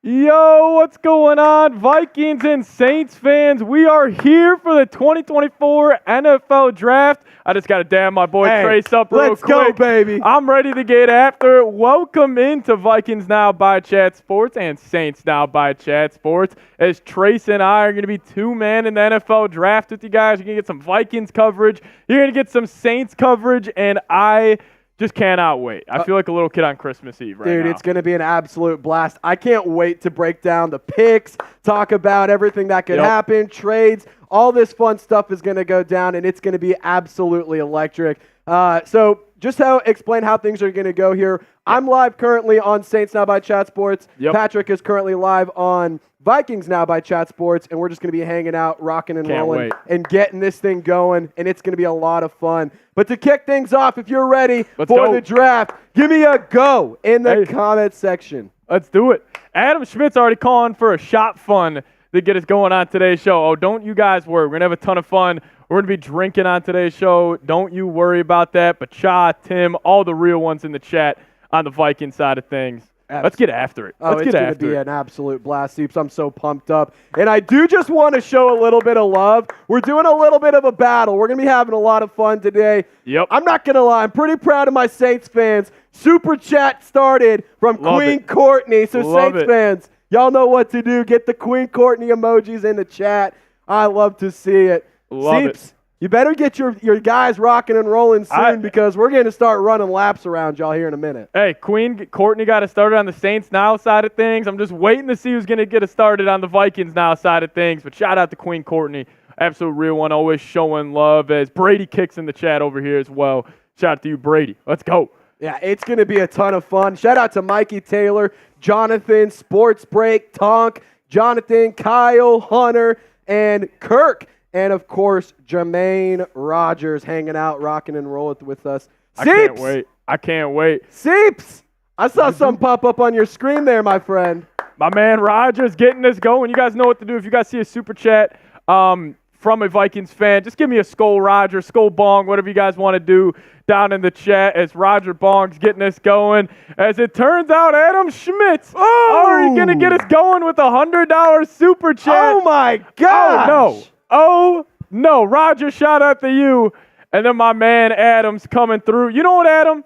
Yo, what's going on, Vikings and Saints fans? We are here for the 2024 NFL Draft. I just got to dab my boy Trace up real quick. Let's go, baby. I'm ready to get after it. Welcome into Vikings Now by Chat Sports and Saints Now by Chat Sports. As Trace and I are going to be two-man in the NFL Draft with you guys. You're going to get some Vikings coverage. You're going to get some Saints coverage, and I just cannot wait. I feel like a little kid on Christmas Eve right now. Dude, it's going to be an absolute blast. I can't wait to break down the picks, talk about everything that could happen, trades. All this fun stuff is going to go down, and it's going to be absolutely electric. So just explain how things are going to go here. I'm live currently on Saints Now by Chat Sports. Patrick is currently live on Vikings Now by Chat Sports, and we're just going to be hanging out, rocking and rolling, and getting this thing going, and it's going to be a lot of fun. But to kick things off, if you're ready for the draft, give me a go in the comment section. Let's do it. Adam Schmidt's already calling for a shot fun to get us going on today's show. Oh, don't you guys worry. We're going to have a ton of fun. We're going to be drinking on today's show. Don't you worry about that. But Cha, Tim, all the real ones in the chat on the Viking side of things. Let's get after it. It's going to be an absolute blast, Seeps. I'm so pumped up. And I do just want to show a little bit of love. We're doing a little bit of a battle. We're going to be having a lot of fun today. I'm not going to lie. I'm pretty proud of my Saints fans. Super chat started from Queen Courtney. So Saints fans, y'all know what to do. Get the Queen Courtney emojis in the chat. I love to see it. Seeps, you better get your guys rocking and rolling soon because we're going to start running laps around y'all here in a minute. Hey, Queen Courtney got us started on the Saints Now side of things. I'm just waiting to see who's going to get us started on the Vikings Now side of things. But shout out to Queen Courtney. Absolute real one, always showing love as Brady kicks in the chat over here as well. Shout out to you, Brady. Let's go. Yeah, it's going to be a ton of fun. Shout out to Mikey Taylor, Jonathan, Sports Break, Tonk, Jonathan, Kyle, Hunter, and Kirk. And, of course, Jermaine Rogers hanging out, rocking and rolling with us. Seeps! I can't wait. Seeps! I saw something pop up on your screen there, my friend. My man Rogers getting this going. You guys know what to do. If you guys see a super chat from a Vikings fan, just give me a Skull Roger, Skull Bong, whatever you guys want to do down in the chat as Roger Bong's getting us going. As it turns out, Adam Schmidt's already going to get us going with a $100 super chat. Oh, my gosh! Oh, no. Roger, shout out to you. And then my man Adam's coming through. You know what, Adam?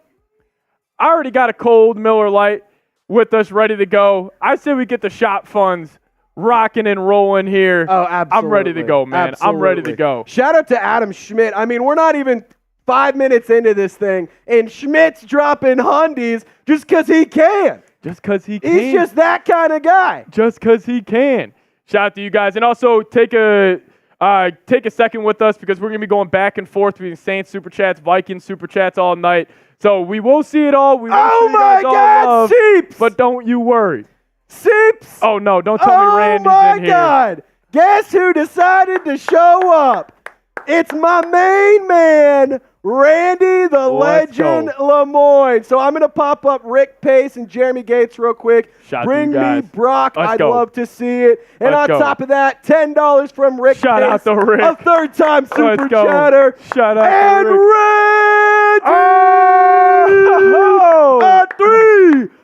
I already got a cold Miller Lite with us ready to go. I say we get the shop funds rocking and rolling here. Oh, absolutely. I'm ready to go, man. Absolutely. I'm ready to go. Shout out to Adam Schmidt. I mean, we're not even 5 minutes into this thing, and Schmidt's dropping hundies just because he can. Just because he can. He's just that kind of guy. Just because he can. Shout out to you guys. And also take a second with us because we're going to be going back and forth between Saints Super Chats, Vikings Super Chats all night. So we will see it all. We will see you guys all love, Seeps! But don't you worry. Seeps! Oh, no. Don't tell me Randy's in here. Oh, my God. Guess who decided to show up? It's my main man, Randy the Legend Lemoyne. So I'm going to pop up Rick Pace and Jeremy Gates real quick. Bring me Brock. I'd love to see it. And on top of that, $10 from Rick Pace. Shout out to Rick. A third-time super chatter. Shout out and to Rick. A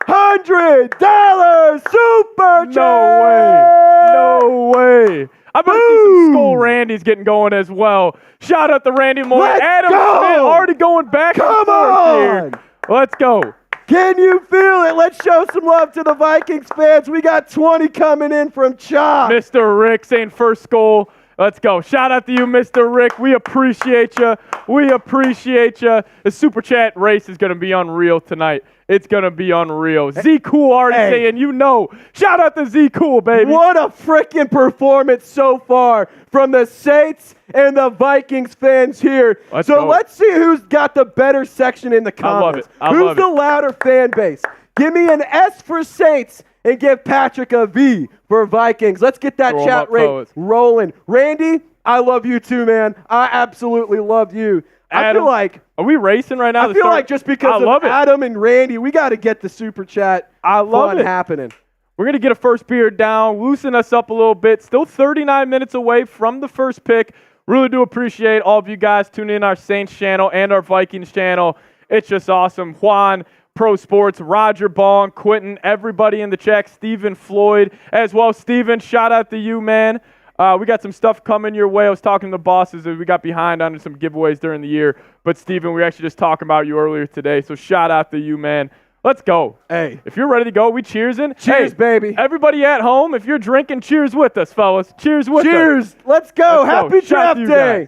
$300 super chat. No way. I bet see some Skull Randy's getting going as well. Shout out to Randy Moore. Adam Smith already going back and forth here. Let's go. Can you feel it? Let's show some love to the Vikings fans. We got 20 coming in from Chop. Mr. Rick saying first goal. Let's go. Shout out to you, Mr. Rick. We appreciate you. We appreciate you. The Super Chat race is going to be unreal tonight. It's going to be unreal. Z Cool already saying, you know. Shout out to Z Cool, baby. What a freaking performance so far from the Saints and the Vikings fans here. Let's see who's got the better section in the comments. Who's the louder fan base? Give me an S for Saints and give Patrick a V for Vikings. Let's get that chat rate rolling. Randy, I love you too, man. I absolutely love you. Adam, I feel like... Are we racing right now? I feel like just because of Adam and Randy, we got to get the super chat fun happening. We're going to get a first beer down, loosen us up a little bit. Still 39 minutes away from the first pick. Really do appreciate all of you guys tuning in our Saints channel and our Vikings channel. It's just awesome. Juan, Pro Sports, Roger Bong, Quentin, everybody in the chat, Stephen Floyd as well. Stephen, shout out to you, man. We got some stuff coming your way. I was talking to the bosses as we got behind on some giveaways during the year. But, Stephen, we were actually just talking about you earlier today. So, shout out to you, man. Let's go. Hey. If you're ready to go, we cheersing. Cheers, baby. Everybody at home, if you're drinking, cheers with us, fellas. Cheers with us. Cheers. Let's go. Happy draft day.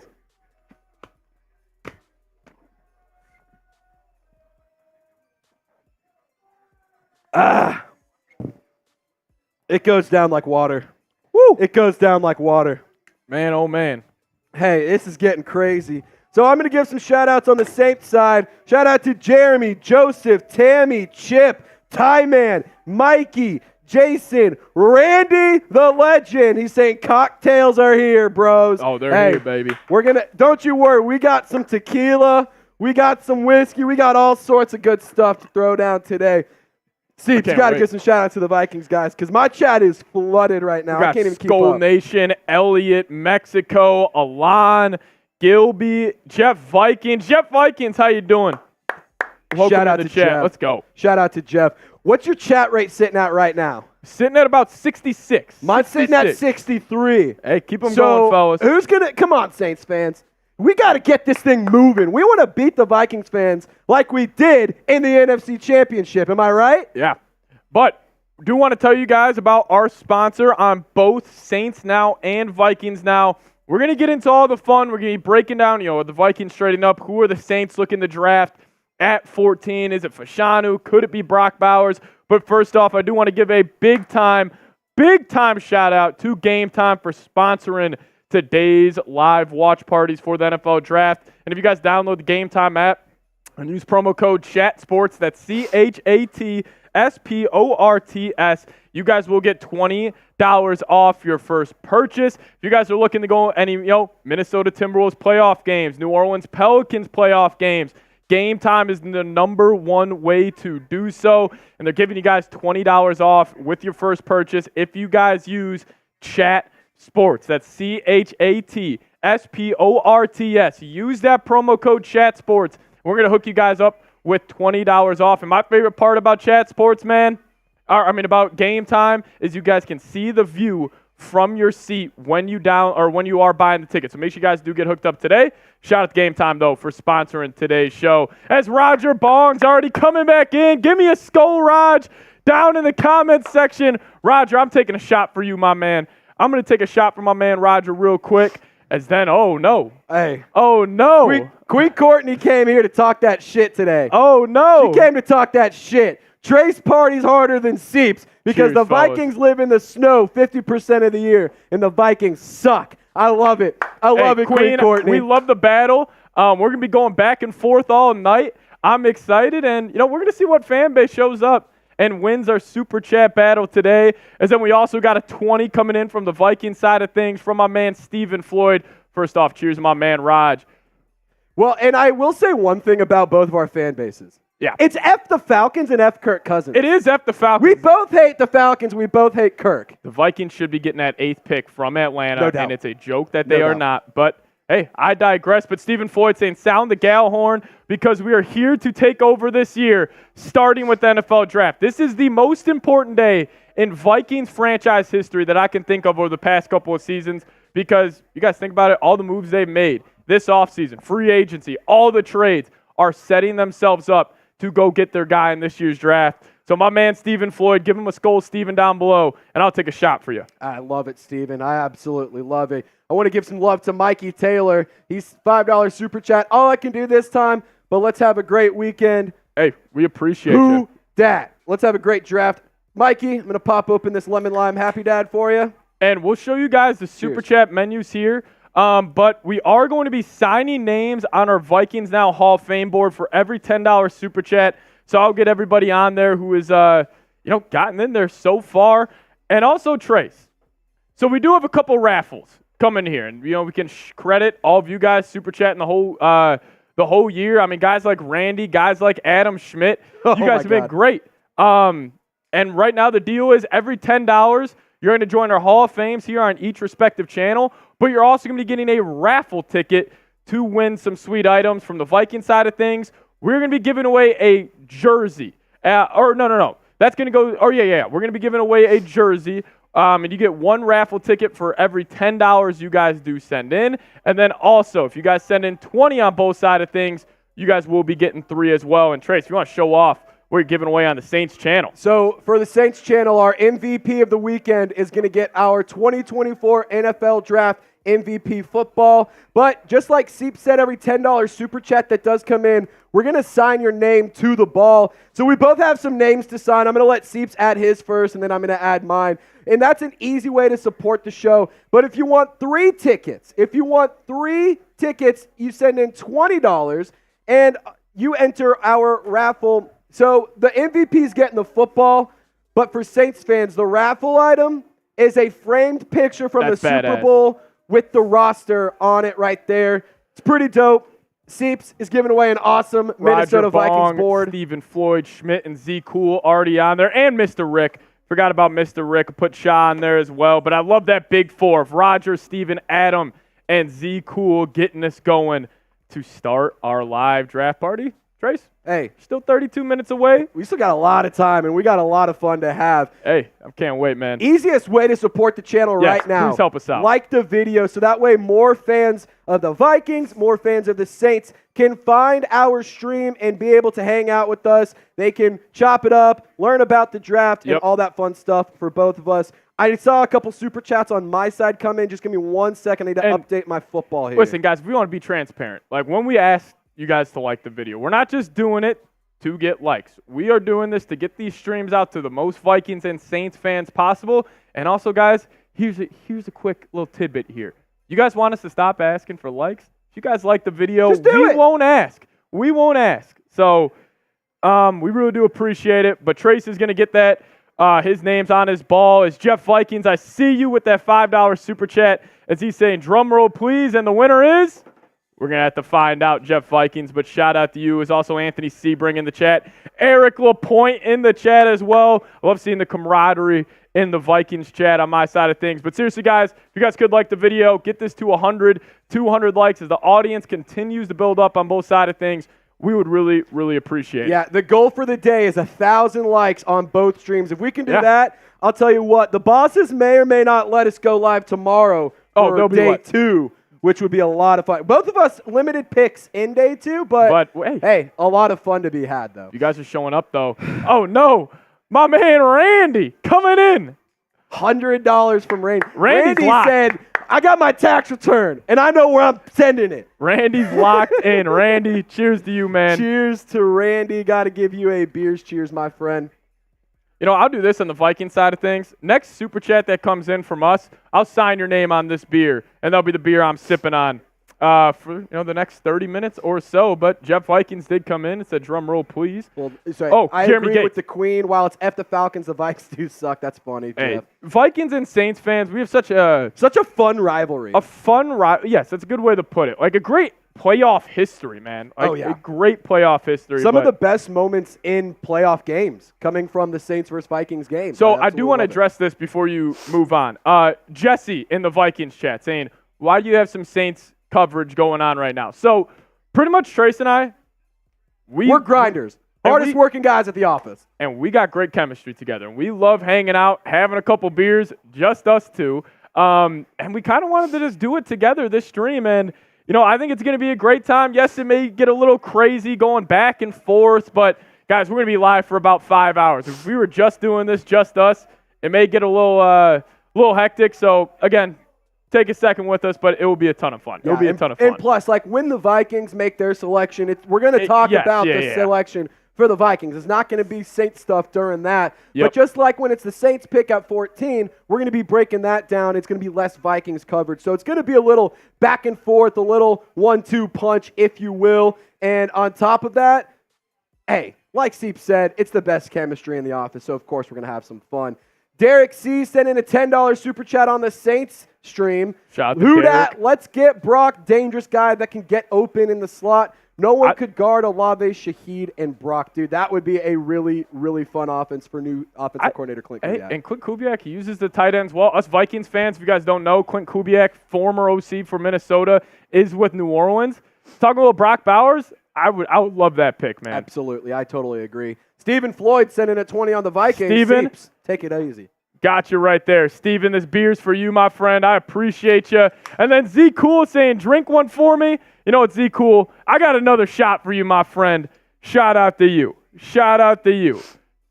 It goes down like water. Woo! It goes down like water. Man, oh man. Hey, this is getting crazy. So I'm going to give some shout-outs on the Saints side. Shout out to Jeremy, Joseph, Tammy, Chip, Ty-Man, Mikey, Jason, Randy the Legend. He's saying cocktails are here, bros. Oh, they're here, baby. We're going to, don't you worry, we got some tequila, we got some whiskey, we got all sorts of good stuff to throw down today. Steve, you got to give some shout-outs to the Vikings, guys, because my chat is flooded right now. I can't even keep up. Skull Nation, Elliot, Mexico, Alon, Gilby, Jeff Vikings. Jeff Vikings, how you doing? Welcome shout out to to chat. Jeff. Let's go. Shout out to Jeff. What's your chat rate sitting at right now? Sitting at about 66. Mine's sitting at 63. Hey, keep them going, fellas. Who's going to – come on, Saints fans. We got to get this thing moving. We want to beat the Vikings fans like we did in the NFC Championship. Am I right? Yeah. But do want to tell you guys about our sponsor on both Saints Now and Vikings Now. We're going to get into all the fun. We're going to be breaking down, the Vikings trading up. Who are the Saints looking to draft at 14? Is it Fashanu? Could it be Brock Bowers? But first off, I do want to give a big time shout out to Game Time for sponsoring today's live watch parties for the NFL Draft. And if you guys download the Game Time app and use promo code CHATSPORTS, that's CHATSPORTS, you guys will get $20 off your first purchase. If you guys are looking to go any, Minnesota Timberwolves playoff games, New Orleans Pelicans playoff games, Game Time is the number one way to do so. And they're giving you guys $20 off with your first purchase if you guys use Chat Sports. That's CHATSPORTS. Use that promo code Chat Sports. We're going to hook you guys up with $20 off. And my favorite part about Chat Sports, about Game Time, is you guys can see the view from your seat when you are buying the ticket. So make sure you guys do get hooked up today. Shout out to Game Time, though, for sponsoring today's show. As Roger Bong's already coming back in, give me a skull, Raj, down in the comments section. Roger, I'm taking a shot for you, my man. I'm going to take a shot for my man Roger real quick. As then, oh, no. Hey. Oh, no. Queen Courtney came here to talk that shit today. Oh, no. She came to talk that shit. Trace parties harder than Seeps because the Vikings live in the snow 50% of the year, and the Vikings suck. I love it. I love it, Queen Courtney. We love the battle. We're going to be going back and forth all night. I'm excited, and, we're going to see what fan base shows up and wins our Super Chat battle today. And then we also got a 20 coming in from the Viking side of things from my man Stephen Floyd. First off, cheers to my man Raj. Well, and I will say one thing about both of our fan bases. Yeah. It's F the Falcons and F Kirk Cousins. It is F the Falcons. We both hate the Falcons. We both hate Kirk. The Vikings should be getting that 8th pick from Atlanta, no doubt. And it's a joke that they are not. But, hey, I digress. But Stephen Floyd saying, sound the gal horn because we are here to take over this year, starting with the NFL Draft. This is the most important day in Vikings franchise history that I can think of over the past couple of seasons because you guys think about it, all the moves they've made this offseason, free agency, all the trades are setting themselves up to go get their guy in this year's draft. So my man Stephen Floyd, give him a skull, Stephen, down below, and I'll take a shot for you. I love it, Stephen. I absolutely love it. I want to give some love to Mikey Taylor. He's $5 super chat. All I can do this time, but let's have a great weekend. Hey, we appreciate you. Who dat? Let's have a great draft. Mikey, I'm going to pop open this lemon lime Happy Dad for you. And we'll show you guys the super chat menus here. But we are going to be signing names on our Vikings Now Hall of Fame board for every $10 super chat. So I'll get everybody on there who has, gotten in there so far. And also Trace. So we do have a couple raffles coming here. And, we can credit all of you guys super chatting the whole year. I mean, guys like Randy, guys like Adam Schmidt. You guys have been great. And right now the deal is every $10, you're going to join our Hall of Fames here on each respective channel. But you're also going to be getting a raffle ticket to win some sweet items from the Viking side of things. We're going to be giving away a jersey. No. That's going to go. Oh, yeah. We're going to be giving away a jersey. And you get one raffle ticket for every $10 you guys do send in. And then also, if you guys send in 20 on both sides of things, you guys will be getting 3 as well. And Trace, if you want to show off what you're giving away on the Saints channel. So for the Saints channel, our MVP of the weekend is going to get our 2024 NFL Draft MVP football. But just like Seep said, every $10 super chat that does come in, we're going to sign your name to the ball. So we both have some names to sign. I'm going to let Seeps add his first, and then I'm going to add mine. And that's an easy way to support the show. But if you want 3 tickets, you send in $20, and you enter our raffle. So the MVP is getting the football, but for Saints fans, the raffle item is a framed picture from the Super Bowl with the roster on it right there. It's pretty dope. Seeps is giving away an awesome Minnesota Vikings board. Stephen Floyd, Schmidt, and Z Cool already on there, and Mr. Rick. Forgot about Mr. Rick. Put Shaw on there as well. But I love that big 4 of Roger, Steven, Adam, and Z Cool getting us going to start our live draft party. Trace? Hey. Still 32 minutes away. We still got a lot of time, and we got a lot of fun to have. Hey, I can't wait, man. Easiest way to support the channel right now. Please help us out. Like the video, so that way more fans of the Vikings, more fans of the Saints can find our stream and be able to hang out with us. They can chop it up, learn about the draft, and all that fun stuff for both of us. I saw a couple super chats on my side come in. Just give me 1 second. I need to update my football here. Listen, guys, we want to be transparent. Like, when we ask you guys to like the video, we're not just doing it to get likes. We are doing this to get these streams out to the most Vikings and Saints fans possible. And also, guys, here's a quick little tidbit here. You guys want us to stop asking for likes? If you guys like the video, we won't ask. We won't ask. So we really do appreciate it. But Trace is going to get that. His name's on his ball. It's Jeff Vikings. I see you with that $5 super chat as he's saying, drum roll, please. And the winner is... We're going to have to find out, Jeff Vikings, but shout out to you. Is also Anthony Sebring in the chat. Eric LaPointe in the chat as well. I love seeing the camaraderie in the Vikings chat on my side of things. But seriously, guys, if you guys could like the video, get this to 100, 200 likes as the audience continues to build up on both sides of things. We would really, really appreciate it. Yeah, the goal for the day is 1,000 likes on both streams. If we can do that, I'll tell you what, the bosses may or may not let us go live tomorrow for day 2. Which would be a lot of fun. Both of us limited picks in day 2, but hey, a lot of fun to be had, though. You guys are showing up, though. Oh, no. My man Randy coming in. $100 from Randy. Randy locked. said, I got my tax return, and I know where I'm sending it. Randy's locked in. Randy, cheers to you, man. Cheers to Randy. Got to give you a beers cheers, my friend. You know, I'll do this on the Viking side of things. Next super chat that comes in from us, I'll sign your name on this beer, and that'll be the beer I'm sipping on for the next 30 minutes or so. But Jeff Vikings did come in and said, drum roll, please. Well, sorry, I Jeremy agree Gates. with the Queen. While it's F the Falcons, the Vikes do suck. That's funny, Hey, Jeff. Vikings and Saints fans, we have such a fun rivalry. Yes, that's a good way to put it. Like a great playoff history, man. Like a great playoff history. Some of the best moments in playoff games coming from the Saints versus Vikings game. So I do want to address this before you move on. Jesse in the Vikings chat saying, why do you have some Saints coverage going on right now? So pretty much Trace and I, we're grinders. Hardest working guys at the office. And we got great chemistry together. And we love hanging out, having a couple beers, just us two. And we kind of wanted to just do it together this stream. And I think it's going to be a great time. Yes, it may get a little crazy going back and forth, but guys, we're going to be live for about 5 hours. If we were just doing this, just us, it may get a little hectic. So again, take a second with us, but it will be a ton of fun. It will be a ton of fun. And plus, like when the Vikings make their selection, we're going to talk about the selection for the Vikings. It's not going to be Saints stuff during that. Yep. But just like when it's the Saints pick at 14, we're going to be breaking that down. It's going to be less Vikings coverage. So it's going to be a little back and forth, a little 1-2 punch, if you will. And on top of that, hey, like Seep said, it's the best chemistry in the office. So, of course, we're going to have some fun. Derek C. sent in a $10 super chat on the Saints stream. Shout out to Derek. Let's get Brock, dangerous guy that can get open in the slot. No one could guard Olave, Shaheed, and Brock, dude. That would be a really, really fun offense for new offensive coordinator Clint Kubiak. And Clint Kubiak, he uses the tight ends well. Us Vikings fans, if you guys don't know, Clint Kubiak, former OC for Minnesota, is with New Orleans. Talking about Brock Bowers, I would love that pick, man. Absolutely. I totally agree. Stephen Floyd sending a 20 on the Vikings. Steven, Seeps, take it easy. got you right there. Steven, this beer's for you, my friend. I appreciate you. And then Z Cool saying, drink one for me. You know what, Z Cool? I got another shot for you, my friend. Shout out to you. Shout out to you.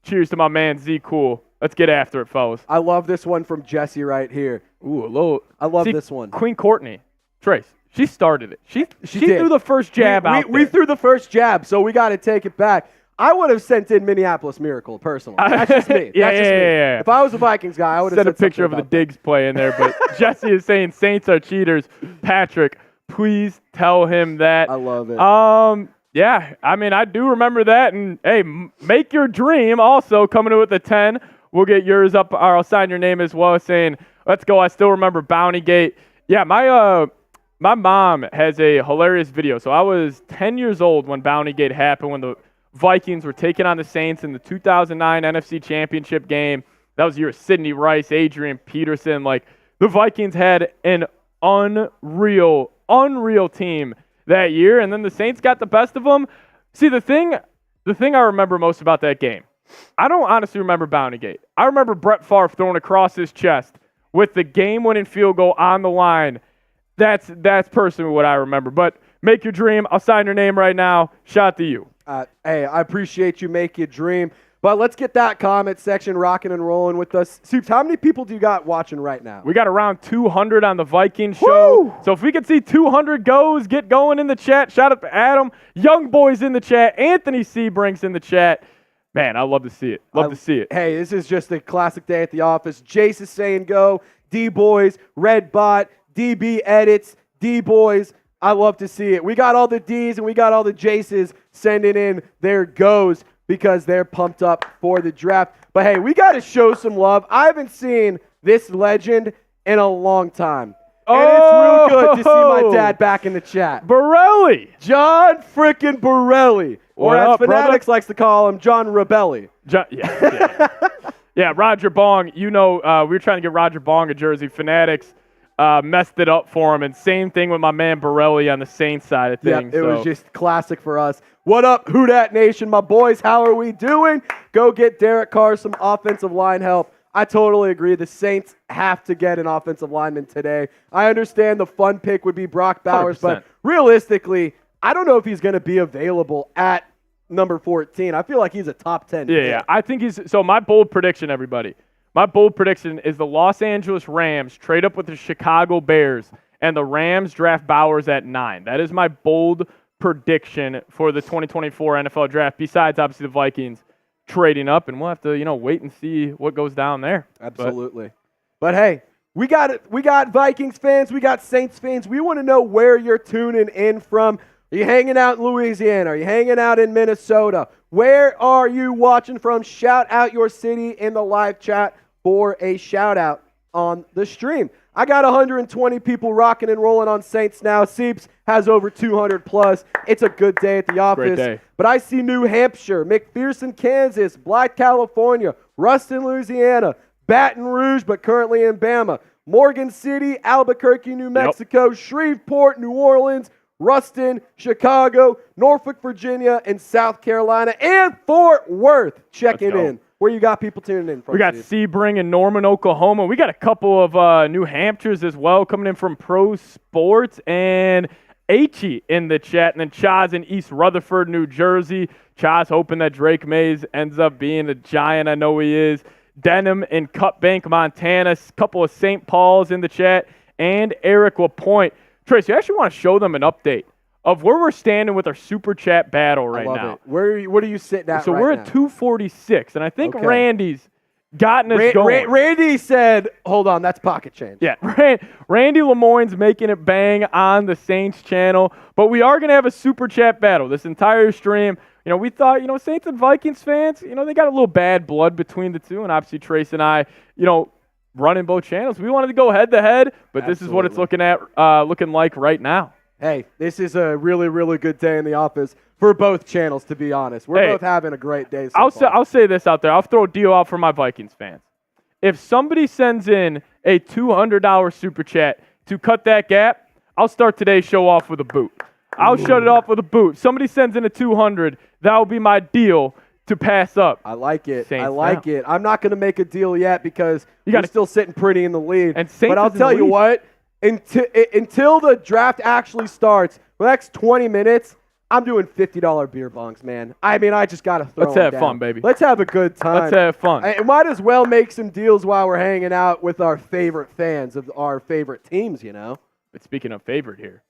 Cheers to my man, Z Cool. Let's get after it, fellas. I love this one from Jesse right here. Ooh, a little. I love this one. Queen Courtney. Trace. She started it. She did. threw the first jab out there. We threw the first jab, so we got to take it back. I would have sent in Minneapolis Miracle, personally. That's just me. Yeah. If I was a Vikings guy, I would have sent a picture of the Diggs play in there. But Jesse is saying Saints are cheaters. Patrick, please tell him that. I love it. Yeah, I mean, I do remember that. And, hey, make your dream also coming in with the 10. We'll get yours up, or I'll sign your name as well, saying, let's go. I still remember Bountygate. Yeah, my mom has a hilarious video. So I was 10 years old when Bountygate happened, when the Vikings were taking on the Saints in the 2009 NFC Championship game. That was the year of Sidney Rice, Adrian Peterson. Like, the Vikings had an unreal team that year, and then the Saints got the best of them. See, the thing I remember most about that game, I don't honestly remember Bountygate. I remember Brett Favre throwing across his chest with the game-winning field goal on the line. That's personally what I remember. But make your dream. I'll sign your name right now. Shout out to you. Hey, I appreciate you. Make your dream. But let's get that comment section rocking and rolling with us. Soups, how many people do you got watching right now? We got around 200 on the Vikings show. Woo! So if we could see 200 goes, get going in the chat. Shout out to Adam. Young Boys in the chat. Anthony Sebrinks in the chat. Man, I love to see it. Love to see it. Hey, this is just a classic day at the office. Jace is saying go. D-Boys, Red Bot, DB Edits, D-Boys. I love to see it. We got all the Ds and we got all the Jaces sending in their goes because they're pumped up for the draft. But hey, we got to show some love. I haven't seen this legend in a long time. And it's real good to see my dad back in the chat. Borelli. John frickin' Borelli. Or as Fanatics likes to call him, John Rebelli. Yeah, Roger Bong. You know, we were trying to get Roger Bong a jersey. Fanatics messed it up for him. And same thing with my man Borelli on the Saints side of things. Yeah, it was just classic for us. What up, Who Dat Nation, my boys? How are we doing? Go get Derek Carr some offensive line help. I totally agree. The Saints have to get an offensive lineman today. I understand the fun pick would be Brock Bowers, 100%. but realistically, I don't know if he's going to be available at number 14. I feel like he's a top 10 pick. Yeah. I think he's – so my bold prediction, everybody. My bold prediction is the Los Angeles Rams trade up with the Chicago Bears, and the Rams draft Bowers at 9. That is my bold prediction for the 2024 NFL Draft, besides, obviously, the Vikings trading up, and we'll have to, wait and see what goes down there. Absolutely. But hey, we got Vikings fans, we got Saints fans. We want to know where you're tuning in from. Are you hanging out in Louisiana? Are you hanging out in Minnesota? Where are you watching from? Shout out your city in the live chat for a shout out on the stream. I got 120 people rocking and rolling on Saints now. Seeps has over 200 plus. It's a good day at the office. Great day. But I see New Hampshire, McPherson, Kansas, Blythe, California, Ruston, Louisiana, Baton Rouge, but currently in Bama, Morgan City, Albuquerque, New Mexico, Shreveport, New Orleans, Ruston, Chicago, Norfolk, Virginia, and South Carolina, and Fort Worth checking in. Where you got people tuning in from? We got Sebring in Norman, Oklahoma. We got a couple of New Hampshires as well coming in from Pro Sports, and H.E. in the chat, and then Chaz in East Rutherford, New Jersey. Chaz hoping that Drake Mays ends up being a giant. I know he is. Denham in Cutbank, Montana. A couple of St. Paul's in the chat, and Eric LaPointe. Trace, you actually want to show them an update of where we're standing with our Super Chat battle right now. What are you sitting at So right we're now? at 246, and I think Randy's gotten us going. Randy said, hold on, that's pocket change. Yeah, Randy Lemoyne's making it bang on the Saints channel, but we are going to have a Super Chat battle this entire stream. We thought, Saints and Vikings fans, they got a little bad blood between the two, and obviously Trace and I, running both channels. We wanted to go head-to-head, but This is what it's looking like right now. Hey, this is a really, really good day in the office for both channels, to be honest. We're both having a great day so far. I'll say this out there. I'll throw a deal out for my Vikings fans. If somebody sends in a $200 Super Chat to cut that gap, I'll start today's show off with a boot. I'll shut it off with a boot. If somebody sends in a 200, that will be my deal to pass up. I like it. Saints I like now. it. I'm not going to make a deal yet because you're still sitting pretty in the lead. And Saints but I'll is in tell the you lead. what, until the draft actually starts, for the next 20 minutes, I'm doing $50 beer bongs, man. I mean, I just got to throw Let's them have down. fun, baby. Let's have a good time. Let's have fun. I might as well make some deals while we're hanging out with our favorite fans of our favorite teams, you know? But speaking of favorite here,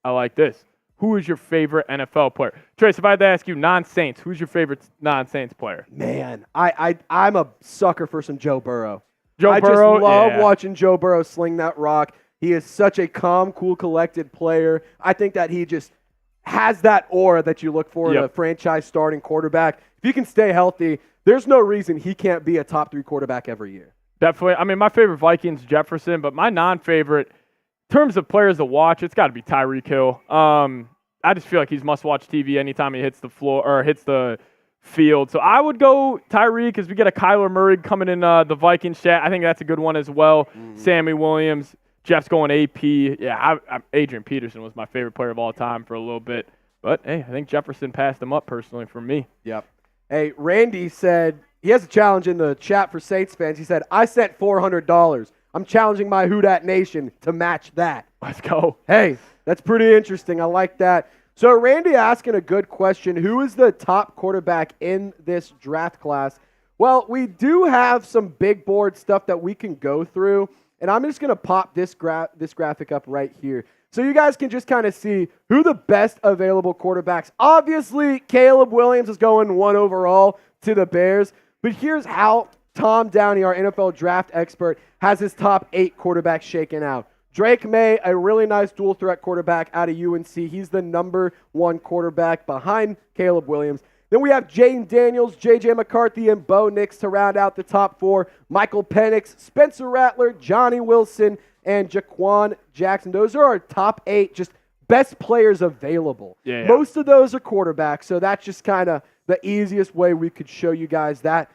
I like this. Who is your favorite NFL player? Trace, if I had to ask you, non-Saints, who's your favorite non-Saints player? Man, I'm a sucker for some Joe Burrow. Joe I Burrow, just love yeah. watching Joe Burrow sling that rock. He is such a calm, cool, collected player. I think that he just has that aura that you look for in a franchise starting quarterback. If he can stay healthy, there's no reason he can't be a top 3 quarterback every year. Definitely. I mean, my favorite Vikings, Jefferson, but my non-favorite, in terms of players to watch, it's got to be Tyreek Hill. I just feel like he's must-watch TV anytime he hits the floor or hits the field. So I would go Tyreek because we get a Kyler Murray coming in the Vikings chat. I think that's a good one as well. Sammy Williams. Jeff's going AP. Yeah, Adrian Peterson was my favorite player of all time for a little bit. But, hey, I think Jefferson passed him up personally for me. Yep. Hey, Randy said he has a challenge in the chat for Saints fans. He said, I sent $400. I'm challenging my Dat Nation to match that. Let's go. Hey, that's pretty interesting. I like that. So Randy asking a good question. Who is the top quarterback in this draft class? Well, we do have some big board stuff that we can go through. And I'm just going to pop this graphic up right here. So you guys can just kind of see who the best available quarterbacks. Obviously, Caleb Williams is going 1 overall to the Bears. But here's how Tom Downey, our NFL draft expert, has his top 8 quarterbacks shaken out. Drake May, a really nice dual threat quarterback out of UNC. He's the number 1 quarterback behind Caleb Williams. Then we have Jaden Daniels, J.J. McCarthy, and Bo Nix to round out the top 4. Michael Penix, Spencer Rattler, Johnny Wilson, and Jaquan Jackson. Those are our top 8 just best players available. Yeah. Most of those are quarterbacks, so that's just kind of the easiest way we could show you guys that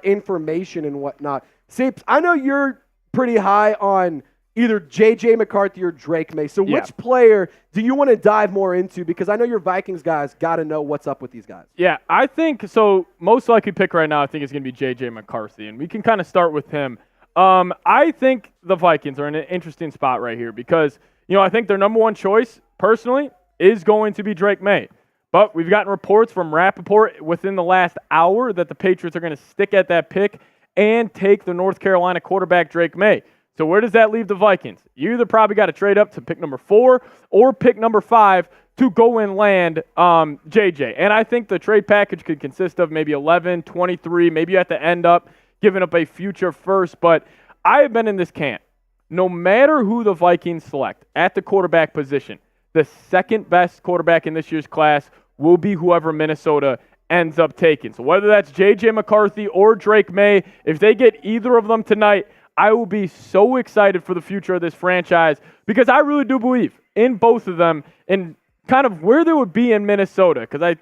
information and whatnot. Seeps, I know you're pretty high on either J.J. McCarthy or Drake May. So which player do you want to dive more into? Because I know your Vikings guys got to know what's up with these guys. Yeah, I think so. Most likely pick right now, I think, is going to be J.J. McCarthy, and we can kind of start with him. I think the Vikings are in an interesting spot right here because, I think their number 1 choice, personally, is going to be Drake May. But we've gotten reports from Rappaport within the last hour that the Patriots are going to stick at that pick and take the North Carolina quarterback Drake May. So where does that leave the Vikings? You either probably got to trade up to pick number 4 or pick number 5 to go and land JJ. And I think the trade package could consist of maybe 11, 23. Maybe you have to end up giving up a future first. But I have been in this camp. No matter who the Vikings select at the quarterback position, the second best quarterback in this year's class will be whoever Minnesota ends up taking. So whether that's JJ McCarthy or Drake May, if they get either of them tonight, I will be so excited for the future of this franchise because I really do believe in both of them and kind of where they would be in Minnesota, because I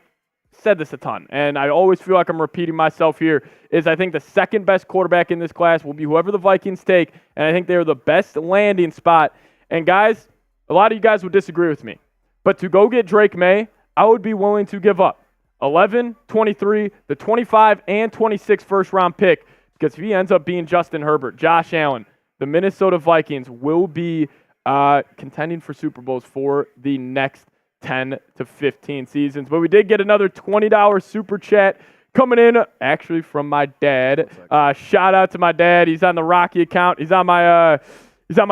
said this a ton, and I always feel like I'm repeating myself here, is I think the second best quarterback in this class will be whoever the Vikings take, and I think they're the best landing spot. And guys, a lot of you guys would disagree with me, but to go get Drake May, I would be willing to give up 11, 23, the 25, and 26 first-round pick. Because if he ends up being Justin Herbert, Josh Allen, the Minnesota Vikings will be contending for Super Bowls for the next 10 to 15 seasons. But we did get another $20 super chat coming in, actually from my dad. Shout out to my dad. He's on the Rocky account. He's on my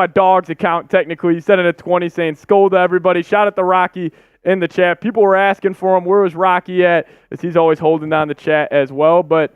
dog's account, technically. He sent in a 20 saying, "Scold everybody." Shout out to Rocky in the chat. People were asking for him, where was Rocky at? As he's always holding down the chat as well. But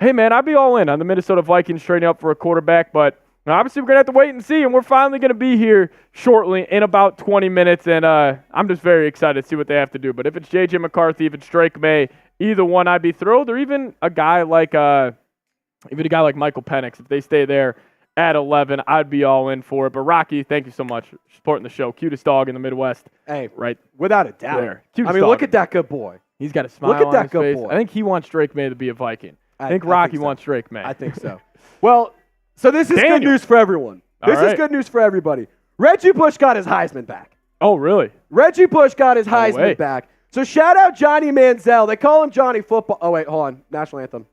hey, man, I'd be all in on the Minnesota Vikings trading up for a quarterback, but obviously we're going to have to wait and see, and we're finally going to be here shortly in about 20 minutes, and I'm just very excited to see what they have to do. But if it's J.J. McCarthy, if it's Drake May, either one I'd be thrilled, or even a guy like Michael Penix. If they stay there at 11, I'd be all in for it. But Rocky, thank you so much for supporting the show. Cutest dog in the Midwest. Hey, right without a doubt. there. Look at that good boy. He's got a smile Look at on that his good face. boy. I think he wants Drake May to be a Viking. I think Rocky wants Drake May. I think so. Well, so this is good news for everyone. This is good news for everybody. Reggie Bush got his Heisman back. Oh, really? Reggie Bush got his way. Heisman back. So shout out Johnny Manziel. They call him Johnny Football. Oh, wait, hold on. National anthem.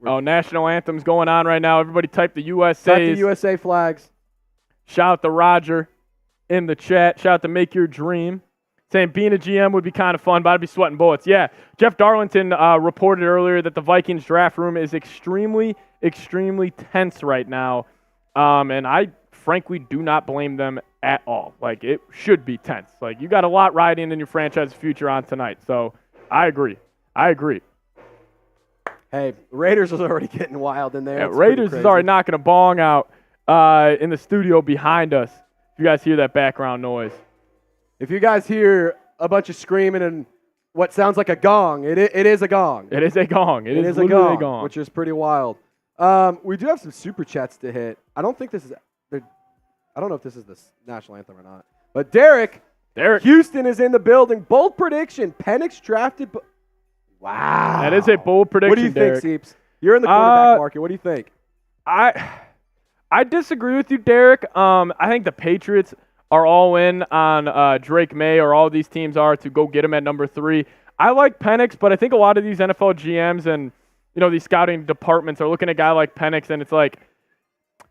National anthem's going on right now. Everybody type the USA. Type the USA flags. Shout out to Roger in the chat. Shout out to Make Your Dream. Saying being a GM would be kind of fun, but I'd be sweating bullets. Yeah, Jeff Darlington reported earlier that the Vikings draft room is extremely, extremely tense right now. And I frankly do not blame them at all. Like, it should be tense. Like, you got a lot riding in your franchise's future on tonight. So I agree. Hey, Raiders is already getting wild in there. Yeah, Raiders is already knocking a bong out in the studio behind us. If you guys hear that background noise. If you guys hear a bunch of screaming and what sounds like a gong, it is a gong. It is a gong. It is a gong, which is pretty wild. We do have some super chats to hit. I don't know if this is the national anthem or not. But Derek, Houston is in the building. Bold prediction. Penix drafted. Wow. That is a bold prediction, What do you Derek. think, Seeps? You're in the quarterback market. What do you think? I disagree with you, Derek. I think the Patriots are all in on Drake May, or all these teams are, to go get him at number 3. I like Penix, but I think a lot of these NFL GMs and these scouting departments are looking at a guy like Penix, and it's like,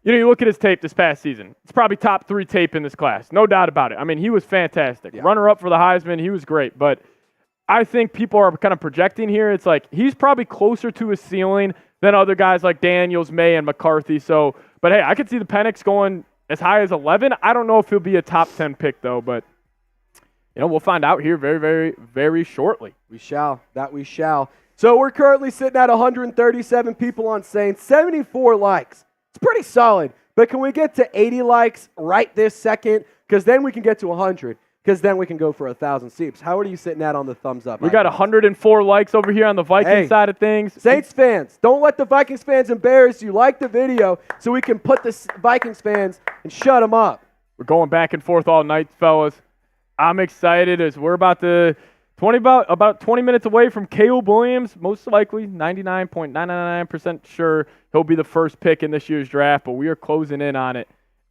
you look at his tape this past season. It's probably top 3 tape in this class, no doubt about it. I mean, he was fantastic. Yeah. Runner-up for the Heisman, he was great. But I think people are kind of projecting here. It's like he's probably closer to his ceiling than other guys like Daniels, May, and McCarthy. So, but hey, I could see the Penix going as high as 11. I don't know if he'll be a top 10 pick, though, but we'll find out here very, very, very shortly. We shall. So we're currently sitting at 137 people on SAYIN, 74 likes. It's pretty solid, but can we get to 80 likes right this second? Because then we can get to 100, because then we can go for 1,000 Seeps. How are you sitting at on the thumbs up? We got 104 likes over here on the Vikings side of things. Saints fans, don't let the Vikings fans embarrass you. Like the video so we can put the Vikings fans and shut them up. We're going back and forth all night, fellas. I'm excited as we're about 20 minutes away from Caleb Williams, most likely 99.999% sure he'll be the first pick in this year's draft, but we are closing in on it,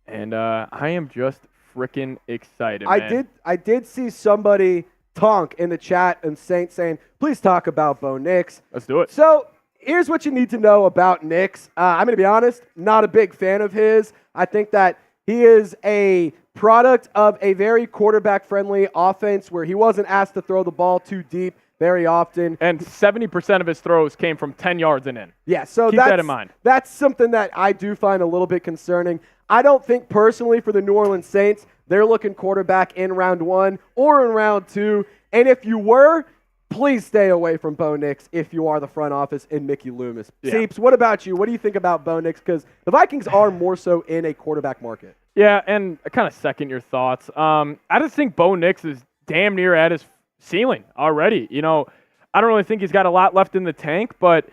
and I am just freaking excited, man. I did see somebody Tonk in the chat and saying, please talk about Bo Nix. Let's do it. So here's what you need to know about Nix. I'm going to be honest, not a big fan of his. I think that he is a product of a very quarterback-friendly offense where he wasn't asked to throw the ball too deep very often. And 70% of his throws came from 10 yards and in. Yeah, so keep that in mind. That's something that I do find a little bit concerning. I don't think personally for the New Orleans Saints, they're looking quarterback in round 1 or in round 2. And if you were, please stay away from Bo Nix if you are the front office and Mickey Loomis. Yeah. Seeps, what about you? What do you think about Bo Nix? Because the Vikings are more so in a quarterback market. Yeah, and I kind of second your thoughts. I just think Bo Nix is damn near at his ceiling already. I don't really think he's got a lot left in the tank, but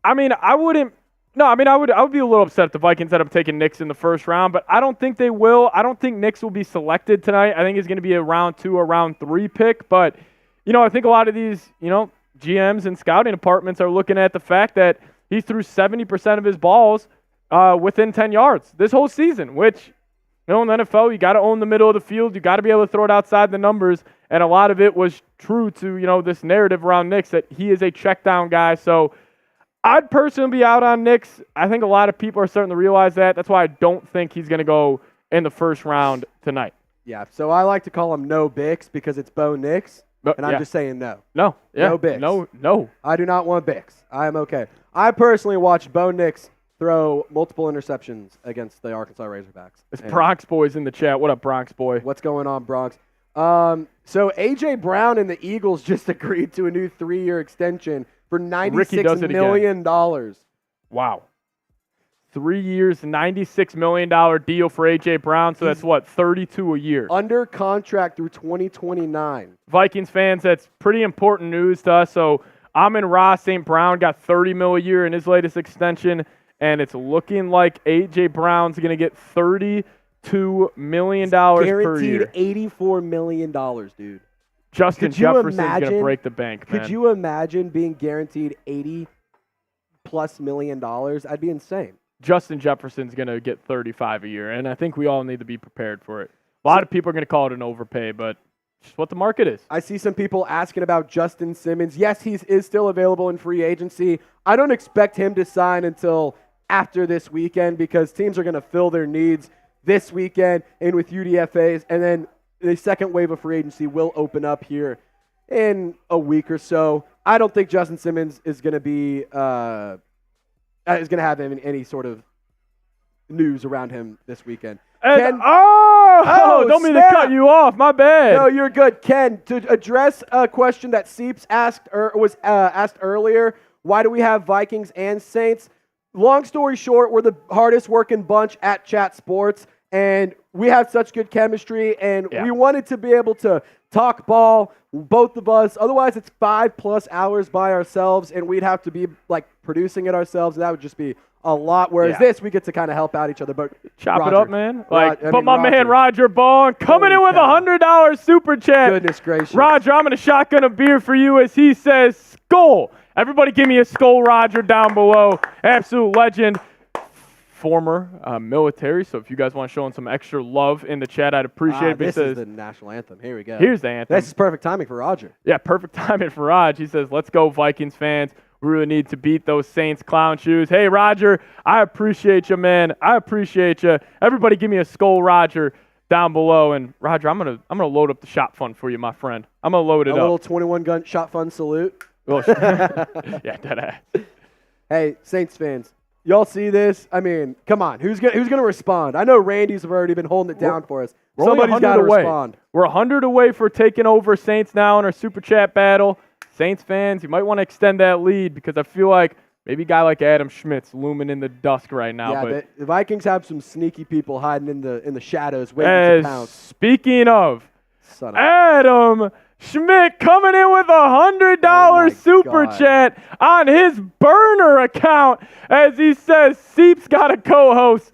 I would be a little upset if the Vikings ended up taking Nix in the first round, but I don't think they will. I don't think Nix will be selected tonight. I think he's going to be a round 2 or round 3 pick, but I think a lot of these, GMs and scouting departments are looking at the fact that he threw 70% of his balls within 10 yards this whole season, which, in the NFL, you got to own the middle of the field. You got to be able to throw it outside the numbers, and a lot of it was true to, this narrative around Nix that he is a check down guy. So I'd personally be out on Nix. I think a lot of people are starting to realize that. That's why I don't think he's going to go in the first round tonight. Yeah, so I like to call him no Bix because it's Bo Nix. And I'm just saying no. No. Yeah. No Bix. No. I do not want Bix. I am okay. I personally watched Bo Nix throw multiple interceptions against the Arkansas Razorbacks. It's Bronx Boys in the chat. What up, Bronx Boy? What's going on, Bronx? So A.J. Brown and the Eagles just agreed to a new 3-year extension for $96 million. Wow. 3 years, $96 million deal for A.J. Brown, so that's what, 32 a year. Under contract through 2029. Vikings fans, that's pretty important news to us. So Amon-Ra St. Brown got $30 million a year in his latest extension, and it's looking like A.J. Brown's going to get $32 million per year. Guaranteed $84 million, dude. Justin Jefferson's going to break the bank, man. Could you imagine being guaranteed $80+ million? I'd be insane. Justin Jefferson's going to get $35 a year, and I think we all need to be prepared for it. A lot of people are going to call it an overpay, but just what the market is. I see some people asking about Justin Simmons. Yes, he is still available in free agency. I don't expect him to sign until after this weekend because teams are going to fill their needs this weekend and with UDFAs, and then the second wave of free agency will open up here in a week or so. I don't think Justin Simmons is going to be is going to have any sort of news around him this weekend. And, don't mean to cut you off. My bad. No, you're good. Ken, to address a question that Seeps asked was asked earlier, why do we have Vikings and Saints? Long story short, we're the hardest working bunch at Chat Sports, and we have such good chemistry, and we wanted to be able to talk ball, both of us. Otherwise, it's 5+ hours by ourselves, and we'd have to be like producing it ourselves, and that would just be a lot. Whereas this, we get to kind of help out each other. But chop it up, man. Man Roger Bong coming in with $100 super chat. Goodness gracious, Roger, I'm gonna shotgun a beer for you as he says, "Skull." Everybody, give me a skull, Roger, down below. Absolute legend. Former military, so if you guys want to show him some extra love in the chat, I'd appreciate it. This is the national anthem. Here we go. Here's the anthem. This is perfect timing for Roger. Yeah, perfect timing for Raj. He says, let's go, Vikings fans. We really need to beat those Saints clown shoes. Hey, Roger, I appreciate you, man. I appreciate you. Everybody give me a skull, Roger, down below. And, Roger, I'm gonna load up the shot fund for you, my friend. I'm going to load it up. A little 21-gun shot fund salute. Yeah, dead ass. Hey, Saints fans. Y'all see this? I mean, come on. Who's gonna respond? I know Randy's already been holding it down for us. Somebody's got to respond. We're 100 away for taking over Saints now in our Super Chat battle. Saints fans, you might want to extend that lead because I feel like maybe a guy like Adam Schmidt's looming in the dusk right now. Yeah, but the Vikings have some sneaky people hiding in the shadows waiting to pounce. Speaking of, Adam Schmidt coming in with $100 super chat on his burner account as he says, Seep's got a co-host.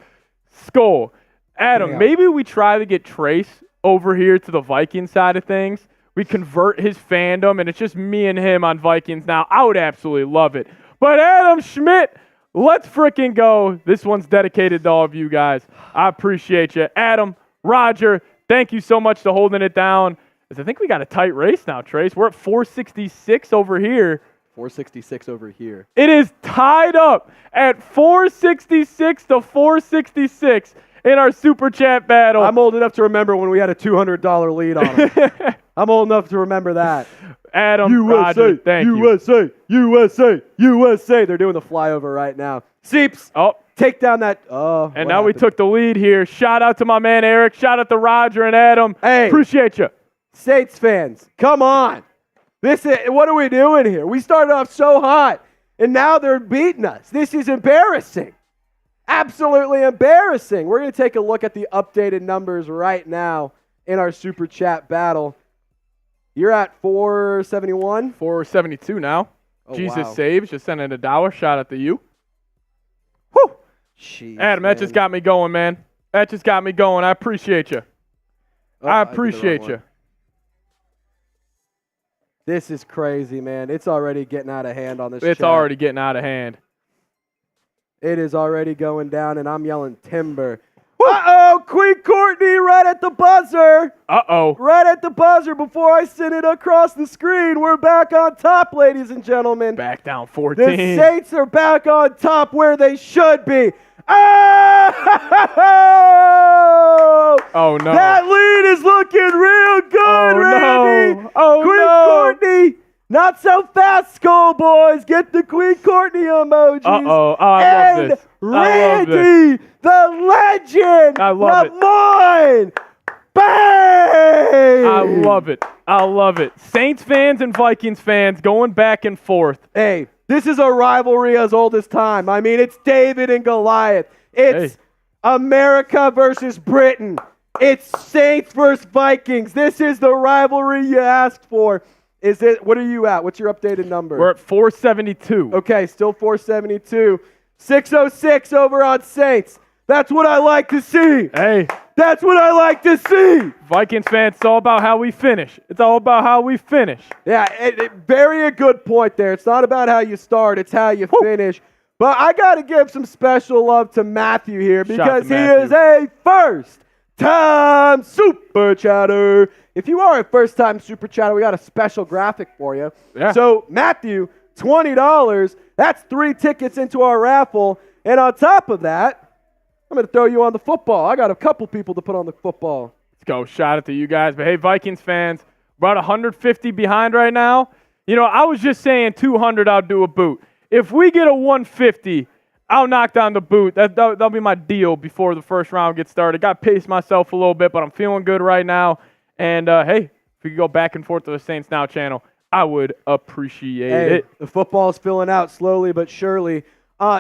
Skull. Adam, maybe we try to get Trace over here to the Viking side of things. We convert his fandom, and it's just me and him on Vikings now. I would absolutely love it. But Adam Schmidt, let's freaking go. This one's dedicated to all of you guys. I appreciate you. Adam, Roger, thank you so much for holding it down. I think we got a tight race now, Trace. We're at 466 over here. 466 over here. It is tied up at 466 to 466 in our Super Chat battle. I'm old enough to remember when we had a $200 lead on him. I'm old enough to remember that. Adam, USA, Roger, thank USA, you. USA, USA. They're doing the flyover right now. Seeps. Take down that. And now we took the lead here. Shout out to my man Eric. Shout out to Roger and Adam. Hey. Appreciate you. Saints fans, come on. What are we doing here? We started off so hot, and now they're beating us. This is embarrassing. Absolutely embarrassing. We're going to take a look at the updated numbers right now in our Super Chat battle. You're at 471? 472 now. Jesus saves. Just sending $1. Shout out to you. Whew. Jeez, Adam, that just got me going, man. That just got me going. I appreciate you. I appreciate you. This is crazy, man. It's already getting out of hand on this It's already getting out of hand. It is already going down, and I'm yelling timber. Uh-oh, Queen Courtney right at the buzzer. Uh-oh. Right at the buzzer before I send it across the screen. We're back on top, ladies and gentlemen. Back down 14. The Saints are back on top where they should be. Oh, no. That lead is looking real good, Randy. No. Oh, Queen Courtney. Not so fast, Skull Boys. Get the Queen Courtney emojis. Uh-oh. I love this. Randy, the legend. I love it. Lemoyne. Bang! I love it. I love it. Saints fans and Vikings fans going back and forth. Hey, this is a rivalry as old as time. I mean, it's David and Goliath. It's America versus Britain. It's Saints versus Vikings. This is the rivalry you asked for. What are you at? What's your updated number? We're at 472. Okay, still 472. 606 over on Saints. That's what I like to see. Hey. That's what I like to see. Vikings fans, it's all about how we finish. It's all about how we finish. Yeah, very a good point there. It's not about how you start, it's how you finish. But I got to give some special love to Matthew here because he is a first time super chatter. If you are a first-time super chatter, we got a special graphic for you. Yeah. So, Matthew, $20. That's 3 tickets into our raffle. And on top of that, I'm going to throw you on the football. I got a couple people to put on the football. Let's go. Shout out to you guys. But, hey, Vikings fans, we're about 150 behind right now. You know, I was just saying 200, I'll do a boot. If we get a 150, I'll knock down the boot. That'll be my deal before the first round gets started. Got to pace myself a little bit, but I'm feeling good right now. And, hey, if we could go back and forth to the Saints Now channel, I would appreciate it. The football's filling out slowly but surely.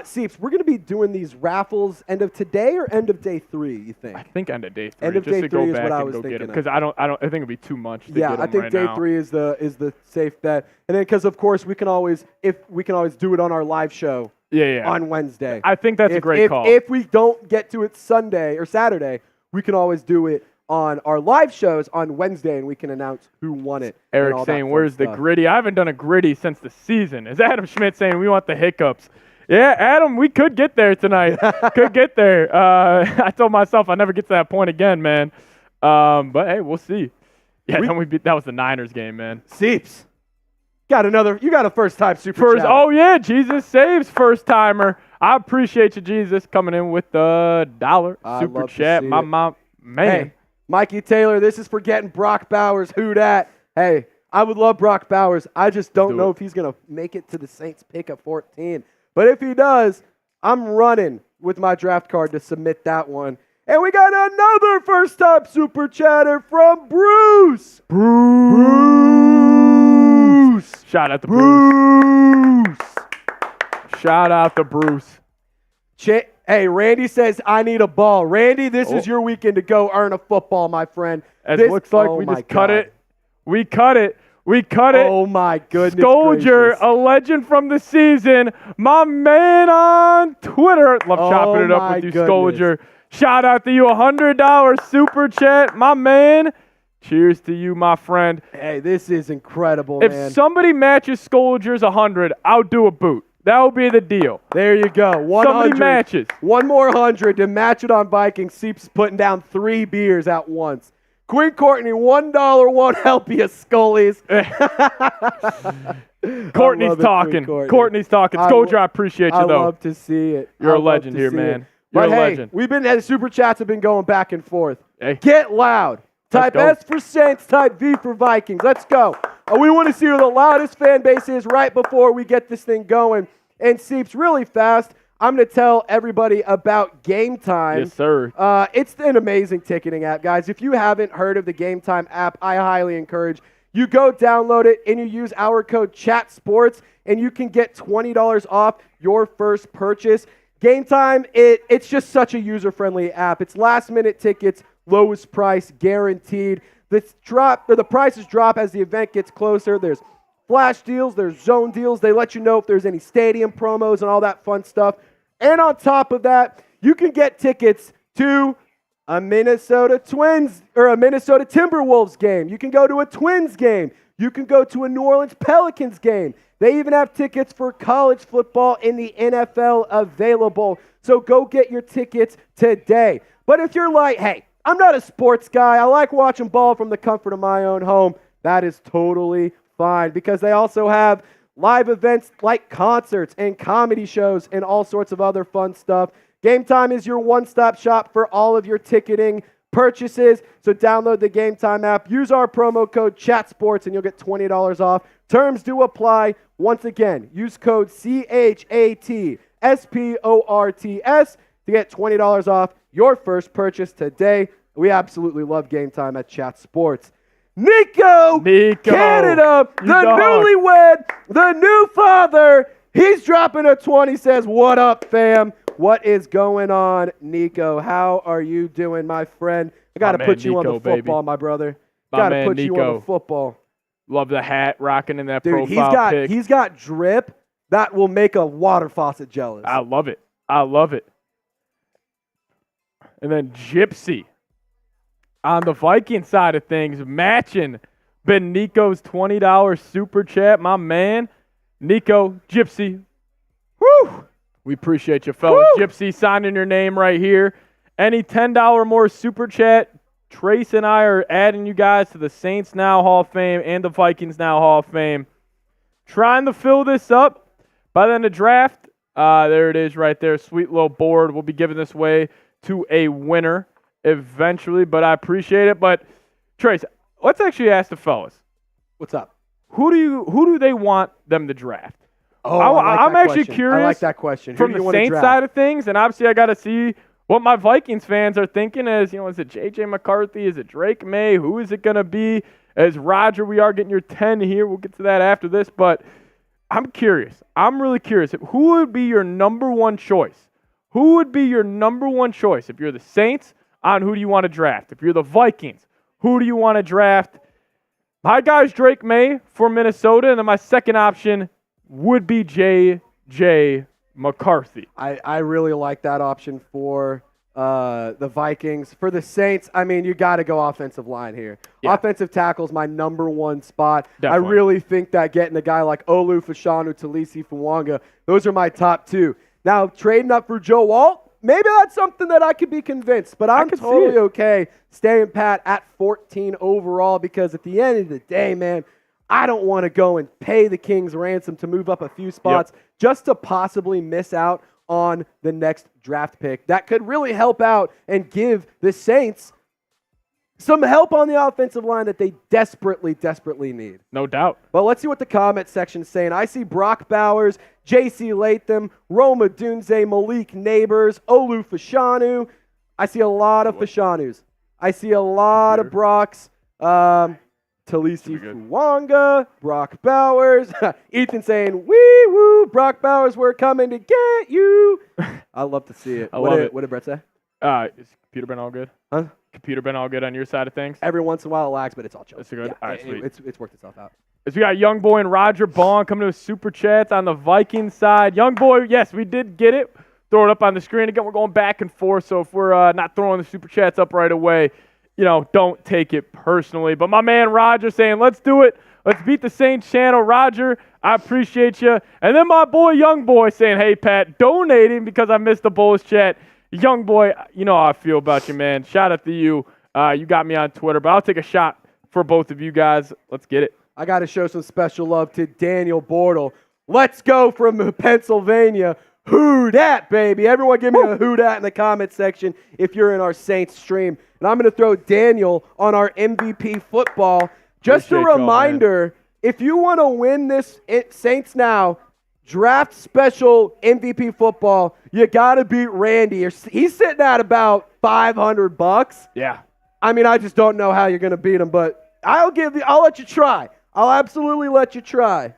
Seeps, we're going to be doing these raffles end of today or end of day 3, you think? I think end of day 3. End of just day to 3 go is back what I and was go get thinking them. Because I think it'd be too much to get them I think right day now. 3 is the safe bet. And then because, of course, we can always do it on our live show on Wednesday. I think that's a great call. If we don't get to it Sunday or Saturday, we can always do it on our live shows on Wednesday, and we can announce who won it. Eric saying, where's the gritty? I haven't done a gritty since the season. Is Adam Schmidt saying we want the hiccups? Yeah, Adam, we could get there tonight. Could get there. I told myself I'd never get to that point again, man. But, hey, we'll see. Yeah, that was the Niners game, man. Seeps. You got a first-time super chat. Oh, yeah, Jesus Saves first-timer. I appreciate you, Jesus, coming in with the $1 super chat. My man. Hey, Mikey Taylor, this is for getting Brock Bowers. Who dat? Hey, I would love Brock Bowers. I just don't know if he's going to make it to the Saints pick at 14. But if he does, I'm running with my draft card to submit that one. And we got another first-time super chatter from Bruce. Bruce. Shout out to Bruce. Shout out to Bruce. Hey, Randy says, I need a ball. Randy, this is your weekend to go earn a football, my friend. It looks like we just cut it. We cut it. Oh, my goodness Scolger, a legend from the season. My man on Twitter. Love chopping it up with you, Scolger. Shout out to you, $100 super chat. My man. Cheers to you, my friend. Hey, this is incredible, man. If somebody matches Scolger's 100, I'll do a boot. That will be the deal. There you go. 100. Somebody matches. One more 100 to match it on Vikings. Seeps is putting down 3 beers at once. Queen Courtney, $1 won't help you, Scullies. Courtney's talking. Courtney's talking. Scolger, I appreciate you, though. I love to see it. You're a legend here, man. You're a legend. The super chats have been going back and forth. Hey. Get loud. Type S for Saints, type V for Vikings. Let's go. We want to see who the loudest fan base is right before we get this thing going. And Seeps, really fast, I'm going to tell everybody about Game Time. Yes, sir. It's an amazing ticketing app, guys. If you haven't heard of the Game Time app, I highly encourage you go download it and you use our code CHATSPORTS and you can get $20 off your first purchase. Game Time, it's just such a user-friendly app. It's last-minute tickets, lowest price, guaranteed. The prices drop as the event gets closer. There's flash deals, there's zone deals. They let you know if there's any stadium promos and all that fun stuff. And on top of that, you can get tickets to a Minnesota Twins or a Minnesota Timberwolves game. You can go to a Twins game. You can go to a New Orleans Pelicans game. They even have tickets for college football in the NFL available. So go get your tickets today. But if you're like, hey, I'm not a sports guy. I like watching ball from the comfort of my own home. That is totally fine because they also have live events like concerts and comedy shows and all sorts of other fun stuff. Game Time is your one-stop shop for all of your ticketing purchases. So download the Game Time app. Use our promo code CHATSPORTS and you'll get $20 off. Terms do apply. Once again, use code CHATSPORTS to get $20 off your first purchase today. We absolutely love Game Time at Chat Sports. Nico, Canada, the newlywed, the new father, he's dropping a 20, says, what up, fam? What is going on, Nico? How are you doing, my friend? I got to put you on the football, my brother. Got to put you on the football. Love the hat rocking in that profile pic. He's got drip that will make a water faucet jealous. I love it. I love it. And then Gypsy on the Viking side of things, matching Ben Nico's $20 super chat. My man, Nico, Gypsy. Woo! We appreciate you, fellas. Woo! Gypsy signing your name right here. Any $10 or more super chat, Trace and I are adding you guys to the Saints Now Hall of Fame and the Vikings Now Hall of Fame. Trying to fill this up by the end of draft. There it is right there. Sweet little board. We'll be giving this away to a winner eventually, but I appreciate it. But, Trace, let's actually ask the fellas. What's up? Who do they want them to draft? Oh, I'm actually curious. I like that question. From the Saints side of things, and obviously I got to see what my Vikings fans are thinking is, is it J.J. McCarthy? Is it Drake May? Who is it going to be? As Roger, we are getting your 10 here. We'll get to that after this, but I'm curious. I'm really curious. Who would be your number one choice? Who would be your number one choice? If you're the Saints, on who do you want to draft? If you're the Vikings, who do you want to draft? My guy's Drake May for Minnesota, and then my second option would be J.J. McCarthy. I really like that option for the Vikings. For the Saints, I mean, you got to go offensive line here. Yeah. Offensive tackle's my number one spot. Definitely. I really think that getting a guy like Olu Fashanu, Taliese Fuaga, those are my top two. Now, trading up for Joe Alt, maybe that's something that I could be convinced, but I'm totally okay staying pat at 14 overall because at the end of the day, man, I don't want to go and pay the Kings ransom to move up a few spots just to possibly miss out on the next draft pick. That could really help out and give the Saints some help on the offensive line that they desperately, desperately need. No doubt. But let's see what the comment section's saying. I see Brock Bowers, J.C. Latham, Roma Dunze, Malik Neighbors, Olu Fashanu. I see a lot of Fashanus. I see a lot of Brocks. Taliese Fuaga, Brock Bowers. Ethan saying, wee woo, Brock Bowers, we're coming to get you. I love to see it. What did Brett say? Is computer been all good? Huh? Computer been all good on your side of things? Every once in a while it lags, but it's all chill. That's good. Yeah, all right, sweet. It's worked itself out. As we got Young Boy and Roger Bond coming to a super chats on the Vikings side. Young Boy, yes, we did get it. Throw it up on the screen. Again, we're going back and forth, so if we're not throwing the super chats up right away, don't take it personally. But my man Roger saying, let's do it. Let's beat the Saints channel. Roger, I appreciate you. And then my boy Young Boy saying, hey, Pat, donating because I missed the Bulls chat. Young Boy, you know how I feel about you, man. Shout out to you. You got me on Twitter, but I'll take a shot for both of you guys. Let's get it. I got to show some special love to Daniel Bortle. Let's go from Pennsylvania. Who dat, baby? Everyone give me a who dat in the comment section if you're in our Saints stream. And I'm going to throw Daniel on our MVP football. Just a reminder, if you want to win this Saints Now draft special MVP football, you got to beat Randy. He's sitting at about $500. Yeah. I mean, I just don't know how you're going to beat him, but I'll let you try. I'll absolutely let you try.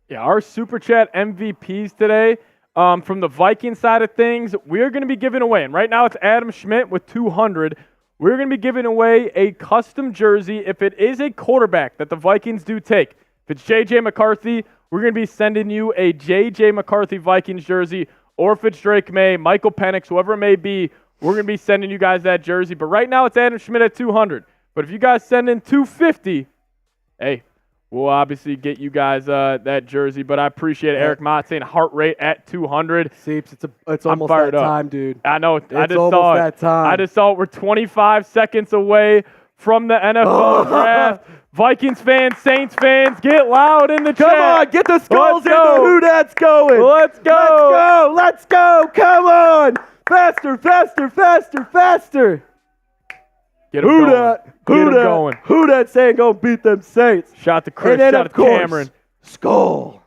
Yeah, our Super Chat MVPs today, from the Viking side of things, we're going to be giving away, and right now it's Adam Schmidt with 200. We're going to be giving away a custom jersey if it is a quarterback that the Vikings do take. If it's J.J. McCarthy, we're going to be sending you a J.J. McCarthy Vikings jersey, or if it's Drake May, Michael Penix, whoever it may be, we're going to be sending you guys that jersey. But right now it's Adam Schmidt at 200. But if you guys send in 250, hey, we'll obviously get you guys that jersey. But I appreciate Eric Mott saying heart rate at 200. Seeps, it's almost that time, dude. I know. I just saw it. That time. I just saw it. We're 25 seconds away from the NFL draft. Vikings fans, Saints fans, get loud in the chat. Come on, get the skulls in there. Who that's going? Let's go. Let's go. Come on. Faster. Get him going. Who that saying go beat them Saints? Shot to Chris, shot to Cameron. Skull.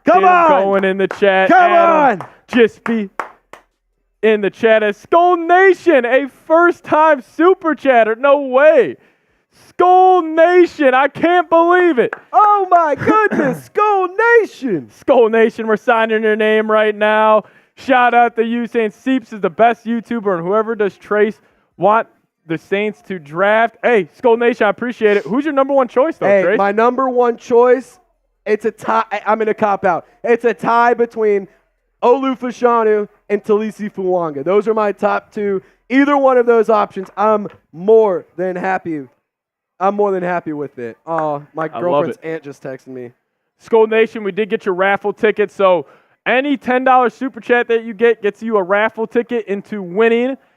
Come on. Going in the chat. Come on. Just be in the chat as Skull Nation, a first-time super chatter. No way. Skull Nation, I can't believe it. Oh, my goodness. Skull Nation. Skull Nation, we're signing your name right now. Shout out to you saying Seeps is the best YouTuber, and whoever does Trace want the Saints to draft. Hey, Skull Nation, I appreciate it. Who's your number one choice, though, Trace? My number one choice, it's a tie. I'm going to cop out. It's a tie between Olu Fashanu and Taliese Fuaga. Those are my top two. Either one of those options, I'm more than happy with it. Oh, my girlfriend's aunt just texted me. Skull Nation, we did get your raffle ticket, so any $10 super chat that you get gets you a raffle ticket into winning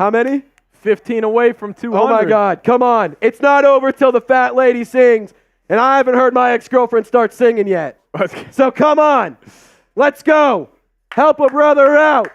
How many? 15 away from 200. Oh, my God. Come on. It's not over till the fat lady sings, and I haven't heard my ex-girlfriend start singing yet. So come on. Let's go. Help a brother out.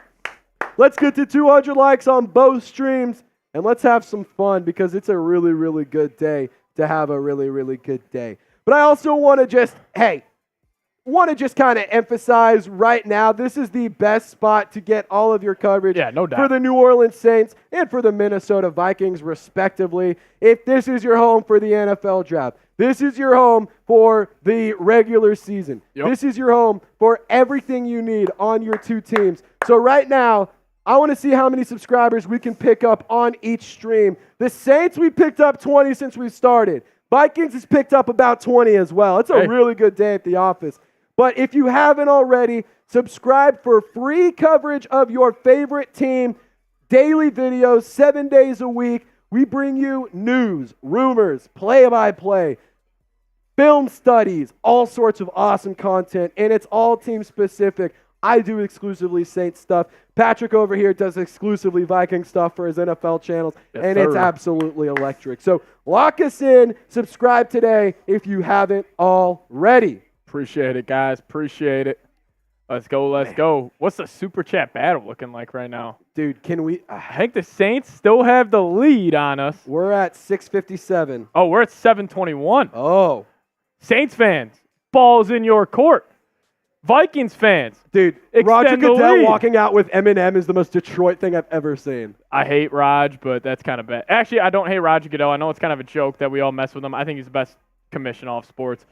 Let's get to 200 likes on both streams, and let's have some fun because it's a really, really good day to have a really, really good day. But I also want to just kind of emphasize right now, this is the best spot to get all of your coverage no doubt. for the New Orleans Saints and for the Minnesota Vikings, respectively. If this is your home for the NFL draft, this is your home for the regular season. Yep. This is your home for everything you need on your two teams. So right now, I want to see how many subscribers we can pick up on each stream. The Saints, we picked up 20 since we started. Vikings has picked up about 20 as well. It's a really good day at the office. But if you haven't already, subscribe for free coverage of your favorite team, daily videos, 7 days a week. We bring you news, rumors, play-by-play, film studies, all sorts of awesome content, and it's all team-specific. I do exclusively Saints stuff. Patrick over here does exclusively Viking stuff for his NFL channels, and it's absolutely electric. So lock us in. Subscribe today if you haven't already. Appreciate it, guys. Appreciate it. Let's go. Let's go. What's the Super Chat battle looking like right now? Dude, can we? I think the Saints still have the lead on us. We're at 657. Oh, we're at 721. Oh. Saints fans, ball's in your court. Vikings fans, dude, extend Roger the Goodell lead. walking out with Eminem is the most Detroit thing I've ever seen. I hate Raj, but that's kind of bad. Actually, I don't hate Roger Goodell. I know it's kind of a joke that we all mess with him. I think he's the best commissioner of sports.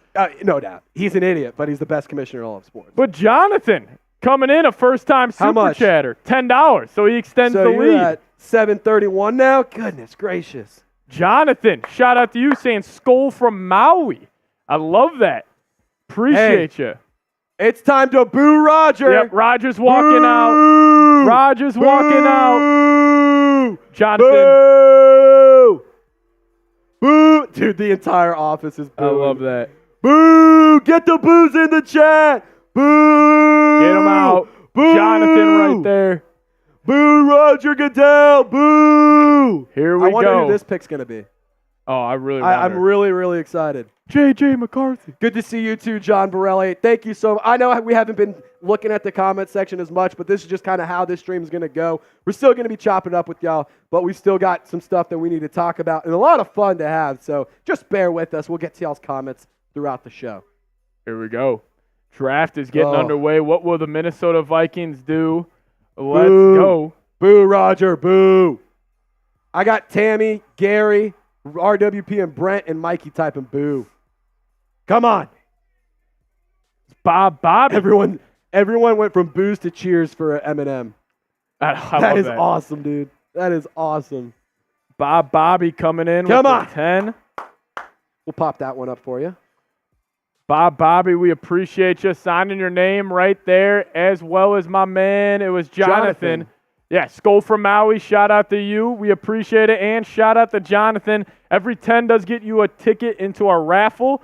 No doubt. He's an idiot, but he's the best commissioner in all of sports. But Jonathan, coming in, a first-time Super Chatter, $10. So he extends the lead. So you're at 731 now? Goodness gracious. Jonathan, shout out to you saying Skull from Maui. I love that. Appreciate you. It's time to boo Roger. Yep, Roger's walking out. Roger's walking out. Jonathan. Boo! Boo! Dude, the entire office is booing. I love that. Boo! Get the boos in the chat. Boo! Get him out. Boo! Jonathan right there. Boo Roger Goodell. Boo! Here we go. I wonder who this pick's going to be. Oh, I'm really, really excited. J.J. McCarthy. Good to see you too, John Borelli. Thank you so much. I know we haven't been looking at the comment section as much, but this is just kind of how this stream is going to go. We're still going to be chopping up with y'all, but we still got some stuff that we need to talk about and a lot of fun to have. So just bear with us. We'll get to y'all's comments throughout the show. Here we go. Draft is getting underway. What will the Minnesota Vikings do? Let's go. Boo, Roger. Boo. I got Tammy, Gary, RWP, and Brent, and Mikey typing boo. Come on. It's Bobby. Everyone went from boos to cheers for Eminem. That is awesome, dude. That is awesome. Bobby coming in Come with on. the 10. We'll pop that one up for you. Bobby, we appreciate you signing your name right there, as well as my man. It was Jonathan. Yeah, Skull from Maui, shout out to you. We appreciate it. And shout out to Jonathan. Every 10 does get you a ticket into our raffle.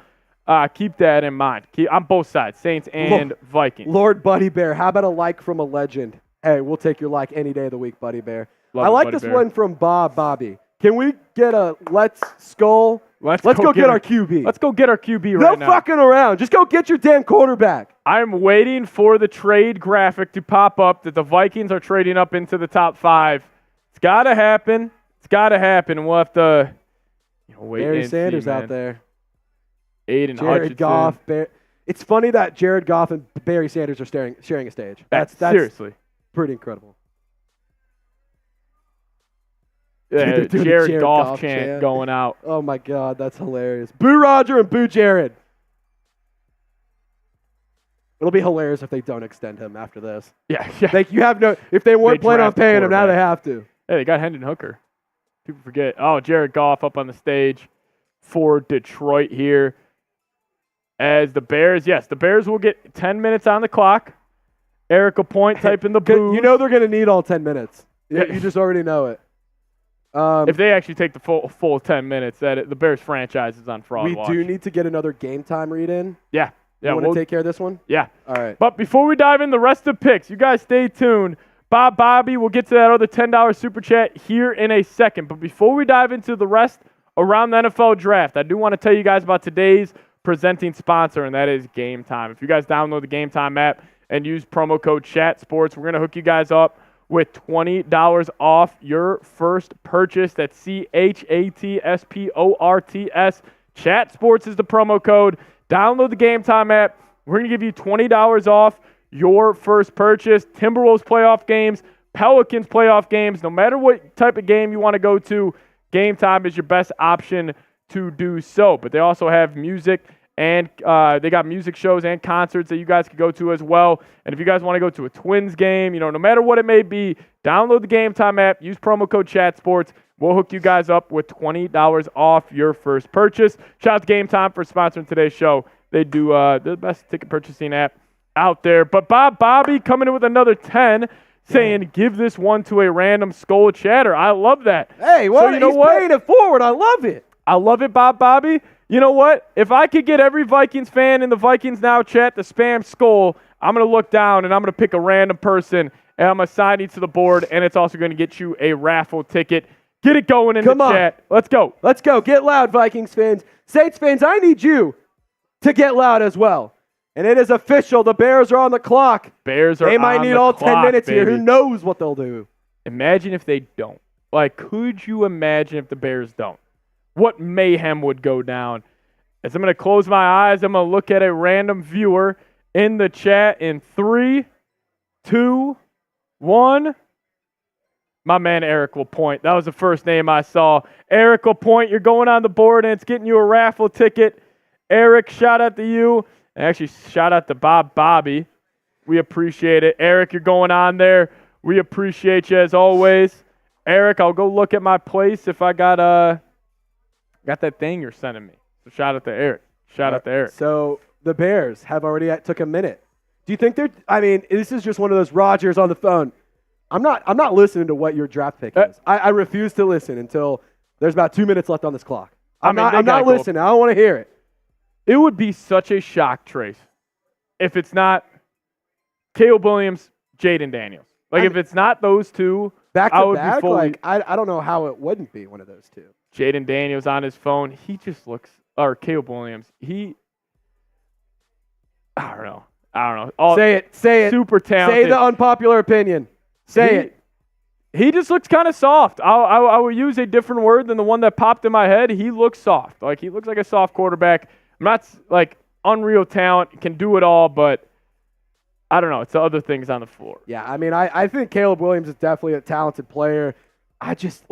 Keep that in mind. On both sides, Saints and Vikings. Lord Buddy Bear, how about a like from a legend? Hey, we'll take your like any day of the week, Buddy Bear. I like this one from Bobby. Can we get a let's Skull? Let's go get our QB. Let's go get our QB right now. No fucking around. Just go get your damn quarterback. I'm waiting for the trade graphic to pop up that the Vikings are trading up into the top 5. It's got to happen. It's got to happen. We'll have to wait Barry and Sanders see, out there. Aiden Jared Hutchinson. Goff. It's funny that Jared Goff and Barry Sanders are sharing a stage. That's seriously pretty incredible. Yeah, Jared Goff chant going out. Oh, my God. That's hilarious. Boo Roger and boo Jared. It'll be hilarious if they don't extend him after this. Yeah. If they weren't planning on paying him, now they have to. Hey, they got Hendon Hooker. People forget. Oh, Jared Goff up on the stage for Detroit here. As the Bears, the Bears will get 10 minutes on the clock. Erica Point typing the boo. You know they're going to need all 10 minutes. Yeah, you just already know it. If they actually take the full 10 minutes, the Bears franchise is on fraud watch. We do need to get another game time read in. Yeah. You want to take care of this one? Yeah. All right. But before we dive in the rest of the picks, you guys stay tuned. Bob Bobby, we'll get to that other $10 super chat here in a second. But before we dive into the rest around the NFL draft, I do want to tell you guys about today's presenting sponsor, and that is Game Time. If you guys download the Game Time app and use promo code ChatSports, we're going to hook you guys up with $20 off your first purchase. That's ChatSports. ChatSports is the promo code. Download the Game Time app. We're going to give you $20 off your first purchase. Timberwolves playoff games, Pelicans playoff games, no matter what type of game you want to go to, Game Time is your best option to do so. But they also have music, and they got music shows and concerts that you guys could go to as well. And if you guys want to go to a Twins game, no matter what it may be, download the Game Time app, use promo code ChatSports. We'll hook you guys up with $20 off your first purchase. Shout out to Game Time for sponsoring today's show. They do the best ticket purchasing app out there. But Bob Bobby coming in with another 10, saying, give this one to a random skull chatter. I love that. Hey, well, he's paying it forward. I love it. I love it, Bob Bobby. You know what? If I could get every Vikings fan in the Vikings Now chat to spam skull, I'm going to look down and I'm going to pick a random person and I'm going to assign you to the board, and it's also going to get you a raffle ticket. Get it going in the chat. Let's go. Let's go. Get loud, Vikings fans. Saints fans, I need you to get loud as well. And it is official. The Bears are on the clock. They might need all 10 minutes baby. here. Who knows what they'll do? Imagine if they don't. Could you imagine if the Bears don't? What mayhem would go down? As I'm going to close my eyes, I'm going to look at a random viewer in the chat in 3, 2, 1. My man Eric LaPointe. That was the first name I saw. Eric LaPointe, you're going on the board, and it's getting you a raffle ticket. Eric, shout out to you. And actually, shout out to Bob Bobby. We appreciate it. Eric, you're going on there. We appreciate you as always. Eric, I'll go look at my place if I got that thing you're sending me. So shout out to Eric. Shout out to Eric. So the Bears have already took a minute. Do you think this is just one of those Rodgers on the phone. I'm not listening to what your draft pick is. I refuse to listen until there's about 2 minutes left on this clock. I'm not listening. I don't want to hear it. It would be such a shock, Trace, if it's not Caleb Williams, Jaden Daniels. If it's not those two, back to back, I don't know how it wouldn't be one of those two. Jaden Daniels on his phone, he just looks, or Caleb Williams, I don't know. Say it. Super talented. Say the unpopular opinion. Say it. He just looks kind of soft. I will use a different word than the one that popped in my head. He looks soft. He looks like a soft quarterback. I'm not unreal talent, can do it all, but I don't know. It's the other things on the floor. Yeah, I think Caleb Williams is definitely a talented player. I just,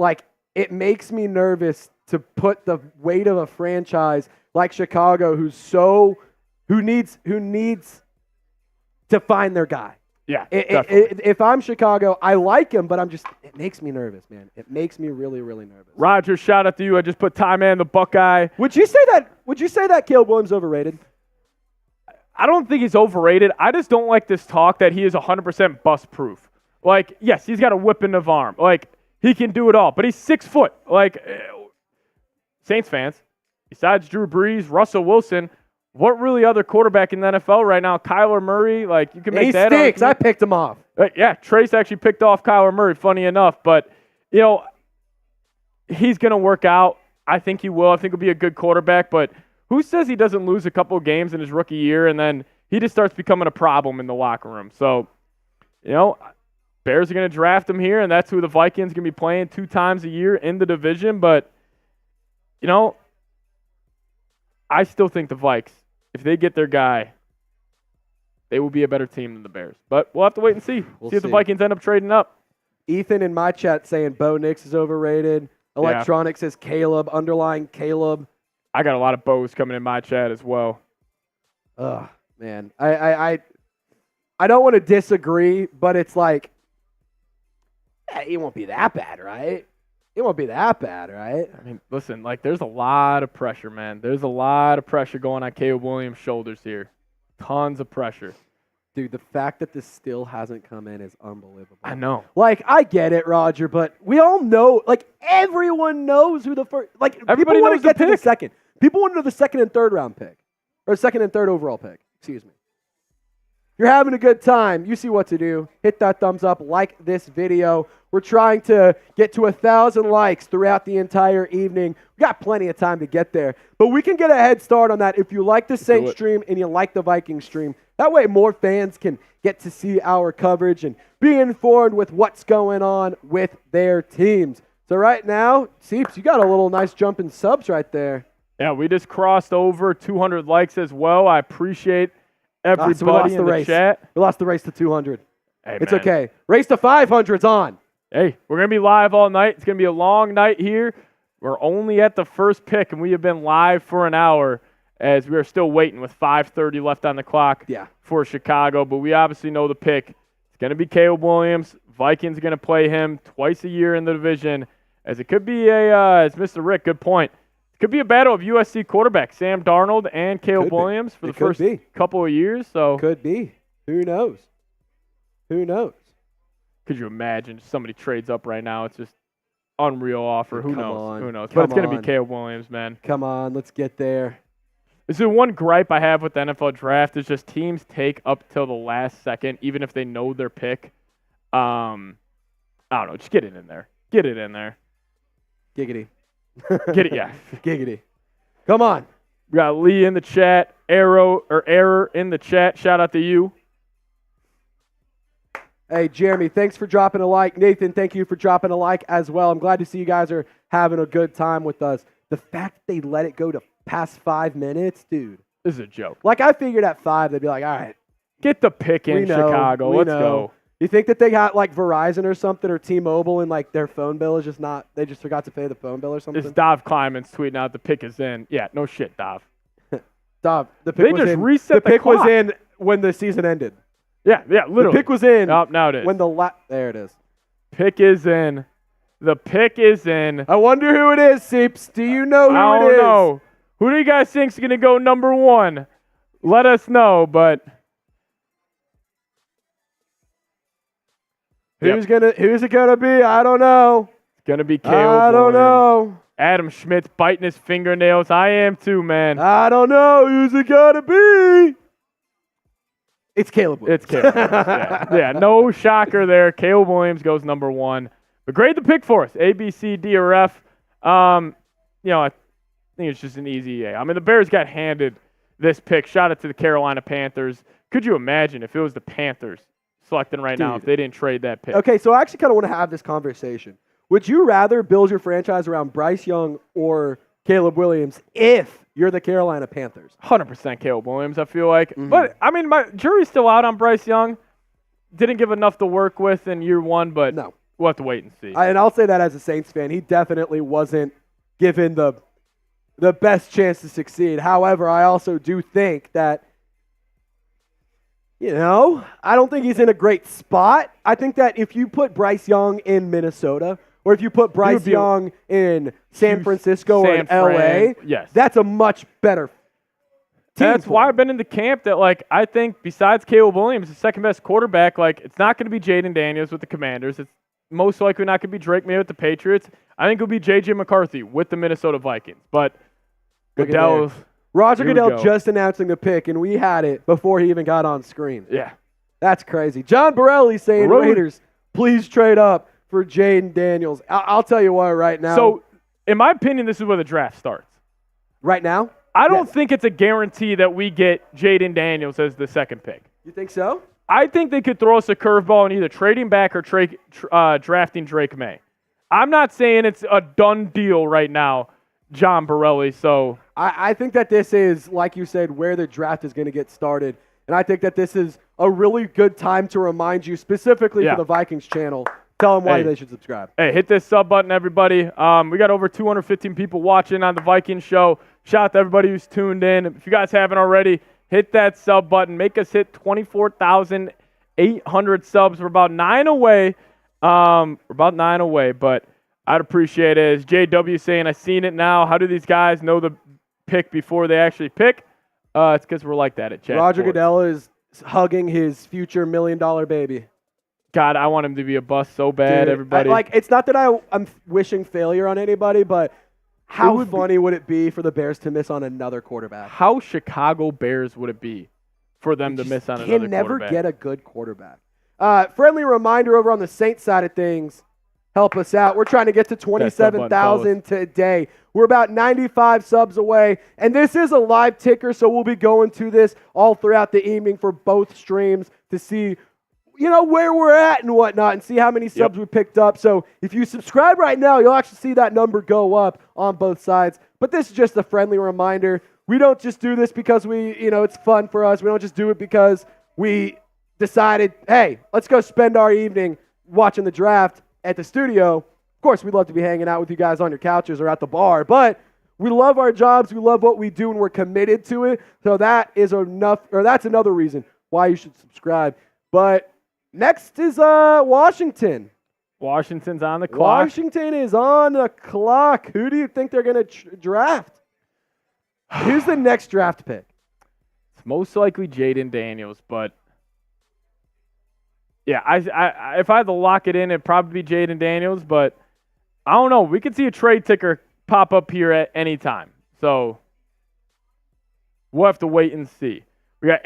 it makes me nervous to put the weight of a franchise like Chicago who needs to find their guy. Yeah, if I'm Chicago, I like him, but it makes me nervous, man. It makes me really, really nervous. Roger, shout out to you. I just put Ty Man the Buckeye. Would you say that Caleb Williams overrated? I don't think he's overrated. I just don't like this talk that he is 100% bust proof. Yes, he's got a whip in the arm. He can do it all, but he's 6 foot. Saints fans, besides Drew Brees, Russell Wilson, what really other quarterback in the NFL right now? Kyler Murray, you can make that. He stinks. I picked him off. Yeah, Trace actually picked off Kyler Murray, funny enough. But, he's going to work out. I think he will. I think he'll be a good quarterback. But who says he doesn't lose a couple of games in his rookie year and then he just starts becoming a problem in the locker room? So, Bears are going to draft him here, and that's who the Vikings are going to be playing 2 times a year in the division. But, I still think the Vikes, if they get their guy, they will be a better team than the Bears. But we'll have to wait and see. See if the Vikings end up trading up. Ethan in my chat saying Bo Nix is overrated. Electronic says Caleb, underlying Caleb. I got a lot of Bo's coming in my chat as well. Ugh, man. I don't want to disagree, but it's it won't be that bad, right? It won't be that bad, right? Listen, there's a lot of pressure, man. There's a lot of pressure going on Caleb Williams' shoulders here. Tons of pressure. Dude, the fact that this still hasn't come in is unbelievable. I know. I get it, Roger, but we all know, everyone knows who the first, everybody people want knows to get the to pick. the second. People want to know the second and third round pick, or second and third overall pick, excuse me. you're having a good time, you see what to do. Hit that thumbs up, like this video. We're trying to get to 1,000 likes throughout the entire evening. We got plenty of time to get there. But we can get a head start on that if you like the Saints stream and you like the Vikings stream. That way more fans can get to see our coverage and be informed with what's going on with their teams. So right now, Seeps, you got a little nice jump in subs right there. Yeah, we just crossed over 200 likes as well. I appreciate everybody in the chat. We lost the race to 200. Hey, it's man. okay. Race to 500's on. Hey, we're going to be live all night. It's going to be a long night here. We're only at the first pick, and we have been live for an hour as we are still waiting with 5:30 left on the clock for Chicago. But we obviously know the pick. It's going to be Caleb Williams. Vikings are going to play him twice a year in the division, as it could be as Mr. Rick, good point. It could be a battle of USC quarterbacks, Sam Darnold and Caleb Williams for the first couple of years. So could be. Who knows? Who knows? Could you imagine somebody trades up right now? It's just unreal offer. Who knows? Who knows? Come But it's going to on. be Caleb Williams, man. Come on, let's get there. This is one gripe I have with the NFL draft is just teams take up till the last second, even if they know their pick. I don't know. Just get it in there. Get it in there. Giggity. Get it, yeah. Giggity. Come on. We got Lee in the chat. Error in the chat. Shout out to you. Hey, Jeremy, thanks for dropping a like. Nathan, thank you for dropping a like as well. I'm glad to see you guys are having a good time with us. The fact that they let it go to past 5 minutes, dude. This is a joke. Like, I figured at 5, they'd be like, all right. Get the pick in Chicago. Let's go. You think that they got, like, Verizon or something or T-Mobile and, like, their phone bill is just not, they just forgot to pay the phone bill or something? It's Dov Kleiman's tweeting out the pick is in. Yeah, no shit, Dov. Dov, the pick was in. The pick was in when the season ended. Yeah, literally. The pick was in. Oh, now it is. When there it is. Pick is in. The pick is in. I wonder who it is, Seeps. Do you know who it is? I don't know. Who do you guys think is going to go number 1? Let us know, but who's it gonna be? I don't know. It's gonna be Caleb I don't know. Adam Schmidt's biting his fingernails. I am too, man. I don't know. Who's it gonna be? It's Caleb Williams. It's Caleb Williams. Yeah, no shocker there. Caleb Williams goes number 1. But grade the pick for us. A, B, C, D, or F. I think it's just an easy A. I mean, the Bears got handed this pick. Shout out to the Carolina Panthers. Could you imagine if it was the Panthers selecting right now if they didn't trade that pick? Okay, so I actually kind of want to have this conversation. Would you rather build your franchise around Bryce Young or Caleb Williams if you're the Carolina Panthers? 100% Caleb Williams, I feel like. Mm-hmm. But, I mean, my jury's still out on Bryce Young. Didn't give enough to work with in year 1, but we'll have to wait and see. And I'll say that as a Saints fan. He definitely wasn't given the best chance to succeed. However, I also do think that, I don't think he's in a great spot. I think that if you put Bryce Young in Minnesota or if you put Bryce Young in San Francisco or in LA, that's a much better team. That's why I've been in the camp that, I think besides Caleb Williams, the second best quarterback, it's not going to be Jaden Daniels with the Commanders. It's most likely not going to be Drake May with the Patriots. I think it'll be J.J. McCarthy with the Minnesota Vikings. But Roger Goodell just announcing the pick, and we had it before he even got on screen. Yeah. That's crazy. John Borelli saying, Raiders, please trade up for Jaden Daniels. I'll tell you what right now. So, in my opinion, this is where the draft starts. Right now? I don't think it's a guarantee that we get Jaden Daniels as the second pick. You think so? I think they could throw us a curveball and either trading back or drafting Drake May. I'm not saying it's a done deal right now, John Borelli. So I think that this is, like you said, where the draft is going to get started. And I think that this is a really good time to remind you, specifically for the Vikings channel. Tell them why they should subscribe. Hey, hit this sub button, everybody. We got over 215 people watching on the Vikings show. Shout out to everybody who's tuned in. If you guys haven't already, hit that sub button. Make us hit 24,800 subs. We're about 9 away. But I'd appreciate it. As JW saying, I seen it now. How do these guys know the pick before they actually pick? It's because we're like that at Chat Roger Sports. Goodell is hugging his future $1 million baby. God, I want him to be a bust so bad, dude, everybody. It's not that I'm wishing failure on anybody, but how funny would it be for the Bears to miss on another quarterback? How Chicago Bears would it be for them to miss on another Can never quarterback. get a good quarterback. Friendly reminder over on the Saints side of things. Help us out. We're trying to get to 27,000 today. We're about 95 subs away, and this is a live ticker, so we'll be going to this all throughout the evening for both streams to see, where we're at and whatnot, and see how many subs we picked up. So if you subscribe right now, you'll actually see that number go up on both sides. But this is just a friendly reminder. We don't just do this because it's fun for us. We don't just do it because we decided, hey, let's go spend our evening watching the draft at the studio. Of course, we'd love to be hanging out with you guys on your couches or at the bar, but we love our jobs, we love what we do, and we're committed to it. So that's another reason why you should subscribe. But next is Washington. Washington's on the clock. Washington is on the clock. Who do you think they're going to draft? Who's the next draft pick? It's most likely Jaden Daniels, but yeah, I if I had to lock it in, it'd probably be Jaden Daniels, but I don't know. We could see a trade ticker pop up here at any time. So we'll have to wait and see. We got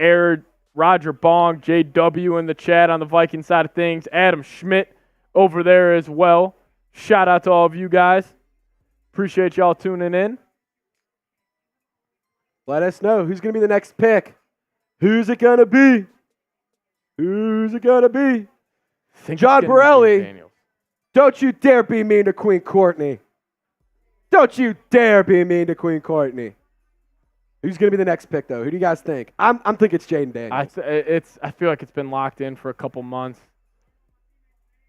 Roger Bong, JW in the chat on the Viking side of things. Adam Schmidt over there as well. Shout out to all of you guys. Appreciate y'all tuning in. Let us know who's going to be the next pick. Who's it going to be? Who's it going to be? John Borelli. Don't you dare be mean to Queen Courtney. Don't you dare be mean to Queen Courtney. Who's going to be the next pick, though? Who do you guys think? I'm thinking it's Jaden Daniels. I feel like it's been locked in for a couple months.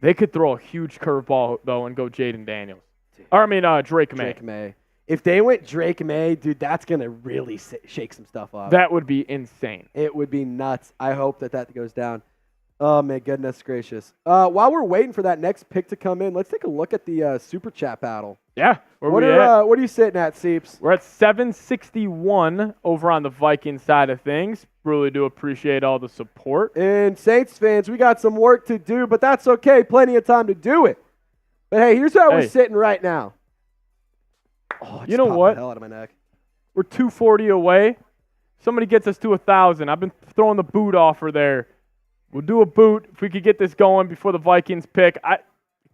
They could throw a huge curveball, though, and go Jaden Daniels. Drake May. Drake May. If they went Drake May, dude, that's going to really shake some stuff up. That would be insane. It would be nuts. I hope that goes down. Oh, my goodness gracious. While we're waiting for that next pick to come in, let's take a look at the Super Chat battle. Yeah. What are you sitting at, Seeps? We're at 761 over on the Viking side of things. Really do appreciate all the support. And Saints fans, we got some work to do, but that's okay. Plenty of time to do it. But hey, here's how we're sitting right now. Oh, you know what? The hell out of my neck. We're 240 away. Somebody gets us to 1,000. I've been throwing the boot offer there. We'll do a boot if we could get this going before the Vikings pick. It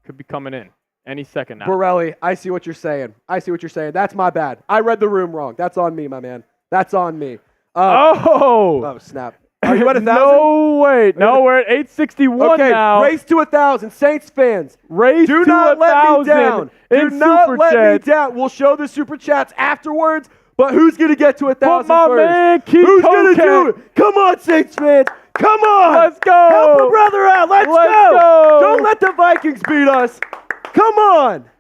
could be coming in any second now. Borelli, I see what you're saying. That's my bad. I read the room wrong. That's on me, my man. That's on me. Oh, snap. Are you at 1,000? No, wait. No, we're at 861 now. Race to 1,000. Saints fans, do not let me down. Do not let me down. We'll show the Super Chats afterwards, but who's going to get to 1,000 first? Man, who's going to do it? Come on, Saints fans. Come on. Let's go. Help a brother out. Let's go. Don't let the Vikings beat us. Come on.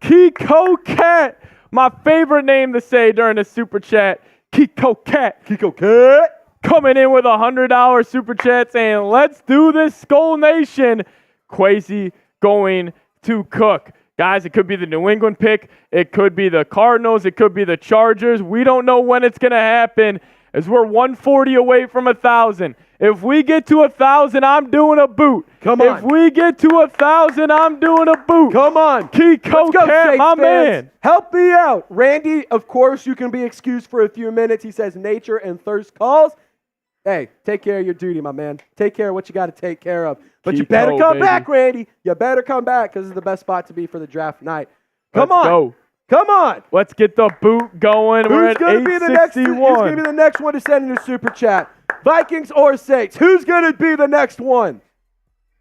Kiko Cat. My favorite name to say during the Super Chat. Kiko Cat. Coming in with a $100 Super Chat saying, let's do this, Skull Nation. Quasi going to cook. Guys, it could be the New England pick. It could be the Cardinals. It could be the Chargers. We don't know when it's going to happen as we're 140 away from 1,000. If we get to 1,000, I'm doing a boot. Come on. If we get to 1,000, I'm doing a boot. Come on. Kiko Cat, my man. Help me out. Randy, of course, you can be excused for a few minutes. He says nature and thirst calls. Hey, take care of your duty, my man. Take care of what you got to take care of. But you better come back, Randy. You better come back because it's the best spot to be for the draft night. Come on. Let's get the boot going. We're at 861. Who's going to be the next one to send in a Super Chat? Vikings or Saints? Who's going to be the next one?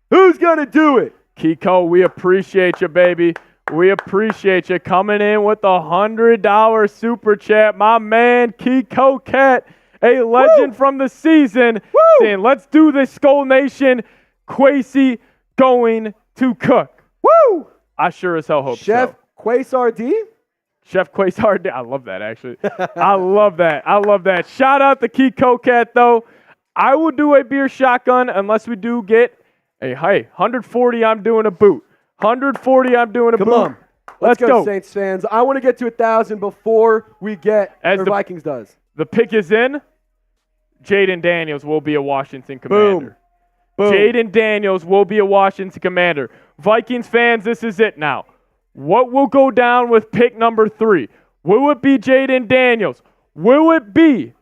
Who's going to do it? Kiko, we appreciate you, baby. We appreciate you coming in with the $100 Super Chat. My man, Kiko Cat. A legend from the season, saying, let's do this, Skull Nation. Quasi going to cook. Woo! I sure as hell hope Chef Quasar Chef Quasar I love that, actually. I love that. Shout out to Kiko Cat, though. I will do a beer shotgun unless we do get a 140, I'm doing a boot. 140, I'm doing a boot. Come on. Let's go, Saints fans. I want to get to 1,000 before we get where Vikings does. The pick is in. Jaden Daniels will be a Washington Commander. Boom. Jaden Daniels will be a Washington Commander. Vikings fans, this is it now. What will go down with pick number 3? Will it be Jaden Daniels? Will it be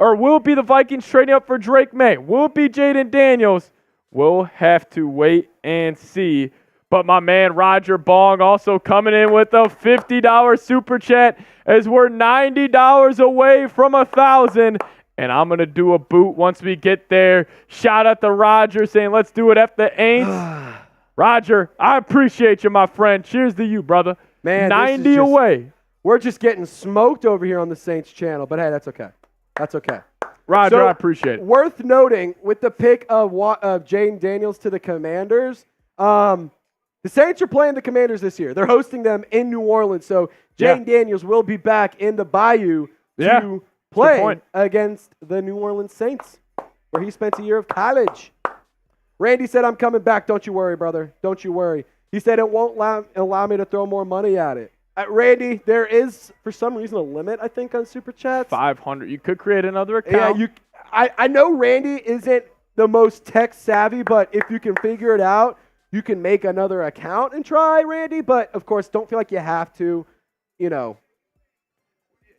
Or will it be the Vikings trading up for Drake May? Will it be Jaden Daniels? We'll have to wait and see. But my man Roger Bong also coming in with a $50 super chat as we're $90 away from 1,000. And I'm going to do a boot once we get there. Shout out to Roger saying, let's do it at the Aints. Roger, I appreciate you, my friend. Cheers to you, brother. Man, 90 away. We're just getting smoked over here on the Saints channel. But, hey, that's okay. That's okay. Roger, So, I appreciate it. Worth noting, with the pick of Jaden Daniels to the Commanders, the Saints are playing the Commanders this year. They're hosting them in New Orleans. So Jaden Daniels will be back in the Bayou to play against the New Orleans Saints, where he spent a year of college. Randy said, I'm coming back. Don't you worry, brother. Don't you worry. He said it won't allow me to throw more money at it. Randy, there is, for some reason, a limit, I think, on Super Chats. 500. You could create another account. Yeah, I know Randy isn't the most tech savvy, but if you can figure it out, you can make another account and try, Randy. But, of course, don't feel like you have to. You know,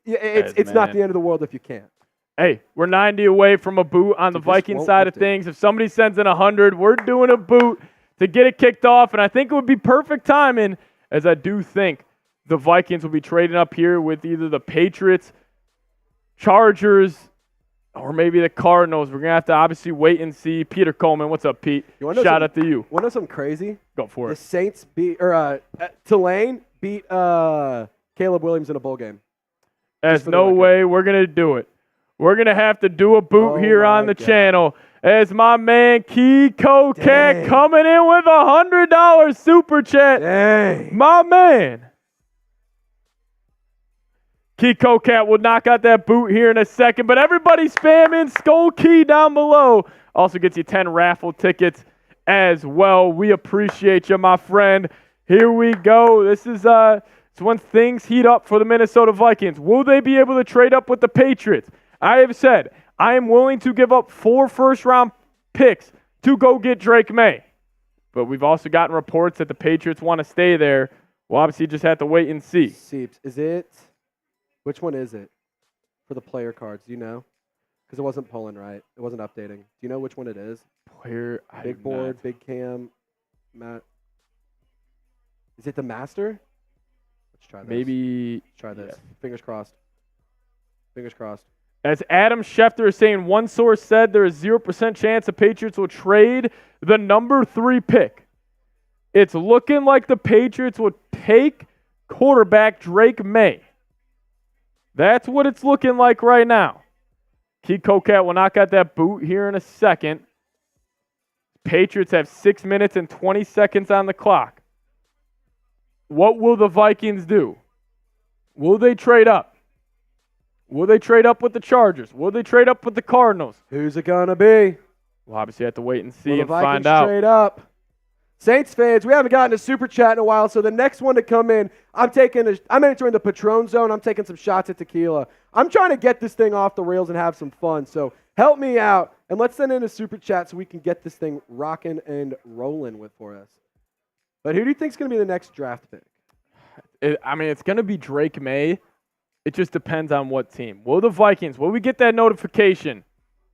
it's not the end of the world if you can't. Hey, we're 90 away from a boot on the Viking side of things. If somebody sends in 100, we're doing a boot to get it kicked off. And I think it would be perfect timing, as I do think the Vikings will be trading up here with either the Patriots, Chargers, or maybe the Cardinals. We're going to have to obviously wait and see. Peter Coleman, what's up, Pete? Shout out to you. Want to know something crazy? Go for it. The Saints Tulane beat Caleb Williams in a bowl game. There's no way we're going to do it. We're going to have to do a boot here on the channel as my man Kiko Cat coming in with a $100 super chat. Dang. My man. Kiko Cat will knock out that boot here in a second, but everybody spamming Skull Key down below. Also gets you 10 raffle tickets as well. We appreciate you, my friend. Here we go. This is it's when things heat up for the Minnesota Vikings. Will they be able to trade up with the Patriots? I have said I am willing to give up 4 first-round picks to go get Drake May. But we've also gotten reports that the Patriots want to stay there. We'll obviously just have to wait and see. Seeps, is it? Which one is it for the player cards? Do you know? Because it wasn't pulling right. It wasn't updating. Do you know which one it is? Big board, big cam, Matt. Is it the master? Let's try this. Maybe. Let's try this. Yeah. Fingers crossed. Fingers crossed. As Adam Schefter is saying, one source said there is 0% chance the Patriots will trade the number 3 pick. It's looking like the Patriots will take quarterback Drake May. That's what it's looking like right now. Kiko Cat will knock out that boot here in a second. Patriots have 6 minutes and 20 seconds on the clock. What will the Vikings do? Will they trade up? Will they trade up with the Chargers? Will they trade up with the Cardinals? Who's it going to be? We'll obviously have to wait and see and find out. Trade up. Saints fans, we haven't gotten a super chat in a while, so the next one to come in, I'm entering the Patron zone. I'm taking some shots at tequila. I'm trying to get this thing off the rails and have some fun. So help me out, and let's send in a super chat so we can get this thing rocking and rolling for us. But who do you think is going to be the next draft pick? It's going to be Drake May. It just depends on what team. Will the Vikings, will we get that notification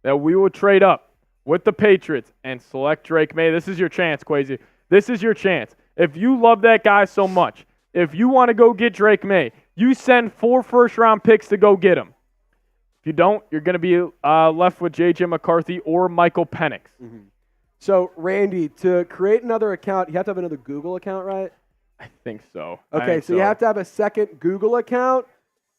that we will trade up with the Patriots and select Drake May? This is your chance, Quasi. This is your chance. If you love that guy so much, if you want to go get Drake May, you send 4 first-round picks to go get him. If you don't, you're going to be left with J.J. McCarthy or Michael Penix. Mm-hmm. So, Randy, to create another account, you have to have another Google account, right? I think so. Okay, so you have to have a second Google account.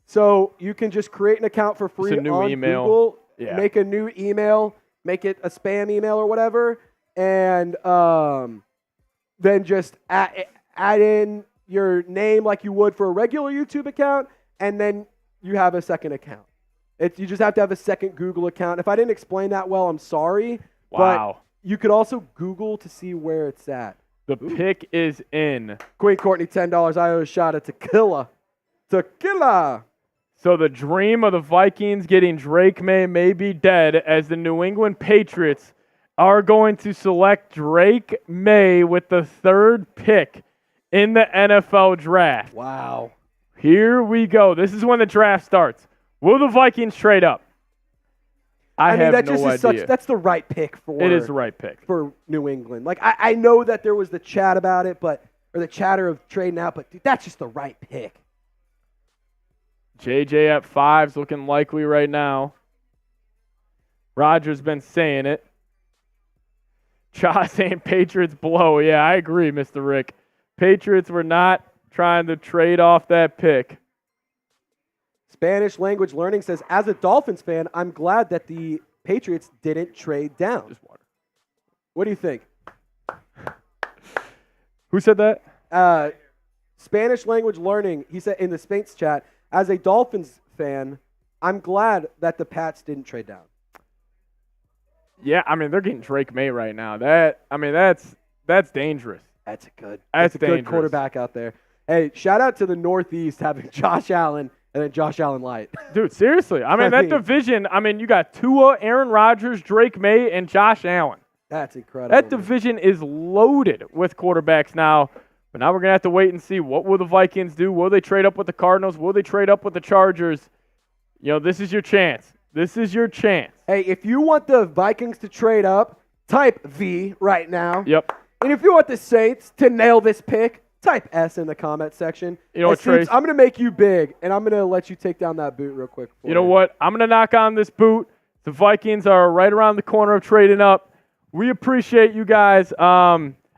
So you can just create an account for free on email. Google, make a new email, make it a spam email or whatever, and then just add in your name like you would for a regular YouTube account, and then you have a second account. You just have to have a second Google account. If I didn't explain that well, I'm sorry. Wow. But you could also Google to see where it's at. The pick is in. Queen Courtney, $10. I owe a shot at tequila. Tequila. So the dream of the Vikings getting Drake may be dead, as the New England Patriots are going to select Drake May with the 3rd pick in the NFL draft. Wow. Here we go. This is when the draft starts. Will the Vikings trade up? I mean, have that no just idea. is that's the right pick for It is the right pick. for New England. Like I know that there was the chat about it, or the chatter of trading out, but dude, that's just the right pick. JJ at 5's looking likely right now. Roger's been saying it. Cha saying Patriots blow. Yeah, I agree, Mr. Rick. Patriots were not trying to trade off that pick. Spanish language learning says, as a Dolphins fan, I'm glad that the Patriots didn't trade down. Just water. What do you think? Who said that? Spanish language learning, he said in the Spain's chat, as a Dolphins fan, I'm glad that the Pats didn't trade down. Yeah, I mean, they're getting Drake May right now. That's dangerous. That's a good, That's a good quarterback out there. Hey, shout out to the Northeast having Josh Allen and then Josh Allen Light. Dude, seriously. I mean, that division, you got Tua, Aaron Rodgers, Drake May, and Josh Allen. That's incredible. That division is loaded with quarterbacks now. But now we're going to have to wait and see what will the Vikings do. Will they trade up with the Cardinals? Will they trade up with the Chargers? This is your chance. This is your chance. Hey, if you want the Vikings to trade up, type V right now. Yep. And if you want the Saints to nail this pick, type S in the comment section. You know what, Trace? I'm going to make you big, and I'm going to let you take down that boot real quick. You know what? I'm going to knock on this boot. The Vikings are right around the corner of trading up. We appreciate you guys.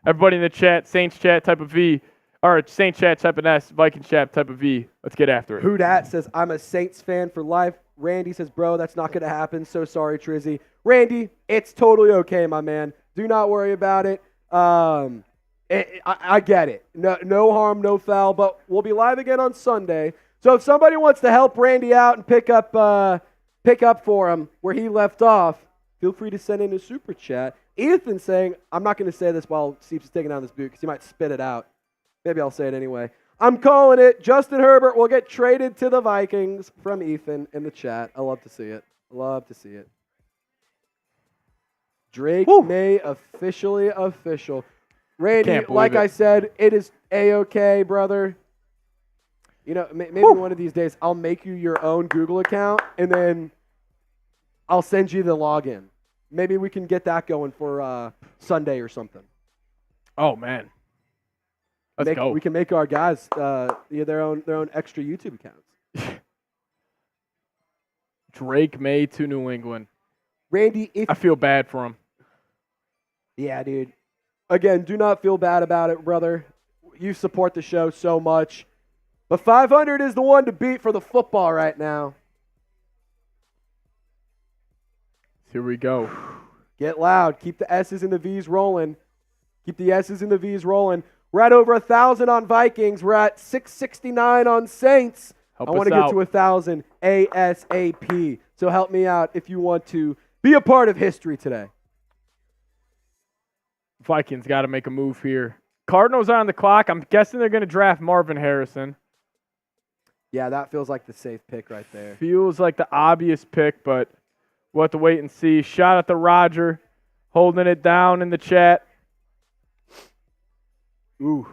Everybody in the chat, Saints chat type of V, or Saints chat type of S, Vikings chat type of V. Let's get after it. Who dat says, I'm a Saints fan for life. Randy says, bro, that's not going to happen. So sorry, Trizzy. Randy, it's totally okay, my man. Do not worry about it. I get it. No harm, no foul, but we'll be live again on Sunday. So if somebody wants to help Randy out and pick up for him where he left off, feel free to send in a super chat. Ethan saying, I'm not going to say this while Steve's taking down this boot because he might spit it out. Maybe I'll say it anyway. I'm calling it. Justin Herbert will get traded to the Vikings from Ethan in the chat. I love to see it. Love to see it. Drake May officially official. Randy, like I said, it is A-okay, brother. Maybe one of these days I'll make you your own Google account and then I'll send you the login. Maybe we can get that going for Sunday or something. Oh, man. Let's go. We can make our guys their own extra YouTube accounts. Drake May to New England. Randy, I feel bad for him. Yeah, dude. Again, do not feel bad about it, brother. You support the show so much. But 500 is the one to beat for the football right now. Here we go. Get loud. Keep the S's and the V's rolling. Keep the S's and the V's rolling. We're at over 1,000 on Vikings. We're at 669 on Saints. I want to get to 1,000 ASAP. So help me out if you want to be a part of history today. Vikings got to make a move here. Cardinals are on the clock. I'm guessing they're going to draft Marvin Harrison. Yeah, that feels like the safe pick right there. Feels like the obvious pick, but we'll have to wait and see. Shout out to Roger, holding it down in the chat. Ooh.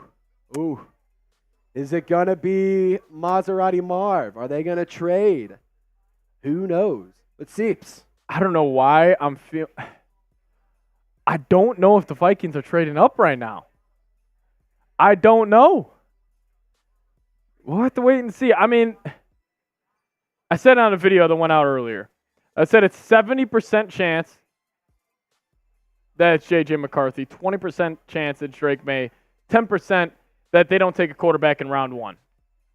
Is it going to be Maserati Marv? Are they going to trade? Who knows? But Seeps. I don't know why I don't know if the Vikings are trading up right now. I don't know. We'll have to wait and see. I mean, I said on a video that went out earlier, I said it's 70% chance that it's J.J. McCarthy, 20% chance it's Drake May, 10% that they don't take a quarterback in round one.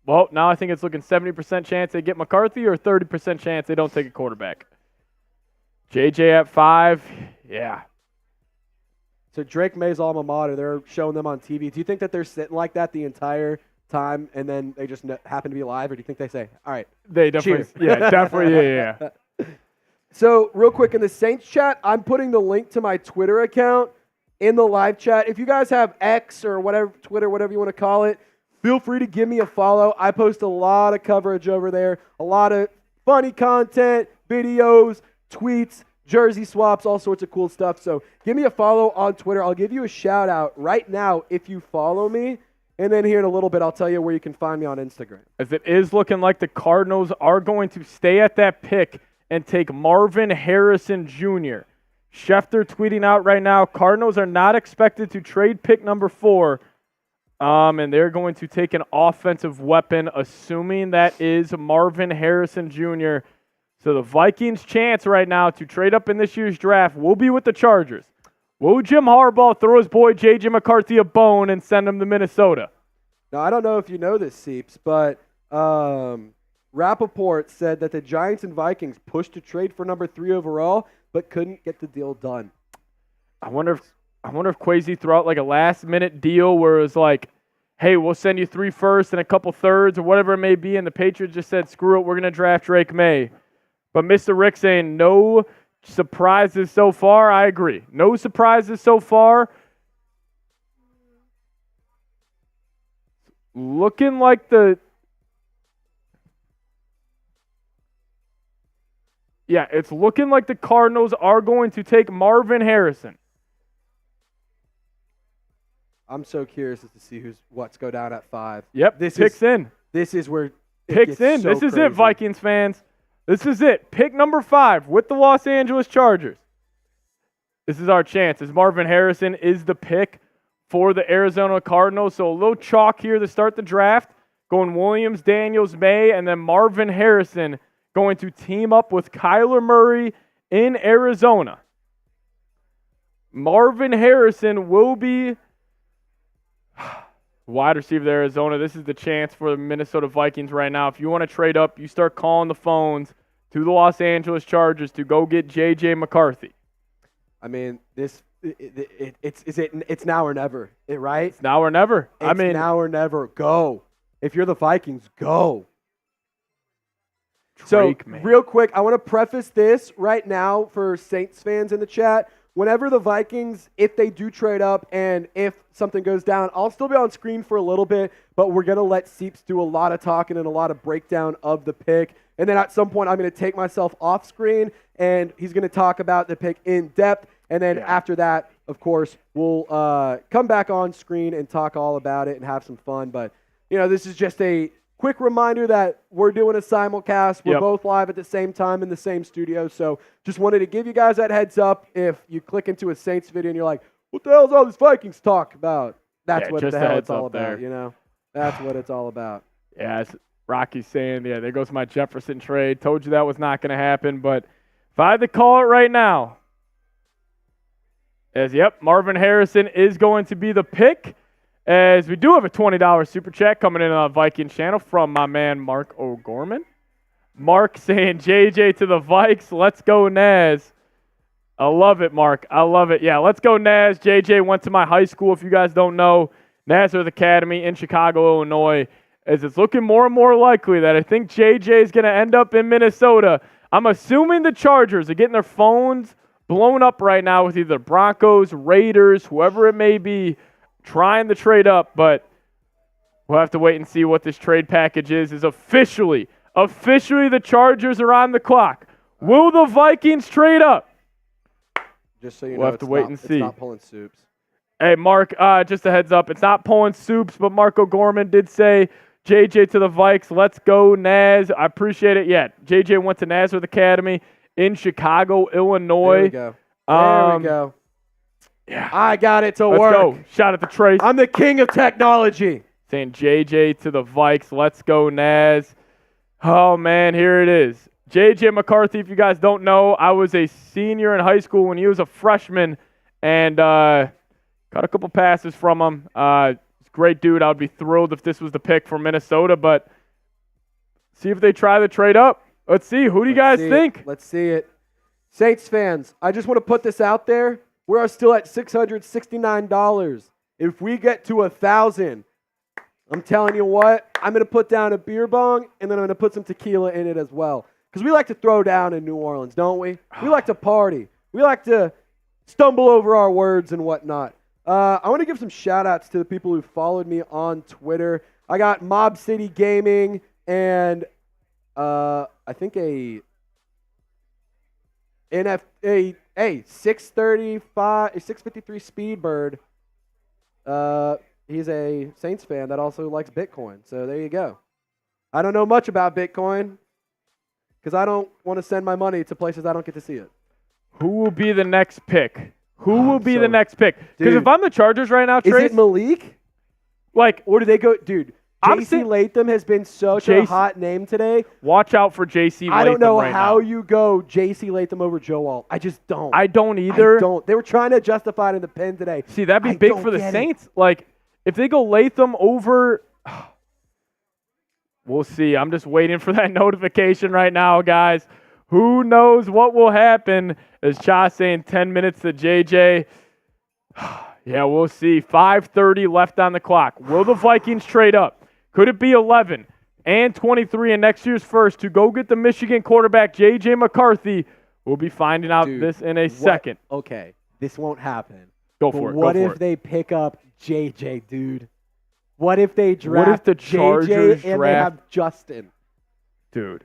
Well, now I think it's looking 70% chance they get McCarthy or 30% chance they don't take a quarterback. J.J. at 5, yeah. So Drake May's alma mater, they're showing them on TV. Do you think that they're sitting like that the entire time and then they just happen to be alive, or do you think they say, all right, they definitely, cheers. Yeah, definitely, yeah. So real quick in the Saints chat, I'm putting the link to my Twitter account in the live chat. If you guys have X or whatever, Twitter, whatever you want to call it, feel free to give me a follow. I post a lot of coverage over there, a lot of funny content, videos, tweets, jersey swaps, all sorts of cool stuff. So give me a follow on Twitter. I'll give you a shout out right now if you follow me. And then here in a little bit, I'll tell you where you can find me on Instagram. As it is looking like the Cardinals are going to stay at that pick and take Marvin Harrison Jr. Schefter tweeting out right now, Cardinals are not expected to trade pick number 4, and they're going to take an offensive weapon, assuming that is Marvin Harrison Jr. So the Vikings' chance right now to trade up in this year's draft will be with the Chargers. Will Jim Harbaugh throw his boy J.J. McCarthy a bone and send him to Minnesota? Now, I don't know if you know this, Seeps, but Rappaport said that the Giants and Vikings pushed to trade for number 3 overall, but couldn't get the deal done. I wonder if Kwesi threw out like a last-minute deal where it was like, hey, we'll send you 3 firsts and a couple thirds or whatever it may be, and the Patriots just said, screw it, we're going to draft Drake May. But Mr. Rick saying no surprises so far. I agree. No surprises so far. Looking like it's looking like the Cardinals are going to take Marvin Harrison. I'm so curious as to see what's go down at 5. Yep, this is where this is it, Vikings fans. This is it. Pick number 5 with the Los Angeles Chargers. This is our chance, as Marvin Harrison is the pick for the Arizona Cardinals. So a little chalk here to start the draft. Going Williams, Daniels, May, and then Marvin Harrison going to team up with Kyler Murray in Arizona. Marvin Harrison will be wide receiver to Arizona. This is the chance for the Minnesota Vikings right now. If you want to trade up, you start calling the phones to the Los Angeles Chargers to go get J.J. McCarthy. I mean, it's now or never, right? It's now or never. It's now or never. Go. If you're the Vikings, go. Drake, real quick, I want to preface this right now for Saints fans in the chat. Whenever the Vikings, if they do trade up and if something goes down, I'll still be on screen for a little bit, but we're going to let Seeps do a lot of talking and a lot of breakdown of the pick. And then at some point, I'm going to take myself off screen, and he's going to talk about the pick in depth. And then after that, of course, we'll come back on screen and talk all about it and have some fun. But, this is just a quick reminder that we're doing a simulcast. We're both live at the same time in the same studio. So just wanted to give you guys that heads up. If you click into a Saints video and you're like, what the hell is all this Vikings talk about? That's what the hell it's all about, That's what it's all about. Yeah, it's Rocky's saying, there goes my Jefferson trade. Told you that was not going to happen. But if I had to call it right now, Marvin Harrison is going to be the pick. As we do have a $20 super chat coming in on the Vikings channel from my man Mark O'Gorman. Mark saying, JJ to the Vikes, let's go Naz. I love it, Mark. I love it. Yeah, let's go Naz. JJ went to my high school, if you guys don't know, Nazareth Academy in Chicago, Illinois. As it's looking more and more likely that I think JJ is going to end up in Minnesota. I'm assuming the Chargers are getting their phones blown up right now with either Broncos, Raiders, whoever it may be, trying to trade up, but we'll have to wait and see what this trade package is officially the Chargers are on the clock. Will the Vikings trade up? Just so you know, we'll have to wait and see. It's not pulling soups. Hey, Mark, just a heads up. It's not pulling soups, but Mark O'Gorman did say, JJ to the Vikes, let's go Naz. I appreciate it. Yeah, JJ went to Nazareth Academy in Chicago, Illinois. There we go. Yeah. I got it to work. Let's go. Shout out to Trace. I'm the king of technology. Saying JJ to the Vikes. Let's go, Naz. Oh, man, here it is. JJ McCarthy, if you guys don't know, I was a senior in high school when he was a freshman and got a couple passes from him. He's a great dude. I would be thrilled if this was the pick for Minnesota, but see if they try to trade up. Let's see. Who do you guys think? Let's see it. Saints fans, I just want to put this out there. We are still at $669. If we get to 1,000, I'm telling you what, I'm going to put down a beer bong, and then I'm going to put some tequila in it as well. Because we like to throw down in New Orleans, don't we? We like to party. We like to stumble over our words and whatnot. I want to give some shout-outs to the people who followed me on Twitter. I got Mob City Gaming and I think a 653 Speedbird. He's a Saints fan that also likes Bitcoin. So there you go. I don't know much about Bitcoin, because I don't want to send my money to places I don't get to see it. Who will be the next pick? Who will be the next pick? Because if I'm the Chargers right now, Trace, is it Malik? Like, or do they go, dude? J.C. Latham has been such a hot name today. Watch out for J.C. Latham. I don't know right how now. You go J.C. Latham over Joe Alt. I just don't. I don't either. I don't. They were trying to justify it in the pen today. See, that'd be big for the Saints. Like, if they go Latham over, we'll see. I'm just waiting for that notification right now, guys. Who knows what will happen? As Cha saying 10 minutes to JJ. Yeah, we'll see. 5:30 left on the clock. Will the Vikings trade up? Could it be 11 and 23 in next year's first to go get the Michigan quarterback, J.J. McCarthy? We'll be finding out this in a second. Okay, this won't happen. Go for it. What if they pick up J.J., dude? What if they draft what if the Chargers J.J. and they have Justin? Dude.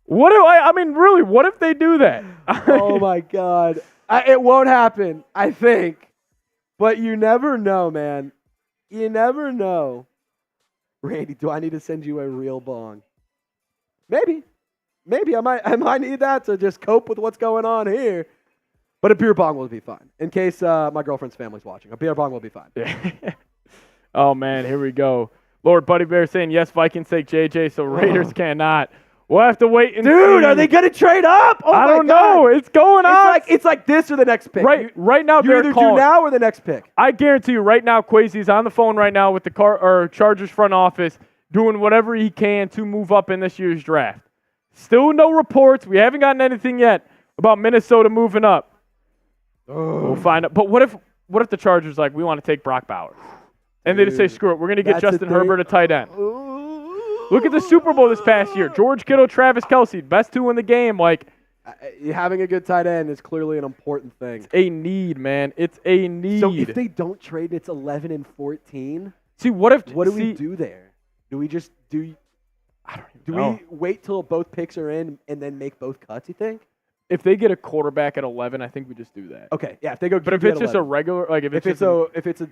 What if really, what if they do that? Oh, my God. It won't happen, I think. But you never know, man. You never know. Randy, do I need to send you a real bong? Maybe. I might need that to just cope with what's going on here. But a beer bong will be fine. In case my girlfriend's family's watching. A beer bong will be fine. Oh, man, here we go. Lord Buddy Bear saying, yes, Vikings take JJ, so Raiders cannot. We'll have to wait and see. Dude, are they going to trade up? Oh, I don't know. It's going on. It's like this or the next pick. Right now, you either do now or the next pick. I guarantee you right now, Quasi's on the phone right now with the Chargers front office doing whatever he can to move up in this year's draft. Still no reports. We haven't gotten anything yet about Minnesota moving up. We'll find out. But what if the Chargers we want to take Brock Bowers? And they just say, screw it, we're going to get Justin Herbert a tight end. Look at the Super Bowl this past year. George Kittle, Travis Kelce, best two in the game. Having a good tight end is clearly an important thing. It's a need, man. It's a need. So if they don't trade, it's 11 and 14. See, what do we do there? Do we just do? I don't even know. We wait till both picks are in and then make both cuts? You think? If they get a quarterback at 11, I think we just do that. Okay, yeah. If they go, but if it's just a regular, if it's a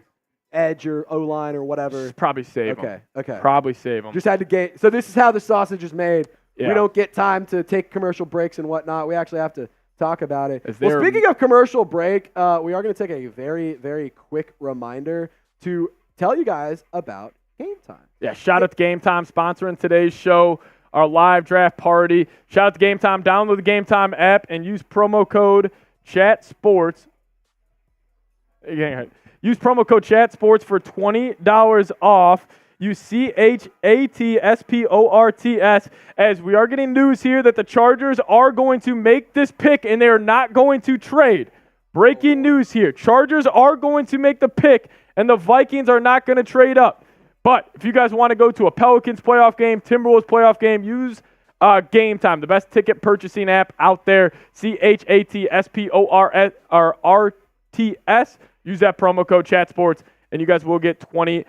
edge or O-line or whatever. Probably save them. Okay. Probably save them. Just had to get. So this is how the sausage is made. Yeah. We don't get time to take commercial breaks and whatnot. We actually have to talk about it. Well, speaking of commercial break, we are going to take a very, very quick reminder to tell you guys about Game Time. Yeah, shout out to Game Time sponsoring today's show, our live draft party. Shout out to Game Time. Download the Game Time app and use promo code ChatSports. Use promo code ChatSports for $20 off. Use CHATSPORTS, as we are getting news here that the Chargers are going to make this pick and they are not going to trade. Breaking news here. Chargers are going to make the pick and the Vikings are not going to trade up. But if you guys want to go to a Pelicans playoff game, Timberwolves playoff game, use Game Time, the best ticket purchasing app out there. CHATSPORTS. Use that promo code ChatSports, and you guys will get $20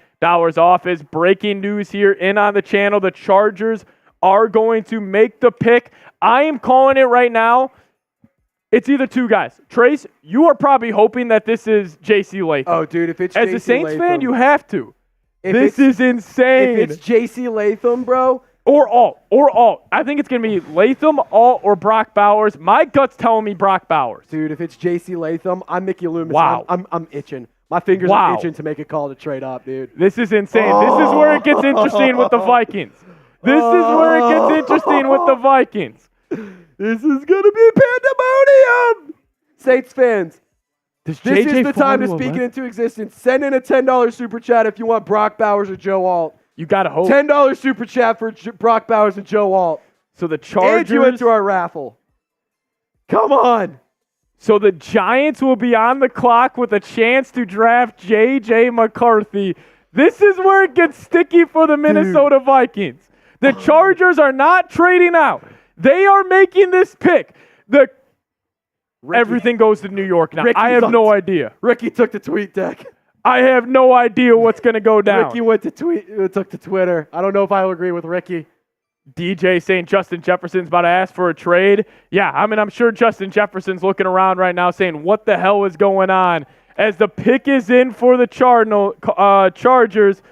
off. As breaking news here in on the channel, the Chargers are going to make the pick. I am calling it right now. It's either two guys. Trace, you are probably hoping that this is J.C. Latham. Oh, dude, if it's as J.C. a Saints Latham, fan, you have to. This is insane. If it's J.C. Latham, bro. Or Alt. I think it's going to be Latham, Alt, or Brock Bowers. My gut's telling me Brock Bowers. Dude, if it's J.C. Latham, I'm Mickey Loomis. Wow. I'm itching. My fingers are itching to make a call to trade up, dude. This is insane. This is where it gets interesting with the Vikings. This is where it gets interesting with the Vikings. This is going to be pandemonium. Saints fans, this is the time to speak it into existence. Send in a $10 super chat if you want Brock Bowers or Joe Alt. You got to hope. $10 super chat for Brock Bowers and Joe Alt. So the Chargers. And you into our raffle. Come on. So the Giants will be on the clock with a chance to draft J.J. McCarthy. This is where it gets sticky for the Minnesota Vikings. The Chargers are not trading out. They are making this pick. Everything goes to New York now. I have no idea. Ricky took the tweet deck. I have no idea what's going to go down. Ricky took to Twitter. I don't know if I will agree with Ricky. DJ saying Justin Jefferson's about to ask for a trade. Yeah, I'm sure Justin Jefferson's looking around right now saying, what the hell is going on? As the pick is in for the Chargers.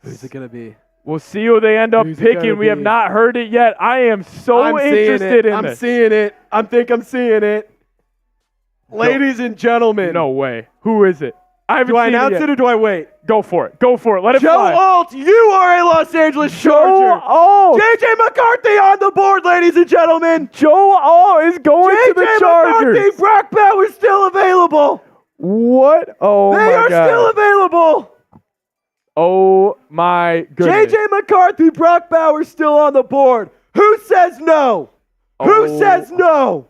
Who's it going to be? We'll see who they end up Who's it gonna picking. We have be? not heard it yet. I am so I'm seeing interested it. in I'm this. seeing it. I think I'm seeing it. Ladies and gentlemen. No way. Who is it? I haven't Do I seen announce it it yet. or do I wait? Go for it. Go for it. Let it Joe fly. Alt, you are a Los Angeles Charger. Alt. J.J. McCarthy on the board, ladies and gentlemen. Joe Alt is going to the J.J. Chargers. McCarthy, Brock Bowers still available. What? Oh, They my are God. still available. Oh, my goodness. J.J. McCarthy, Brock Bowers still on the board. Who says no? Who says no?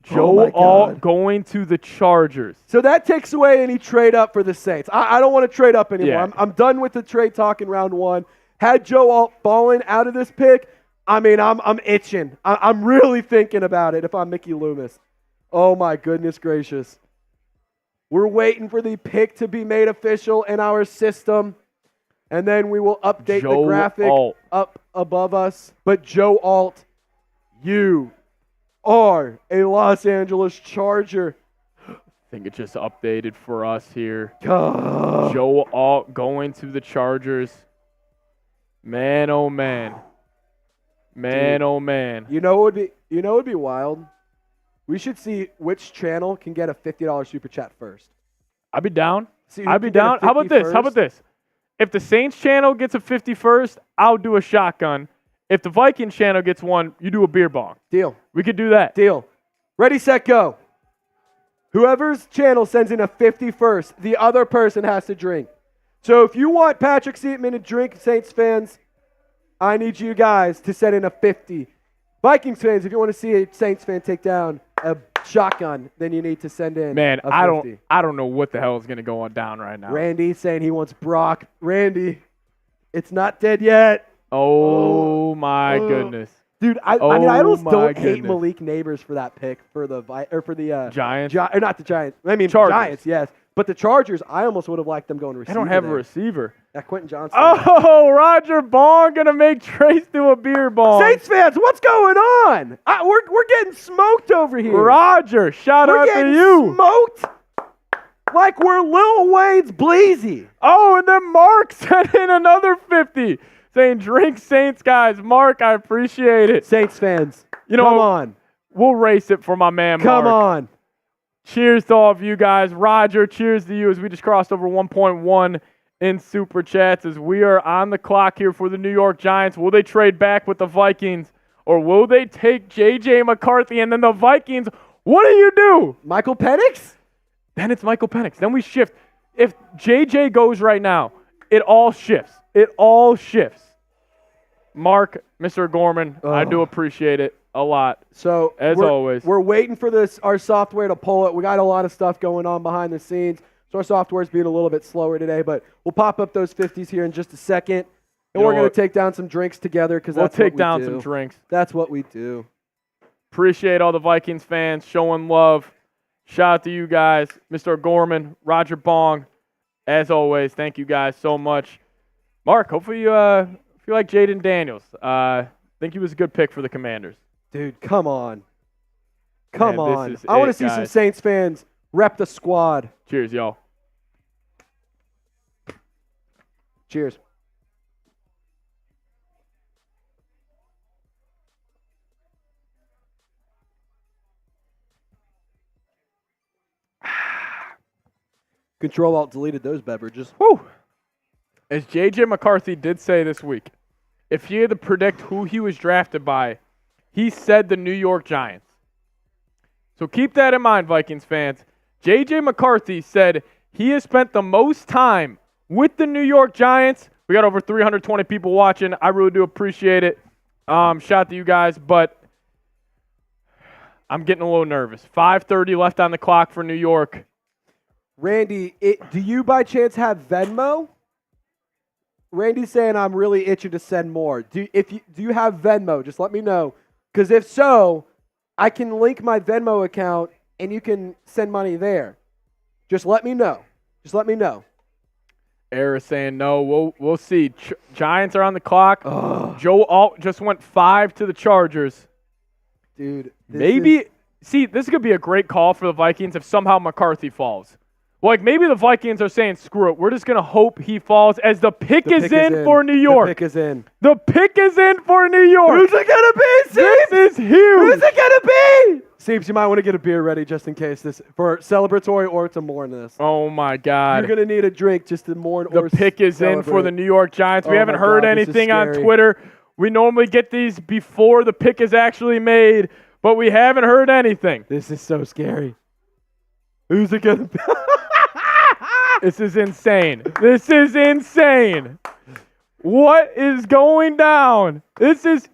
Joe Alt going to the Chargers. So that takes away any trade up for the Saints. I don't want to trade up anymore. Yeah. I'm done with the trade talk in round one. Had Joe Alt fallen out of this pick, I mean, I'm itching. I'm really thinking about it if I'm Mickey Loomis. Oh, my goodness gracious. We're waiting for the pick to be made official in our system, and then we will update Joe the graphic Alt. up above us. But Joe Alt, you are a Los Angeles Charger. I think it just updated for us here. God. Joe Alt going to the Chargers. Man, oh, man. Man, Dude. oh, man. You know what would be wild? We should see which channel can get a $50 super chat first. I'd be down. See who I'd be can get a down. How about 50 this? How about first. this? If the Saints channel gets a 50 first, I'll do a shotgun. If the Vikings channel gets one, you do a beer bong. Deal. We could do that. Deal. Ready, set, go. Whoever's channel sends in a 50 first, the other person has to drink. So if you want Patrick Seatman to drink, Saints fans, I need you guys to send in a 50. Vikings fans, if you want to see a Saints fan take down a shotgun, then you need to send in Man, a 50. I don't know what the hell is going to go on down right now. Randy saying he wants Brock. Randy, it's not dead yet. Oh, my goodness. Dude, I mean, I almost my don't hate goodness. Malik Neighbors for that pick for the Giants? or not the Giants. I mean, Chargers. Giants, yes. But the Chargers, I almost would have liked them going They receiver. don't have a there. receiver. That Quentin Johnson. Oh, Roger Bong going to make Trace do a beer bong. Saints fans, what's going on? We're getting smoked over here. Roger, shout We're out to getting you. smoked like we're Lil Wayne's Bleezy. Oh, and then Mark sent in another 50 saying, drink Saints, guys. Mark, I appreciate it. Saints fans, You know, come on. We'll race it for my man, Come Mark. on. Cheers to all of you guys. Roger, cheers to you as we just crossed over 1.1 in Super Chats as we are on the clock here for the New York Giants. Will they trade back with the Vikings or will they take J.J. McCarthy and then the Vikings? What do you do? Michael Penix? Then it's Michael Penix. Then we shift. If J.J. goes right now, it all shifts. It all shifts. Mark, Mr. Gorman, I do appreciate it a lot. So As always. we're waiting for our software to pull it. We got a lot of stuff going on behind the scenes, so our software's being a little bit slower today. But we'll pop up those 50s here in just a second, and we're going to take down some drinks together because We'll that's what take we down do. some drinks. That's what we do. Appreciate all the Vikings fans showing love. Shout out to you guys, Mr. Gorman, Roger Bong. As always, thank you guys so much. Mark, hopefully you like Jaden Daniels. I think he was a good pick for the Commanders. Dude, come on. Come Man, this on. is I want to it, see some guys. Saints fans rep the squad. Cheers, y'all. Cheers. Control-Alt deleted those beverages. Whew. As J.J. McCarthy did say this week, if he had to predict who he was drafted by, he said the New York Giants. So keep that in mind, Vikings fans. J.J. McCarthy said he has spent the most time with the New York Giants. We got over 320 people watching. I really do appreciate it. Shout out to you guys, but I'm getting a little nervous. 5:30 left on the clock for New York. Randy, do you by chance have Venmo? Randy's saying I'm really itching to send more. Do you have Venmo? Just let me know. Because if so, I can link my Venmo account and you can send money there. Just let me know. Just let me know. Era saying no. We'll see. Giants are on the clock. Ugh. Joe Alt just went 5 to the Chargers. Dude. Maybe. See, this could be a great call for the Vikings if somehow McCarthy falls. Like, maybe the Vikings are saying, screw it. We're just going to hope he falls as the pick is in for New York. The pick is in. The pick is in for New York. Who's it going to be, Seeps? This is huge. Who's it going to be? Seeps, you might want to get a beer ready just in case this, for celebratory or to mourn this. Oh, my God. You're going to need a drink just to mourn or The pick is in for the New York Giants. We haven't heard anything on Twitter. We normally get these before the pick is actually made, but we haven't heard anything. This is so scary. Who's it going to be? This is insane. This is insane. What is going down? It's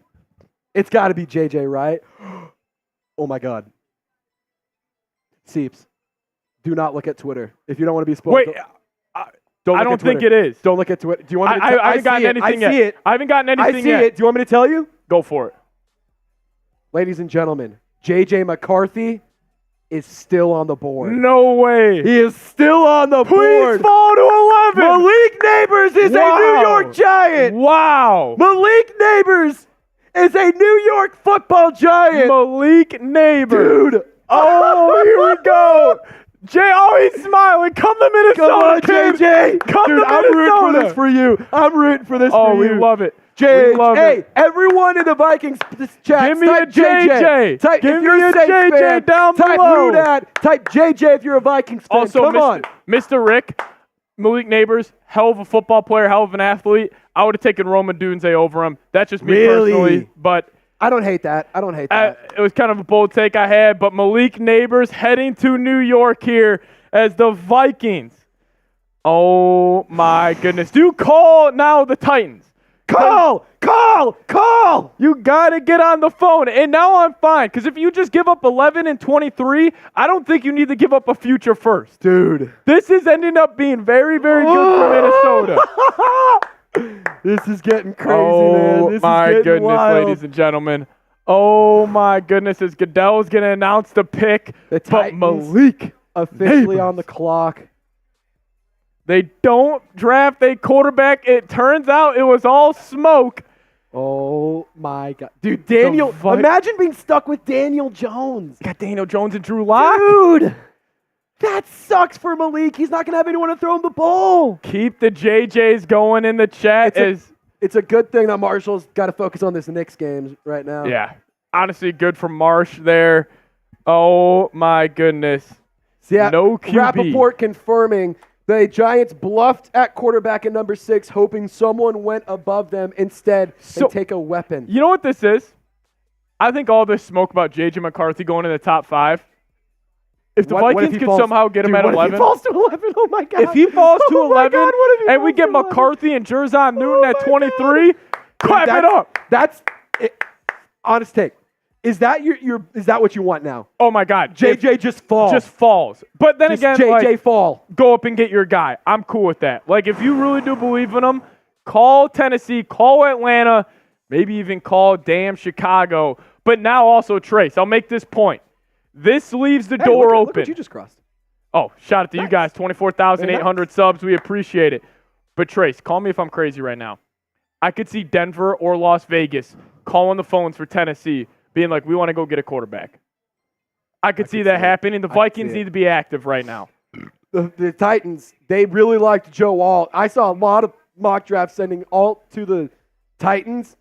got to be JJ, right? Oh, my God. Seeps, do not look at Twitter. If you don't want to be spoiled. Wait, I don't think it is. Don't look at Twitter. Do you want me to I haven't gotten anything yet. I see it. I haven't gotten anything yet. I see it. Do you want me to tell you? Go for it. Ladies and gentlemen, JJ McCarthy is still on the board. No way. He is still on the board. Please fall to 11. Malik Neighbors is a New York Giant. Wow. Malik Neighbors is a New York football Giant. Malik Neighbors. Dude. Oh, here we go. He's smiling. Come to Minnesota, Come on, kid. JJ. Come Dude, to I'm Minnesota. rooting for this for you. I'm rooting for this for you. Oh, we love it. Hey, everyone in the Vikings chat, give me a JJ. Type, give if you're me a JJ fan, down type below. Type JJ if you're a Vikings fan. Also, Come on. Mr. Rick, Malik Neighbors, hell of a football player, hell of an athlete. I would have taken Roman Dunze over him. That's just me personally. But I don't hate that. It was kind of a bold take I had. But Malik Neighbors heading to New York here as the Vikings. Oh, my goodness. Do call now the Titans. Call! You got to get on the phone. And now I'm fine. Because if you just give up 11 and 23, I don't think you need to give up a future first. Dude. This is ending up being very, very good for Minnesota. This is getting crazy, man. This my is goodness, wild. ladies and gentlemen. Oh, my goodness. As Goodell's going to announce the pick. The but Malik officially Neighbors on the clock. They don't draft a quarterback. It turns out it was all smoke. Oh, my God. Dude, imagine being stuck with Daniel Jones. Got Daniel Jones and Drew Lock. Dude, that sucks for Malik. He's not going to have anyone to throw him the ball. Keep the JJs going in the chat. It's a good thing that Marshall's got to focus on this Knicks game right now. Yeah. Honestly, good for Marsh there. Oh, my goodness. So yeah, no QB. Rappaport confirming the Giants bluffed at quarterback at number 6, hoping someone went above them instead and take a weapon. You know what this is? I think all this smoke about J.J. McCarthy going in the top 5, if the Vikings could somehow get him at 11. If he falls to 11, oh my God. If he falls to 11 and we get McCarthy and Jerzon Newton at 23, clap it up. That's it. Honest take. Is that is that what you want now? Oh my God. JJ just falls. But then again, JJ fall. Go up and get your guy. I'm cool with that. Like, if you really do believe in him, call Tennessee, call Atlanta, maybe even call damn Chicago. But now also Trace. I'll make this point. This leaves the door open. Look what you just crossed. Oh, shout out to you guys. 24,800 subs. We appreciate it. But Trace, call me if I'm crazy right now. I could see Denver or Las Vegas calling the phones for Tennessee, being like, we want to go get a quarterback. I could see that happening. The Vikings need to be active right now. The Titans, they really liked Joe Alt. I saw a lot of mock drafts sending Alt to the Titans.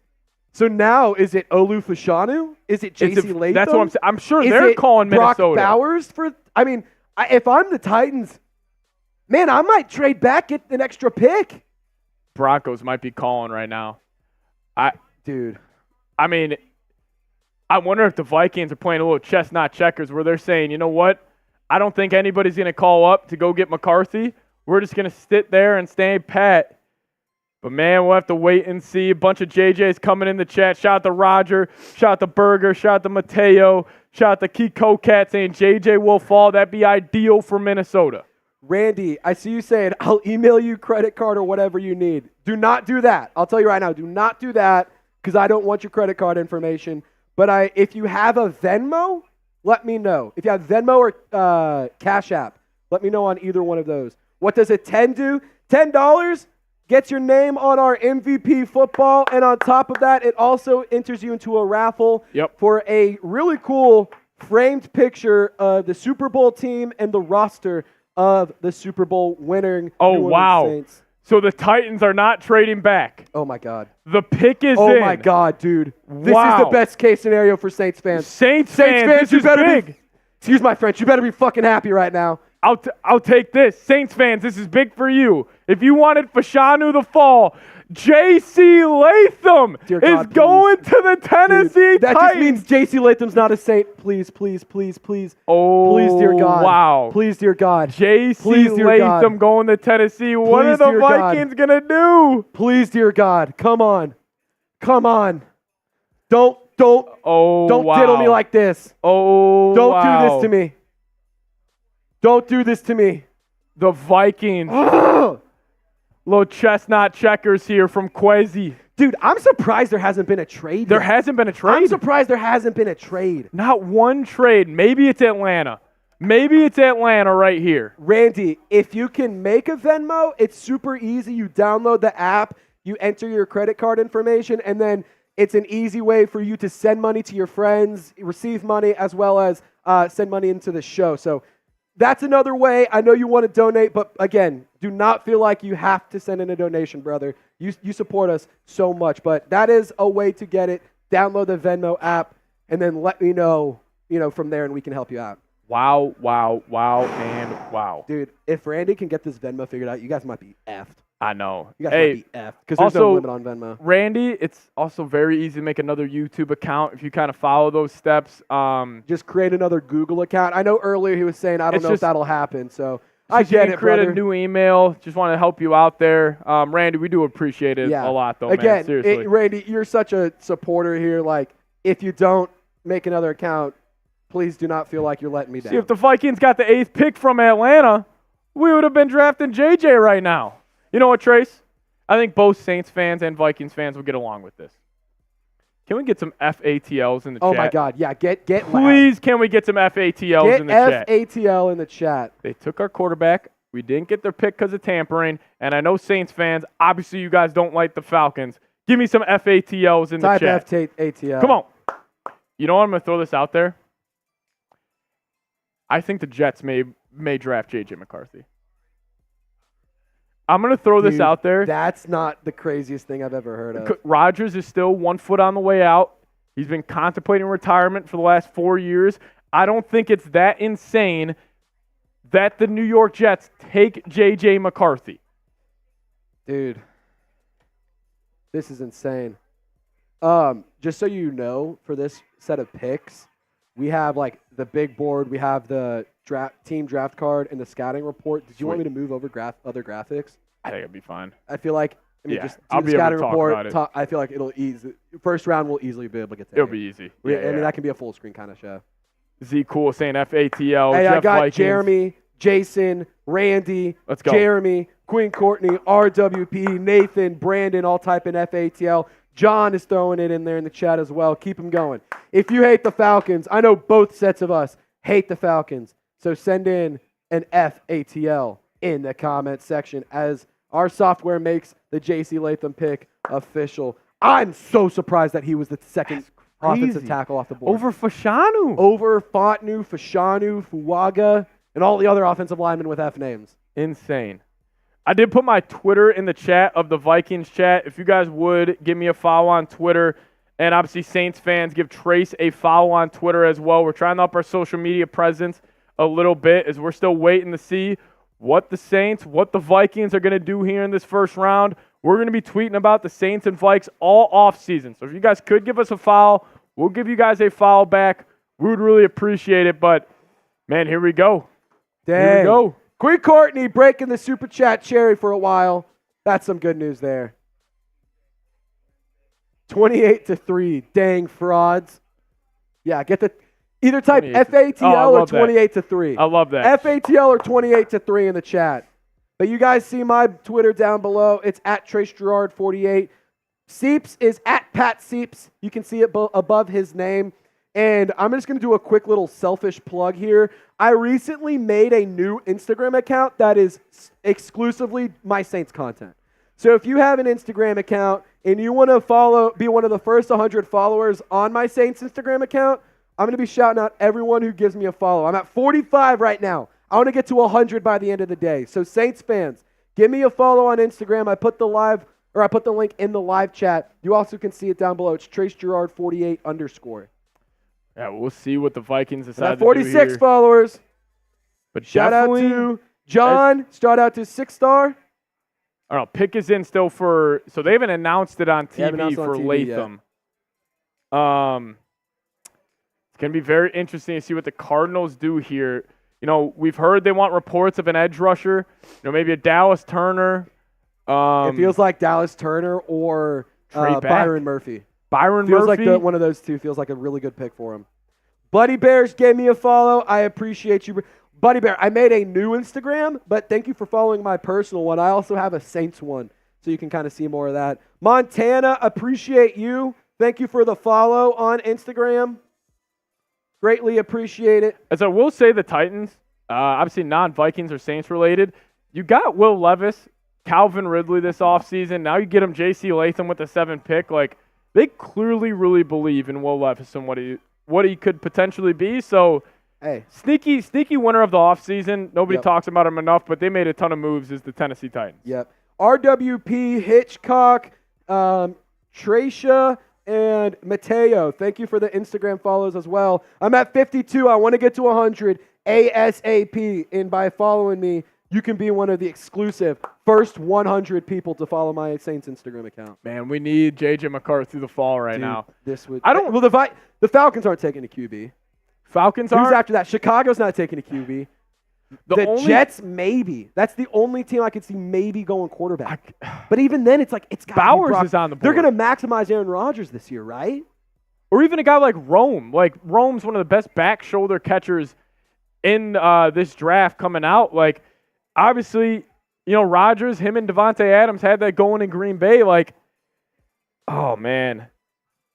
So now, is it Olu Fashanu? Is it J.C. Latham? That's what I'm saying. I'm sure they're calling Minnesota. Brock Bowers for? I mean, if I'm the Titans, man, I might trade back, get an extra pick. Broncos might be calling right now. Dude. I mean, I wonder if the Vikings are playing a little chess, not checkers, where they're saying, you know what? I don't think anybody's going to call up to go get McCarthy. We're just going to sit there and stay pat. But, man, we'll have to wait and see. A bunch of JJs coming in the chat. Shout out to Roger. Shout out to Berger. Shout out to Mateo. Shout out to Kiko Cat saying JJ will fall. That'd be ideal for Minnesota. Randy, I see you saying, I'll email you credit card or whatever you need. Do not do that. I'll tell you right now, do not do that because I don't want your credit card information. But if you have a Venmo, let me know. If you have Venmo or Cash App, let me know on either one of those. What does a 10 do? $10 gets your name on our MVP football, and on top of that, it also enters you into a raffle for a really cool framed picture of the Super Bowl team and the roster of the Super Bowl winning Oh, New Orleans wow. Saints. So the Titans are not trading back. Oh, my God. The pick is in. Oh, my God, dude. This Wow. is the best case scenario for Saints fans. Saints fans, this you is better big. be, excuse my French, you better be fucking happy right now. I'll take this. Saints fans, this is big for you. If you wanted Fashanu to fall, J.C. Latham Dear is God, going to the Tennessee Dude, that Titans. just means J.C. Latham's not a Saint. Please, please, please, please. Oh, please, dear God. wow. Please, dear God. J.C. Please, dear Latham God. going to Tennessee. What are Please, the dear God. Vikings going to do? Please, dear God. Come on. Come on. Don't wow. diddle me like this. Oh, Don't wow. do this to me. Don't do this to me. The Vikings. Little chestnut checkers here from Kwesi. Dude, I'm surprised there hasn't been a trade There yet. hasn't been a trade. I'm surprised there hasn't been a trade. Not one trade. Maybe it's Atlanta. Maybe it's Atlanta right here. Randy, if you can make a Venmo, it's super easy. You download the app, you enter your credit card information, and then it's an easy way for you to send money to your friends, receive money, as well as send money into the show. So that's another way. I know you want to donate, but again, do not feel like you have to send in a donation, brother. You support us so much, but that is a way to get it. Download the Venmo app, and then let me know, from there, and we can help you out. Wow, and wow. Dude, if Randy can get this Venmo figured out, you guys might be effed. I know. You guys might be effed because there's no limit on Venmo. Randy, it's also very easy to make another YouTube account if you kind of follow those steps. Just create another Google account. I know earlier he was saying, I don't know if that'll happen, so I get it, create brother. a new email. Just want to help you out there. Randy, we do appreciate it a lot, though, Again, man. Seriously. Randy, you're such a supporter here. Like, if you don't make another account, please do not feel like you're letting me down. See, if the Vikings got the 8th pick from Atlanta, we would have been drafting JJ right now. You know what, Trace? I think both Saints fans and Vikings fans will get along with this. Can we get some FATLs in the chat? Oh, my God. Yeah, get Please, can we get some FATLs in the chat? Get FATL in the chat. They took our quarterback. We didn't get their pick because of tampering. And I know Saints fans, obviously you guys don't like the Falcons. Give me some FATLs in the chat. Type FATL. Come on. You know what? I'm going to throw this out there. I think the Jets may draft J.J. McCarthy. I'm going to throw this out there. That's not the craziest thing I've ever heard of. Rodgers is still 1 foot on the way out. He's been contemplating retirement for the last 4 years. I don't think it's that insane that the New York Jets take J.J. McCarthy. Dude, this is insane. Just so you know, for this set of picks, we have like the big board, we have the team draft card, and the scouting report. Did you want me to move over other graphics? I think it'd be fine. I feel like just do I'll the be able scouting to talk report. about it. I feel like it'll ease. First round will easily be able to get to. It'll be easy. And that can be a full screen kind of show. Z Cool saying FATL. Hey, Jeff I got Vikings. Jeremy, Jason, Randy, Let's go. Jeremy, Queen Courtney, RWP, Nathan, Brandon, all typing FATL. John is throwing it in there in the chat as well. Keep them going. If you hate the Falcons, I know both sets of us hate the Falcons, so send in an FATL in the comment section as our software makes the J.C. Latham pick official. I'm so surprised that he was the second offensive tackle off the board. Over Fashanu. Over Fontanu, Fashanu, Fuaga, and all the other offensive linemen with F names. Insane. I did put my Twitter in the chat of the Vikings chat. If you guys would, give me a follow on Twitter. And obviously, Saints fans, give Trace a follow on Twitter as well. We're trying to up our social media presence a little bit as we're still waiting to see what the Saints, what the Vikings are going to do here in this first round. We're going to be tweeting about the Saints and Vikes all offseason. So if you guys could give us a follow, we'll give you guys a follow back. We would really appreciate it. But, man, here we go. Dang. Here we go. Queen Courtney breaking the Super Chat cherry for a while. That's some good news there. 28-3. Dang frauds. Yeah, get the either type FATL or 28-3. I love that. FATL or 28-3 in the chat. But you guys see my Twitter down below. It's at Trace Girouard 48. Seeps is at Pat Seeps. You can see it above his name. And I'm just going to do a quick little selfish plug here. I recently made a new Instagram account that is exclusively my Saints content. So if you have an Instagram account and you want to be one of the first 100 followers on my Saints Instagram account, I'm going to be shouting out everyone who gives me a follow. I'm at 45 right now. I want to get to 100 by the end of the day. So Saints fans, give me a follow on Instagram. I put the link in the live chat. You also can see it down below. It's Trace Girouard 48_. Yeah, we'll see what the Vikings decide to do 46 here. followers. But Shout out to John. Shout out to 6-star. I don't know. Pick is in still for. So they haven't announced it on TV for Latham. It's going to be very interesting to see what the Cardinals do here. You know, we've heard they want reports of an edge rusher. You know, maybe a Dallas Turner. It feels like Dallas Turner or Byron Murphy. Byron feels Murphy? Like one of those two feels like a really good pick for him. Buddy Bears gave me a follow. I appreciate you. Buddy Bear, I made a new Instagram, but thank you for following my personal one. I also have a Saints one, so you can kind of see more of that. Montana, appreciate you. Thank you for the follow on Instagram. Greatly appreciate it. As I will say, the Titans, obviously non-Vikings or Saints related, you got Will Levis, Calvin Ridley this offseason. Now you get him J.C. Latham with the 7th pick. Like, they clearly really believe in Will Levis and what he could potentially be. So, hey, sneaky winner of the offseason. Nobody talks about him enough, but they made a ton of moves as the Tennessee Titans. Yep. RWP, Hitchcock, Tracia, and Mateo. Thank you for the Instagram follows as well. I'm at 52. I want to get to 100 ASAP. And by following me, you can be one of the exclusive first 100 people to follow my Saints Instagram account. Man, we need J.J. McCarthy to fall right now. This would. Well, the Falcons aren't taking a QB. Falcons aren't? Who's after that? Chicago's not taking a QB. The Jets, maybe. That's the only team I could see maybe going quarterback. But even then, it's like it's got Bowers is on the board. They're going to maximize Aaron Rodgers this year, right? Or even a guy like Rome. Like, Rome's one of the best back shoulder catchers in this draft coming out. Like, obviously, you know, Rodgers, him and Devontae Adams had that going in Green Bay. Like, oh, man.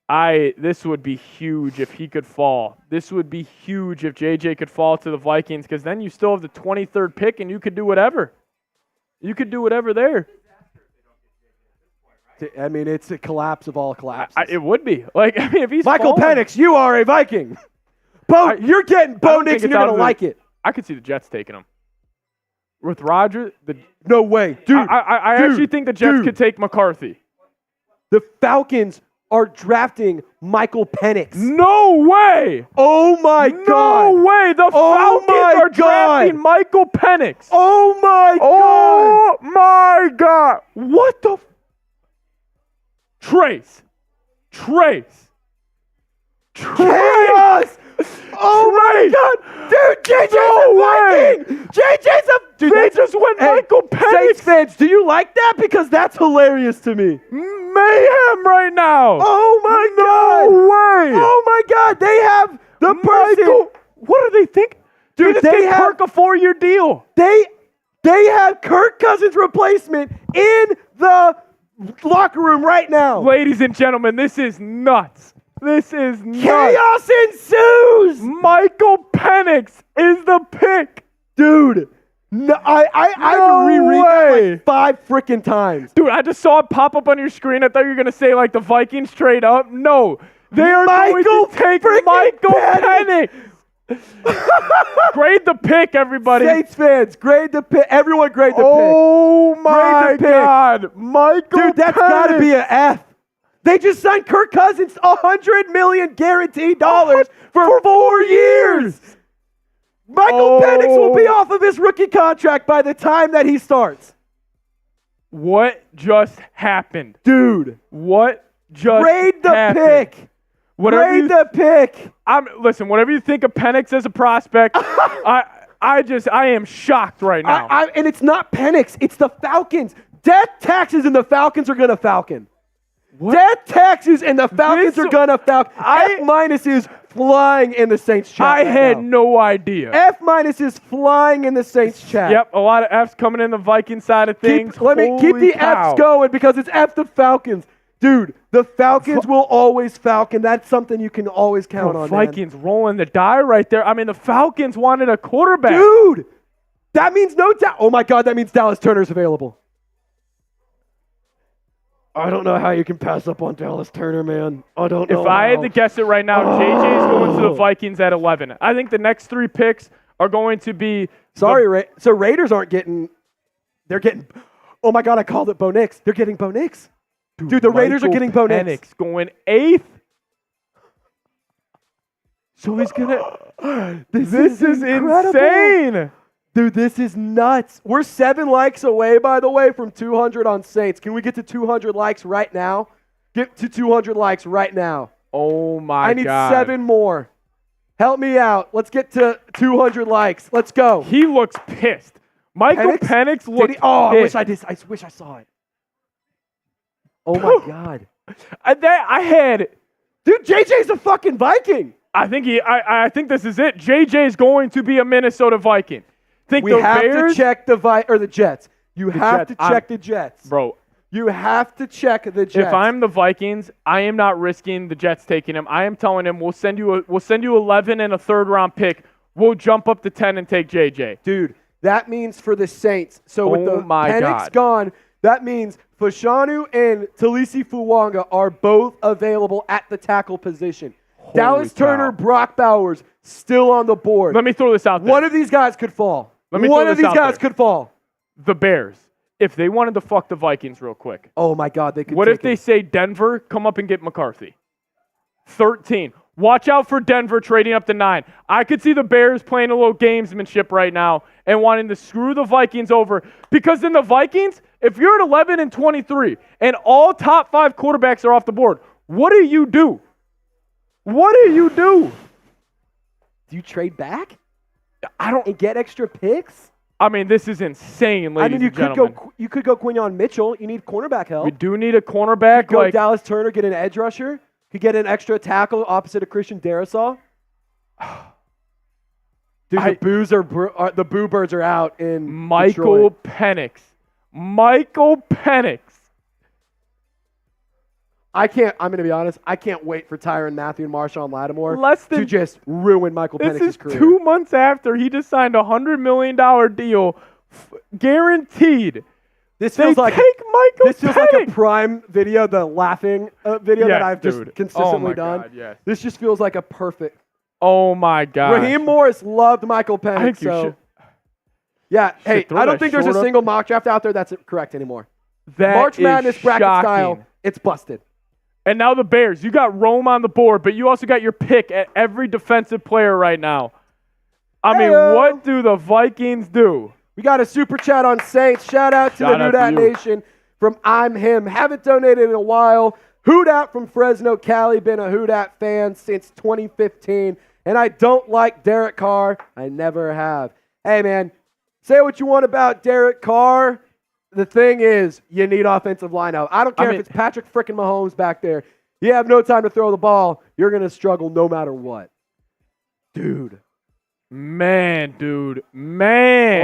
This would be huge if he could fall. This would be huge if JJ could fall to the Vikings, because then you still have the 23rd pick and you could do whatever. You could do whatever there. I mean, it's a collapse of all collapses. It would be. Like, I mean, if he's Michael Penix, you are a Viking. You're getting Bo Nix and you're going to like it. I could see the Jets taking him. With Rodgers, no way. Dude, I actually think the Jets could take McCarthy. The Falcons are drafting Michael Penix. No way! Oh, my God. No way! The Falcons are drafting Michael Penix. Oh, my God. Oh, my God. What the? Trace. Chaos! Oh, my God. Dude, JJ's a Viking! JJ's a... Dude, they just went Michael Penix. Saints fans, do you like that? Because that's hilarious to me. Mayhem right now. Oh, my God. No way. Oh, my God. They have the person. What do they think? Dude, they have Kirk a 4-year deal. They have Kirk Cousins' replacement in the locker room right now. Ladies and gentlemen, this is nuts. This is nuts. Chaos ensues. Michael Penix is the pick. Dude. No, I reread that like 5 freaking times. Dude, I just saw it pop up on your screen. I thought you were going to say, like, the Vikings trade up. No. They are going to take Michael Penix. Grade the pick, everybody. Saints fans, grade the pick. Everyone grade the pick. Oh, my God. Michael Dude, that's got to be an F. They just signed Kirk Cousins $100 million guaranteed dollars for 4 years. Michael Penix will be off of his rookie contract by the time that he starts. What just happened? Dude. What just grade the happened? Pick. Grade the pick. Listen, whatever you think of Penix as a prospect, I am shocked right now. And it's not Penix. It's the Falcons. Death taxes and the Falcons are going to Falcon. What? Death taxes and the Falcons are going to Falcon. F- is flying in the Saints chat. I had no idea. F- is flying in the Saints chat. Yep, a lot of F's coming in the Viking side of things. Keep the F's going because it's F the Falcons. Dude, the Falcons will always Falcon. That's something you can always count on. Vikings rolling the die right there. I mean, the Falcons wanted a quarterback. Dude, that means no doubt. Oh, my God, that means Dallas Turner's available. I don't know how you can pass up on Dallas Turner, man. I don't know. If I had to guess it right now, JJ's going to the Vikings at 11. I think the next 3 picks are going to be. Sorry, so Raiders aren't getting. They're getting. Oh my God, I called it Bo Nix. They're getting Bo Nix. Dude, the Raiders are getting Bo Nix. Going 8th. So he's gonna. This is insane. Dude, this is nuts. We're 7 likes away, by the way, from 200 on Saints. Can we get to 200 likes right now? Get to 200 likes right now. Oh my God. I need 7 more. Help me out. Let's get to 200 likes. Let's go. He looks pissed. Michael Penix looks pissed. I wish I saw it. Oh my God. I had. Dude, JJ's a fucking Viking. I think this is it. JJ's going to be a Minnesota Viking. We have to check the Jets. You have to check the Jets. Bro. You have to check the Jets. If I'm the Vikings, I am not risking the Jets taking him. I am telling him we'll send you 11 and a 3rd round pick. We'll jump up to 10 and take JJ. Dude, that means for the Saints. So with the Penix gone, that means Fashanu and Taliese Fuaga are both available at the tackle position. Dallas Turner, Brock Bowers, still on the board. Let me throw this out there. One of these guys could fall. One of these guys could fall. The Bears, if they wanted to fuck the Vikings real quick. Oh, my God. They could. What if they say, Denver, come up and get McCarthy? 13. Watch out for Denver trading up to 9. I could see the Bears playing a little gamesmanship right now and wanting to screw the Vikings over. Because in the Vikings, if you're at 11 and 23 and all top 5 quarterbacks are off the board, what do you do? What do you do? Do you trade back? And get extra picks? I mean, this is insane, ladies and gentlemen. You could go Quinyon Mitchell. You need cornerback help. We do need a cornerback. You could go Dallas Turner, get an edge rusher. Could get an extra tackle opposite of Christian Darrisaw. Dude, the Boo Birds are out in Michael Detroit. Michael Penix. I'm going to be honest, I can't wait for Tyrann Mathieu and Marshawn Lattimore to just ruin Michael Penix's career. This is 2 months after he just signed a $100 million deal, guaranteed. This feels like a prime video, the laughing video that I've just consistently done. God, yes. This just feels like a perfect. Oh, my God. Raheem Morris loved Michael Penix. Yeah, hey, I don't think there's a single mock draft out there that's correct anymore. March Madness bracket style, it's busted. And now the Bears. You got Rome on the board, but you also got your pick at every defensive player right now. I mean, what do the Vikings do? We got a super chat on Saints. Shout out to the Dat Nation from I'm Him. Haven't donated in a while. Hoodat from Fresno, Cali. Been a Hoodat fan since 2015. And I don't like Derek Carr. I never have. Hey, man, say what you want about Derek Carr. The thing is, you need offensive line help. I don't care if it's Patrick frickin' Mahomes back there. You have no time to throw the ball. You're going to struggle no matter what. Dude. Man.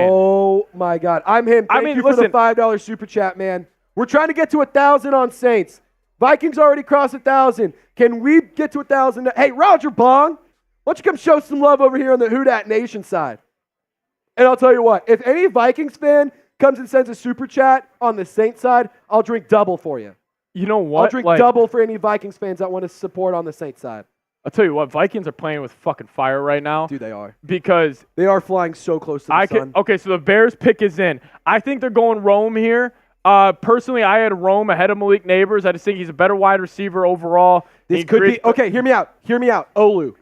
Oh, my God. I'm Him. Thank you for the $5 super chat, man. We're trying to get to 1,000 on Saints. Vikings already crossed 1,000. Can we get to 1,000? Hey, Roger Bong, why don't you come show some love over here on the Dat Nation side? And I'll tell you what, if any Vikings fan comes and sends a super chat on the Saints side, I'll drink double for you. You know what? I'll drink double for any Vikings fans that want to support on the Saints side. I'll tell you what, Vikings are playing with fucking fire right now. Dude, they are. Because they are flying so close to the sun. Okay, so the Bears pick is in. I think they're going Rome here. Personally, I had Rome ahead of Malik Neighbors. I just think he's a better wide receiver overall. This could be – okay, hear me out. Olu.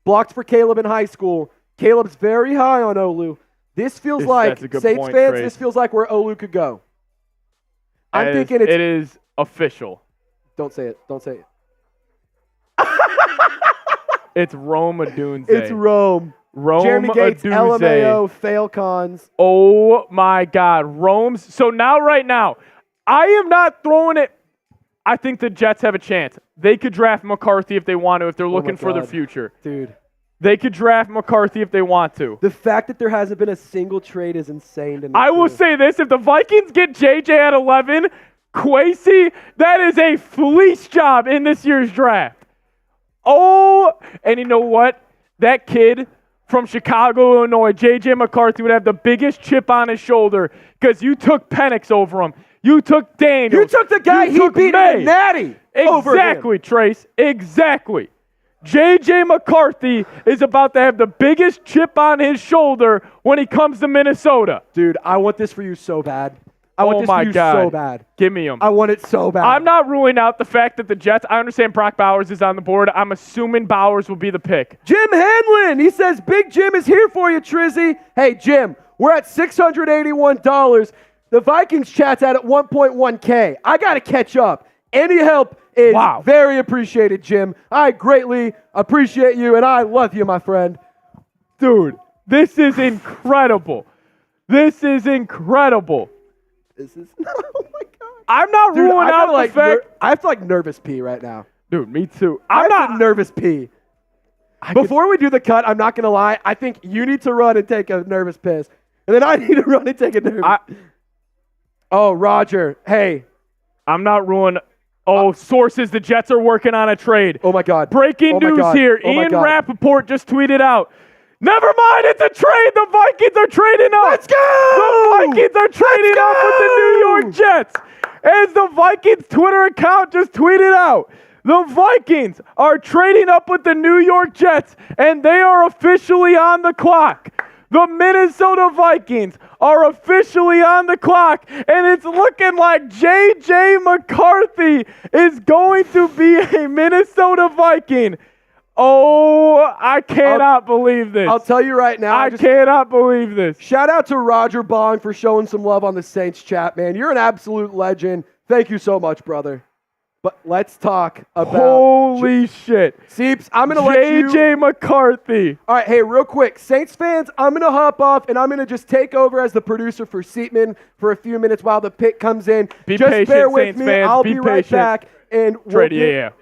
Blocked for Caleb in high school. Caleb's very high on Olu. This feels like, Saints fans, Trace. This feels like where Olu could go. I'm thinking it is official. Don't say it. It's Rome Odunze. It's Rome. Jeremy Gates, Odunze. LMAO, fail cons. Oh, my God. Rome's. So now, right now, I am not throwing it. I think the Jets have a chance. They could draft McCarthy if they want to, if they're looking for their future. Dude. They could draft McCarthy if they want to. The fact that there hasn't been a single trade is insane to me. I will say this. If the Vikings get JJ at 11, Kwesi, that is a fleece job in this year's draft. Oh, and you know what? That kid from Chicago, Illinois, J.J. McCarthy, would have the biggest chip on his shoulder because you took Penix over him. You took Daniels. You took the guy he beat in Natty. Exactly, Trace. Exactly. J.J. McCarthy is about to have the biggest chip on his shoulder when he comes to Minnesota. Dude, I want this for you so bad. I want this my for you God. so bad. Give me him. I want it so bad. I'm not ruling out the fact that the Jets, I understand Brock Bowers is on the board. I'm assuming Bowers will be the pick. Jim Hanlon, he says, Big Jim is here for you, Trizzy. Hey, Jim, we're at $681. The Vikings chat's at $1.1K. I got to catch up. Any help is very appreciated, Jim. I greatly appreciate you, and I love you, my friend. Dude, this is incredible. This is incredible. This is, oh my God. I'm not ruling out the fact. I have to nervous pee right now. Dude, me too. I'm not nervous pee. Before we do the cut, I'm not going to lie. I think you need to run and take a nervous piss. And then I need to run and take a nervous. Oh, Roger. Hey. I'm not ruling. Oh, sources, the Jets are working on a trade. Oh, my God. Breaking news here. Ian Rappaport just tweeted out. Never mind, it's a trade. The Vikings are trading up. Let's go. The Vikings are trading up with the New York Jets. As the Vikings Twitter account just tweeted out, the Vikings are trading up with the New York Jets, and they are officially on the clock. The Minnesota Vikings are officially on the clock, and it's looking like J.J. McCarthy is going to be a Minnesota Viking. Oh, I cannot believe this. I'll tell you right now. I cannot believe this. Shout out to Roger Bong for showing some love on the Saints chat, man. You're an absolute legend. Thank you so much, brother. But let's talk about... Holy shit. Seeps, I'm going to let you... J.J. McCarthy. All right, hey, real quick. Saints fans, I'm going to hop off, and I'm going to just take over as the producer for Seatman for a few minutes while the pick comes in. Be just patient, bear with Saints me. fans. I'll be be right patient. back. And we'll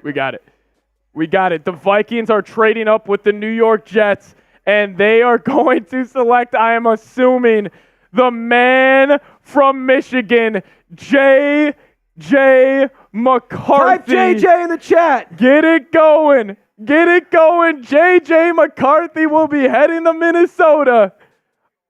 we got it. We got it. The Vikings are trading up with the New York Jets, and they are going to select, I am assuming, the man from Michigan, J.J. McCarthy. Type JJ in the chat. Get it going. Get it going. J.J. McCarthy will be heading to Minnesota.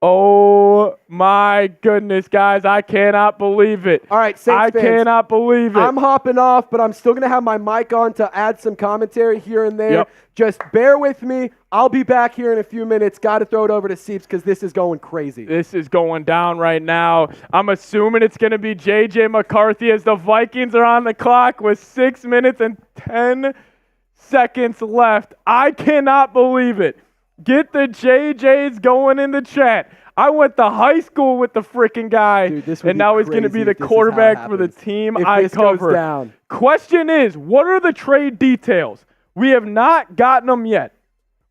Oh, my goodness, guys. I cannot believe it. All right, Saints fans, cannot believe it. I'm hopping off, but I'm still going to have my mic on to add some commentary here and there. Yep. Just bear with me. I'll be back here in a few minutes. Got to throw it over to Seeps because this is going crazy. This is going down right now. I'm assuming it's going to be J.J. McCarthy as the Vikings are on the clock with 6 minutes and 10 seconds left. I cannot believe it. Get the JJs going in the chat. I went to high school with the freaking guy, dude, and now he's going to be the quarterback for the team I cover. Question is, what are the trade details? We have not gotten them yet.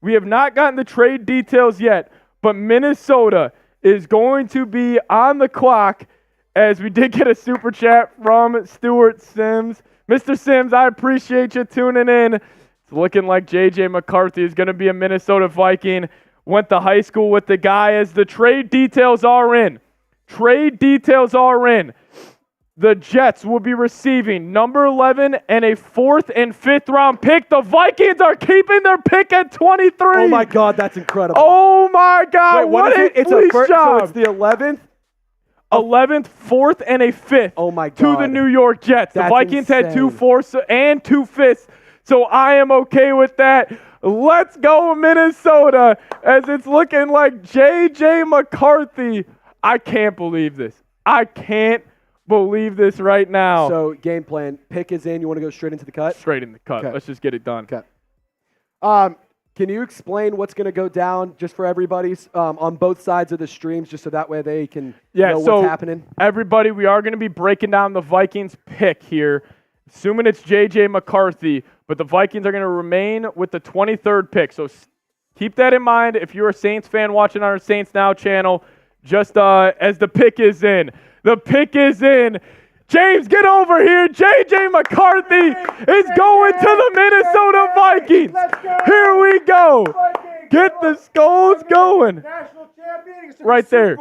We have not gotten the trade details yet, but Minnesota is going to be on the clock as we did get a super chat from Stuart Sims. Mr. Sims, I appreciate you tuning in. It's looking like J.J. McCarthy is going to be a Minnesota Viking. Went to high school with the guy as the trade details are in. Trade details are in. The Jets will be receiving number 11 and a 4th and 5th round pick. The Vikings are keeping their pick at 23. Oh, my God, that's incredible. Oh, my God. Wait, what is it? It's a first job. So it's the 11th? 11th, 4th, and a 5th. Oh, my God. To the New York Jets. That's the Vikings insane. had 2 4ths and 2 5ths. So I am okay with that. Let's go, Minnesota, as it's looking like J.J. McCarthy. I can't believe this. I can't believe this right now. So, game plan. Pick is in. You want to go straight into the cut? Straight in the cut. Okay. Let's just get it done. Okay. Can you explain what's going to go down just for everybody on both sides of the streams, just so that way they can know what's happening? Everybody, we are going to be breaking down the Vikings pick here, assuming it's J.J. McCarthy, but the Vikings are going to remain with the 23rd pick. So keep that in mind if you're a Saints fan watching on our Saints Now channel, just as the pick is in. The pick is in. James, get over here. J.J. McCarthy is going to the Minnesota Vikings. Here we go. Get the skulls going. National champion right there.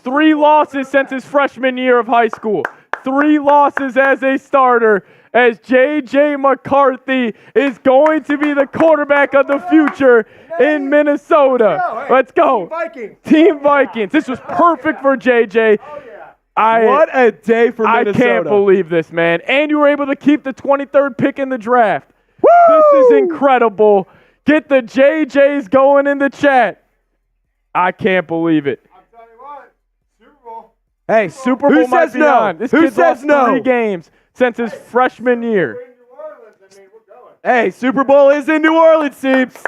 3 losses since his freshman year of high school. 3 losses as a starter, as J.J. McCarthy is going to be the quarterback of the future in Minnesota. Let's go. Team Vikings. This was perfect for J.J. What a day for Minnesota. I can't believe this, man. And you were able to keep the 23rd pick in the draft. Woo! This is incredible. Get the JJs going in the chat. I can't believe it. I'm telling you what, Super Bowl. Hey, Super Bowl Who might says be no? on. This Who kid's says lost no? 3 games since his freshman year. We're in New Orleans. I mean, we're going. Hey, Super Bowl is in New Orleans, Seeps.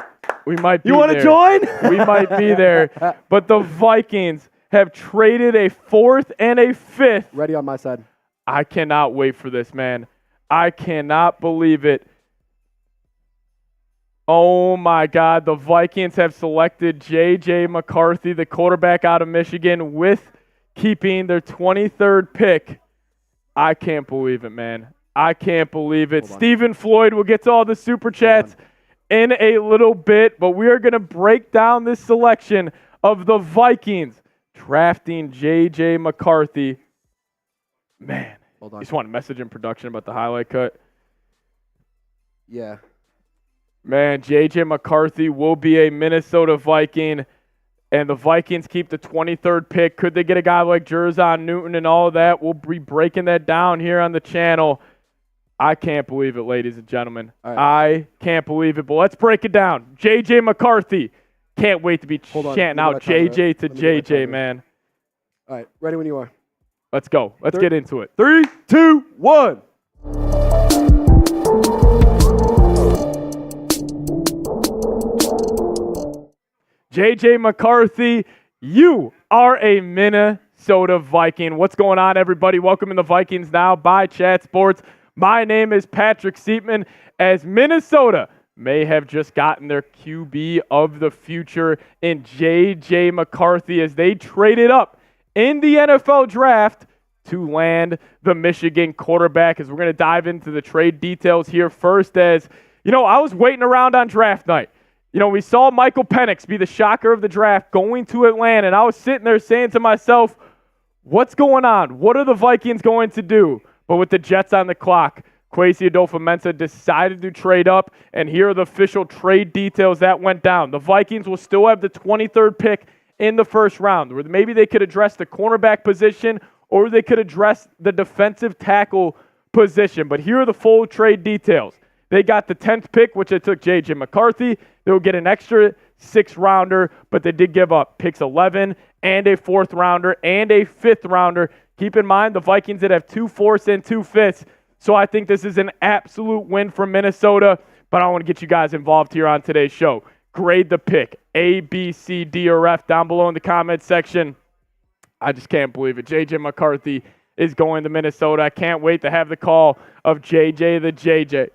We might be You want to there. join? We might be there. But the Vikings have traded a 4th and a 5th. Ready on my side. I cannot wait for this, man. I cannot believe it. Oh, my God. The Vikings have selected J.J. McCarthy, the quarterback out of Michigan, with keeping their 23rd pick. I can't believe it, man. I can't believe it. Stephen Floyd will get to all the Super Chats in a little bit, but we are going to break down this selection of the Vikings drafting J.J. McCarthy. Man, Hold on. you just want a message in production about the highlight cut? Yeah. Man, J.J. McCarthy will be a Minnesota Viking, and the Vikings keep the 23rd pick. Could they get a guy like Jerzon Newton and all of that? We'll be breaking that down here on the channel. I can't believe it, ladies and gentlemen. All right. I can't believe it, but let's break it down. J.J. McCarthy. Can't wait to be Hold on. chanting Let me out get my timer. J.J. to Let me get my J.J., timer. man. All right. Ready when you are. Let's go. Let's get into it. 3, 2, 1. J.J. McCarthy, you are a Minnesota Viking. What's going on, everybody? Welcome in the Vikings Now by Chat Sports. My name is Patrick Seatman, as Minnesota may have just gotten their QB of the future in J.J. McCarthy as they traded up in the NFL draft to land the Michigan quarterback. As we're going to dive into the trade details here first, as you know, I was waiting around on draft night. You know, we saw Michael Penix be the shocker of the draft going to Atlanta, and I was sitting there saying to myself, what's going on? What are the Vikings going to do? But with the Jets on the clock, Kwesi Adolfo-Mensah decided to trade up, and here are the official trade details that went down. The Vikings will still have the 23rd pick in the first round, where maybe they could address the cornerback position or they could address the defensive tackle position. But here are the full trade details. They got the 10th pick, which they took J.J. McCarthy. They'll get an extra 6th-rounder, but they did give up picks 11 and a 4th-rounder and a 5th-rounder. Keep in mind, the Vikings did have 2 4ths and 2 5ths, so I think this is an absolute win for Minnesota, but I want to get you guys involved here on today's show. Grade the pick, A, B, C, D, or F, down below in the comment section. I just can't believe it. J.J. McCarthy is going to Minnesota. I can't wait to have the call of J.J. the J.J.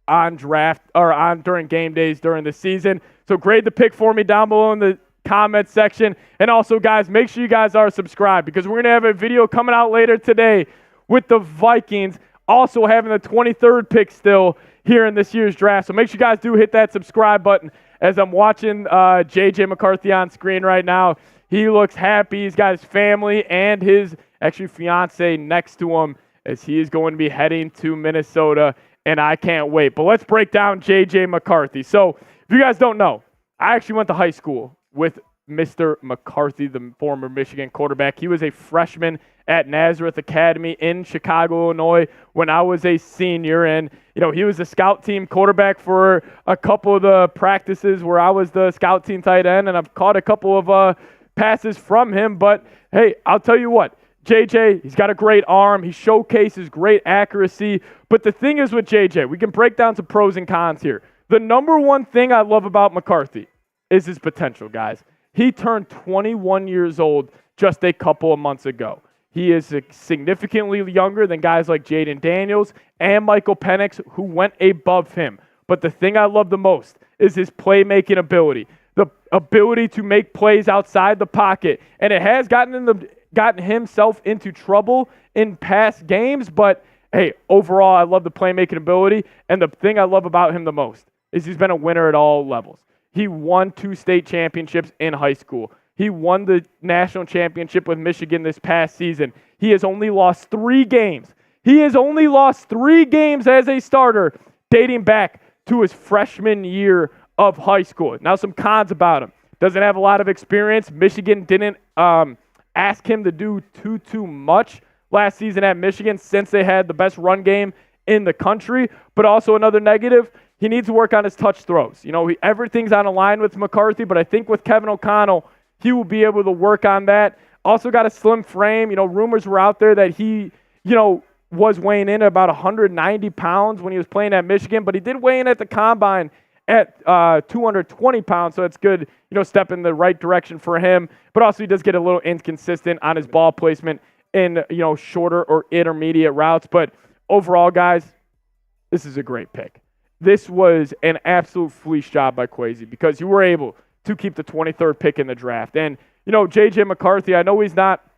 on draft or on during game days during the season. So grade the pick for me down below in the comment section. And also, guys, make sure you guys are subscribed, because we're going to have a video coming out later today with the Vikings also having the 23rd pick still here in this year's draft. So make sure you guys do hit that subscribe button. As I'm watching J.J. McCarthy on screen right now, he looks happy. He's got his family and his actually fiance next to him as he is going to be heading to Minnesota, and I can't wait. But let's break down J.J. McCarthy. So if you guys don't know, I actually went to high school with Mr. McCarthy, the former Michigan quarterback. He was a freshman at Nazareth Academy in Chicago, Illinois, when I was a senior. And, you know, he was a scout team quarterback for a couple of the practices where I was the scout team tight end, and I've caught a couple of passes from him. But, hey, I'll tell you what, JJ, he's got a great arm. He showcases great accuracy. But the thing is with JJ, we can break down some pros and cons here. The number one thing I love about McCarthy is his potential, guys. He turned 21 years old just a couple of months ago. He is significantly younger than guys like Jaden Daniels and Michael Penix, who went above him. But the thing I love the most is his playmaking ability, the ability to make plays outside the pocket. And it has gotten himself into trouble in past games, but hey, overall, I love the playmaking ability. And the thing I love about him the most is he's been a winner at all levels. He won 2 state championships in high school. He won the national championship with Michigan this past season. He has only lost 3 games. He has only lost 3 games as a starter dating back to his freshman year of high school. Now, some cons about him. Doesn't have a lot of experience. Michigan didn't ask him to do too much last season at Michigan, since they had the best run game in the country. But also another negative, he needs to work on his touch throws. Everything's on a line with McCarthy, but I think with Kevin O'Connell, he will be able to work on that. Also got a slim frame. Rumors were out there that he, was weighing in at about 190 pounds when he was playing at Michigan, but he did weigh in at the combine at 220 pounds, so it's good, step in the right direction for him. But also he does get a little inconsistent on his ball placement in, shorter or intermediate routes. But overall, guys, this is a great pick. This was an absolute fleece job by Kwesi because you were able to keep the 23rd pick in the draft. And, J.J. McCarthy, I know he's not,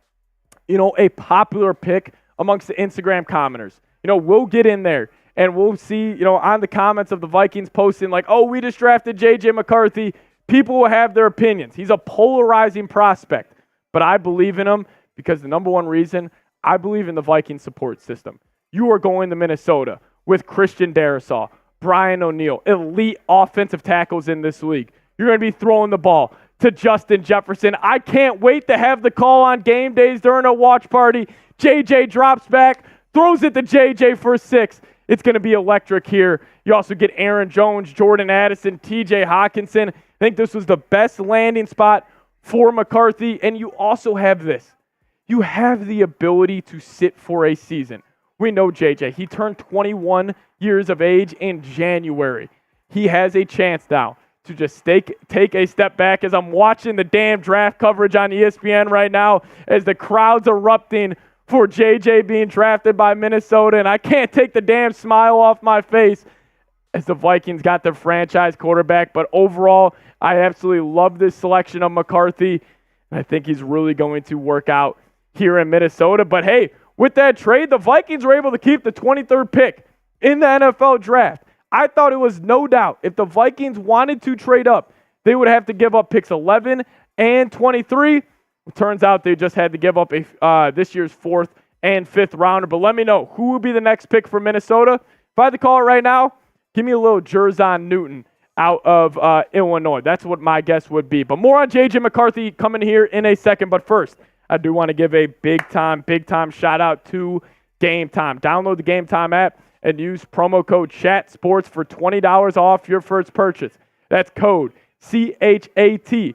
a popular pick amongst the Instagram commenters. We'll get in there and we'll see, on the comments of the Vikings posting like, oh, we just drafted J.J. McCarthy. People will have their opinions. He's a polarizing prospect, but I believe in him because the number one reason, I believe in the Vikings support system. You are going to Minnesota with Christian Darrisaw, Brian O'Neill, elite offensive tackles in this league. You're going to be throwing the ball to Justin Jefferson. I can't wait to have the call on game days during a watch party. JJ drops back, throws it to JJ for a 6. It's going to be electric here. You also get Aaron Jones, Jordan Addison, TJ Hawkinson. I think this was the best landing spot for McCarthy. And you also have this. You have the ability to sit for a season. We know JJ. He turned 21 years of age in January. He has a chance now to just take a step back as I'm watching the damn draft coverage on ESPN right now as the crowd's erupting for JJ being drafted by Minnesota, and I can't take the damn smile off my face as the Vikings got their franchise quarterback. But overall, I absolutely love this selection of McCarthy, and I think he's really going to work out here in Minnesota. But hey, with that trade, the Vikings were able to keep the 23rd pick in the NFL draft. I thought it was no doubt if the Vikings wanted to trade up, they would have to give up picks 11 and 23. It turns out they just had to give up this year's 4th and 5th rounder. But let me know, who will be the next pick for Minnesota? If I had to call it right now, give me a little Jerzon Newton out of Illinois. That's what my guess would be. But more on J.J. McCarthy coming here in a second. But first, I do want to give a big time shout out to Game Time. Download the Game Time app and use promo code CHATSPORTS for $20 off your first purchase. That's code CHATSPORTS.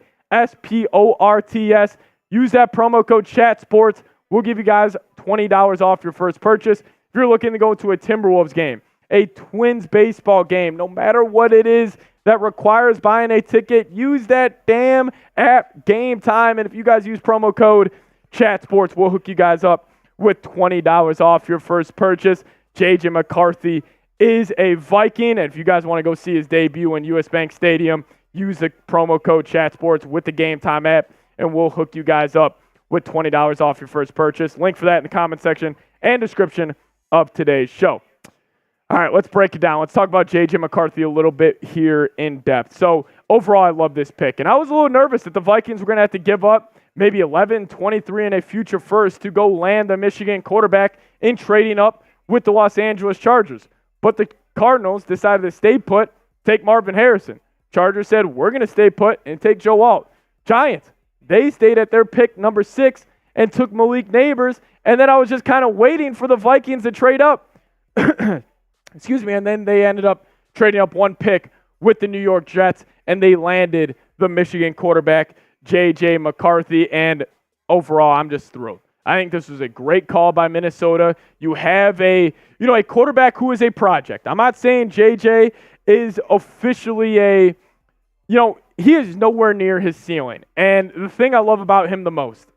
Use that promo code CHATSPORTS. We'll give you guys $20 off your first purchase. If you're looking to go to a Timberwolves game, a Twins baseball game, no matter what it is that requires buying a ticket, use that damn app, Game Time. And if you guys use promo code CHATSPORTS, we'll hook you guys up with $20 off your first purchase. J.J. McCarthy is a Viking. And if you guys want to go see his debut in US Bank Stadium, use the promo code CHATSPORTS with the Game Time app, and we'll hook you guys up with $20 off your first purchase. Link for that in the comment section and description of today's show. All right, let's break it down. Let's talk about J.J. McCarthy a little bit here in depth. So overall, I love this pick. And I was a little nervous that the Vikings were going to have to give up maybe 11, 23, and a future first to go land the Michigan quarterback in trading up with the Los Angeles Chargers. But the Cardinals decided to stay put, take Marvin Harrison. Chargers said, we're going to stay put and take Joe Alt. Giants, they stayed at their pick number 6 and took Malik Neighbors. And then I was just kind of waiting for the Vikings to trade up. Excuse me. And then they ended up trading up one pick with the New York Jets, and they landed the Michigan quarterback, J.J. McCarthy. And overall, I'm just thrilled. I think this was a great call by Minnesota. You have a quarterback who is a project. I'm not saying J.J. is officially he is nowhere near his ceiling. And the thing I love about him the most,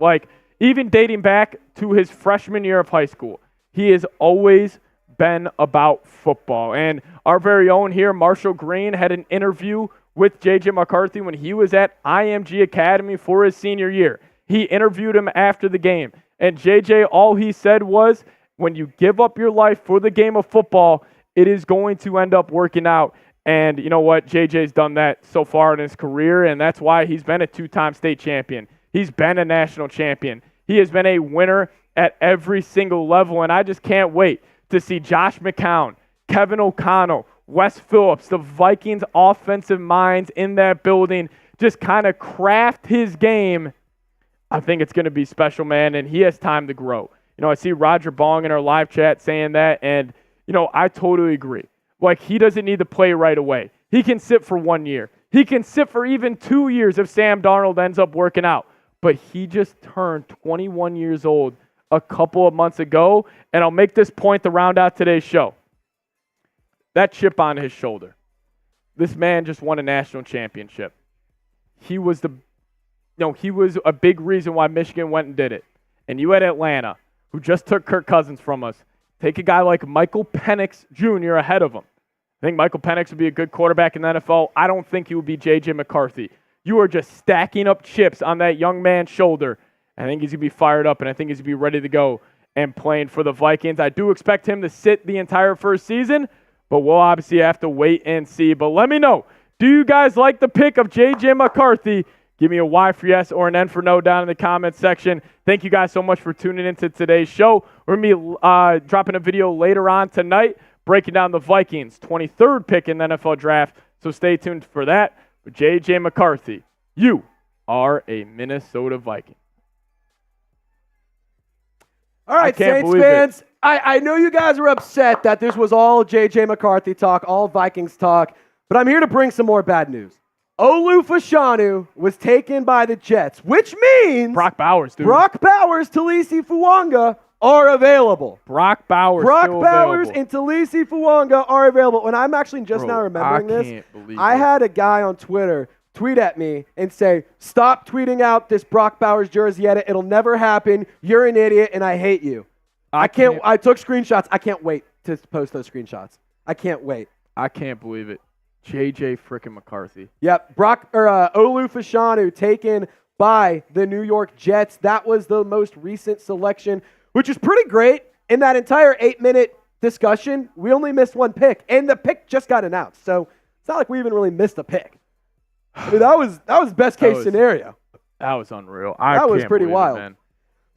even dating back to his freshman year of high school, he has always been about football. And our very own here, Marshall Green, had an interview with J.J. McCarthy when he was at IMG Academy for his senior year. He interviewed him after the game. And J.J., all he said was, when you give up your life for the game of football, it is going to end up working out. And you know what? JJ's done that so far in his career, and that's why he's been a 2-time state champion. He's been a national champion. He has been a winner at every single level, and I just can't wait to see Josh McCown, Kevin O'Connell, Wes Phillips, the Vikings offensive minds in that building just kind of craft his game. I think it's going to be special, man, and he has time to grow. I see Roger Bong in our live chat saying that, and, I totally agree. Like, he doesn't need to play right away. He can sit for 1 year. He can sit for even 2 years if Sam Darnold ends up working out. But he just turned 21 years old a couple of months ago, and I'll make this point to round out today's show. That chip on his shoulder. This man just won a national championship. He was a big reason why Michigan went and did it. And you had Atlanta, who just took Kirk Cousins from us, take a guy like Michael Penix Jr. ahead of him. I think Michael Penix would be a good quarterback in the NFL. I don't think he would be J.J. McCarthy. You are just stacking up chips on that young man's shoulder. I think he's going to be fired up, and I think he's going to be ready to go and playing for the Vikings. I do expect him to sit the entire first season, but we'll obviously have to wait and see. But let me know, do you guys like the pick of J.J. McCarthy? Give me a Y for yes or an N for no down in the comments section. Thank you guys so much for tuning into today's show. We're going to be dropping a video later on tonight breaking down the Vikings' 23rd pick in the NFL draft, so stay tuned for that. But J.J. McCarthy, you are a Minnesota Viking. All right, Saints fans, I know you guys are upset that this was all J.J. McCarthy talk, all Vikings talk, but I'm here to bring some more bad news. Olu Fashanu was taken by the Jets, which means Brock Bowers, dude. Brock Bowers, Taliese Fuaga are available. Brock Bowers and Taliese Fuaga are available. And I'm actually just now remembering this. I had a guy on Twitter tweet at me and say, stop tweeting out this Brock Bowers jersey edit. It'll never happen. You're an idiot, and I hate you. I took screenshots. I can't wait to post those screenshots. I can't wait. I can't believe it. J.J. frickin' McCarthy. Yep. Olu Fashanu taken by the New York Jets. That was the most recent selection, which is pretty great. In that entire 8-minute discussion, we only missed one pick, and the pick just got announced. So it's not like we even really missed a pick. I mean, that was best case scenario. That was unreal. That was pretty wild. Man.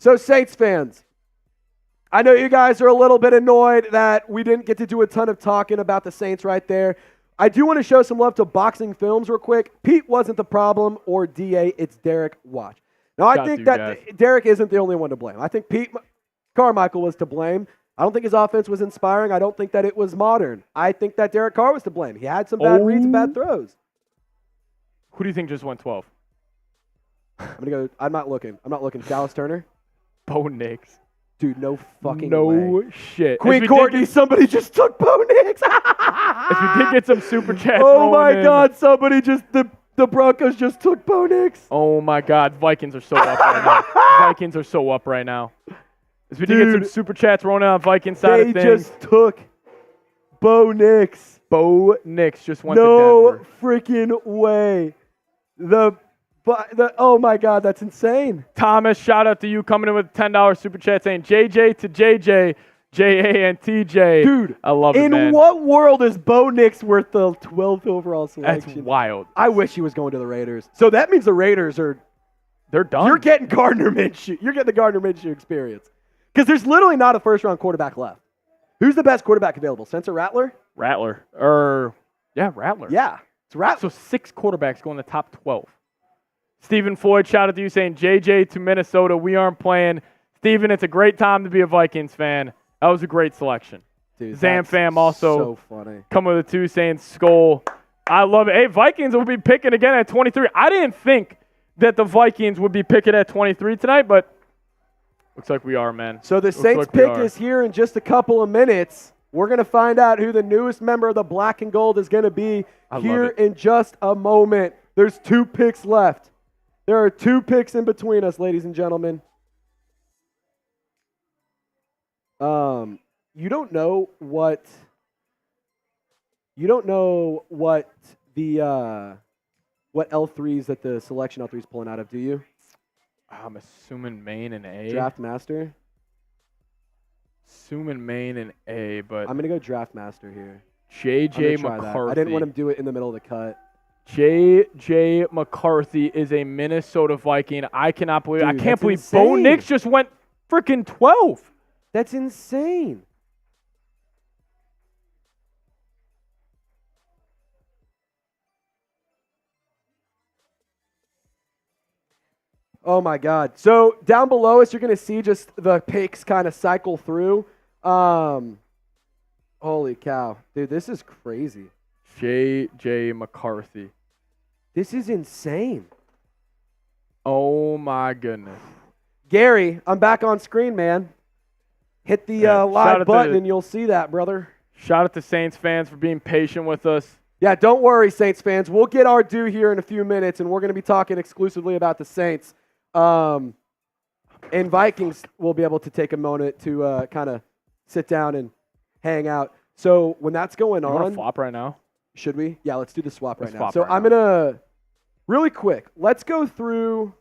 So Saints fans, I know you guys are a little bit annoyed that we didn't get to do a ton of talking about the Saints right there. I do want to show some love to Boxing Films real quick. Pete wasn't the problem, or DA, it's Derek Watch. Now, I think that Derek isn't the only one to blame. I think Pete Carmichael was to blame. I don't think his offense was inspiring. I don't think that it was modern. I think that Derek Carr was to blame. He had some bad reads and bad throws. Who do you think just went 12? I'm not looking. Dallas Turner? Bo Nix. Dude, no fucking way. No shit. Queen Courtney, somebody just took Bo Nix. If you did get some super chats oh my God, somebody just, the Broncos just took Bo Nix. Oh my God, Vikings are so up right now. Vikings are so up right now. If we did get some super chats rolling on Vikings side of things. They just took Bo Nix. Bo Nix just went to No Denver. freaking way. Oh my God, that's insane. Thomas, shout out to you coming in with a $10 super chat saying JJ to JJ, JA and TJ. Dude, I love it, man. In what world is Bo Nix worth the 12th overall selection? That's wild. I wish he was going to the Raiders. So that means the Raiders they're done. You're getting Gardner Minshew. You're getting the Gardner Minshew experience. Because there's literally not a first-round quarterback left. Who's the best quarterback available? Spencer Rattler? Rattler. Rattler. Yeah, it's Rattler. So 6 quarterbacks go in the top 12. Stephen Floyd, shout out to you saying, JJ to Minnesota, we aren't playing. Stephen, it's a great time to be a Vikings fan. That was a great selection. Dude, Zam Fam also so funny. Come with a 2 saying Skull. I love it. Hey, Vikings will be picking again at 23. I didn't think that the Vikings would be picking at 23 tonight, but looks like we are, man. So the Saints pick is here in just a couple of minutes. We're going to find out who the newest member of the Black and Gold is going to be here in just a moment. There's 2 picks left. There are 2 picks in between us, ladies and gentlemen. You don't know what the what L3s that the selection L3 is pulling out of, do you? I'm assuming Maine and A. Draft Master? Assuming Maine and A, but I'm going to go Draft Master here. J.J. McCarthy. I didn't want him to do it in the middle of the cut. J.J. McCarthy is a Minnesota Viking. I cannot believe it. I can't believe insane. Bo Nix just went freaking 12. That's insane. Oh, my God. So down below us, you're going to see just the picks kind of cycle through. Holy cow. Dude, this is crazy. J.J. McCarthy. This is insane. Oh, my goodness. Gary, I'm back on screen, man. Hit the live button and you'll see that, brother. Shout out to Saints fans for being patient with us. Yeah, don't worry, Saints fans. We'll get our due here in a few minutes, and we're going to be talking exclusively about the Saints. And Vikings will be able to take a moment to kind of sit down and hang out. So when that's going You on, want to flop right now? should we? Yeah, let's do the swap right Let's now. swap So right I'm now. going to, really quick, let's go through.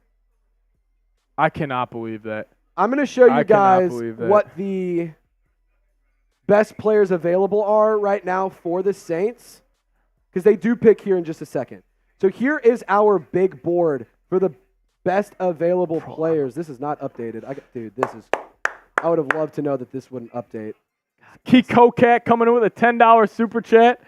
I cannot believe that. I'm going to show I you cannot guys believe that. what the best players available are right now for the Saints, because they do pick here in just a second. So here is our big board for the best available players. This is not updated. I would have loved to know that this wouldn't update. Key Kokat coming in with a $10 super chat.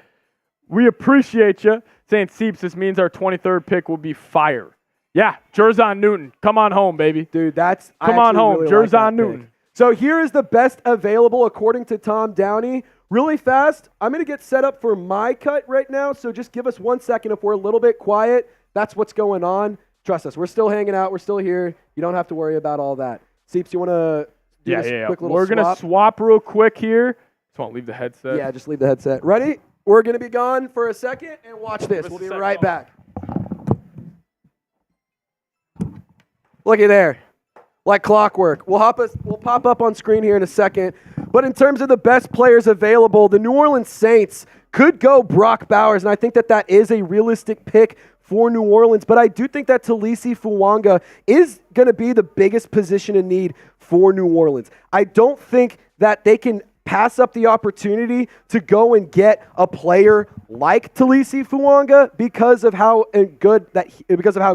We appreciate you. Saying, Seeps, this means our 23rd pick will be fire. Yeah, Jerzon Newton. Come on home, baby. Dude, Come on home, really like that Jerzon pick. Newton. So here is the best available according to Tom Downey. Really fast, I'm going to get set up for my cut right now, so just give us 1 second. If we're a little bit quiet, that's what's going on. Trust us, we're still hanging out. We're still here. You don't have to worry about all that. Seeps, you want to do this quick little We're swap? going to swap real quick here. Just want to leave the headset. Yeah, just leave the headset. Ready? We're going to be gone for a second, and watch this. We'll be right back. Looky there. Like clockwork. We'll pop up on screen here in a second. But in terms of the best players available, the New Orleans Saints could go Brock Bowers, and I think that is a realistic pick for New Orleans. But I do think that Taliese Fuaga is going to be the biggest position in need for New Orleans. I don't think that they can pass up the opportunity to go and get a player like Taliese Fuaga because of how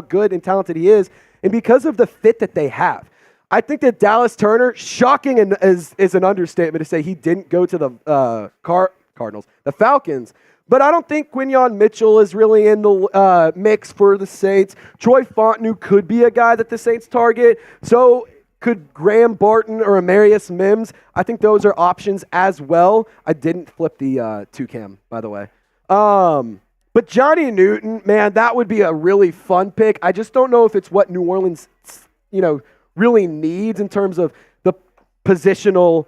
good and talented he is, and because of the fit that they have. I think that Dallas Turner, shocking and is an understatement to say he didn't go to the Cardinals, the Falcons. But I don't think Quinyon Mitchell is really in the mix for the Saints. Troy Fontenot could be a guy that the Saints target. So could Graham Barton or Amarius Mims. I think those are options as well. I didn't flip the two-cam, by the way. But Johnny Newton, man, that would be a really fun pick. I just don't know if it's what New Orleans, really needs in terms of the positional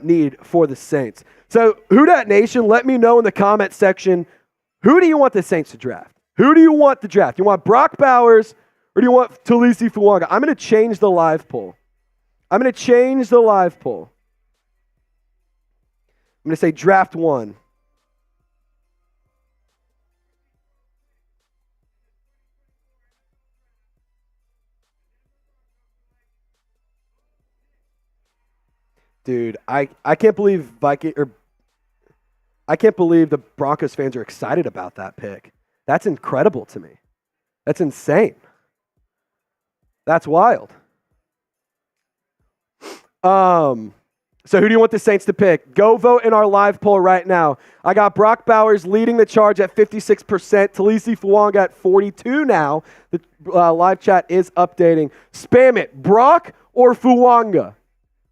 need for the Saints. So, Dat Nation, let me know in the comment section, who do you want the Saints to draft? Who do you want to draft? You want Brock Bowers or do you want Taliese Fuaga? I'm going to change the live poll. I'm going to say draft one. Dude, I can't believe I can't believe the Broncos fans are excited about that pick. That's incredible to me. That's insane. That's wild. So who do you want the Saints to pick? Go vote in our live poll right now. I got Brock Bowers leading the charge at 56%. Talise Fuaga at 42% now. The live chat is updating. Spam it. Brock or Fuaga?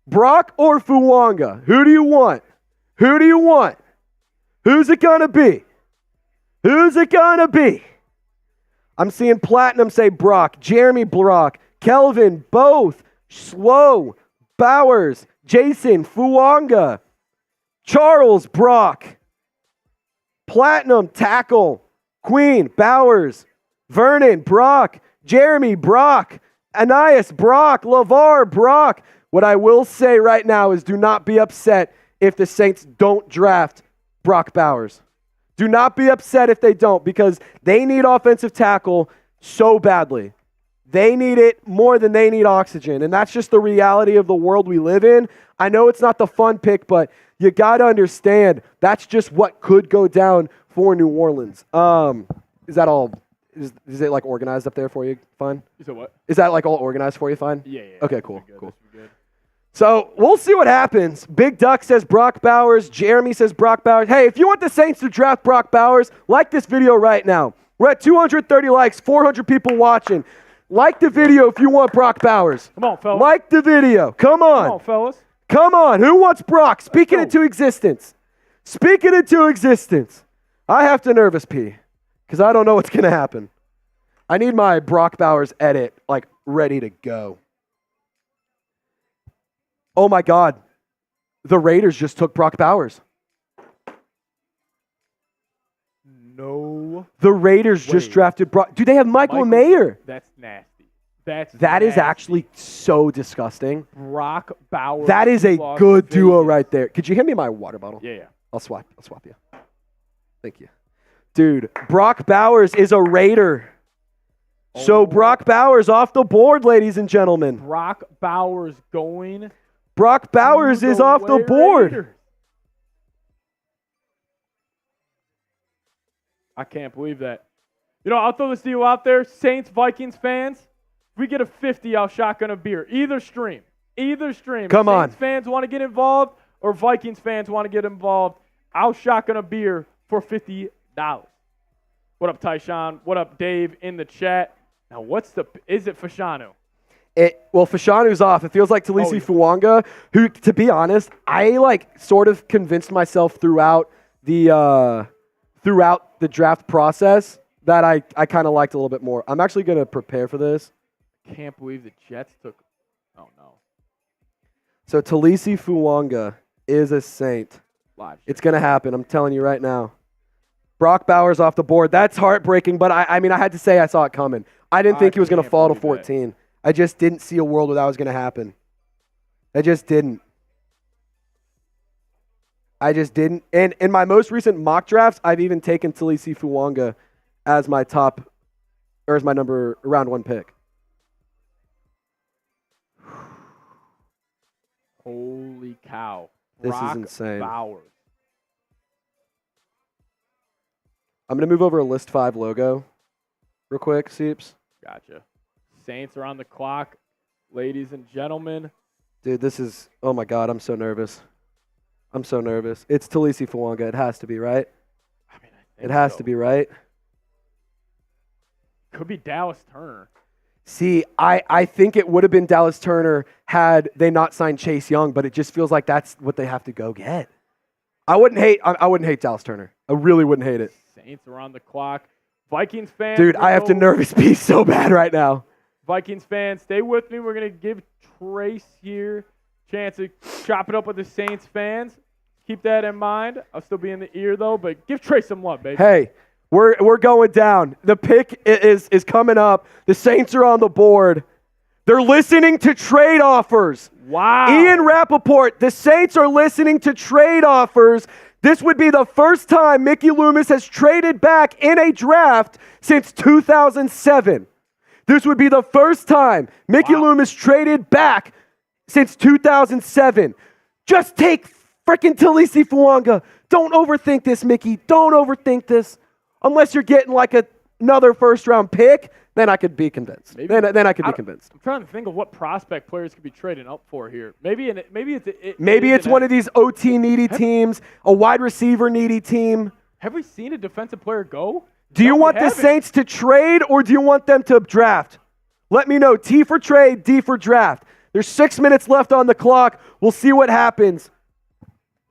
Brock or Fuaga? Who do you want? Who do you want? Who's it gonna be? Who's it gonna be? I'm seeing Platinum say Brock, Jeremy Brock, Kelvin, both, Slow, Bowers, Jason, Fuaga, Charles, Brock, Platinum, Tackle, Queen, Bowers, Vernon, Brock, Jeremy, Brock, Anais, Brock, LeVar, Brock. What I will say right now is do not be upset if the Saints don't draft Brock Bowers. Do not be upset if they don't, because they need offensive tackle so badly. They need it more than they need oxygen, and that's just the reality of the world we live in. I know it's not the fun pick, but you got to understand that's just what could go down for New Orleans. Is that all? Is it like organized up there for you? Fine? You said what? Is that like all organized for you? Fine? Yeah. Okay, cool. Cool. So we'll see what happens. Big Duck says Brock Bowers. Jeremy says Brock Bowers. Hey, if you want the Saints to draft Brock Bowers, like this video right now. We're at 230 likes, 400 people watching. Like the video if you want Brock Bowers. Come on, fellas. Like the video. Come on. Come on, fellas. Come on. Who wants Brock? Speak it into existence. Speak it into existence. I have to nervous pee because I don't know what's going to happen. I need my Brock Bowers edit like ready to go. Oh my God. The Raiders just took Brock Bowers. No. The Raiders just drafted Brock. Dude, they have Michael Mayer. That's nasty. That is actually so disgusting. Brock Bowers. That is a good duo right there. Could you hand me my water bottle? Yeah. I'll swap you. Thank you. Dude, Brock Bowers is a Raider. So Brock Bowers off the board, ladies and gentlemen. Brock Bowers going. Brock Bowers is off the board. Raiders. I can't believe that. I'll throw this to you out there. Saints, Vikings fans, if we get a 50, I'll shotgun a beer. Either stream. Come on. Saints fans want to get involved or Vikings fans want to get involved, I'll shotgun a beer for $50. What up, Tyshawn? What up, Dave, in the chat? Now, is it Fashanu? Well, Fashanu's off. It feels like Taliese Fuaga, who, to be honest, I sort of convinced myself throughout the draft process that I kind of liked a little bit more. I'm actually going to prepare for this. Can't believe the Jets took. Oh no. So Taliese Fuaga is a Saint. Live. It's going to happen. I'm telling you right now. Brock Bowers off the board. That's heartbreaking, but I mean, I had to say I saw it coming. I didn't think he was going to fall to 14. That. I just didn't see a world where that was going to happen. I just didn't. And in my most recent mock drafts, I've even taken Taliese Fuaga as my top, or as my round 1 pick. Holy cow. This is insane. Bowers. I'm going to move over a List 5 logo real quick, Seeps. Gotcha. Saints are on the clock, ladies and gentlemen. Dude, this is, oh my God, I'm so nervous. It's Taliese Fuaga. It has to be, right? I think it has to be, right? Could be Dallas Turner. See, I think it would have been Dallas Turner had they not signed Chase Young, but it just feels like that's what they have to go get. I wouldn't hate Dallas Turner. I really wouldn't hate it. Saints are on the clock. Vikings fans. Dude, I have to nervous be so bad right now. Vikings fans, stay with me. We're going to give Trace here a chance to chop it up with the Saints fans. Keep that in mind. I'll still be in the ear, though, but give Trace some love, baby. Hey, we're going down. The pick is coming up. The Saints are on the board. They're listening to trade offers. Wow. Ian Rappaport, the Saints are listening to trade offers. This would be the first time Mickey Loomis has traded back in a draft since 2007. This would be the first time Mickey Loomis traded back since 2007. Just take freaking Taliese Fuaga. Don't overthink this, Mickey. Don't overthink this. Unless you're getting another first-round pick, then I could be convinced. Then I could be convinced. I'm trying to think of what prospect players could be trading up for here. Maybe it's one of these OT needy teams, a wide receiver needy team. Have we seen a defensive player go? Do you want the Saints to trade or do you want them to draft? Let me know. T for trade, D for draft. There's 6 minutes left on the clock. We'll see what happens.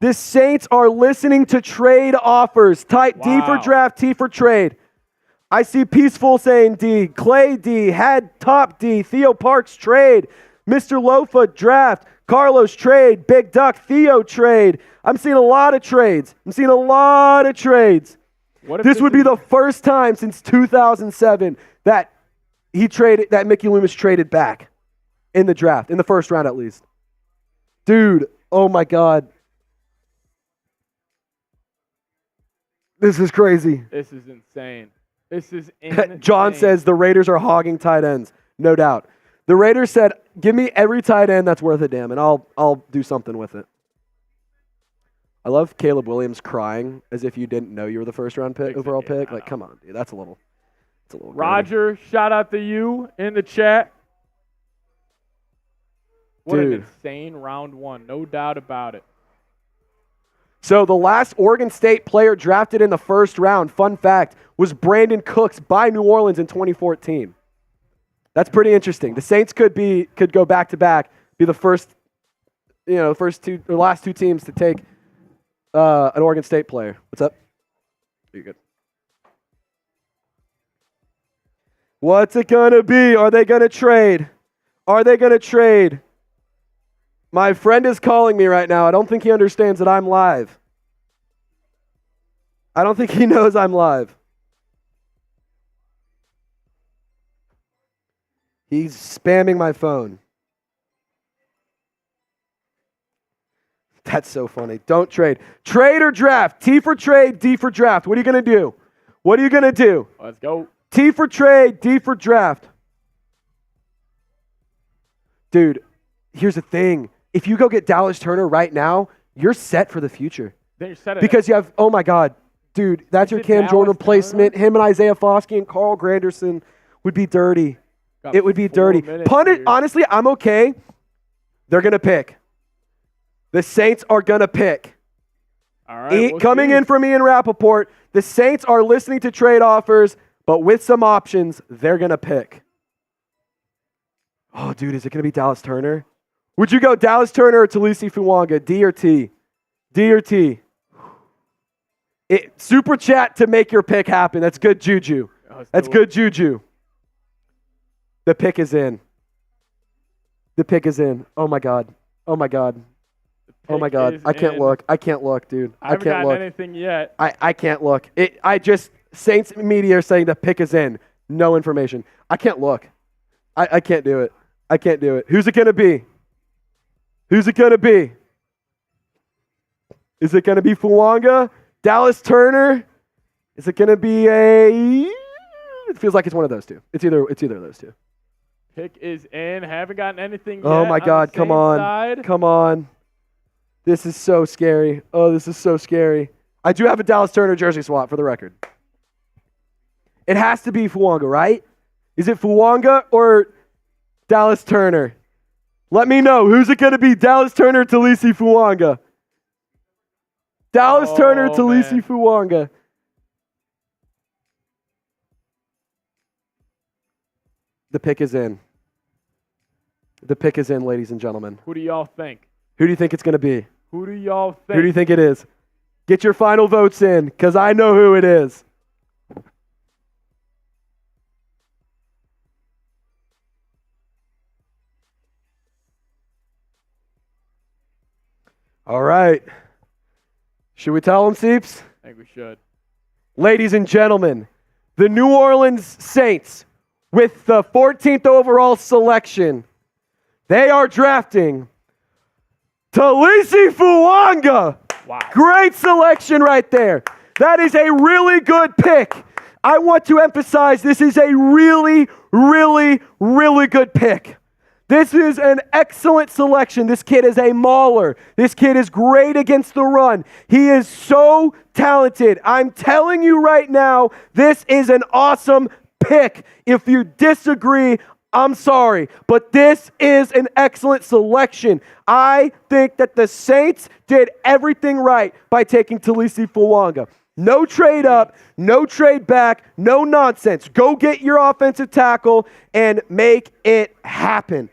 The Saints are listening to trade offers. Type D for draft, T for trade. I see Peaceful saying D, Clay D, Had Top D, Theo Parks trade, Mr. Lofa draft, Carlos trade, Big Duck Theo trade. I'm seeing a lot of trades. This would be the first time since 2007 that Mickey Loomis traded back in the draft, in the first round at least. Dude, oh my God. This is crazy. This is insane. This is insane. John says the Raiders are hogging tight ends. No doubt. The Raiders said, give me every tight end that's worth a damn, and I'll do something with it. I love Caleb Williams crying as if you didn't know you were the first-round overall pick. Come on, dude. That's a little Roger, shout out to you in the chat. What an insane round 1. No doubt about it. So the last Oregon State player drafted in the first round, fun fact, was Brandon Cooks by New Orleans in 2014. That's pretty interesting. The Saints could go back to back, be the last two teams to take An Oregon State player. What's up? You're good. What's it going to be? Are they going to trade? Are they going to trade? My friend is calling me right now. I don't think he understands that I'm live. I don't think he knows I'm live. He's spamming my phone. That's so funny. Don't trade. Trade or draft? T for trade, D for draft. What are you going to do? What are you going to do? Let's go. T for trade, D for draft. Dude, here's the thing. If you go get Dallas Turner right now, you're set for the future. Then you're set. Because you have, oh my God, dude, that's your Cam Jordan replacement. Him and Isaiah Foskey and Carl Granderson would be dirty. It would be dirty. Punt it, honestly, I'm okay. They're going to pick. The Saints are going to pick. All right, Coming in from Ian Rappaport, the Saints are listening to trade offers, but with some options, they're going to pick. Oh, dude, is it going to be Dallas Turner? Would you go Dallas Turner or Taliese Fuaga, D or T? D or T? Super chat to make your pick happen. That's good juju. That's good juju. The pick is in. The pick is in. Oh, my God. Oh, my God. Oh, my God. I can't look. I can't look, dude. I haven't gotten anything yet. I can't look. Saints media are saying the pick is in. No information. I can't look. I can't do it. I can't do it. Who's it going to be? Who's it going to be? Is it going to be Fuaga? Dallas Turner? Is it going to be It feels like it's one of those two. It's either of those two. Pick is in. Haven't gotten anything yet. Oh, my God. Come on. Side. Come on. This is so scary. Oh, this is so scary. I do have a Dallas Turner jersey swap for the record. It has to be Fuaga, right? Is it Fuaga or Dallas Turner? Let me know. Who's it going to be? Dallas Turner, Taliese Fuaga. Dallas Turner, Taliese Fuaga. The pick is in. The pick is in, ladies and gentlemen. Who do y'all think? Who do you think it's going to be? Who do y'all think? Who do you think it is? Get your final votes in, because I know who it is. All right. Should we tell them, Seeps? I think we should. Ladies and gentlemen, the New Orleans Saints, with the 14th overall selection, they are drafting Taliese Fuaga. Wow. Great selection right there. That is a really good pick. I want to emphasize this is a really, really, really good pick. This is an excellent selection. This kid is a mauler. This kid is great against the run. He is so talented. I'm telling you right now, this is an awesome pick. If you disagree, I'm sorry, but this is an excellent selection. I think that the Saints did everything right by taking Taliese Fuaga. No trade up, no trade back, no nonsense. Go get your offensive tackle and make it happen.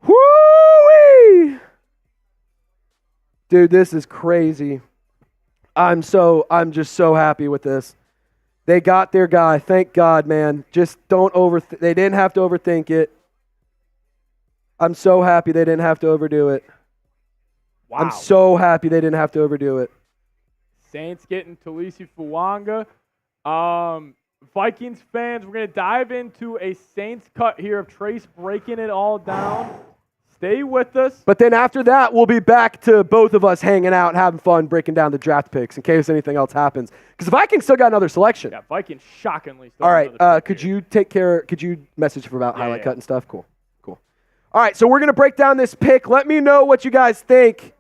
Woo-wee! Dude, this is crazy. I'm just so happy with this. They got their guy. Thank God, man. Just don't they didn't have to overthink it. I'm so happy they didn't have to overdo it. Wow. I'm so happy they didn't have to overdo it. Saints getting Taliese Fuaga. Vikings fans, we're going to dive into a Saints cut here of Trace breaking it all down. Stay with us. But then after that, we'll be back to both of us hanging out, having fun, breaking down the draft picks in case anything else happens. Because the Vikings still got another selection. Yeah, Vikings shockingly still all got right, another could here. you message for about highlight cut and stuff? Cool. All right, so we're going to break down this pick. Let me know what you guys think.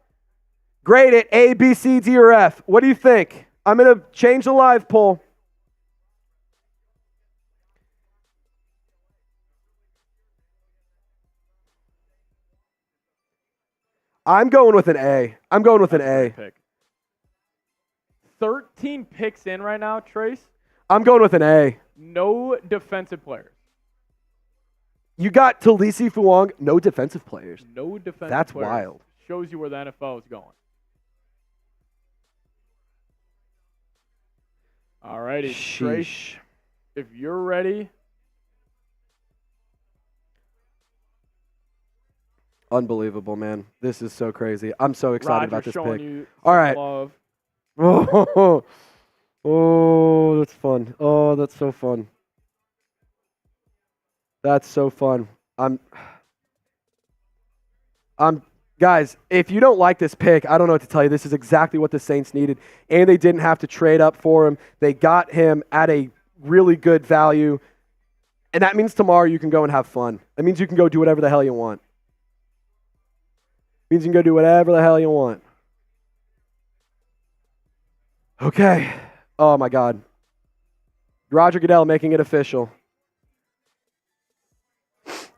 Grade it, A, B, C, D, or F. What do you think? I'm going to change the live poll. I'm going with an A. I'm going with an A. Pick. 13 picks in right now, Trace. I'm going with an A. No defensive players. You got Taliese Fuaga, no defensive players. No defensive That's players. wild. Shows you where the NFL is going. All righty, Trace, if you're ready. Unbelievable, man. This is so crazy. I'm so excited about this pick. All right. Love. Oh, that's fun. Oh, that's so fun. That's so fun. Guys, if you don't like this pick, I don't know what to tell you. This is exactly what the Saints needed, and they didn't have to trade up for him. They got him at a really good value, and that means tomorrow you can go and have fun. That means you can go do whatever the hell you want. It means you can go do whatever the hell you want. Okay. Oh, my God. Roger Goodell making it official.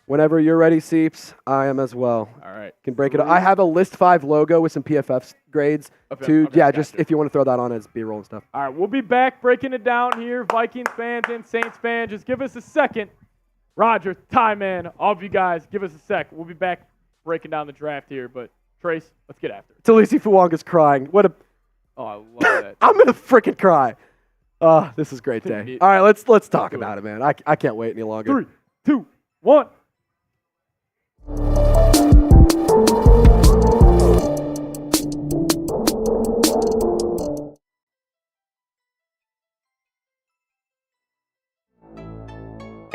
Whenever you're ready, Seeps, I am as well. All right. Can break it up. I have a List 5 logo with some PFF grades, too. Okay, yeah, gotcha. Just if you want to throw that on as B-roll and stuff. All right, we'll be back breaking it down here. Vikings fans and Saints fans, just give us a second. Roger, Ty, man, all of you guys, give us a sec. We'll be back breaking down the draft here, but Trace, let's get after it. Taliese Fuaga's crying. Oh, I love that. I'm going to freaking cry. This is a great day. All right, let's talk about it, man. I can't wait any longer. 3, 2, 1.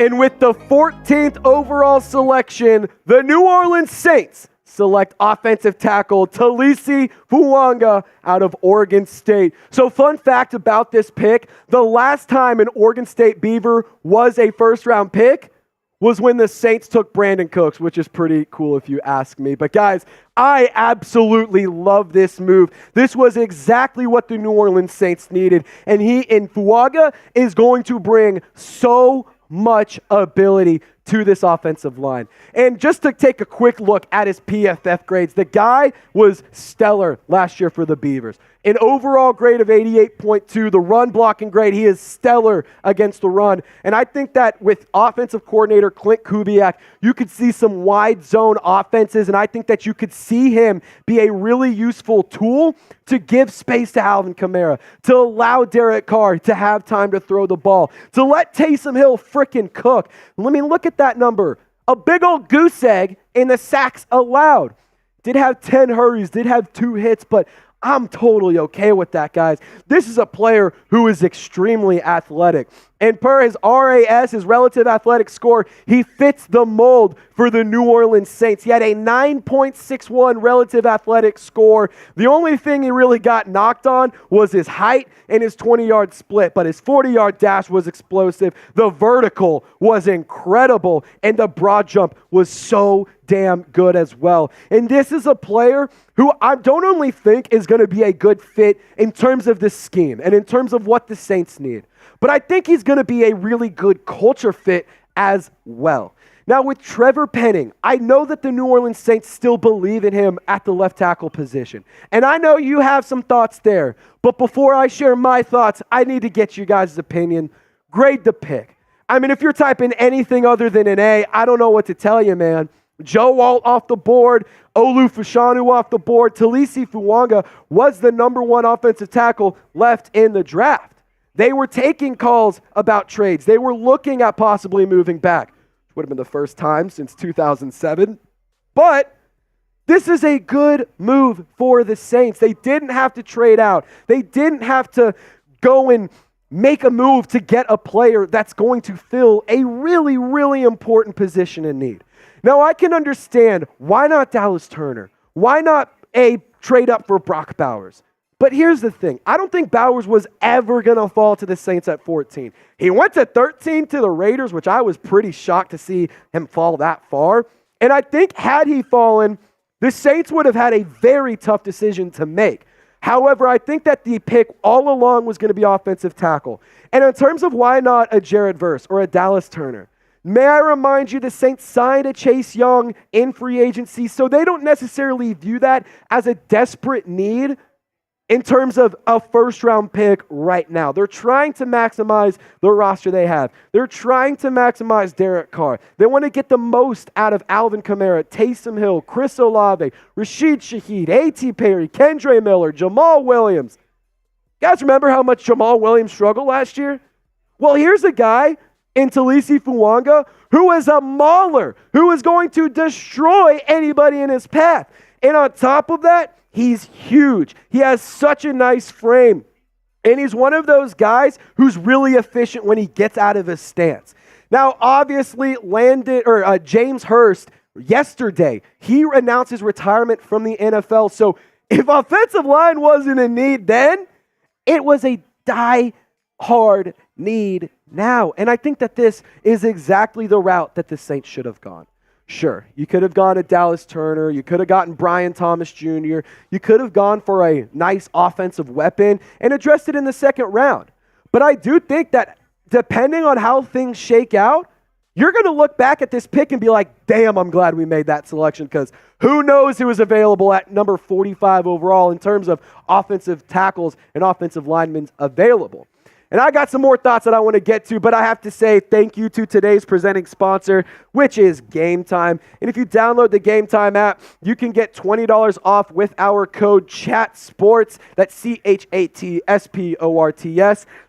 And with the 14th overall selection, the New Orleans Saints select offensive tackle Taliese Fuaga out of Oregon State. So fun fact about this pick, the last time an Oregon State Beaver was a first-round pick was when the Saints took Brandon Cooks, which is pretty cool if you ask me. But guys, I absolutely love this move. This was exactly what the New Orleans Saints needed. And Fuaga is going to bring so much ability to this offensive line. And just to take a quick look at his PFF grades, the guy was stellar last year for the Beavers. An overall grade of 88.2, the run blocking grade, he is stellar against the run. And I think that with offensive coordinator Clint Kubiak, you could see some wide zone offenses, and I think that you could see him be a really useful tool to give space to Alvin Kamara, to allow Derek Carr to have time to throw the ball, to let Taysom Hill frickin' cook. I mean, look at that number. A big old goose egg in the sacks allowed. Did have 10 hurries, did have 2 hits, but I'm totally okay with that, guys. This is a player who is extremely athletic. And per his RAS, his relative athletic score, he fits the mold for the New Orleans Saints. He had a 9.61 relative athletic score. The only thing he really got knocked on was his height and his 20-yard split, but his 40-yard dash was explosive. The vertical was incredible, and the broad jump was so damn good as well. And this is a player who I don't only think is going to be a good fit in terms of the scheme and in terms of what the Saints need, but I think he's going to be a really good culture fit as well. Now, with Trevor Penning, I know that the New Orleans Saints still believe in him at the left tackle position. And I know you have some thoughts there. But before I share my thoughts, I need to get you guys' opinion. Grade the pick. I mean, if you're typing anything other than an A, I don't know what to tell you, man. Joe Alt off the board, Olu Fashanu off the board. Taliese Fuaga was the number 1 offensive tackle left in the draft. They were taking calls about trades. They were looking at possibly moving back. Which would have been the first time since 2007. But this is a good move for the Saints. They didn't have to trade out. They didn't have to go and make a move to get a player that's going to fill a really, really important position in need. Now, I can understand why not Dallas Turner? Why not a trade up for Brock Bowers? But here's the thing. I don't think Bowers was ever going to fall to the Saints at 14. He went to 13 to the Raiders, which I was pretty shocked to see him fall that far. And I think had he fallen, the Saints would have had a very tough decision to make. However, I think that the pick all along was going to be offensive tackle. And in terms of why not a Jared Verse or a Dallas Turner, may I remind you the Saints signed a Chase Young in free agency, so they don't necessarily view that as a desperate need in terms of a first-round pick right now. They're trying to maximize the roster they have. They're trying to maximize Derek Carr. They want to get the most out of Alvin Kamara, Taysom Hill, Chris Olave, Rashid Shaheed, A.T. Perry, Kendre Miller, Jamal Williams. Guys, remember how much Jamal Williams struggled last year? Well, here's a guy in Taliese Fuaga who is a mauler, who is going to destroy anybody in his path. And on top of that, he's huge. He has such a nice frame. And he's one of those guys who's really efficient when he gets out of his stance. Now, obviously, James Hurst, yesterday, he announced his retirement from the NFL. So if offensive line wasn't a need then, it was a die-hard need now. And I think that this is exactly the route that the Saints should have gone. Sure, you could have gone to Dallas Turner. You could have gotten Brian Thomas Jr. You could have gone for a nice offensive weapon and addressed it in the second round. But I do think that depending on how things shake out, you're going to look back at this pick and be like, damn, I'm glad we made that selection, because who knows who was available at number 45 overall in terms of offensive tackles and offensive linemen available. And I got some more thoughts that I want to get to, but I have to say thank you to today's presenting sponsor, which is Game Time. And if you download the Game Time app, you can get $20 off with our code CHATSPORTS. That's CHATSPORTS.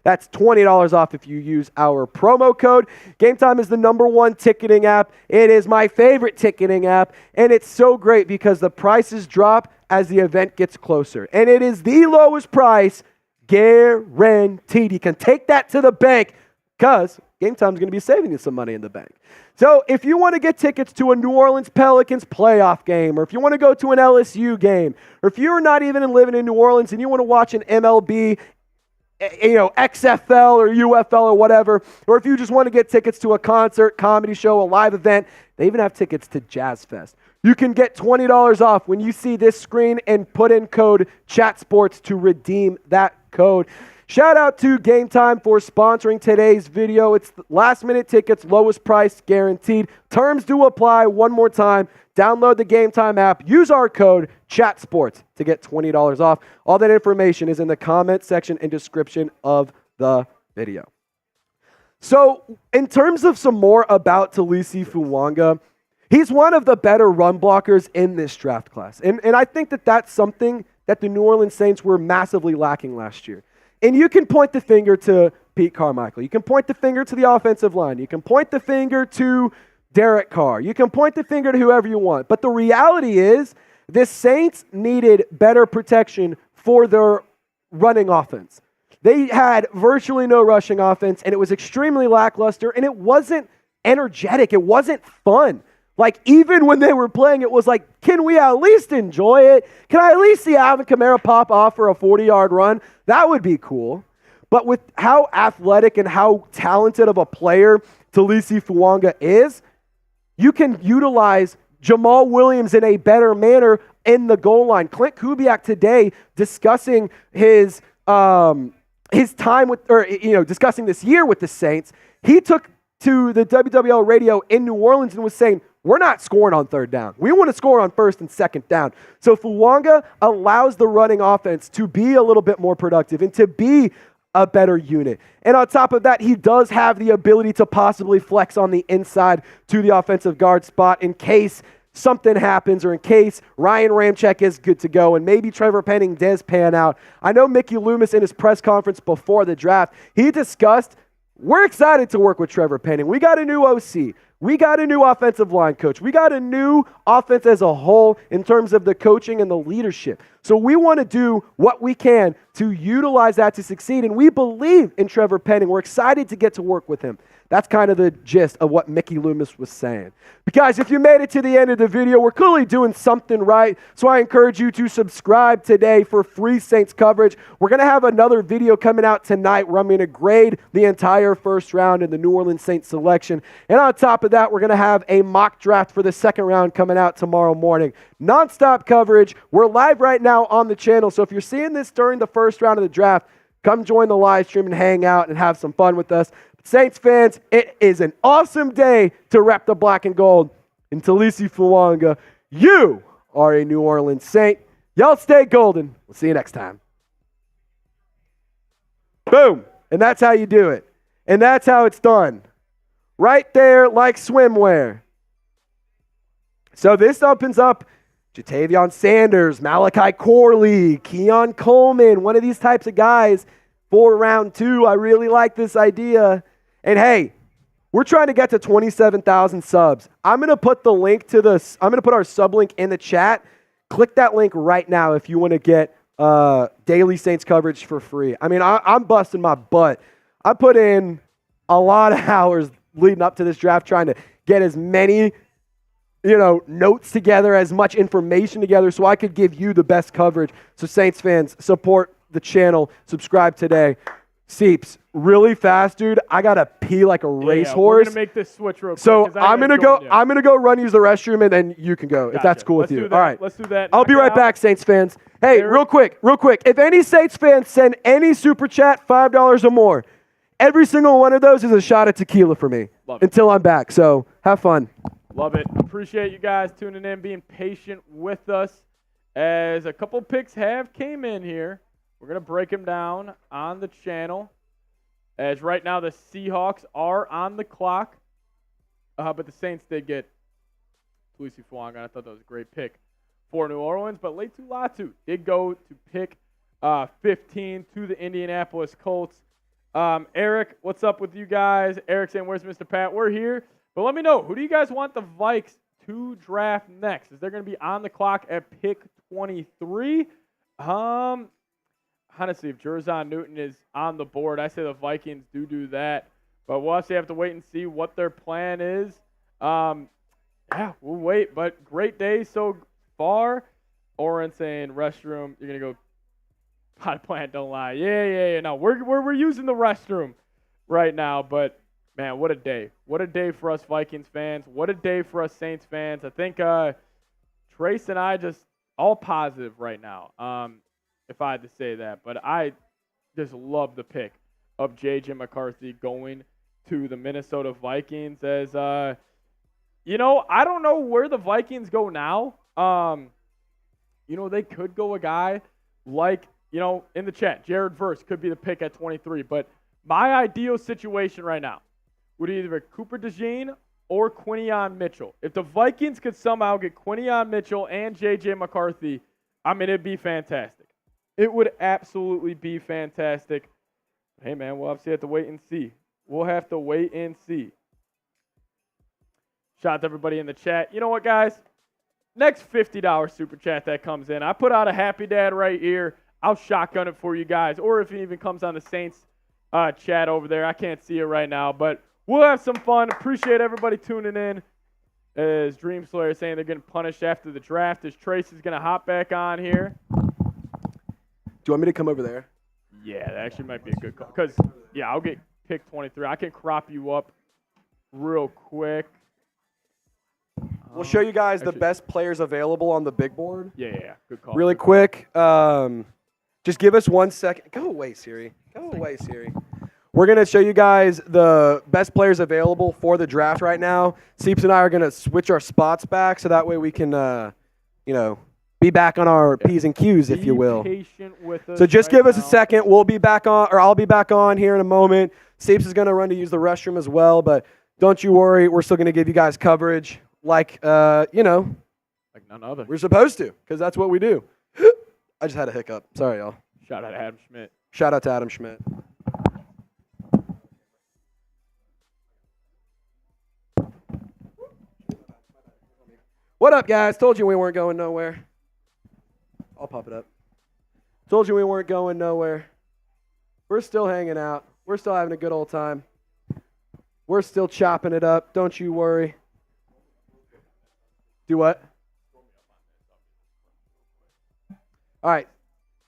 That's $20 off if you use our promo code. Game Time is the #1 ticketing app. It is my favorite ticketing app, and it's so great because the prices drop as the event gets closer. And it is the lowest price guaranteed. You can take that to the bank because Game Time is going to be saving you some money in the bank. So if you want to get tickets to a New Orleans Pelicans playoff game, or if you want to go to an LSU game, or if you're not even living in New Orleans and you want to watch an MLB, XFL or UFL or whatever, or if you just want to get tickets to a concert, comedy show, a live event, they even have tickets to Jazz Fest. You can get $20 off when you see this screen and put in code CHATSPORTS to redeem that code. Shout out to Game Time for sponsoring today's video. It's last minute tickets, lowest price guaranteed. Terms do apply. One more time, download the Game Time app. Use our code CHATSPORTS to get $20 off. All that information is in the comment section and description of the video. So in terms of some more about Taliese Fuaga, he's one of the better run blockers in this draft class. And I think that that's something that the New Orleans Saints were massively lacking last year. And you can point the finger to Pete Carmichael. You can point the finger to the offensive line. You can point the finger to Derek Carr. You can point the finger to whoever you want. But the reality is the Saints needed better protection for their running offense. They had virtually no rushing offense, and it was extremely lackluster, and it wasn't energetic. It wasn't fun. Like, even when they were playing, it was like, can we at least enjoy it? Can I at least see Alvin Kamara pop off for a 40-yard run? That would be cool. But with how athletic and how talented of a player Taliese Fuaga is, you can utilize Jamal Williams in a better manner in the goal line. Clint Kubiak today discussing his time with, discussing this year with the Saints, he took to the WWL radio in New Orleans and was saying, we're not scoring on third down. We want to score on first and second down. So Fuaga allows the running offense to be a little bit more productive and to be a better unit. And on top of that, he does have the ability to possibly flex on the inside to the offensive guard spot in case something happens or in case Ryan Ramczyk is good to go and maybe Trevor Penning does pan out. I know Mickey Loomis in his press conference before the draft, he discussed, we're excited to work with Trevor Penning. We got a new OC. We got a new offensive line coach. We got a new offense as a whole in terms of the coaching and the leadership. So we want to do what we can to utilize that to succeed. And we believe in Trevor Penning. We're excited to get to work with him. That's kind of the gist of what Mickey Loomis was saying. But guys, if you made it to the end of the video, we're clearly doing something right. So I encourage you to subscribe today for free Saints coverage. We're going to have another video coming out tonight where I'm going to grade the entire first round in the New Orleans Saints selection. And on top of that, we're going to have a mock draft for the second round coming out tomorrow morning. Non-stop coverage. We're live right now on the channel. So if you're seeing this during the first round of the draft, come join the live stream and hang out and have some fun with us. Saints fans, it is an awesome day to rep the black and gold. In Taliese Fuaga, you are a New Orleans Saint. Y'all stay golden. We'll see you next time. Boom. And that's how you do it. And that's how it's done. Right there like swimwear. So this opens up Jatavion Sanders, Malachi Corley, Keon Coleman, one of these types of guys for round 2. I really like this idea. And hey, we're trying to get to 27,000 subs. I'm going to put the link to this. I'm going to put our sub link in the chat. Click that link right now if you want to get daily Saints coverage for free. I mean, I'm busting my butt. I put in a lot of hours leading up to this draft trying to get as many notes together, as much information together so I could give you the best coverage. So Saints fans, support the channel. Subscribe today. Seeps, really fast, dude. I gotta pee like a racehorse. We're gonna make this switch real quick. So I'm gonna go run use the restroom, and then you can go if that's cool with you. All right, let's do that. I'll be right back, Saints fans. Hey, real quick. If any Saints fans send any super chat, $5 or more, every single one of those is a shot of tequila for me until I'm back. So have fun. Love it. Appreciate you guys tuning in, being patient with us as a couple picks have came in here. We're going to break them down on the channel, as right now the Seahawks are on the clock, but the Saints did get Taliese Fuaga. I thought that was a great pick for New Orleans, but Laiatu Latu did go to pick 15 to the Indianapolis Colts. Eric, what's up with you guys? Eric saying, where's Mr. Pat? We're here, but let me know, who do you guys want the Vikes to draft next? Is they're going to be on the clock at pick 23? Honestly, if Jerzon Newton is on the board, I say the Vikings do that. But we'll have to wait and see what their plan is. We'll wait. But great day so far. Oren saying restroom. You're going to go pot plant, don't lie. Yeah. No, we're using the restroom right now. But, man, what a day. What a day for us Vikings fans. What a day for us Saints fans. I think Trace and I just all positive right now. If I had to say that. But I just love the pick of J.J. McCarthy going to the Minnesota Vikings. As, I don't know where the Vikings go now. They could go a guy like, in the chat, Jared Verse could be the pick at 23. But my ideal situation right now would either be Cooper DeJean or Quinion Mitchell. If the Vikings could somehow get Quinion Mitchell and J.J. McCarthy, I mean, it'd be fantastic. It would absolutely be fantastic. Hey, man, we'll obviously have to wait and see. Shout out to everybody in the chat. You know what, guys? Next $50 super chat that comes in, I put out a happy dad right here. I'll shotgun it for you guys. Or if it even comes on the Saints chat over there. I can't see it right now. But we'll have some fun. Appreciate everybody tuning in. As Dream Slayer saying they're getting punished after the draft. As Trace is going to hop back on here. Do you want me to come over there? Yeah, that actually might be a good call. Because, I'll get pick 23. I can crop you up real quick. We'll show you guys the best players available on the big board. Yeah. Good call. Really quick. Just give us 1 second. Go away, Siri. We're going to show you guys the best players available for the draft right now. Seeps and I are going to switch our spots back so that way we can, be back on our P's and Q's, if you will. Patient with us. So just give us a second. We'll be back on, or I'll be back on here in a moment. Seeps is going to run to use the restroom as well, but don't you worry. We're still going to give you guys coverage like like none other. We're supposed to, because that's what we do. I just had a hiccup. Sorry, y'all. Shout out to Adam Schmidt. Shout out to Adam Schmidt. What up, guys? Told you we weren't going nowhere. I'll pop it up. Told you we weren't going nowhere. We're still hanging out. We're still having a good old time. We're still chopping it up. Don't you worry. Do what? All right.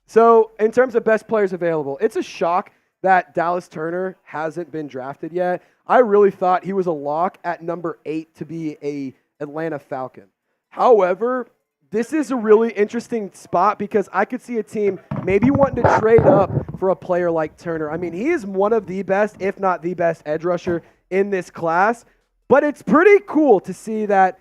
So in terms of best players available, it's a shock that Dallas Turner hasn't been drafted yet. I really thought he was a lock at number 8 to be a Atlanta Falcon. However, this is a really interesting spot because I could see a team maybe wanting to trade up for a player like Turner. I mean, he is one of the best, if not the best, edge rusher in this class. But it's pretty cool to see that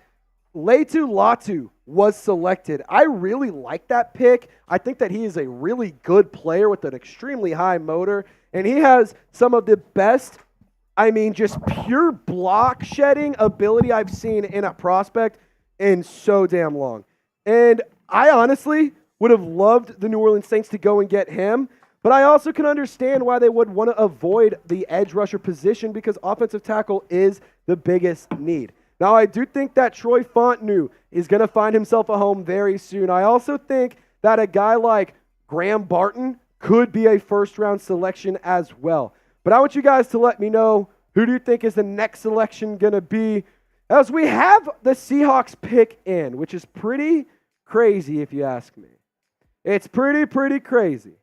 Laiatu Latu was selected. I really like that pick. I think that he is a really good player with an extremely high motor. And he has some of the best, just pure block shedding ability I've seen in a prospect in so damn long. And I honestly would have loved the New Orleans Saints to go and get him, but I also can understand why they would want to avoid the edge rusher position because offensive tackle is the biggest need. Now, I do think that Troy Fontenot is going to find himself a home very soon. I also think that a guy like Graham Barton could be a first-round selection as well. But I want you guys to let me know, who do you think is the next selection going to be? As we have the Seahawks pick in, which is pretty crazy if you ask me. It's pretty crazy.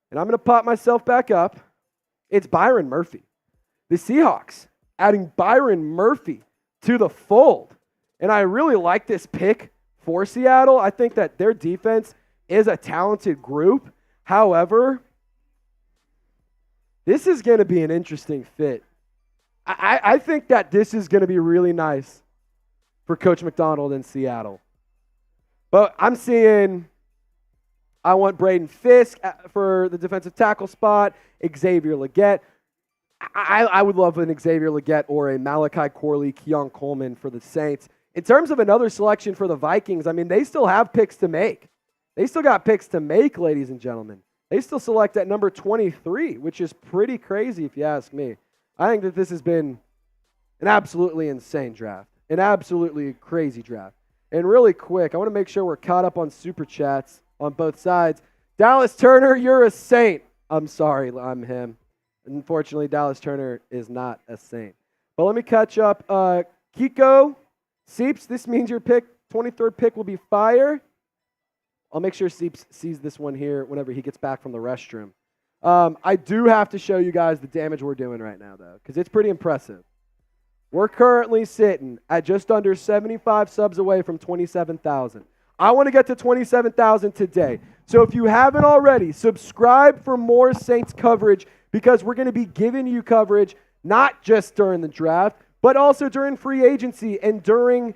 And I'm going to pop myself back up. It's Byron Murphy. The Seahawks adding Byron Murphy to the fold. And I really like this pick for Seattle. I think that their defense is a talented group. However, this is going to be an interesting fit. I think that this is going to be really nice for Coach McDonald in Seattle. But I'm seeing, I want Braden Fisk for the defensive tackle spot, Xavier Legette. I would love an Xavier Legette or a Malachi Corley, Keon Coleman for the Saints. In terms of another selection for the Vikings, I mean, they still have picks to make. They still got picks to make, ladies and gentlemen. They still select at number 23, which is pretty crazy if you ask me. I think that this has been an absolutely insane draft, an absolutely crazy draft. And really quick, I want to make sure we're caught up on Super Chats on both sides. Dallas Turner, you're a saint. I'm sorry, I'm him. Unfortunately, Dallas Turner is not a saint. But let me catch up. Kiko Seeps, this means your pick, 23rd pick will be fire. I'll make sure Seeps sees this one here whenever he gets back from the restroom. I do have to show you guys the damage we're doing right now, though, because it's pretty impressive. We're currently sitting at just under 75 subs away from 27,000. I want to get to 27,000 today. So if you haven't already, subscribe for more Saints coverage because we're going to be giving you coverage not just during the draft, but also during free agency and during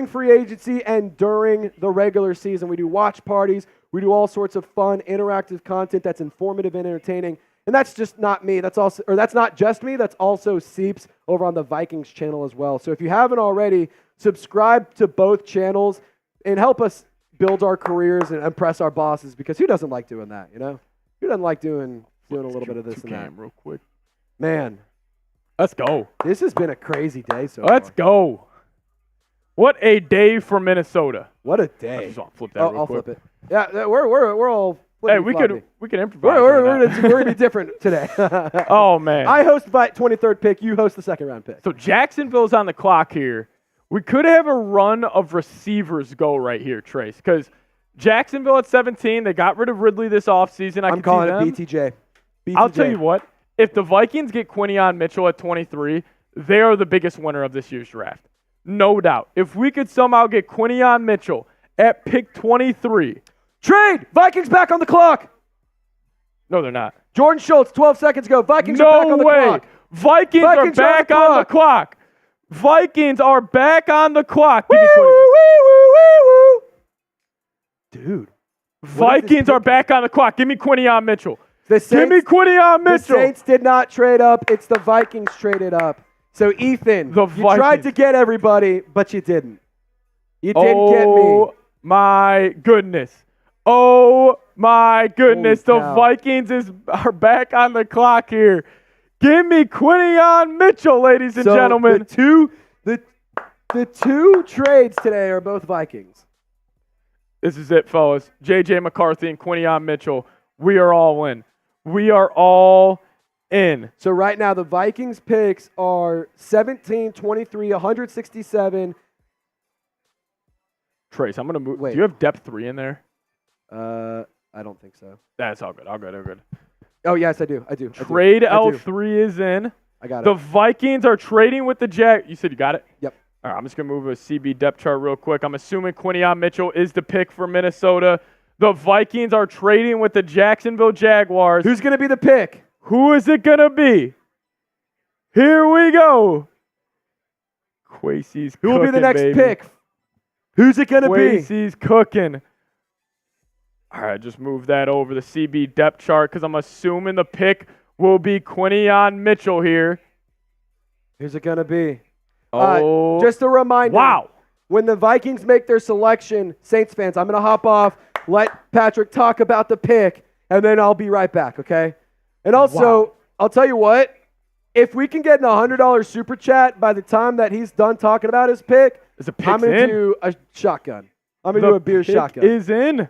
free agency and during the regular season. We do watch parties. We do all sorts of fun, interactive content that's informative and entertaining. And that's just not me. That's not just me. That's also Seeps over on the Vikings channel as well. So if you haven't already, subscribe to both channels and help us build our careers and impress our bosses, because who doesn't like doing that, you know? Who doesn't like doing a little bit of this and that? Real quick. Man. Let's go. This has been a crazy day so far. Let's go. What a day for Minnesota. What a day. I just want to flip that real I'll quick. flip it. Yeah, we're all Hey, we could improvise. We're going to be different today. Oh, man. I host by 23rd pick. You host the second round pick. So Jacksonville's on the clock here. We could have a run of receivers go right here, Trace, because Jacksonville at 17, they got rid of Ridley this offseason. I'm calling it BTJ. I'll tell you what. If the Vikings get Quinion Mitchell at 23, they are the biggest winner of this year's draft. No doubt. If we could somehow get Quinion Mitchell at pick 23. Trade! Vikings back on the clock! No, they're not. Jordan Schultz, 12 seconds ago. Vikings are back on the clock. Vikings are back on the clock. Vikings are back on the clock. Dude. Vikings are back on the clock. Give me Quinion Mitchell. Give me Quinion Mitchell. The Saints did not trade up. It's the Vikings traded up. So, Ethan, you tried to get everybody, but you didn't. You didn't get me. Oh, my goodness. Oh, my goodness. The Vikings are back on the clock here. Give me Quinion Mitchell, ladies and gentlemen. The two trades today are both Vikings. This is it, fellas. J.J. McCarthy and Quinion Mitchell. We are all in. We are all in. So right now, the Vikings picks are 17, 23, 167. Trace, I'm going to move. Wait. Do you have depth 3 in there? I don't think so. That's all good. All good. Oh, yes, I do. Trade L3 is in. I got it. The Vikings are trading with the Jag. You said you got it? Yep. All right, I'm just going to move a CB depth chart real quick. I'm assuming Quinion Mitchell is the pick for Minnesota. The Vikings are trading with the Jacksonville Jaguars. Who's going to be the pick? Who is it going to be? Here we go. Kwesi's Who will be the next baby. pick? Who's it going to be? Kwesi's cooking. All right, just move that over the CB depth chart because I'm assuming the pick will be Quinion Mitchell here. Who's it going to be? Just a reminder. Wow. When the Vikings make their selection, Saints fans, I'm going to hop off, let Patrick talk about the pick, and then I'll be right back, okay? And also, I'll tell you what, if we can get a $100 super chat by the time that he's done talking about his pick, I'm going to do a shotgun. I'm going to do a beer shotgun. The pick is in.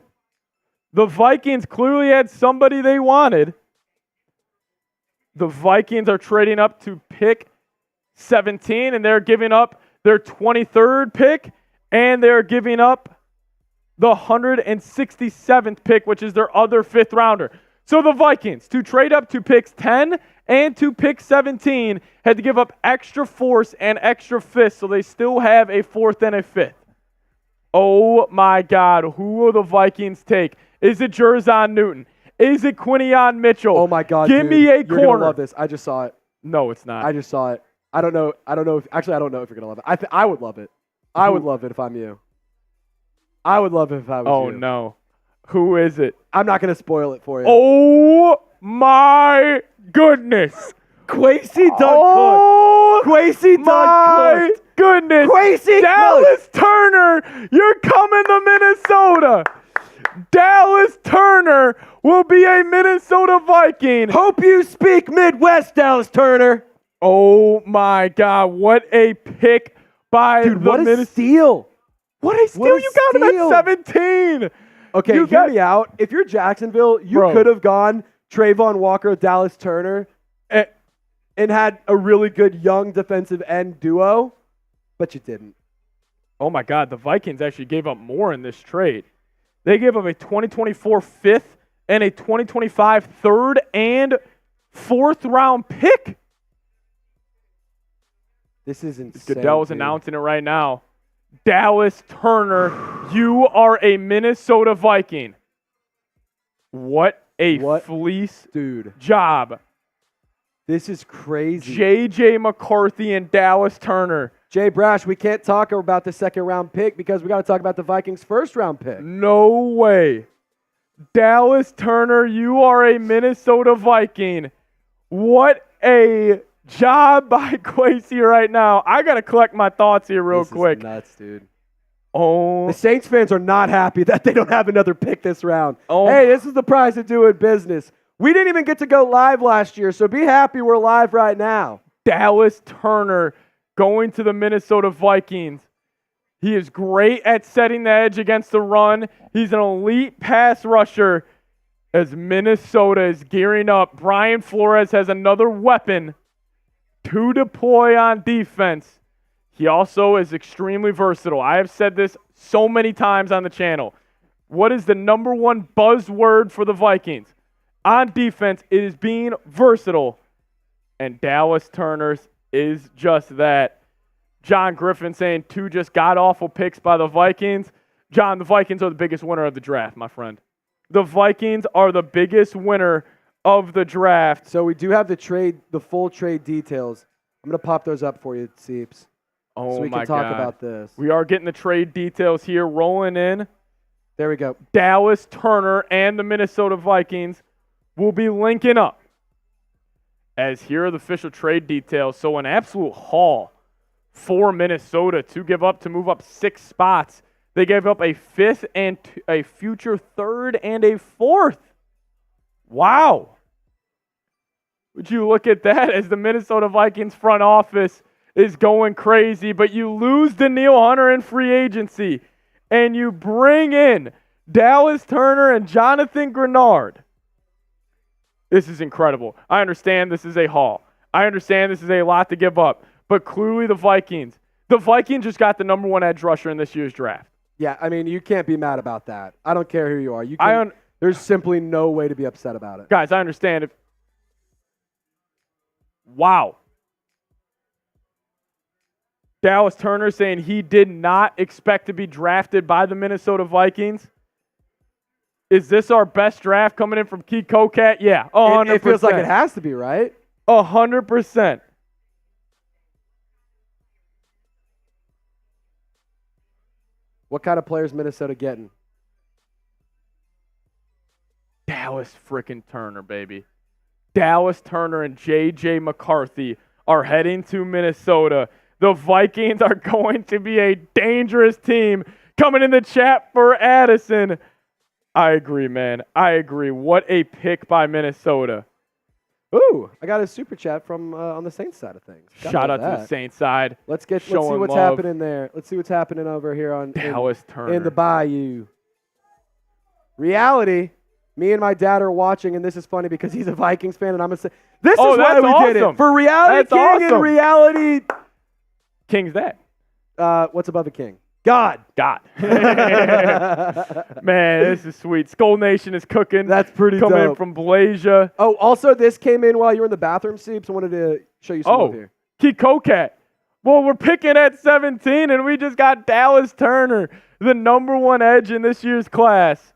The Vikings clearly had somebody they wanted. The Vikings are trading up to pick 17, and they're giving up their 23rd pick, and they're giving up the 167th pick, which is their other 5th rounder. So the Vikings, to trade up to picks 10 and to pick 17, had to give up extra 4th and extra 5th, so they still have a 4th and a 5th. Oh my God, who will the Vikings take? Is it Jerzon Newton? Is it Quinion Mitchell? Oh my God, Give me a corner. You're going to love this. I just saw it. No, it's not. I just saw it. I don't know if you're going to love it. I would love it. I would love it if I'm you. I would love it if I was you. Oh, no. Who is it? I'm not going to spoil it for you. Oh, my goodness. Kwesi Duncook. Oh, Kwesi Duncook. my goodness. Kwesi Dallas Turner, you're coming to Minnesota. Dallas Turner will be a Minnesota Viking. Hope you speak Midwest, Dallas Turner. Oh, my God. What a pick by Dude, what the a steal. What a steal. What a You got steal. him at 17. Okay, hear me out. If you're Jacksonville, you could have gone Trayvon Walker, Dallas Turner, and had a really good young defensive end duo, but you didn't. Oh, my God. The Vikings actually gave up more in this trade. They gave up a 2024 5th and a 2025 3rd and 4th round pick. This is insane. Goodell's announcing it right now. Dallas Turner, you are a Minnesota Viking. What a fleece job. This is crazy. J.J. McCarthy and Dallas Turner. Jay Brash, we can't talk about the 2nd round pick because we got to talk about the Vikings' 1st round pick. No way. Dallas Turner, you are a Minnesota Viking. What a job by Kwesi right now. I got to collect my thoughts here real quick. This is nuts, dude. Oh. The Saints fans are not happy that they don't have another pick this round. Oh. Hey, this is the price of doing business. We didn't even get to go live last year, so be happy we're live right now. Dallas Turner going to the Minnesota Vikings. He is great at setting the edge against the run. He's an elite pass rusher as Minnesota is gearing up. Brian Flores has another weapon to deploy on defense. He also is extremely versatile. I have said this so many times on the channel. What is the number one buzzword for the Vikings? On defense, it is being versatile. And Dallas Turner's is just that. John Griffin saying 2 just god-awful picks by the Vikings. John, the Vikings are the biggest winner of the draft, my friend. The Vikings are the biggest winner of the draft. So we do have the full trade details. I'm going to pop those up for you, Seeps. Oh, so we my can talk God. about this. We are getting the trade details here rolling in. There we go. Dallas Turner and the Minnesota Vikings will be linking up. As here are the official trade details. So an absolute haul for Minnesota to give up to move up 6 spots. They gave up a 5th and a future 3rd and a 4th. Wow. Would you look at that as the Minnesota Vikings front office is going crazy, but you lose Danielle Hunter in free agency, and you bring in Dallas Turner and Jonathan Grenard. This is incredible. I understand this is a haul. I understand this is a lot to give up, but clearly the Vikings just got the number 1 edge rusher in this year's draft. Yeah, I mean, you can't be mad about that. I don't care who you are. There's simply no way to be upset about it. Guys, I understand. Wow. Dallas Turner saying he did not expect to be drafted by the Minnesota Vikings. Is this our best draft coming in from Key Kokat? Yeah, 100%. It feels like it has to be, right? 100%. What kind of players Minnesota getting? Dallas freaking Turner, baby. Dallas Turner and J.J. McCarthy are heading to Minnesota. The Vikings are going to be a dangerous team. Coming in the chat for Addison. I agree, man. I agree. What a pick by Minnesota. Ooh, I got a super chat from on the Saints side of things. Shout out to the Saints side. Let's see what's happening there. Let's see what's happening over here on Dallas Turner in the Bayou. Reality. Me and my dad are watching, and this is funny because he's a Vikings fan, and I'm gonna say this is why we did it for Reality That's King awesome. and Reality. King's that. What's above a king? God. Man, this is sweet. Skull Nation is cooking. That's pretty Coming in dope. from Blazia. Oh, also, this came in while you were in the bathroom, Seeps. I wanted to show you some love here. Kikokat. Well, we're picking at 17, and we just got Dallas Turner, the #1 edge in this year's class.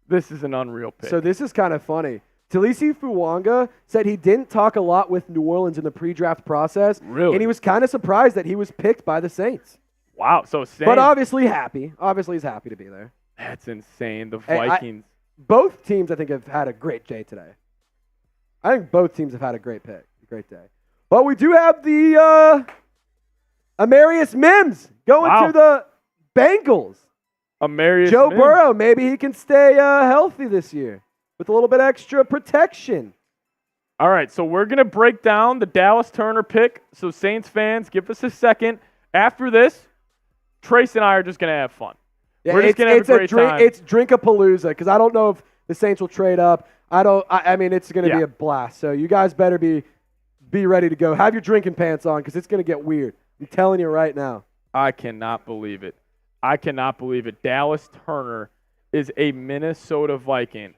This is an unreal pick. So this is kind of funny. Taliese Fuaga said he didn't talk a lot with New Orleans in the pre-draft process. Really? And he was kind of surprised that he was picked by the Saints. Wow, so Saints. But obviously happy. Obviously he's happy to be there. That's insane. The Vikings. Both teams, I think, have had a great day today. I think both teams have had a great pick, a great day. But we do have the Amarius Mims going to the Bengals. Amarius Joe Mims. Burrow, maybe he can stay healthy this year with a little bit extra protection. All right, so we're going to break down the Dallas Turner pick. So Saints fans, give us a second. After this, Trace and I are just going to have fun. Yeah, we're just going to have a great time. It's Drink-a-Palooza because I don't know if the Saints will trade up. I mean, it's going to be a blast. So you guys better be ready to go. Have your drinking pants on because it's going to get weird. I'm telling you right now. I cannot believe it. I cannot believe it. Dallas Turner is a Minnesota Viking.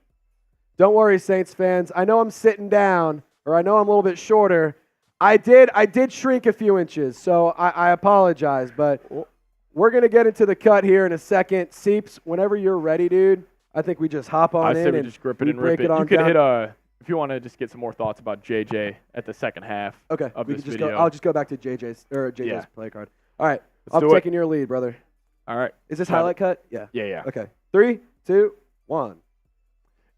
Don't worry, Saints fans. I know I'm sitting down, or I know I'm a little bit shorter. I did shrink a few inches, so I apologize. But we're going to get into the cut here in a second. Seeps, whenever you're ready, dude, I think we just hop on in. I said we just grip it and rip it. You could hit if you want to just get some more thoughts about JJ at the second half of this video. I'll just go back to JJ's play card. All right. I'm Let's do taking your lead, brother. All right. Is this highlight cut? Yeah. Yeah. Okay. 3, 2, 1.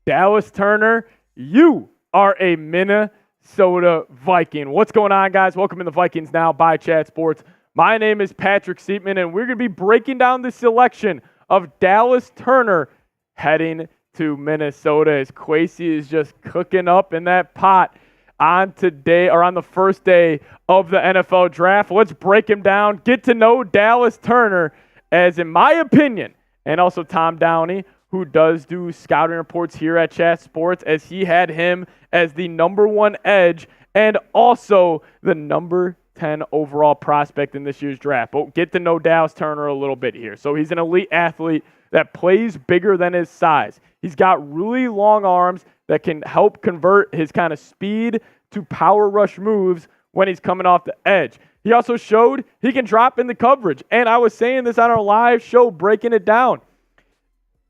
Dallas Turner, you are a Minnesota Viking. What's going on, guys? Welcome in the Vikings Now by Chat Sports. My name is Patrick Seatman, and we're going to be breaking down the selection of Dallas Turner heading to Minnesota as Kwesi is just cooking up in that pot on the first day of the NFL draft. Let's break him down, get to know Dallas Turner, as in my opinion, and also Tom Downey, who does do scouting reports here at Chat Sports, as he had him as the #1 edge and also the number 10 overall prospect in this year's draft. But get to know Dallas Turner a little bit here. So he's an elite athlete that plays bigger than his size. He's got really long arms that can help convert his kind of speed to power rush moves when he's coming off the edge. He also showed he can drop in the coverage. And I was saying this on our live show, breaking it down.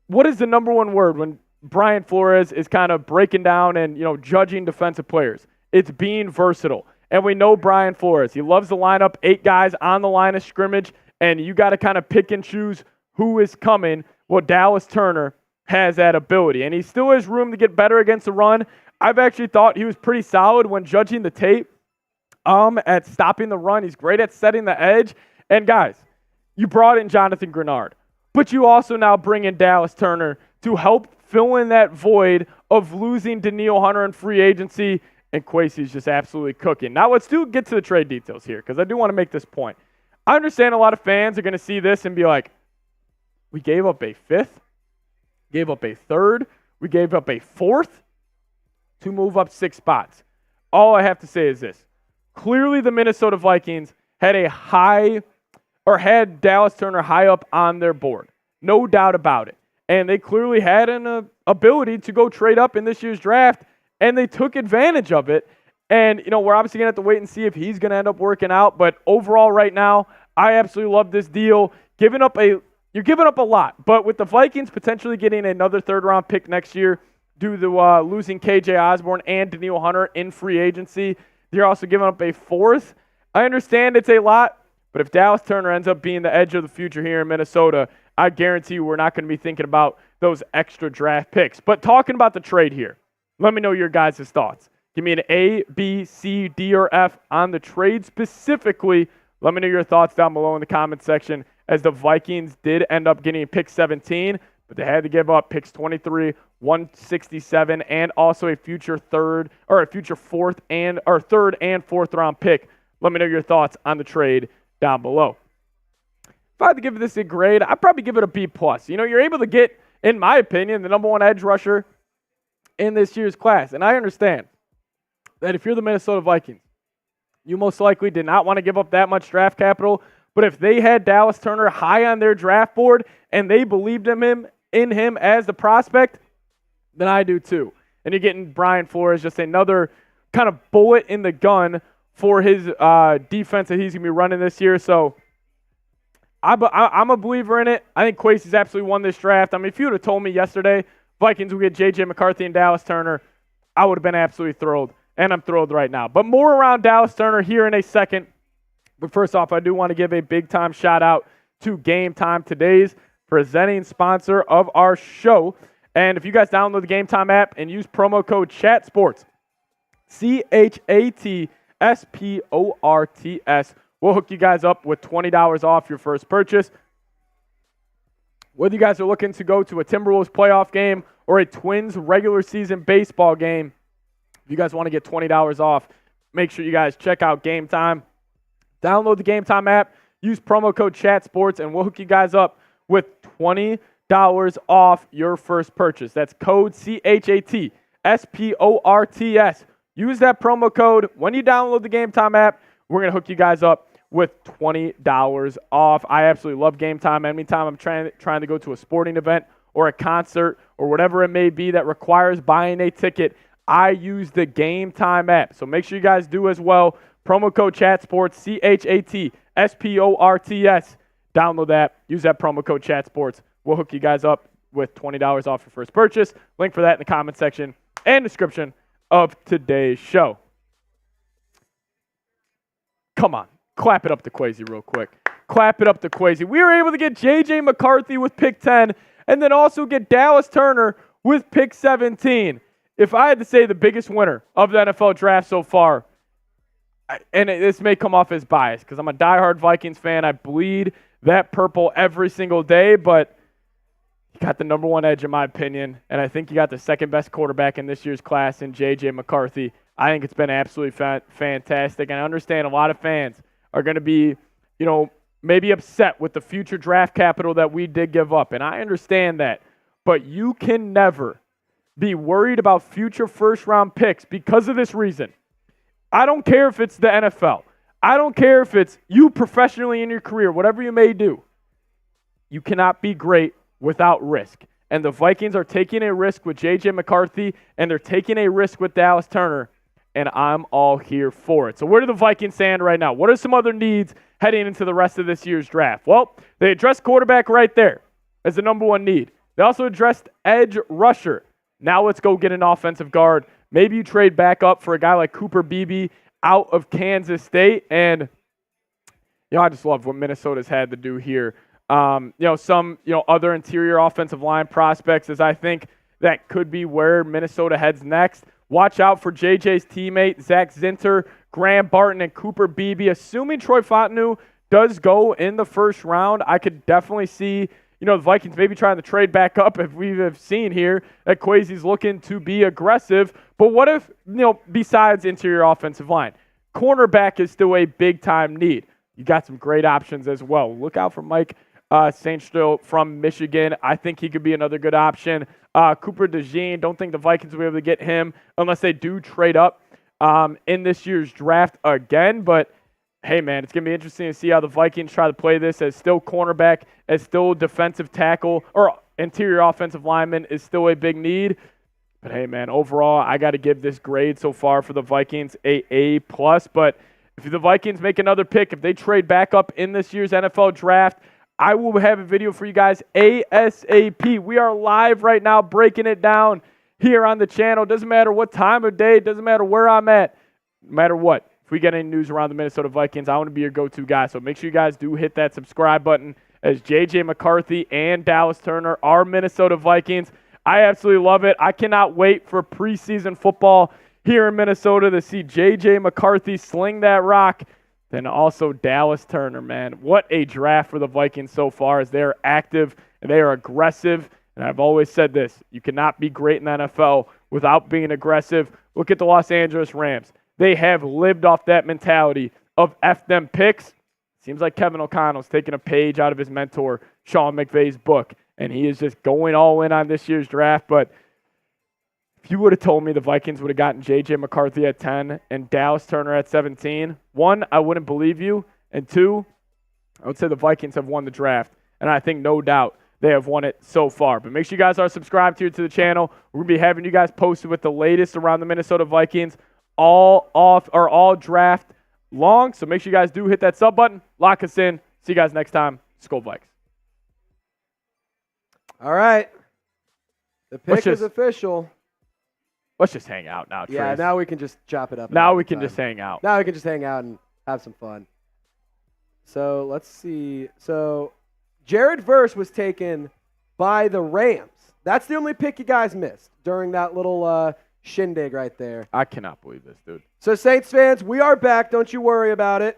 What is the #1 word when Brian Flores is kind of breaking down and, judging defensive players? It's being versatile. And we know Brian Flores. He loves to line up 8 guys on the line of scrimmage, and you got to kind of pick and choose who is coming. Well, Dallas Turner has that ability, and he still has room to get better against the run. I've actually thought he was pretty solid when judging the tape at stopping the run. He's great at setting the edge. And, guys, you brought in Jonathan Grenard. But you also now bring in Dallas Turner to help fill in that void of losing Danielle Hunter in free agency, and Kwesi's just absolutely cooking. Now let's get to the trade details here, because I do want to make this point. I understand a lot of fans are going to see this and be like, we gave up a 5th, gave up a 3rd, we gave up a 4th to move up 6 spots. All I have to say is this. Clearly the Minnesota Vikings had had Dallas Turner high up on their board. No doubt about it. And they clearly had an ability to go trade up in this year's draft, and they took advantage of it. And, we're obviously going to have to wait and see if he's going to end up working out. But overall right now, I absolutely love this deal. You're giving up a lot. But with the Vikings potentially getting another 3rd-round pick next year due to losing KJ Osborne and Danielle Hunter in free agency, you're also giving up a 4th. I understand it's a lot. But if Dallas Turner ends up being the edge of the future here in Minnesota, I guarantee you we're not going to be thinking about those extra draft picks. But talking about the trade here, let me know your guys' thoughts. Give me an A, B, C, D, or F on the trade specifically. Let me know your thoughts down below in the comment section, as the Vikings did end up getting pick 17, but they had to give up picks 23, 167, and also a future third and fourth round pick. Let me know your thoughts on the trade down below. If I had to give this a grade, I'd probably give it a B+. You're able to get, in my opinion, the number one edge rusher in this year's class. And I understand that if you're the Minnesota Vikings, you most likely did not want to give up that much draft capital. But if they had Dallas Turner high on their draft board and they believed in him as the prospect, then I do too. And you're getting Brian Flores, just another kind of bullet in the gun for his defense that he's going to be running this year. So I'm a believer in it. I think Kwesi's absolutely won this draft. I mean, if you would have told me yesterday Vikings would get J.J. McCarthy and Dallas Turner, I would have been absolutely thrilled. And I'm thrilled right now. But more around Dallas Turner here in a second. But first off, I do want to give a big-time shout-out to Game Time, today's presenting sponsor of our show. And if you guys download the Game Time app and use promo code CHATSPORTS, CHATSPORTS, we'll hook you guys up with $20 off your first purchase. Whether you guys are looking to go to a Timberwolves playoff game or a Twins regular season baseball game, if you guys want to get $20 off, make sure you guys check out Game Time. Download the Game Time app, use promo code CHATSPORTS, and we'll hook you guys up with $20 off your first purchase. That's code CHATSPORTS. Use that promo code. When you download the Game Time app, we're going to hook you guys up with $20 off. I absolutely love Game Time. Anytime I'm trying to go to a sporting event or a concert or whatever it may be that requires buying a ticket, I use the Game Time app. So make sure you guys do as well. Promo code CHATSPORTS, CHATSPORTS. Download that. Use that promo code CHATSPORTS. We'll hook you guys up with $20 off your first purchase. Link for that in the comment section and description of today's show. Come on. Clap it up to Kwesi real quick. Clap it up to Kwesi. We were able to get J.J. McCarthy with pick 10 and then also get Dallas Turner with pick 17. If I had to say the biggest winner of the NFL draft so far, and this may come off as bias because I'm a diehard Vikings fan. I bleed that purple every single day, but you got the number one edge in my opinion, and I think you got the second best quarterback in this year's class in J.J. McCarthy. I think it's been absolutely fantastic, and I understand a lot of fans are going to be, maybe upset with the future draft capital that we did give up, and I understand that, but you can never be worried about future first-round picks because of this reason. I don't care if it's the NFL. I don't care if it's you professionally in your career, whatever you may do. You cannot be great without risk. And the Vikings are taking a risk with J.J. McCarthy, and they're taking a risk with Dallas Turner, and I'm all here for it. So where do the Vikings stand right now? What are some other needs heading into the rest of this year's draft? Well, they addressed quarterback right there as the number one need. They also addressed edge rusher. Now let's go get an offensive guard. Maybe you trade back up for a guy like Cooper Beebe out of Kansas State. And, I just love what Minnesota's had to do here. Some other interior offensive line prospects, as I think that could be where Minnesota heads next. Watch out for JJ's teammate, Zach Zinter, Graham Barton, and Cooper Beebe. Assuming Troy Fontenot does go in the first round, I could definitely see the Vikings maybe trying to trade back up, if we have seen here that Kwesi's looking to be aggressive. But what if, besides interior offensive line, cornerback is still a big-time need. You got some great options as well. Look out for Mike Saintstil from Michigan. I think he could be another good option. Cooper DeJean, don't think the Vikings will be able to get him unless they do trade up in this year's draft again. But hey, man, it's going to be interesting to see how the Vikings try to play this as still cornerback, as still defensive tackle, or interior offensive lineman is still a big need. But hey, man, overall, I got to give this grade so far for the Vikings a A+. But if the Vikings make another pick, if they trade back up in this year's NFL draft, I will have a video for you guys ASAP. We are live right now breaking it down here on the channel. Doesn't matter what time of day, doesn't matter where I'm at, no matter what. If we get any news around the Minnesota Vikings, I want to be your go-to guy. So make sure you guys do hit that subscribe button, as J.J. McCarthy and Dallas Turner are Minnesota Vikings. I absolutely love it. I cannot wait for preseason football here in Minnesota to see J.J. McCarthy sling that rock. Then also Dallas Turner, man. What a draft for the Vikings so far as they're active and they are aggressive. And I've always said this, you cannot be great in the NFL without being aggressive. Look at the Los Angeles Rams. They have lived off that mentality of F them picks. Seems like Kevin O'Connell's taking a page out of his mentor, Sean McVay's book, and he is just going all in on this year's draft. But if you would have told me the Vikings would have gotten J.J. McCarthy at 10 and Dallas Turner at 17, one, I wouldn't believe you, and two, I would say the Vikings have won the draft, and I think no doubt they have won it so far. But make sure you guys are subscribed here to the channel. We're going to be having you guys posted with the latest around the Minnesota Vikings, all draft long. So make sure you guys do hit that sub button. Lock us in. See you guys next time. Skol Vikes. All right. The pick is official. Let's just hang out now, Trace. Yeah, now we can just chop it up. Now we can just hang out. Now we can just hang out and have some fun. So let's see. So Jared Verse was taken by the Rams. That's the only pick you guys missed during that little shindig right there. I cannot believe this, dude. So Saints fans, we are back. Don't you worry about it.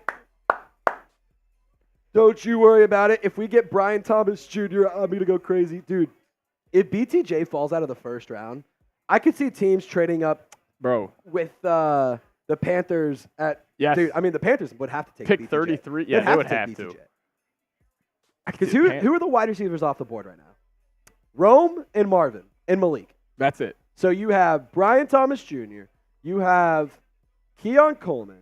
Don't you worry about it. If we get Brian Thomas Jr., I'm going to go crazy. Dude, if BTJ falls out of the first round, I could see teams trading up with the Panthers at yes. Dude, I mean, the Panthers would have to take pick BTJ. 33. Yeah, they would have to. Because who are the wide receivers off the board right now? Rome and Marvin and Malik. That's it. So you have Brian Thomas Jr., you have Keon Coleman,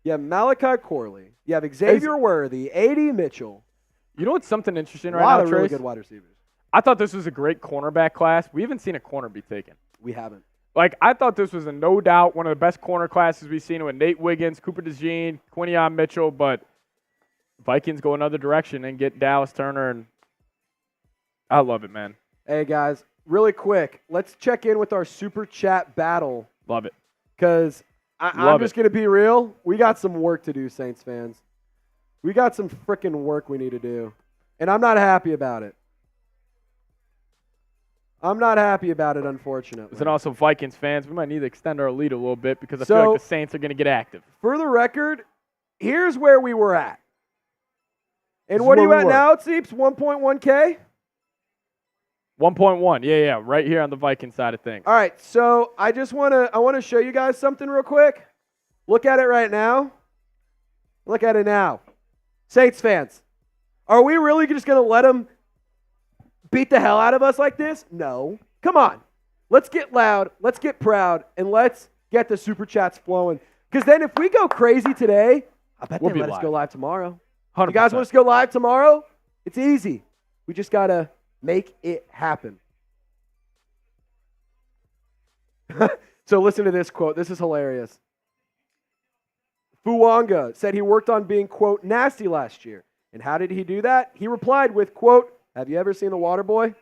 you have Malachi Corley, you have Xavier Worthy, A.D. Mitchell. You know what's something interesting right now, now, a lot of really Trace? good wide receivers. I thought this was a great cornerback class. We haven't seen a corner be taken. We haven't. Like, I thought this was a no doubt one of the best corner classes we've seen with Nate Wiggins, Cooper DeJean, Quinion Mitchell, but Vikings go another direction and get Dallas Turner, and I love it, man. Hey, guys, really quick, let's check in with our Super Chat battle. Love it. Because I'm just going to be real. We got some work to do, Saints fans. We got some freaking work we need to do, and I'm not happy about it. I'm not happy about it, unfortunately. And also, Vikings fans, we might need to extend our lead a little bit because I feel like the Saints are going to get active. For the record, here's where we were at. And what are you at now, Seeps? 1.1K? 1.1. Yeah, right here on the Viking side of things. All right, so I want to show you guys something real quick. Look at it right now. Look at it now. Saints fans, are we really just going to let them beat the hell out of us like this? No. Come on. Let's get loud, let's get proud, and let's get the Super Chats flowing. Because then if we go crazy today, I bet they'll let us go live tomorrow. 100%. You guys want us to go live tomorrow? It's easy. We just got to make it happen. So listen to this quote. This is hilarious. Fuaga said he worked on being, quote, nasty last year. And how did he do that? He replied with, quote, have you ever seen The Water Boy?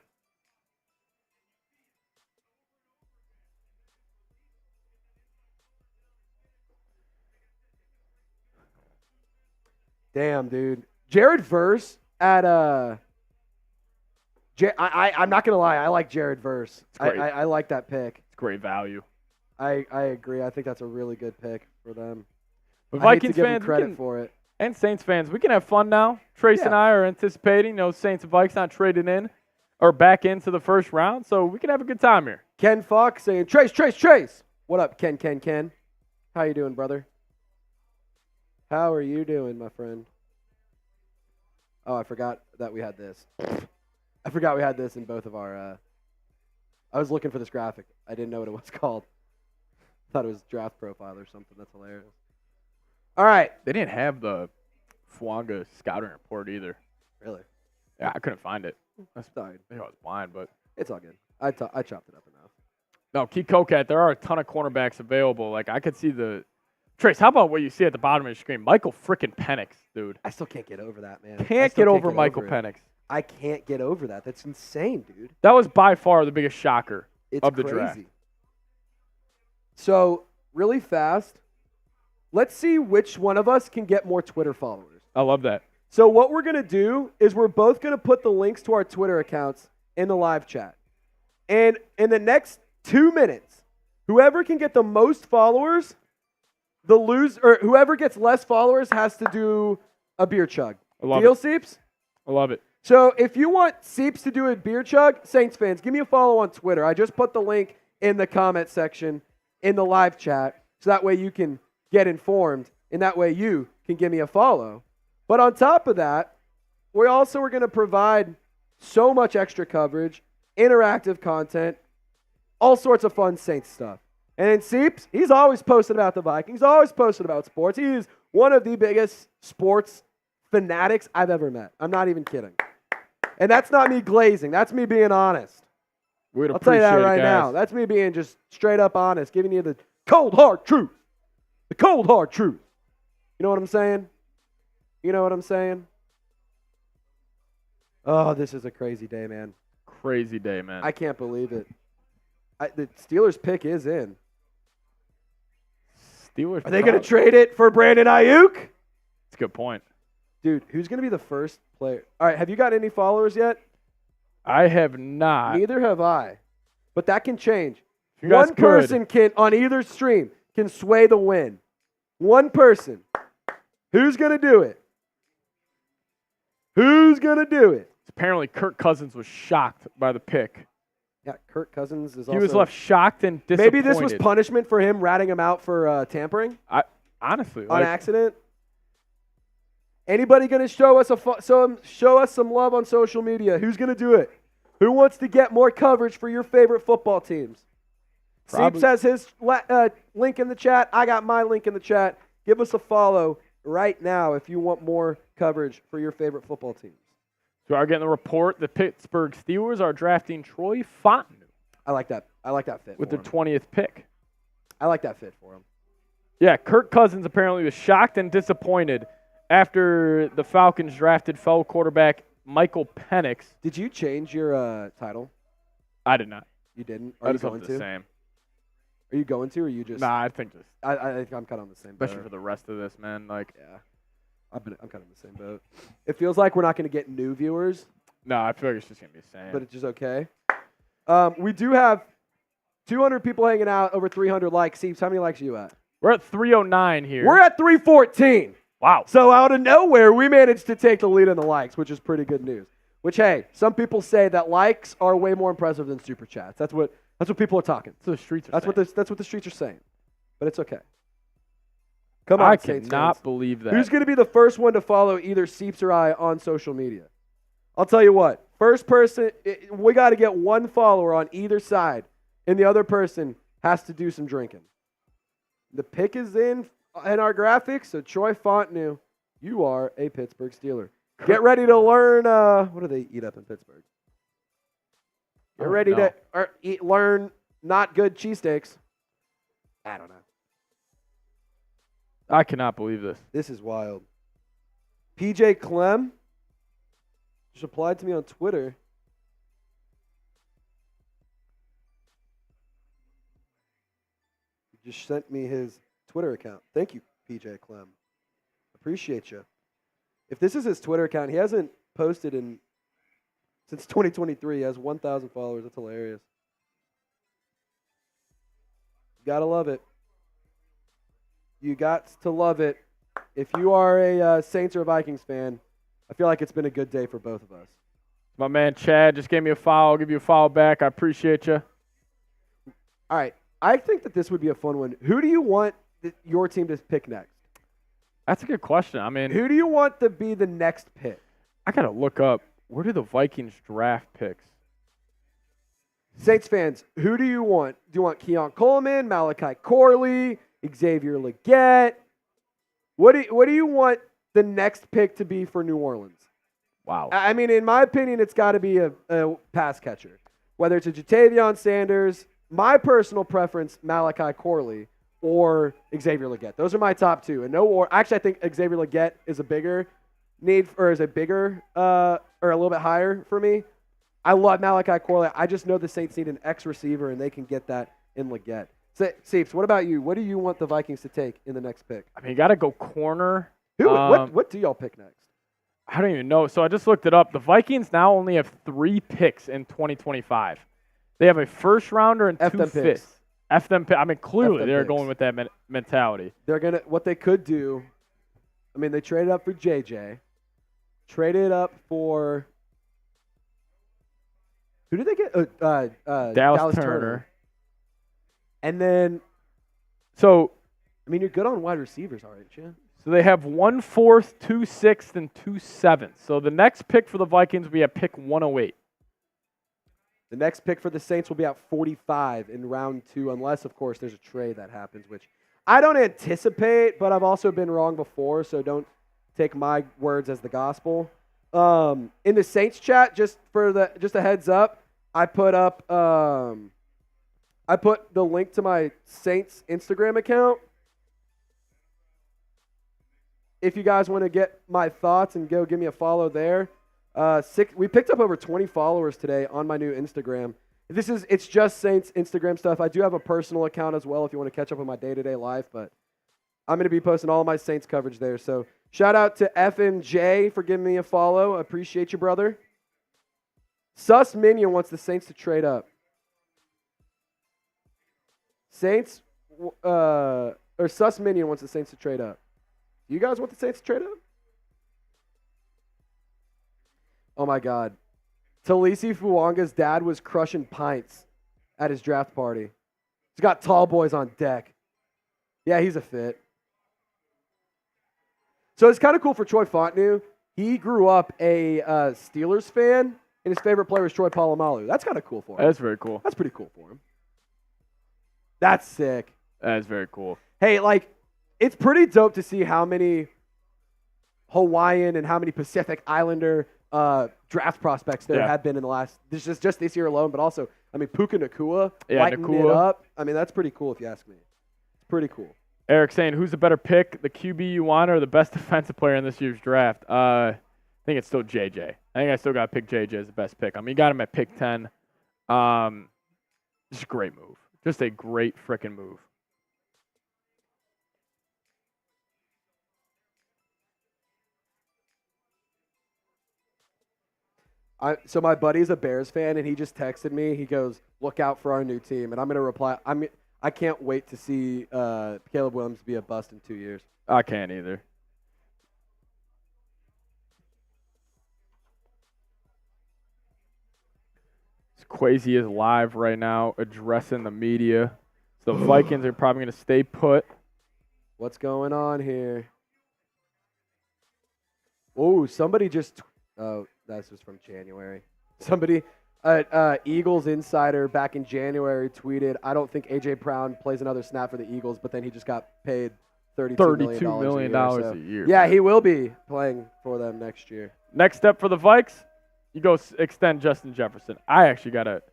Damn, dude. Jared Verse at I'm not gonna lie, I like Jared Verse. I like that pick. It's great value. I agree. I think that's a really good pick for them. But I hate Vikings to give fans, them credit for it. And Saints fans, we can have fun now. Trace and I are anticipating, Saints and Vikes not trading in or back into the first round, so we can have a good time here. Ken Fox saying, Trace. What up, Ken? How you doing, brother? How are you doing, my friend? Oh, I forgot that we had this. I forgot we had this in both of our I was looking for this graphic. I didn't know what it was called. Thought it was draft profile or something. That's hilarious. All right. They didn't have the Fuaga scouting report either. Really? Yeah, I couldn't find it. That's fine. I think I was blind, but it's all good. I chopped it up enough. No, keep Cocat. There are a ton of cornerbacks available. Like, I could see the Trace, how about what you see at the bottom of your screen? Michael frickin' Penix, dude. I still can't get over that, man. Can't get over Michael Penix. I can't get over that. That's insane, dude. That was by far the biggest shocker of the crazy. Draft. So, really fast, let's see which one of us can get more Twitter followers. I love that. So what we're going to do is we're both going to put the links to our Twitter accounts in the live chat. And in the next 2 minutes, whoever can get the most followers the loser or whoever gets less followers has to do a beer chug. I love Deal, it. Seeps? I love it. So if you want Seeps to do a beer chug, Saints fans, give me a follow on Twitter. I just put the link in the comment section in the live chat, so that way you can get informed, and that way you can give me a follow. But on top of that, we also are going to provide so much extra coverage, interactive content, all sorts of fun Saints stuff. And in Seeps, he's always posted about the Vikings, always posted about sports. He is one of the biggest sports fanatics I've ever met. I'm not even kidding. And that's not me glazing. That's me being honest. I'll tell you that right now. That's me being just straight up honest, giving you the cold, hard truth. The cold, hard truth. You know what I'm saying? You know what I'm saying? Oh, this is a crazy day, man. Crazy day, man. I can't believe it. The Steelers pick is in. Steelers. Are they going to trade it for Brandon Ayuk? That's a good point. Dude, who's going to be the first player? All right, have you got any followers yet? I have not. Neither have I. But that can change. You guys One person can, on either stream, can sway the win. One person. Who's going to do it? Who's going to do it? Apparently, Kirk Cousins was shocked by the pick. Yeah, Kirk Cousins is also... He was left shocked and disappointed. Maybe this was punishment for him ratting him out for tampering? Honestly. On accident? Anybody going to show us show us some love on social media? Who's going to do it? Who wants to get more coverage for your favorite football teams? Seeps has his link in the chat. I got my link in the chat. Give us a follow right now if you want more coverage for your favorite football teams. So I'm getting the report. The Pittsburgh Steelers are drafting Troy Fontenot. I like that. I like that fit with for the him. 20th pick. I like that fit for him. Yeah, Kirk Cousins apparently was shocked and disappointed after the Falcons drafted fellow quarterback Michael Penix. Did you change your title? I did not. You didn't? I just left it the same. Are you going to, or you just? Nah, I think just. I think I'm kind of on the same boat. Especially for the rest of this, man. Like, yeah, I'm kind of in the same boat. It feels like we're not going to get new viewers. No, I feel like it's just gonna be the same. But it's just okay. We do have 200 people hanging out, over 300 likes. Seeps, how many likes are you at? We're at 309 here. We're at 314. Wow. So out of nowhere, we managed to take the lead in the likes, which is pretty good news. Which, hey, some people say that likes are way more impressive than super chats. That's what people are talking. That's what the streets are That's saying. that's what the streets are saying. But it's okay. Come on, I Saints cannot fans. believe that. Who's going to be the first one to follow either Seeps or I on social media? I'll tell you what. First person, we got to get one follower on either side, and the other person has to do some drinking. The pick is in our graphics, so Troy Fontenot, you are a Pittsburgh Steeler. Get ready to learn, what do they eat up in Pittsburgh? Get ready to learn not good cheesesteaks. I don't know. I cannot believe this. This is wild. PJ Clem just replied to me on Twitter. He just sent me his Twitter account. Thank you, PJ Clem. Appreciate you. If this is his Twitter account, he hasn't posted since 2023. He has 1,000 followers. That's hilarious. You gotta love it. You got to love it. If you are a Saints or a Vikings fan, I feel like it's been a good day for both of us. My man Chad just gave me a follow. I'll give you a follow back. I appreciate you. All right. I think that this would be a fun one. Who do you want your team to pick next? That's a good question. I mean, who do you want to be the next pick? I got to look up, where do the Vikings draft picks? Saints fans, who do you want? Do you want Keon Coleman, Malachi Corley, Xavier Legette? What do you want the next pick to be for New Orleans? Wow. I mean, in my opinion, it's got to be a pass catcher. Whether it's a Jatavion Sanders, my personal preference, Malachi Corley, or Xavier Legette. Those are my top two. And actually, I think Xavier Legette is a bigger need, or is a bigger, or a little bit higher for me. I love Malachi Corley. I just know the Saints need an X receiver, and they can get that in Legette. Seeps, what about you? What do you want the Vikings to take in the next pick? I mean, you got to go corner. What do y'all pick next? I don't even know. So I just looked it up. The Vikings now only have 3 picks in 2025. They have a first rounder and 2 fifths. F them. I mean, clearly them they're picks. going with that mentality. They're gonna. What they could do. I mean, they traded up for JJ. Traded up for. Who did they get? Dallas Turner. And then, So I mean, you're good on wide receivers, aren't you? So they have 1 4th, 2 6th, and 2 7th. So the next pick for the Vikings will be at pick 108. The next pick for the Saints will be at 45 in round 2, unless, of course, there's a trade that happens, which I don't anticipate, but I've also been wrong before, so don't take my words as the gospel. In the Saints chat, just a heads up, I put the link to my Saints Instagram account. If you guys want to get my thoughts and go give me a follow there. We picked up over 20 followers today on my new Instagram. It's just Saints Instagram stuff. I do have a personal account as well if you want to catch up on my day-to-day life, but I'm going to be posting all my Saints coverage there. So shout out to FMJ for giving me a follow. I appreciate you, brother. Sus Minion wants the Saints to trade up. Sus Minion wants the Saints to trade up. You guys want the Saints to trade up? Oh, my God. Taliese Fuaga's dad was crushing pints at his draft party. He's got tall boys on deck. Yeah, he's a fit. So it's kind of cool for Troy Fontenot. He grew up a Steelers fan, and his favorite player was Troy Polamalu. That's kind of cool for him. That's very cool. That's pretty cool for him. That's sick. That is very cool. Hey, it's pretty dope to see how many Hawaiian and how many Pacific Islander draft prospects there have been in the last just this year alone, but also, I mean, Puka Nacua lighting it up. I mean, that's pretty cool if you ask me. It's pretty cool. Eric saying, who's the better pick, the QB you want or the best defensive player in this year's draft? I think it's still JJ. I think I still got to pick JJ as the best pick. I mean, you got him at pick 10. Just a great move. Just a great freaking move. So my buddy's a Bears fan, and he just texted me. He goes, "Look out for our new team," and I'm going to reply. I can't wait to see Caleb Williams be a bust in 2 years. I can't either. Quasi is live right now, addressing the media. So the Vikings are probably going to stay put. What's going on here? Oh, somebody just. Oh, that's just from January. Somebody, Eagles insider back in January tweeted, "I don't think A.J. Brown plays another snap for the Eagles," but then he just got paid $32 million a year. Yeah, he will be playing for them next year. Next step for the Vikes, you go extend Justin Jefferson. I actually got to.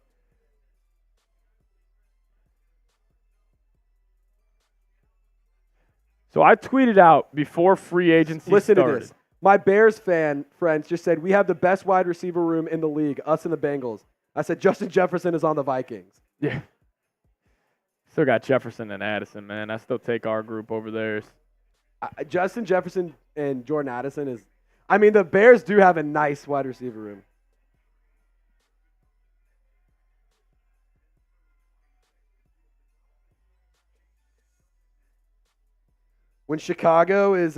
So I tweeted out before free agency Listen started. to this. My Bears fan friends just said, "We have the best wide receiver room in the league, us and the Bengals." I said, Justin Jefferson is on the Vikings. Yeah. Still got Jefferson and Addison, man. I still take our group over theirs. Justin Jefferson and Jordan Addison is – I mean, the Bears do have a nice wide receiver room. When Chicago is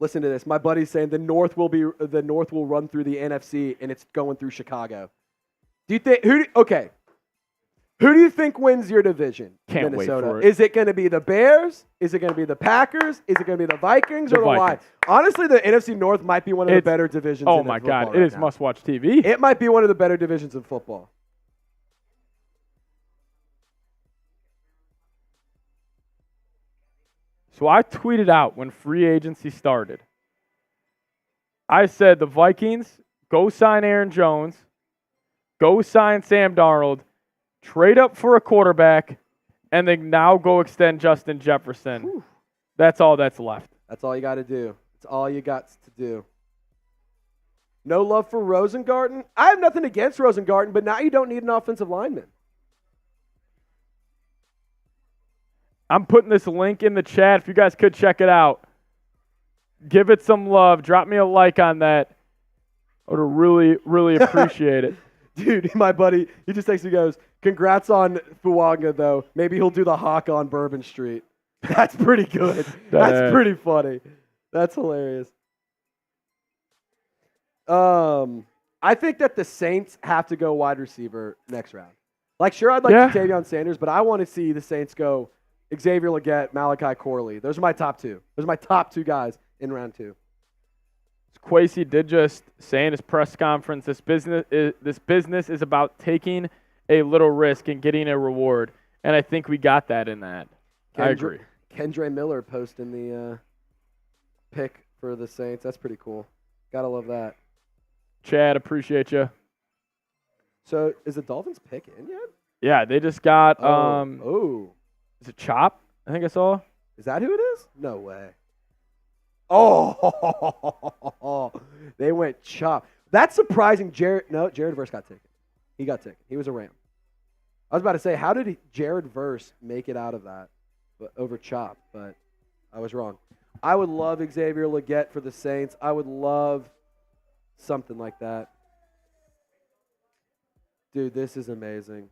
listen to this. My buddy's saying the North will run through the NFC, and it's going through Chicago. Do you think who do you think wins your division? Can't Minnesota. wait for it. Is it going to be the Bears? Is it going to be the Packers? Is it going to be the Vikings or the Lions? Honestly, the NFC North might be one of the better divisions. Oh my God, it is must-watch TV. It might be one of the better divisions in football. So I tweeted out when free agency started. I said the Vikings, go sign Aaron Jones, go sign Sam Darnold, trade up for a quarterback, and then now go extend Justin Jefferson. Whew. That's all that's left. That's all you got to do. That's all you got to do. No love for Rosengarten. I have nothing against Rosengarten, but now you don't need an offensive lineman. I'm putting this link in the chat if you guys could check it out. Give it some love. Drop me a like on that. I would really, really appreciate it. Dude, my buddy, he just texts me, goes, congrats on Fuaga, though. Maybe he'll do the hawk on Bourbon Street. That's pretty good. That's pretty funny. That's hilarious. I think that the Saints have to go wide receiver next round. Like, sure, I'd like Ja'Tavion Sanders, but I want to see the Saints go Xavier Legette, Malachi Corley. Those are my top two. Those are my top two guys in round 2. Kwesi did just say in his press conference, this business is about taking a little risk and getting a reward, and I think we got that in that. I agree. Kendre Miller posting the pick for the Saints. That's pretty cool. Gotta love that. Chad, appreciate you. So, is the Dolphins pick in yet? Yeah, they just got is it Chop? I think I saw. Is that who it is? No way. Oh, they went Chop. That's surprising. Jared Verse got taken. He got taken. He was a Ram. I was about to say, how did Jared Verse make it out of that over Chop? But I was wrong. I would love Xavier Legette for the Saints. I would love something like that. Dude, this is amazing.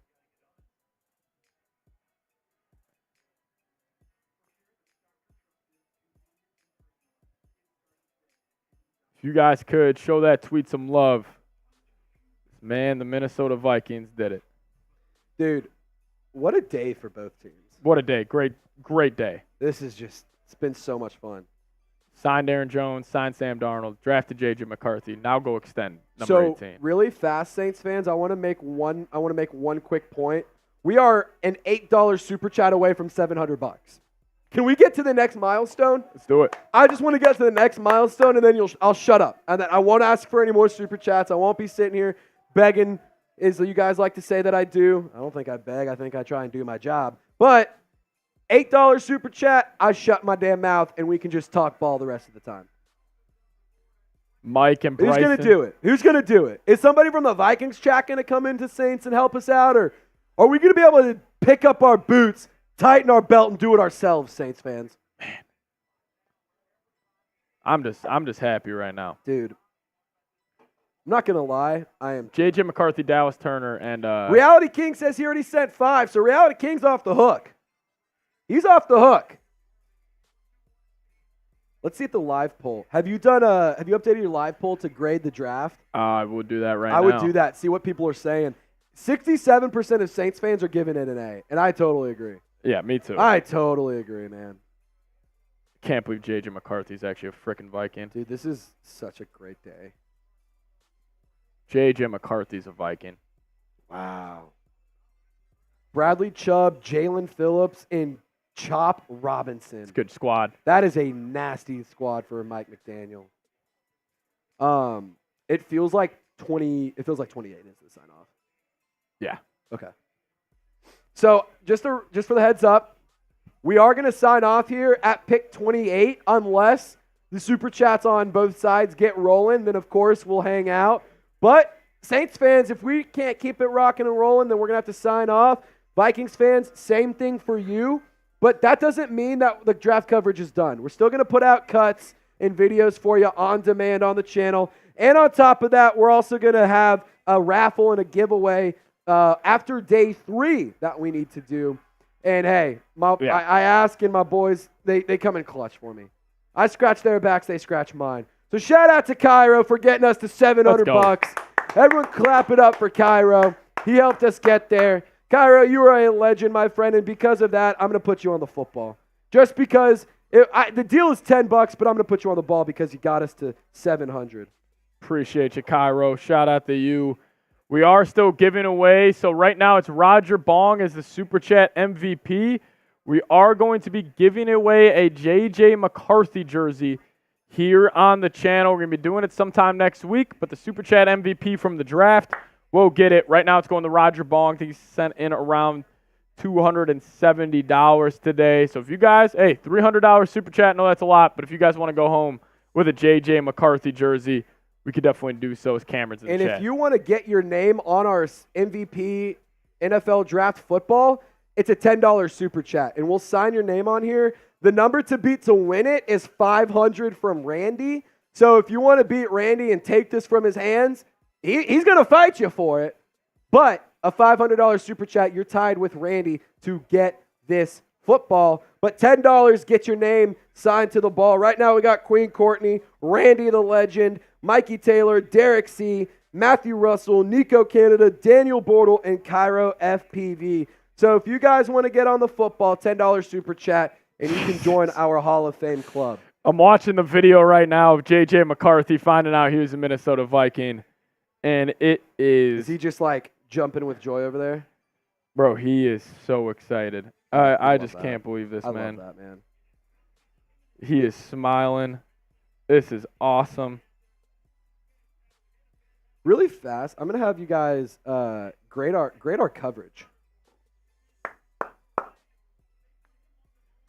If you guys could show that tweet some love. Man, the Minnesota Vikings did it. Dude, what a day for both teams. What a day. Great day. This is just, it's been so much fun. Signed Aaron Jones, signed Sam Darnold, drafted J.J. McCarthy. Now go extend number 18. So, really fast, Saints fans, I want to make one quick point. We are an $8 super chat away from $700. Can we get to the next milestone? Let's do it. I just want to get to the next milestone, and then I'll shut up. And then I won't ask for any more super chats. I won't be sitting here begging, as you guys like to say that I do. I don't think I beg. I think I try and do my job. But $8 super chat, I shut my damn mouth, and we can just talk ball the rest of the time. Mike and Bryson. Who's going to do it? Who's going to do it? Is somebody from the Vikings chat going to come into Saints and help us out? Or are we going to be able to pick up our boots, tighten our belt, and do it ourselves, Saints fans? Man. I'm just happy right now. Dude. I'm not going to lie. I am. J.J. McCarthy, Dallas Turner, and Reality King says he already sent 5, so Reality King's off the hook. He's off the hook. Let's see if the live poll. Have you updated your live poll to grade the draft? I would do that right now. I would do that. See what people are saying. 67% of Saints fans are giving it an A, and I totally agree. Yeah, me too. I totally agree, man. Can't believe J.J. McCarthy's actually a freaking Viking. Dude, this is such a great day. J.J. McCarthy's a Viking. Wow. Bradley Chubb, Jalen Phillips, and Chop Robinson. It's a good squad. That is a nasty squad for Mike McDaniel. It feels like 28 is the sign off. Yeah. Okay. So just for the heads up, we are going to sign off here at pick 28 unless the super chats on both sides get rolling. Then of course we'll hang out. But Saints fans, if we can't keep it rocking and rolling, then we're going to have to sign off. Vikings fans, same thing for you. But that doesn't mean that the draft coverage is done. We're still going to put out cuts and videos for you on demand on the channel. And on top of that, we're also going to have a raffle and a giveaway after day 3 that we need to do. And, hey, I ask, and my boys, they come in clutch for me. I scratch their backs, they scratch mine. So shout out to Cairo for getting us to $700. Everyone clap it up for Cairo. He helped us get there. Cairo, you are a legend, my friend, and because of that, I'm going to put you on the football. Just because the deal is $10, but I'm going to put you on the ball because you got us to 700. Appreciate you, Cairo. Shout out to you. We are still giving away. So right now it's Roger Bong as the Super Chat MVP. We are going to be giving away a J.J. McCarthy jersey here on the channel. We're going to be doing it sometime next week, but the Super Chat MVP from the draft, we'll get it. Right now it's going to Roger Bong. I think he sent in around $270 today. So if you guys, $300 Super Chat, no, that's a lot, but if you guys want to go home with a J.J. McCarthy jersey, we could definitely do so as Cameron's in the chat. And if you want to get your name on our MVP NFL Draft Football, it's a $10 Super Chat, and we'll sign your name on here. The number to beat to win it is 500 from Randy. So if you want to beat Randy and take this from his hands, he's going to fight you for it. But a $500 super chat, you're tied with Randy to get this football. But $10 get your name signed to the ball. Right now we got Queen Courtney, Randy the Legend, Mikey Taylor, Derek C., Matthew Russell, Nico Canada, Daniel Bortle, and Cairo FPV. So if you guys want to get on the football, $10 super chat, and you can join our Hall of Fame club. I'm watching the video right now of J.J. McCarthy finding out he was a Minnesota Viking, and it is... Is he just like jumping with joy over there? Bro, he is so excited. I just can't believe this, man. I love that, man. He is smiling. This is awesome. Really fast, I'm going to have you guys grade our coverage.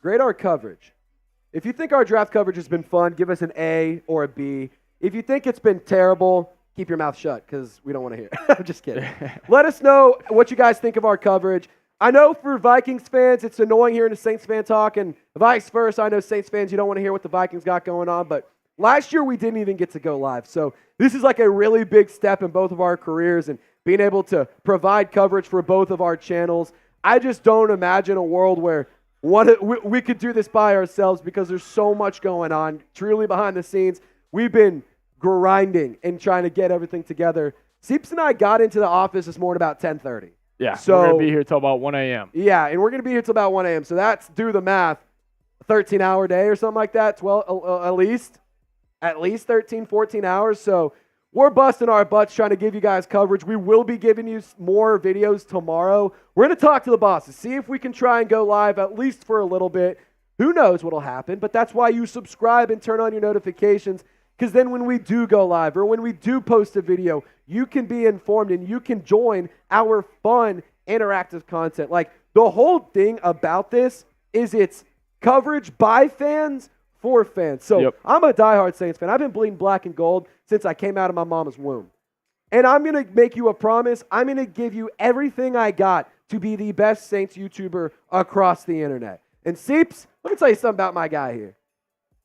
Grade our coverage. If you think our draft coverage has been fun, give us an A or a B. If you think it's been terrible, keep your mouth shut because we don't want to hear it. I'm just kidding. Let us know what you guys think of our coverage. I know for Vikings fans, it's annoying hearing a Saints fan talk, and vice versa. I know Saints fans, you don't want to hear what the Vikings got going on, but last year we didn't even get to go live. So this is like a really big step in both of our careers and being able to provide coverage for both of our channels. I just don't imagine a world where we could do this by ourselves because there's so much going on. Truly behind the scenes, we've been grinding and trying to get everything together. Seeps and I got into the office this morning about 10:30. Yeah, so, we're going to be here till about 1 a.m. Yeah, and we're going to be here till about 1 a.m. So that's, do the math, a 13-hour day or something like that, 12 at least 13, 14 hours. So we're busting our butts trying to give you guys coverage. We will be giving you more videos tomorrow. We're going to talk to the bosses, see if we can try and go live at least for a little bit. Who knows what will happen, but that's why you subscribe and turn on your notifications, because then when we do go live or when we do post a video, you can be informed and you can join our fun, interactive content. Like, the whole thing about this is it's coverage by fans for fans. So I'm a diehard Saints fan. I've been bleeding black and gold since I came out of my mama's womb. And I'm going to make you a promise. I'm going to give you everything I got to be the best Saints YouTuber across the internet. And Seeps, let me tell you something about my guy here.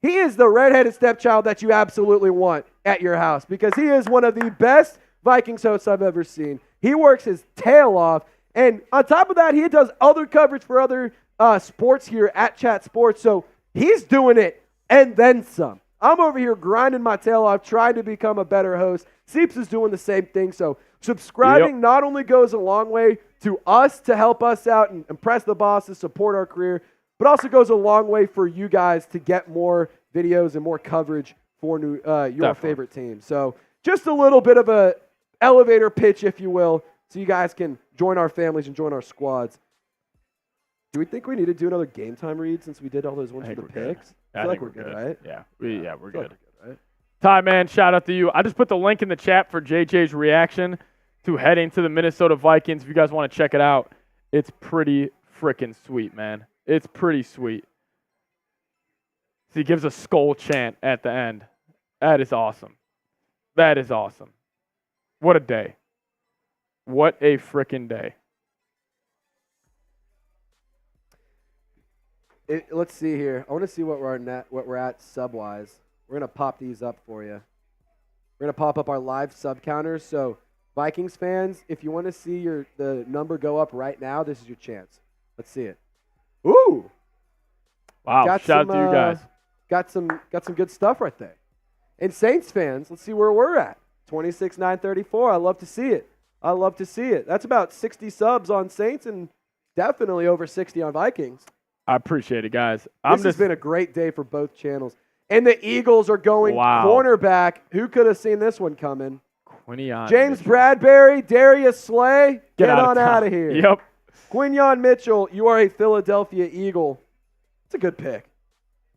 He is the redheaded stepchild that you absolutely want at your house because he is one of the best Vikings hosts I've ever seen. He works his tail off. And on top of that, he does other coverage for other sports here at Chat Sports. So he's doing it and then some. I'm over here grinding my tail off, trying to become a better host. Seeps is doing the same thing. So subscribing not only goes a long way to us to help us out and impress the bosses, support our career, but also goes a long way for you guys to get more videos and more coverage for your favorite team. So just a little bit of a elevator pitch, if you will, so you guys can join our families and join our squads. Do we think we need to do another game time read since we did all those ones for the picks? I feel like we're good, right? Yeah, we're good. Like right? Ty, man, shout out to you. I just put the link in the chat for JJ's reaction to heading to the Minnesota Vikings. If you guys want to check it out, it's pretty freaking sweet, man. It's pretty sweet. So he gives a skull chant at the end. That is awesome. That is awesome. What a day. What a freaking day. Let's see here. I want to see what we're at sub-wise. We're going to pop these up for you. We're going to pop up our live sub counters. So, Vikings fans, if you want to see the number go up right now, this is your chance. Let's see it. Ooh. Wow, shout out to you guys. Got some good stuff right there. And Saints fans, let's see where we're at. 26,934. I love to see it. I love to see it. That's about 60 subs on Saints and definitely over 60 on Vikings. I appreciate it, guys. This has been a great day for both channels. And the Eagles are going cornerback. Who could have seen this one coming? James Mitchell. Bradbury, Darius Slay. Get on out of here. Yep. Quinyon Mitchell, you are a Philadelphia Eagle. It's a good pick.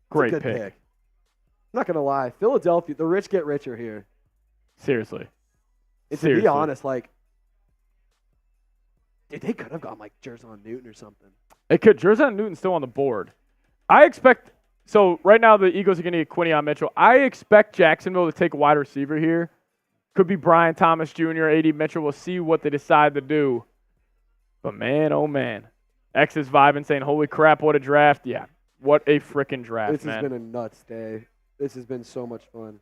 Great pick. pick. I'm not going to lie. Philadelphia, the rich get richer here. Seriously. And to be honest, like, dude, they could have gone like Jerson Newton or something. They could. Jerson Newton's still on the board. I expect, so right now the Eagles are going to get Quinyon Mitchell. I expect Jacksonville to take a wide receiver here. Could be Brian Thomas Jr., A.D. Mitchell. We'll see what they decide to do. But man, oh man. X is vibing saying, holy crap, what a draft. Yeah, What a freaking draft, This man. has been a nuts day. This has been so much fun.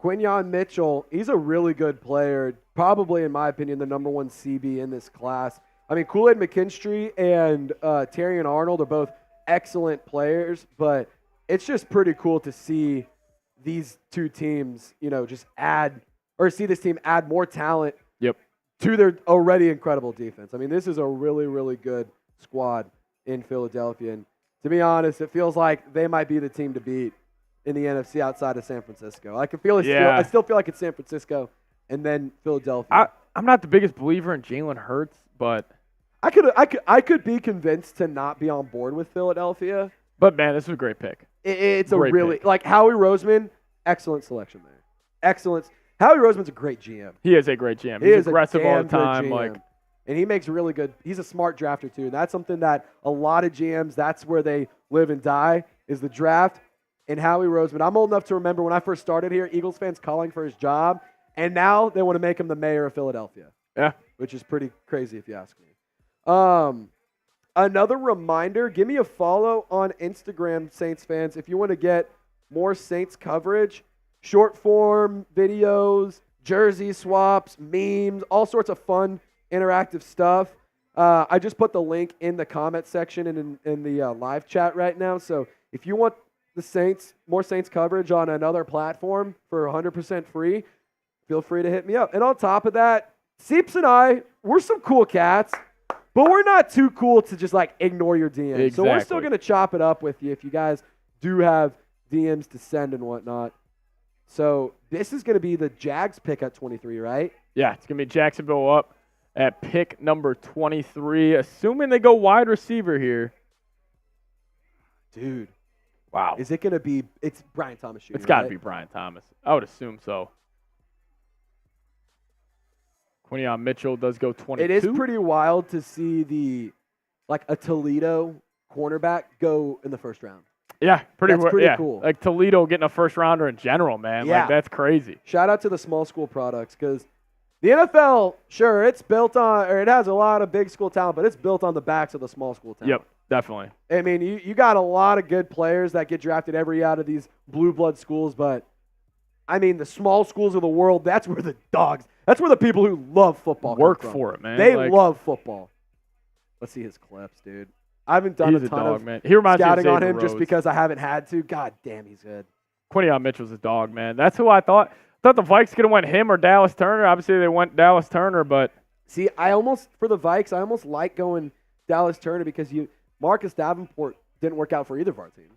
Quinyon Mitchell, he's a really good player. Probably, in my opinion, the number one CB in this class. I mean, Kool-Aid McKinstry and Terry and Arnold are both excellent players, but it's just pretty cool to see these two teams, just see this team add more talent to their already incredible defense. I mean, this is a really, really good squad in Philadelphia. And to be honest, it feels like they might be the team to beat in the NFC outside of San Francisco. I still feel like it's San Francisco and then Philadelphia. I'm not the biggest believer in Jalen Hurts, but I could be convinced to not be on board with Philadelphia. But man, this is a great pick. It's a really like Howie Roseman, excellent selection there. Excellent. Howie Roseman's a great GM. He is a great GM. He's aggressive all the time. And he makes really good. He's a smart drafter too. And that's something that a lot of GMs, that's where they live and die, is the draft. And Howie Roseman, I'm old enough to remember when I first started here, Eagles fans calling for his job, and now they want to make him the mayor of Philadelphia. Yeah. Which is pretty crazy if you ask me. Another reminder, give me a follow on Instagram, Saints fans, if you want to get more Saints coverage, short form videos, jersey swaps, memes, all sorts of fun, interactive stuff. I just put the link in the comment section and in the live chat right now. So if you want the Saints, more Saints coverage on another platform for 100% free, feel free to hit me up. And on top of that, Seeps and I, we're some cool cats, but we're not too cool to just ignore your DMs. Exactly. So we're still going to chop it up with you if you guys do have DMs to send and whatnot. So this is going to be the Jags pick at 23, right? Yeah, it's going to be Jacksonville up at pick number 23, assuming they go wide receiver here. Dude. Wow. Is it going to be – it's Brian Thomas Jr., It's got to right? be Brian Thomas. I would assume so. Quinyon Mitchell does go 22. It is pretty wild to see a Toledo cornerback go in the first round. Yeah, That's pretty cool. Like Toledo getting a first rounder in general, man. Yeah. Like, that's crazy. Shout out to the small school products because the NFL, sure, it's built on – or it has a lot of big school talent, but it's built on the backs of the small school talent. Yep, definitely. I mean, you got a lot of good players that get drafted every year out of these blue blood schools, but I mean, the small schools of the world, that's where the dogs, that's where the people who love football work come from. for it, man. They love football. Let's see his clips, dude. I haven't done He's a ton dog, of man. He reminds me of scouting on Xavier him just Rhodes. because I haven't had to. God damn, he's good. Quinyon Mitchell's a dog, man. That's who I thought. I thought the Vikes could have went him or Dallas Turner. Obviously, they went Dallas Turner, but See, for the Vikes, I almost like going Dallas Turner because Marcus Davenport didn't work out for either of our teams.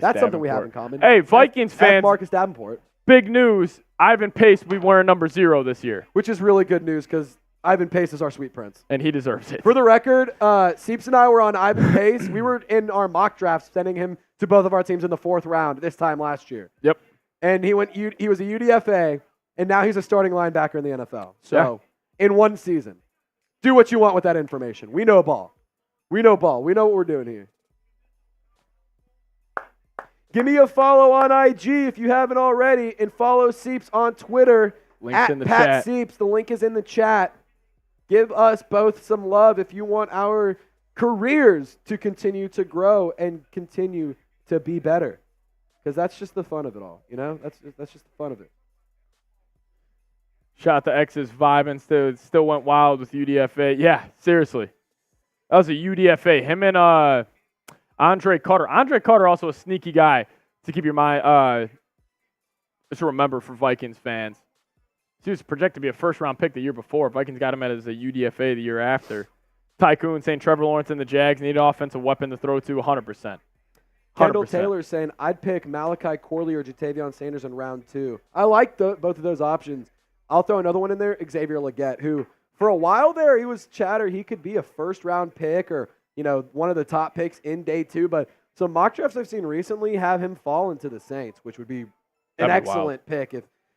That's something we have in common. Hey, Vikings fans, Marcus Davenport. big news. Ivan Pace will be wearing number 0 this year, Which is really good news because Ivan Pace is our sweet prince. and he deserves it. For the record, Seeps and I were on Ivan Pace. We were in our mock drafts sending him to both of our teams in the 4th round this time last year. Yep. And he was a UDFA, and now he's a starting linebacker in the NFL. So, in one season. Do what you want with that information. We know ball. We know ball. We know what we're doing here. Give me a follow on IG if you haven't already, and follow Seeps on Twitter. Link's in the Pat chat. Seeps. The link is in the chat. Give us both some love if you want our careers to continue to grow and continue to be better. Because that's just the fun of it all, That's just the fun of it. Shout out to X's vibing. Still went wild with UDFA. Yeah, seriously. That was a UDFA. Him and Andre Carter. Andre Carter also a sneaky guy to keep your mind just remember for Vikings fans. He was projected to be a first-round pick the year before. Vikings got him as a UDFA the year after. Tycoon saying Trevor Lawrence and the Jags need an offensive weapon to throw to 100%. Kendall Taylor saying, I'd pick Malachi Corley or Jatavion Sanders in round 2. I like both of those options. I'll throw another one in there, Xavier Legette, who for a while there, he was chatter. He could be a first-round pick or, one of the top picks in day 2. But some mock drafts I've seen recently have him fall into the Saints, which would be an excellent pick.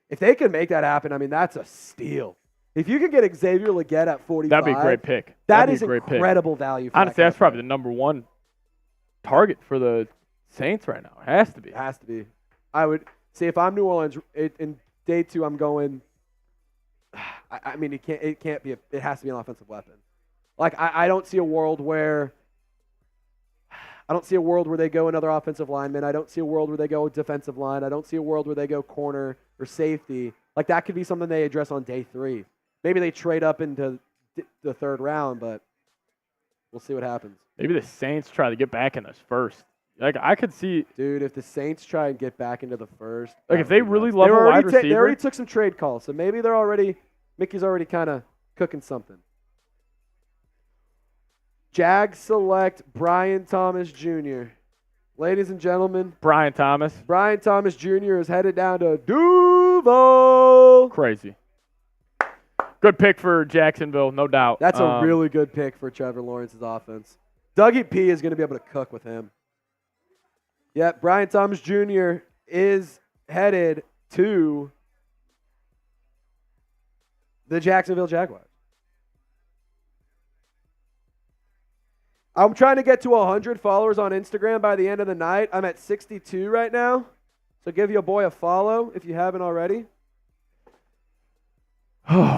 If they could make that happen, I mean, that's a steal. If you could get Xavier Legette at 45, that'd be a great pick. That is incredible value. Honestly, that's probably the number 1 target for the Saints right now. It has to be. It has to be. I would say if I'm New Orleans in day 2, I'm going. I mean, it can't be. It has to be an offensive weapon. I don't see a world where. I don't see a world where they go another offensive lineman. I don't see a world where they go defensive line. I don't see a world where they go corner or safety. Like, that could be something they address on day 3. Maybe they trade up into the 3rd round, but we'll see what happens. Maybe the Saints try to get back in this first. Like, I could see. Dude, if the Saints try and get back into the first. Like, if they really love a wide receiver. They already took some trade calls, so maybe Mickey's already kind of cooking something. Jags select Brian Thomas Jr. Ladies and gentlemen. Brian Thomas. Brian Thomas Jr. is headed down to Duval. Crazy. Good pick for Jacksonville, no doubt. That's a really good pick for Trevor Lawrence's offense. Dougie P is going to be able to cook with him. Yep, Brian Thomas Jr. is headed to the Jacksonville Jaguars. I'm trying to get to 100 followers on Instagram by the end of the night. I'm at 62 right now. So give your boy a follow if you haven't already.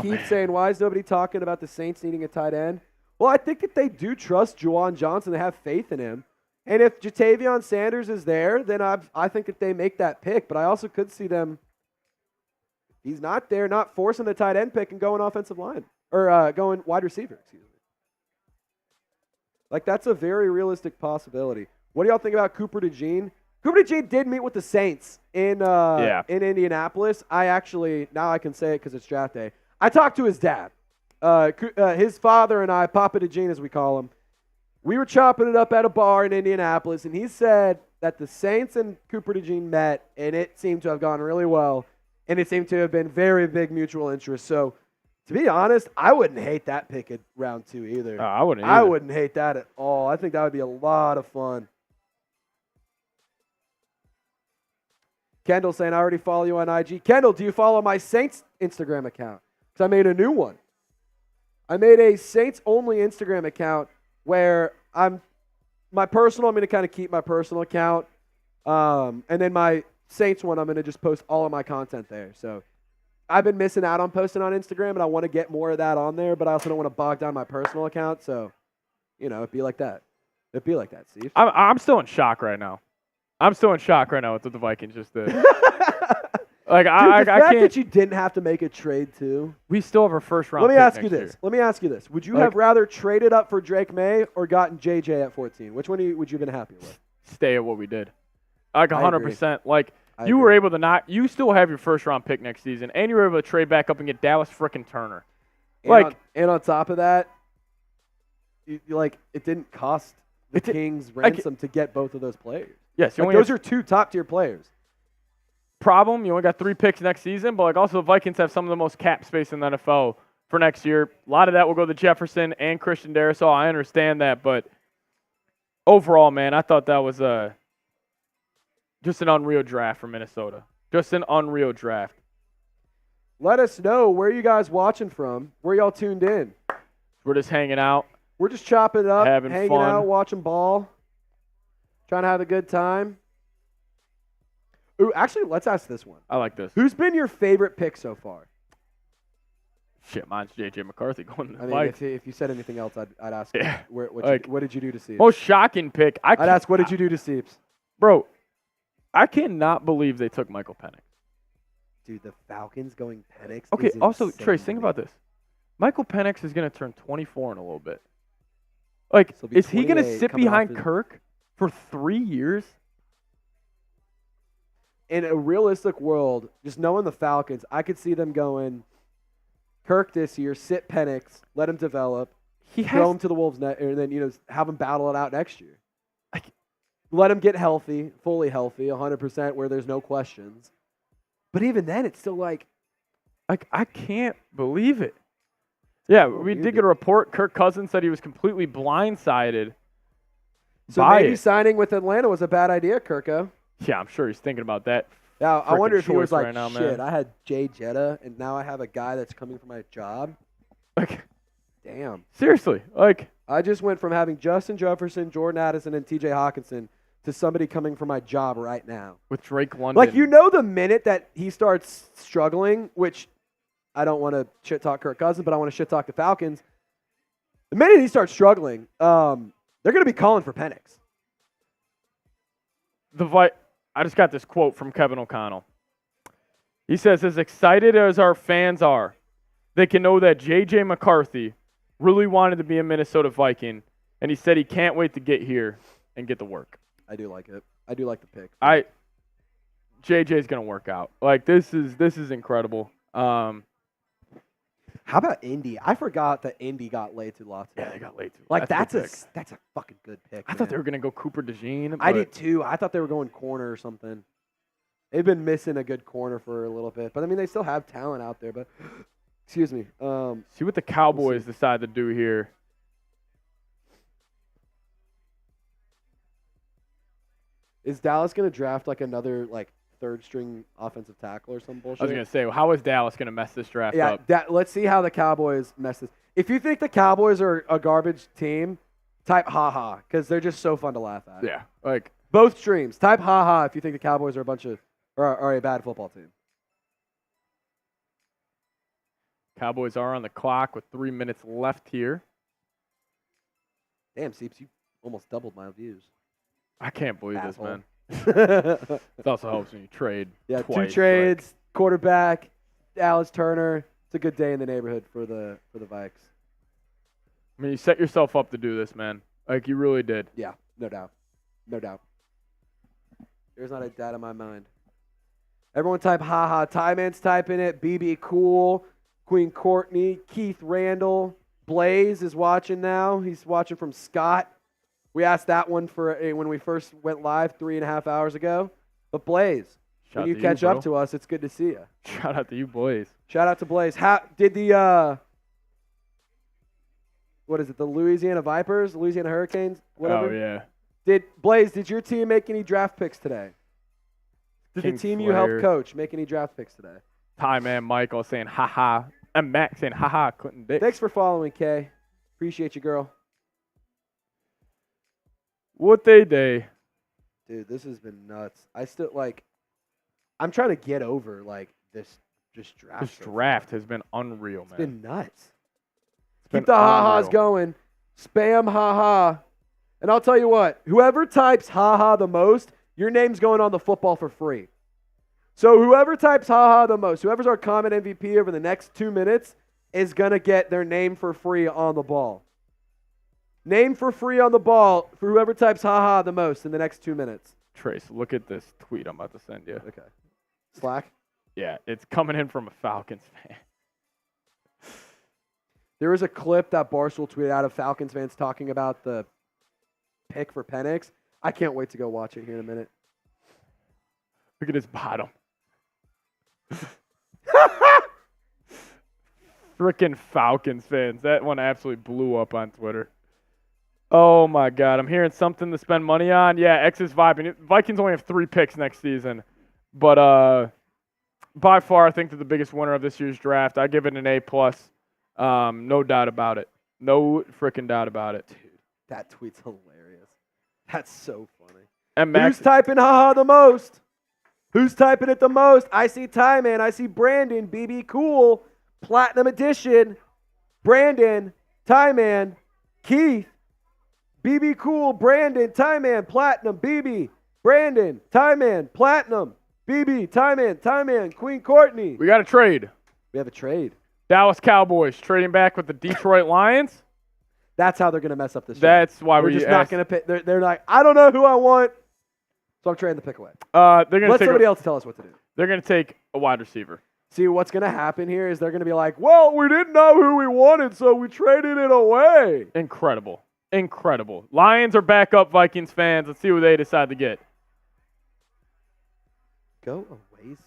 Keith saying, why is nobody talking about the Saints needing a tight end? Well, I think that they do trust Juwan Johnson. They have faith in him. And if Jatavion Sanders is there, then I think that they make that pick. But I also could see them, if he's not there, not forcing the tight end pick and going offensive line. Or going wide receiver, excuse me. Like, that's a very realistic possibility. What do y'all think about Cooper DeJean? Cooper DeJean did meet with the Saints in Indianapolis. Now I can say it because it's draft day. I talked to his dad. His father and I, Papa DeJean as we call him, we were chopping it up at a bar in Indianapolis, and he said that the Saints and Cooper DeJean met, and it seemed to have gone really well, and it seemed to have been very big mutual interest. So, to be honest, I wouldn't hate that pick at round 2 either. I wouldn't either. I wouldn't hate that at all. I think that would be a lot of fun. Kendall saying, I already follow you on IG. Kendall, do you follow my Saints Instagram account? Because I made a new one. I made a Saints-only Instagram account where I'm going to kind of keep my personal account. And then my Saints one, I'm going to just post all of my content there. So I've been missing out on posting on Instagram, and I want to get more of that on there, but I also don't want to bog down my personal account. So, it'd be like that. It'd be like that, Steve. I'm still in shock right now. I'm still in shock right now with what the Vikings just did. Like, Dude, I the fact can't. that you didn't have to make a trade too. We still have our first round. Let me pick ask you next this. year. Let me ask you this. Would you have rather traded up for Drake May or gotten JJ at 14? Which one would you have been happier with? Stay at what we did. Like 100%. Like, I were agree. able to not. You still have your first round pick next season, and you were able to trade back up and get Dallas frickin' Turner. And on top of that, it didn't cost the Kings ransom to get both of those players. Yes, those are 2 top-tier players. Problem, you only got 3 picks next season, but also the Vikings have some of the most cap space in the NFL for next year. A lot of that will go to Jefferson and Christian Darrisaw. I understand that, but overall, man, I thought that was just an unreal draft for Minnesota. Just an unreal draft. Let us know where you guys watching from, where y'all tuned in. We're just hanging out. We're just chopping it up, hanging fun. out, watching ball, trying to have a good time. Ooh, actually, let's ask this one. I like this. Who's been your favorite pick so far? Shit, mine's J.J. McCarthy going to the I mean, Vikes. if you said anything else, I'd ask. Yeah. What did you do to Seeps? Most shocking pick. I'd ask, what did you do to Seeps? Bro, I cannot believe they took Michael Penix. Dude, the Falcons going Penix. Okay, is also, insane Trace, to think me. about this. Michael Penix is going to turn 24 in a little bit. Like, So he'll be is he going to 28 sit coming off behind his- Kirk for 3 years? In a realistic world, just knowing the Falcons, I could see them going Kirk this year, sit Penix, let him develop, throw him to the Wolves net, and then have him battle it out next year. Let him get healthy, fully healthy, 100% where there's no questions. But even then, it's still like I can't believe it. Yeah, we weird, did get a report. Kirk Cousins said he was completely blindsided so by maybe it. signing with Atlanta was a bad idea, Kirko. Yeah, I'm sure he's thinking about that. Now I wonder if he was choice like, right now, shit, man. I had Jay Jetta, and now I have a guy that's coming for my job. Like, Damn. seriously, like, I just went from having Justin Jefferson, Jordan Addison, and T.J. Hawkinson to somebody coming for my job right now. with Drake London. Like, the minute that he starts struggling, which I don't want to shit talk Kirk Cousins, but I want to shit talk the Falcons. The minute he starts struggling, they're going to be calling for Penix. I just got this quote from Kevin O'Connell. He says, as excited as our fans are, they can know that J.J. McCarthy really wanted to be a Minnesota Viking, and he said he can't wait to get here and get to work. I do like it. I do like the pick. JJ's going to work out. Like, this is incredible. How about Indy? I forgot that Indy got laid to lots. Yeah, they got laid too. Like, that's a a fucking good pick. I thought they were going to go Cooper DeJean. I did too. I thought they were going corner or something. They've been missing a good corner for a little bit. But, I mean, they still have talent out there. But, excuse me. See what the Cowboys decide to do here. Is Dallas going to draft, like, another, like, third-string offensive tackle or some bullshit? I was going to say, how is Dallas going to mess this draft up? Yeah, let's see how the Cowboys mess this. If you think the Cowboys are a garbage team, type ha-ha, because they're just so fun to laugh at. Yeah, like. Both streams. Type ha-ha if you think the Cowboys are are a bad football team. Cowboys are on the clock with 3 minutes left here. Damn, Seeps, you almost doubled my views. I can't believe Asshole. this, man. It also helps when you trade. Yeah, twice, 2 trades, quarterback, Dallas Turner. It's a good day in the neighborhood for the Vikes. I mean, you set yourself up to do this, man. Like, you really did. Yeah, no doubt. No doubt. There's not a doubt in my mind. Everyone type haha. Tyman's typing it. BB Cool. Queen Courtney. Keith Randall. Blaze is watching now. He's watching from Scott. We asked that one for when we first went live 3.5 hours ago. But Blaze, when you catch up to us, it's good to see you. Shout out to you, Blaze. Shout out to Blaze. How did the what is it? The Louisiana Vipers, Louisiana Hurricanes, whatever. Oh yeah. Did your team make any draft picks today? Did King the team you Flair. helped coach make any draft picks today? Ty Man Michael saying haha. And Max saying haha Clinton Dix. Thanks for following, Kay. Appreciate you, girl. What they? Dude, this has been nuts. I'm trying to get over this draft. This draft has been unreal, It's man. been nuts. It's been Keep the ha-has unreal. going. Spam ha-ha. And I'll tell you what, whoever types ha-ha the most, your name's going on the football for free. So whoever types ha-ha the most, whoever's our comment MVP over the next 2 minutes is going to get their name for free on the ball. Name for free on the ball for whoever types ha-ha the most in the next 2 minutes. Trace, look at this tweet I'm about to send you. Okay. Slack? Yeah, it's coming in from a Falcons fan. There was a clip that Barstool tweeted out of Falcons fans talking about the pick for Penix. I can't wait to go watch it here in a minute. Look at his bottom. Frickin' Falcons fans. That one absolutely blew up on Twitter. Oh, my God. I'm hearing something to spend money on. Yeah, X is vibing. Vikings only have 3 picks next season. But by far, I think they're the biggest winner of this year's draft. I give it an A+. No doubt about it. No frickin' doubt about it. Dude, that tweet's hilarious. That's so funny. And Max, Who's typing haha the most? Who's typing it the most? I see Ty Man. I see Brandon. BB Cool. Platinum Edition. Brandon. Ty Man. Keith. BB Cool. Brandon. Ty Man. Platinum. BB. Brandon. Ty Man. Platinum. BB. Ty Man. Ty Man. Queen Courtney. we got a trade. We have a trade. Dallas Cowboys trading back with the Detroit Lions. That's how they're going to mess up this year. That's why We're we just not going to pick. They're like, I don't know who I want, so I'm trading the pick away. They're going Let to somebody else tell us what to do. They're going to take a wide receiver. See, what's going to happen here is they're going to be like, well, we didn't know who we wanted, so we traded it away. Incredible. Incredible. Lions are back up, Vikings fans. Let's see who they decide to get. Go away, Siri.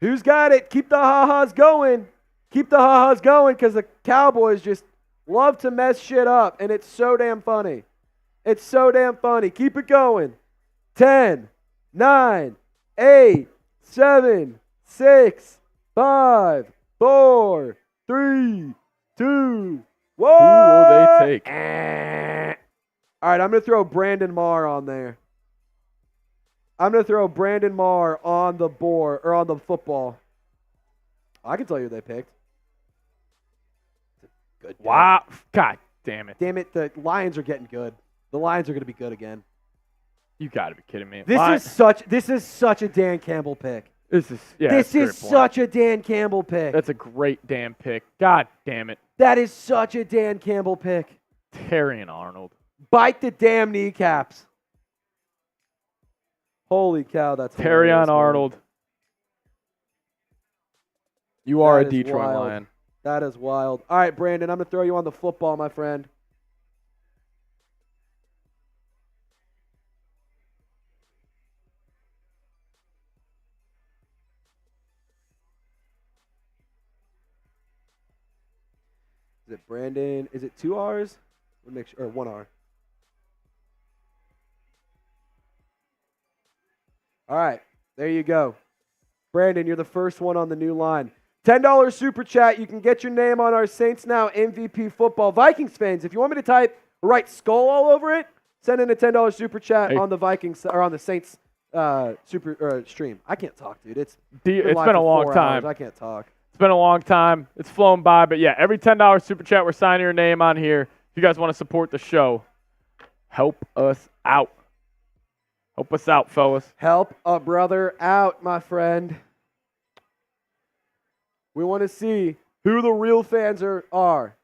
Who's got it? Keep the ha-has going. Keep the ha-has going because the Cowboys just love to mess shit up, and it's so damn funny. It's so damn funny. Keep it going. 10, 9, 8, 7, 6, 5, 4, 3, 2, 1. Who will they take? All right, I'm going to throw Brandon Marr on there. I'm going to throw Brandon Marr on the board or on the football. I can tell you who they picked. It's a good pick. Wow. God damn it. Damn it, the Lions are getting good. The Lions are going to be good again. You got to be kidding me. This is such a Dan Campbell pick. This is such a Dan Campbell pick. That's a great damn pick. God damn it. That is such a Dan Campbell pick. Terrion Arnold. Bite the damn kneecaps. Holy cow, that's Terrion Arnold. You are a That is Detroit wild. Lion. That is wild. All right, Brandon, I'm going to throw you on the football, my friend. Is it Brandon? Is it 2 R's? Let me make sure, or 1 R. All right, there you go. Brandon, you're the first one on the new line. $10 super chat. You can get your name on our Saints Now MVP football. Vikings fans, if you want me to write skull all over it, send in a $10 super chat on the Vikings or on the Saints stream. I can't talk, dude. It's been a long time. I can't talk. It's been a long time. It's flown by. But, yeah, every $10 super chat, we're signing your name on here. If you guys want to support the show, help us out. Help us out, fellas. Help a brother out, my friend. We want to see who the real fans are.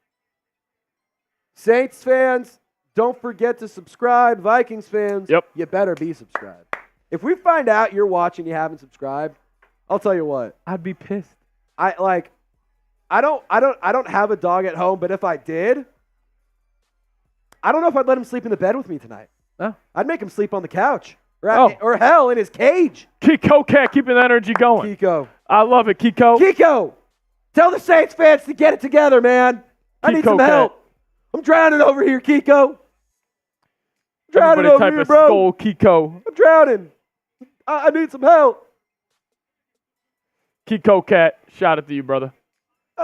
Saints fans, don't forget to subscribe. Vikings fans, you better be subscribed. If we find out you're watching, you haven't subscribed, I'll tell you what. I'd be pissed. I don't have a dog at home, but if I did, I don't know if I'd let him sleep in the bed with me tonight. No. I'd make him sleep on the couch. Or hell, in his cage. Kiko Cat keeping the energy going. Kiko. I love it, Kiko. Kiko, tell the Saints fans to get it together, man. I need some help. I'm drowning over here, Kiko. I'm drowning over here, bro. Skull Kiko. I'm drowning. I need some help. Kiko Cat, shout out to you, brother.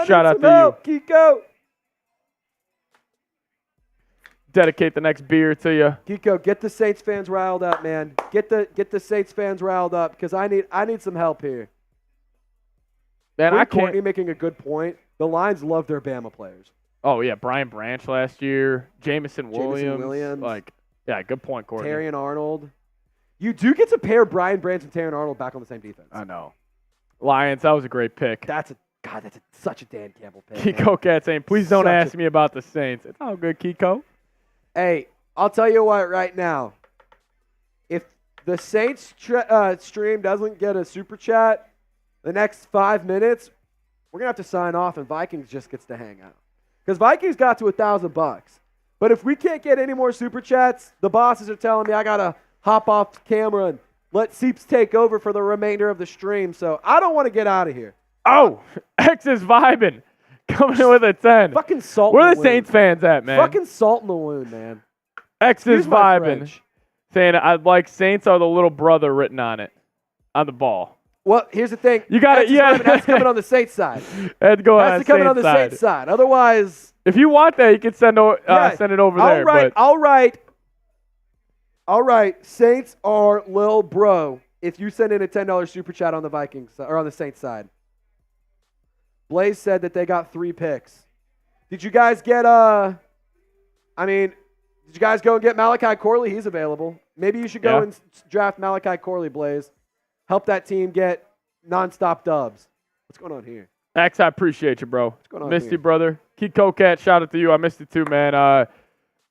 Shout out to you, Kiko. Dedicate the next beer to you. Kiko, get the Saints fans riled up, man. Get the Saints fans riled up because I need some help here. Man, I can't. Courtney making a good point. The Lions love their Bama players. Oh yeah, Brian Branch last year, Jameson Williams. Good point, Courtney. Terrion Arnold. You do get to pair Brian Branch and Terrion Arnold back on the same defense. I know. Lions, that was a great pick. That's such a Dan Campbell pick. Kiko Cat saying, please don't ask me about the Saints. It's all good, Kiko. Hey, I'll tell you what right now. If the Saints stream doesn't get a super chat the next 5 minutes, we're going to have to sign off and Vikings just gets to hang out. Because Vikings got to $1,000. But if we can't get any more super chats, the bosses are telling me I got to hop off camera and let Seeps take over for the remainder of the stream. So I don't want to get out of here. Oh, X is vibing. Coming in with a 10. Fucking salt. Where the Saints fans at, man? Fucking salt in the wound, man. X is vibing. Saying I'd like Saints are the little brother written on it. On the ball. Well, here's the thing. You got it. Yeah. That's coming on the Saints side. Has to come on the Saints side. Otherwise. If you want that, you can send it over there. All right. Saints are lil bro. If you send in a $10 super chat on the Vikings or on the Saints side. Blaze said that they got 3 picks. Did you guys get did you guys go and get Malachi Corley? He's available. Maybe you should go and draft Malachi Corley, Blaze. Help that team get nonstop dubs. What's going on here? X, I appreciate you, bro. What's going on missed here? you, brother. Kiko Cat, shout out to you. I missed you too, man.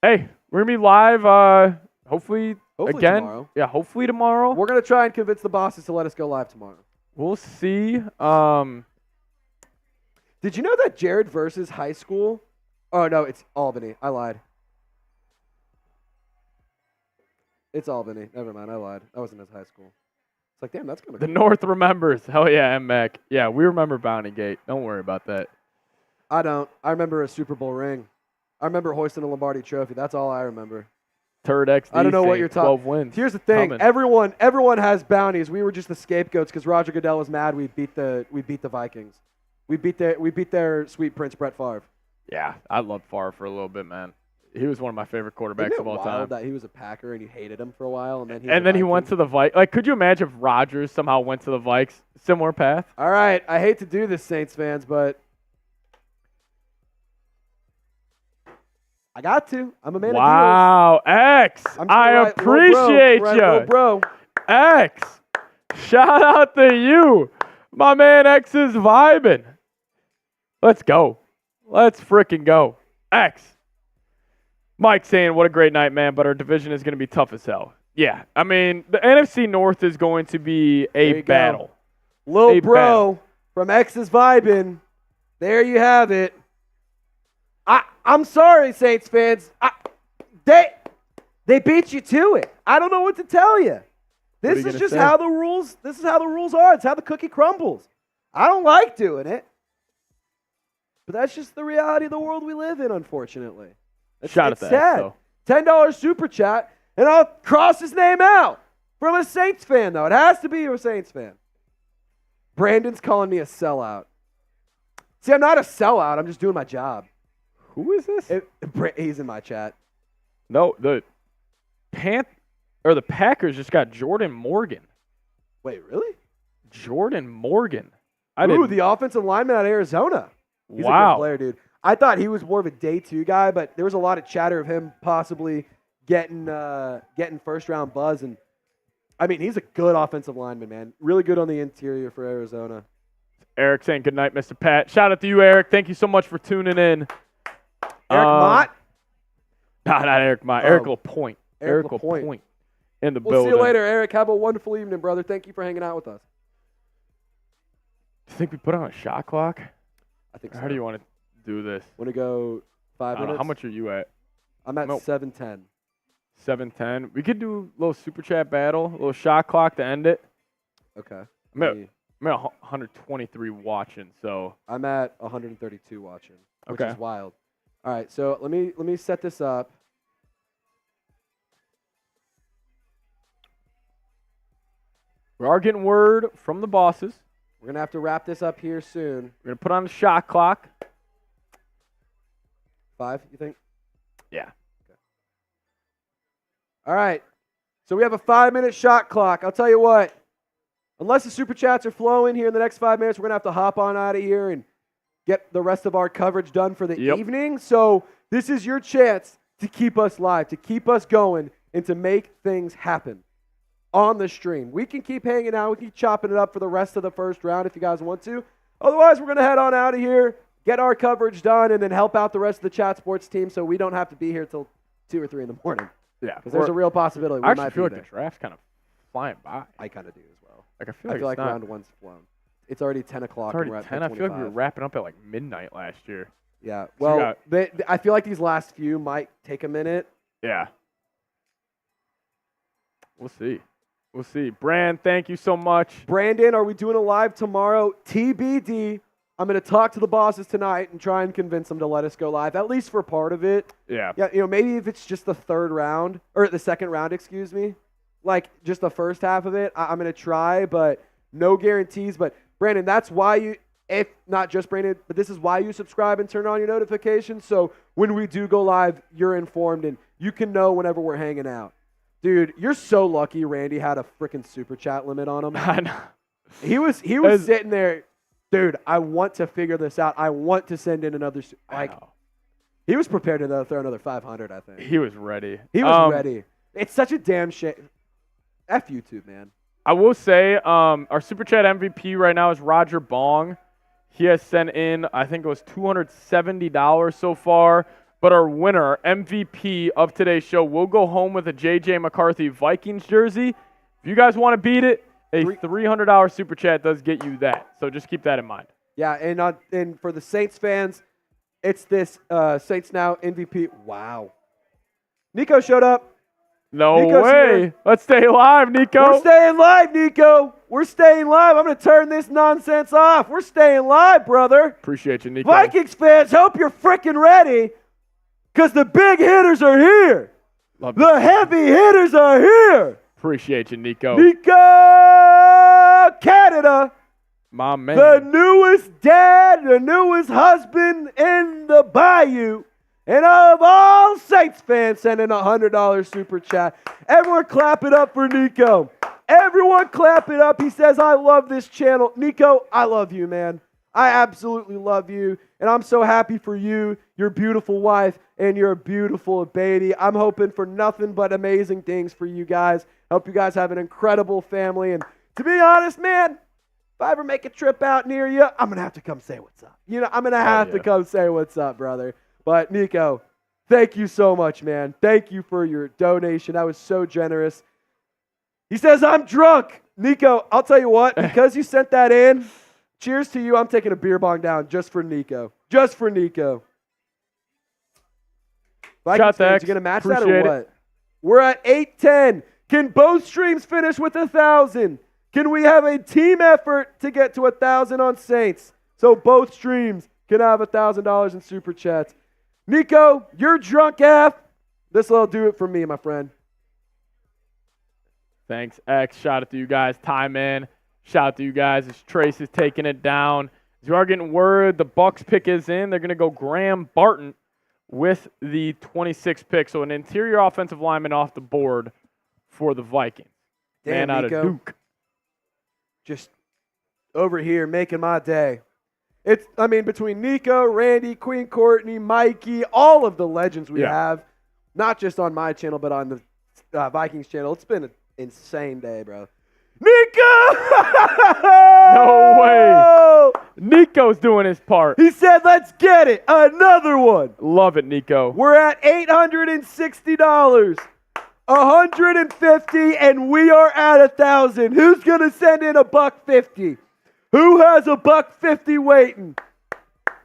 Hey, we're going to be live hopefully again. Tomorrow. Yeah, hopefully tomorrow. We're going to try and convince the bosses to let us go live tomorrow. We'll see. Did you know that Jared versus high school? Oh, no, it's Albany. I lied. It's Albany. Never mind. I lied. That wasn't his high school. It's like, damn, that's going to The North remembers. Hell yeah, MMAC. Yeah, we remember Bounty Gate. Don't worry about that. I don't. I remember a Super Bowl ring. I remember hoisting a Lombardi trophy. That's all I remember. Turd XD. I don't know what you're talking. 12 wins. Here's the thing. Coming. Everyone has bounties. We were just the scapegoats because Roger Goodell was mad. We beat the Vikings. We beat their sweet prince Brett Favre. Yeah, I loved Favre for a little bit, man. He was one of my favorite quarterbacks of all time. That he was a Packer and you hated him for a while, and then he went to the Vikes. Like, could you imagine if Rodgers somehow went to the Vikes? Similar path. All right, I hate to do this, Saints fans, but I got to. I'm a man Wow, X. of deals. I appreciate you. Little bro. X. Shout out to you. My man X is vibing. Let's go. Let's freaking go. X. Mike saying, what a great night, man, but our division is going to be tough as hell. Yeah, I mean, the NFC North is going to be a battle. Little bro from X's vibing. There you have it. I'm sorry, Saints fans. They beat you to it. I don't know what to tell you. This is just how the rules. This is how the rules are. It's how the cookie crumbles. I don't like doing it, but that's just the reality of the world we live in. Unfortunately, Shout out to that. $10 super chat, and I'll cross his name out from a Saints fan. Though it has to be a Saints fan. Brandon's calling me a sellout. See, I'm not a sellout. I'm just doing my job. Who is this? He's in my chat. No, the Packers just got Jordan Morgan. Wait, really? Jordan Morgan. The offensive lineman out of Arizona. He's a good player, dude. I thought he was more of a day 2 guy, but there was a lot of chatter of him possibly getting first round buzz. And I mean, he's a good offensive lineman, man. Really good on the interior for Arizona. Eric saying good night, Mr. Pat. Shout out to you, Eric. Thank you so much for tuning in. Eric Mott? No, not Eric Mott. Eric LaPointe. Eric LaPointe. In the We'll building. see you later, Eric. Have a wonderful evening, brother. Thank you for hanging out with us. Do you think we put on a shot clock? I think so. How do you want to do this? Want to go 5 minutes? How much are you at? I'm at 7:10. 7:10. We could do a little super chat battle, a little shot clock to end it. Okay. I'm at 123 watching, so. I'm at 132 watching, which Okay. is wild. All right, so let me set this up. We are getting word from the bosses. We're going to have to wrap this up here soon. We're going to put on the shot clock. 5, you think? Yeah. Okay. All right. So we have a 5-minute shot clock. I'll tell you what. Unless the super chats are flowing here in the next 5 minutes, we're going to have to hop on out of here and get the rest of our coverage done for the evening. So this is your chance to keep us live, to keep us going, and to make things happen on the stream. We can keep hanging out. We can keep chopping it up for the rest of the first round if you guys want to. Otherwise, we're going to head on out of here, get our coverage done, and then help out the rest of the Chat Sports team so we don't have to be here till 2 or 3 in the morning. Yeah. Because there's a real possibility we I might actually feel be like there. the draft's kind of flying by. I kind of do as well. Like I I feel like it's not, round 1's flown. It's already 10 o'clock. It's already and we're at 10. I feel like we were 10:25. wrapping up at like midnight last year. Yeah. So Well, I feel like these last few might take a minute. Yeah. We'll see. We'll see. Brand, thank you so much. Brandon, are we doing a live tomorrow? TBD. I'm going to talk to the bosses tonight and try and convince them to let us go live, at least for part of it. Yeah. Yeah, maybe if it's just the second round, excuse me, like just the first half of it, I'm going to try, but no guarantees. But Brandon, that's why if not just Brandon, but this is why you subscribe and turn on your notifications. So when we do go live, you're informed and you can know whenever we're hanging out. Dude, you're so lucky Randy had a freaking super chat limit on him. I know. He was sitting there, dude, I want to figure this out. I want to send in another. He was prepared to throw another 500, I think. He was ready. He was ready. It's such a damn shame. F YouTube, man. I will say our Super Chat MVP right now is Roger Bong. He has sent in, I think it was $270 so far. But our winner, our MVP of today's show, will go home with a J.J. McCarthy Vikings jersey. If you guys want to beat it, a $300 Super Chat does get you that. So just keep that in mind. Yeah, and for the Saints fans, it's this Saints Now MVP. Wow. Nico showed up. No Nico's way. here. Let's stay live, Nico. We're staying live, Nico. We're staying live. I'm going to turn this nonsense off. We're staying live, brother. Appreciate you, Nico. Vikings fans, hope you're freaking ready because the big hitters are here. Love The heavy hitters are here. Appreciate you, Nico. Nico Canada. My man. The newest dad, the newest husband in the bayou. And of all Saints fans sending a $100 super chat. Everyone clap it up for Nico. Everyone clap it up. He says, I love this channel. Nico, I love you, man. I absolutely love you, and I'm so happy for you, your beautiful wife, and your beautiful baby. I'm hoping for nothing but amazing things for you guys. Hope you guys have an incredible family, and to be honest, man, if I ever make a trip out near you, I'm going to have to come say what's up. I'm going to have to come say what's up, brother. But, Nico, thank you so much, man. Thank you for your donation. That was so generous. He says, I'm drunk. Nico, I'll tell you what, because you sent that in, cheers to you. I'm taking a beer bong down just for Nico. Just for Nico. Vikings fans, you going to match that or what? We're at 810. Can both streams finish with 1,000? Can we have a team effort to get to 1,000 on Saints so both streams can have $1,000 in super chats? Nico, you're drunk AF. This will do it for me, my friend. Thanks, X. Shout out to you guys. Time in. Shout out to you guys as Trace is taking it down. As you are getting word, the Bucs pick is in. They're going to go Graham Barton with the 26th pick. So an interior offensive lineman off the board for the Vikings. Damn, Man out Nico. of Duke. Just over here making my day. Between Nico, Randy, Queen Courtney, Mikey, all of the legends we have, not just on my channel, but on the Vikings channel. It's been an insane day, bro. Nico! No way. Nico's doing his part. He said, let's get it. Another one. Love it, Nico. We're at $860. 150, and we are at 1,000. Who's going to send in $150? Who has $150 waiting?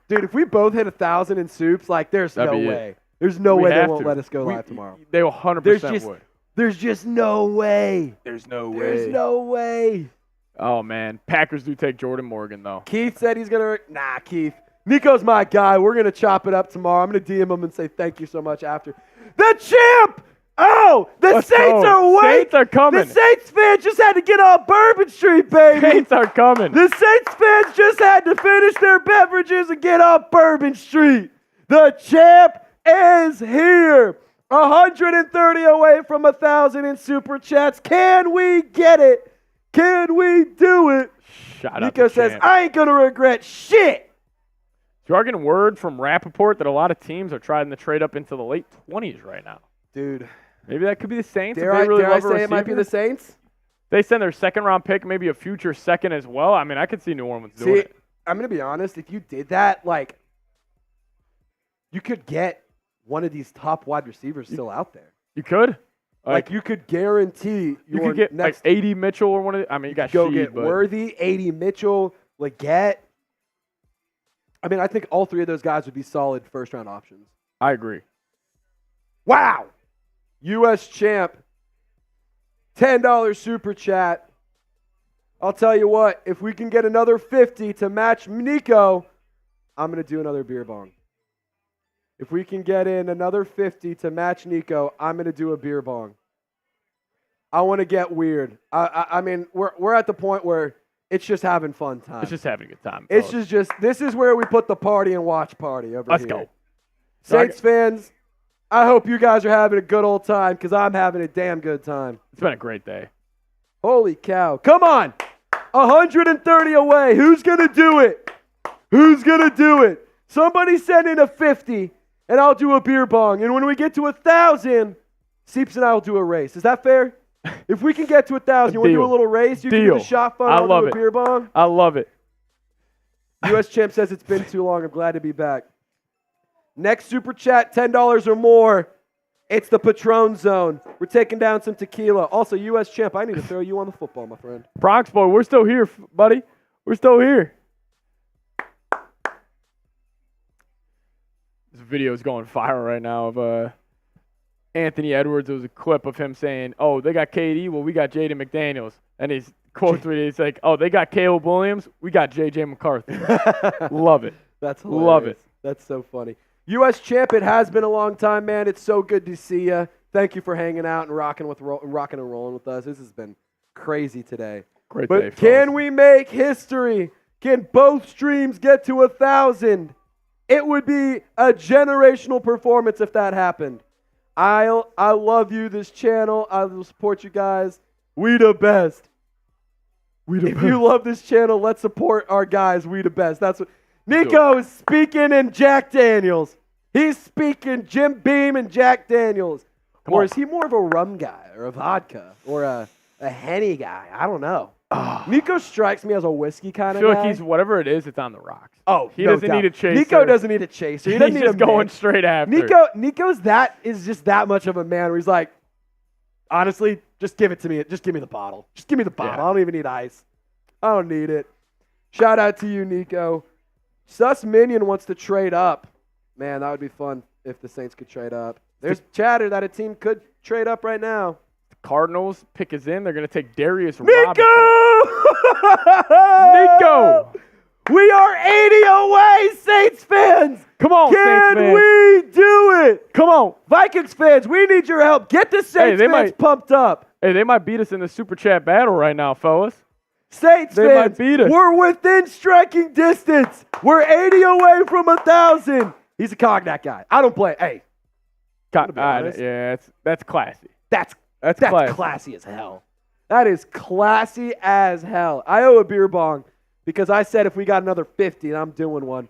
Dude, if we both hit 1,000 in soups, there's no way. There's no way they won't let us go live tomorrow. They will 100% would. There's just no way. There's no way. There's no way. Oh, man. Packers do take Jordan Morgan, though. Keith said he's going to... Nah, Keith. Nico's my guy. We're going to chop it up tomorrow. I'm going to DM him and say thank you so much after. The champ! Oh, the Saints are awake. Saints are coming. The Saints fans just had to get on Bourbon Street, baby. Saints are coming. The Saints fans just had to finish their beverages and get on Bourbon Street. The champ is here. 130 away from 1,000 in super chats. Can we get it? Can we do it? Shout out Nico to says, champ. I ain't going to regret shit. You are getting word from Rappaport that a lot of teams are trying to trade up into the late 20s right now. Dude. Maybe that could be the Saints. Dare I say it might be the Saints? They send their second-round pick, maybe a future second as well. I mean, I could see New Orleans doing it. I'm going to be honest. If you did that, you could get one of these top wide receivers still out there. You could. You could guarantee you could get next 80 Mitchell or one of the, I mean, you got go Sheed, get but Worthy, 80 Mitchell, Leggett. I mean, I think all three of those guys would be solid first-round options. I agree. Wow. U.S. champ, $10 super chat. I'll tell you what, if we can get another 50 to match Nico, I'm going to do another beer bong. If we can get in another 50 to match Nico, I'm going to do a beer bong. I want to get weird. I mean, we're at the point where it's just having fun time. It's just having a good time. It's just this is where we put the party and watch party over Let's here. go. Saints fans, I hope you guys are having a good old time because I'm having a damn good time. It's been a great day. Holy cow. Come on. 130 away. Who's going to do it? Who's going to do it? Somebody send in a 50, and I'll do a beer bong. And when we get to 1,000, Seeps and I will do a race. Is that fair? If we can get to 1,000, you want to do a little race? You can do a shot fun. I'll do a beer bong. I love it. U.S. Champ says it's been too long. I'm glad to be back. Next super chat, $10 or more. It's the Patron Zone. We're taking down some tequila. Also, U.S. Champ, I need to throw you on the football, my friend. Bronx boy, we're still here, buddy. We're still here. This video is going viral right now of Anthony Edwards. There was a clip of him saying, oh, they got KD, well, we got Jaden McDaniels. And he's quote tweeted, he's like, oh, they got Caleb Williams, we got J.J. McCarthy. Love it. That's hilarious. Love it. That's so funny. U.S. Champ, it has been a long time, man. It's so good to see you. Thank you for hanging out and rocking and rolling with us. This has been crazy today. Great but day, can we make history? Can both streams get to 1,000? It would be a generational performance if that happened. I love you, this channel. I will support you guys. We the best. If you love this channel, let's support our guys. We the best. That's what Nico is speaking in Jack Daniels. He's speaking Jim Beam and Jack Daniels. Or is he more of a rum guy or a vodka or a Henny guy? I don't know. Nico strikes me as a whiskey kind of guy. I feel like he's whatever it is, it's on the rocks. Oh, he doesn't need a chaser. Nico doesn't need a chaser. He doesn't he's need just going straight after. Nico's is just that much of a man where he's like, honestly, just give it to me. Just give me the bottle. Just give me the bottle. Yeah. I don't even need ice. I don't need it. Shout out to you, Nico. Sus Minion wants to trade up. Man, that would be fun if the Saints could trade up. There's chatter that a team could trade up right now. Cardinals pick is in. They're going to take Darius Nico! Nico! We are 80 away, Saints fans! Come on, Saints fans. Can we do it? Come on. Vikings fans, we need your help. Get the Saints fans pumped up. Hey, they might beat us in the Super Chat battle right now, fellas. Saints they fans, might beat us. We're within striking distance. We're 80 away from 1,000. He's a cognac guy. I don't play. Hey. Yeah, that's classy. That's classy. classy as hell. That is classy as hell. I owe a beer bong because I said if we got another 50, I'm doing one.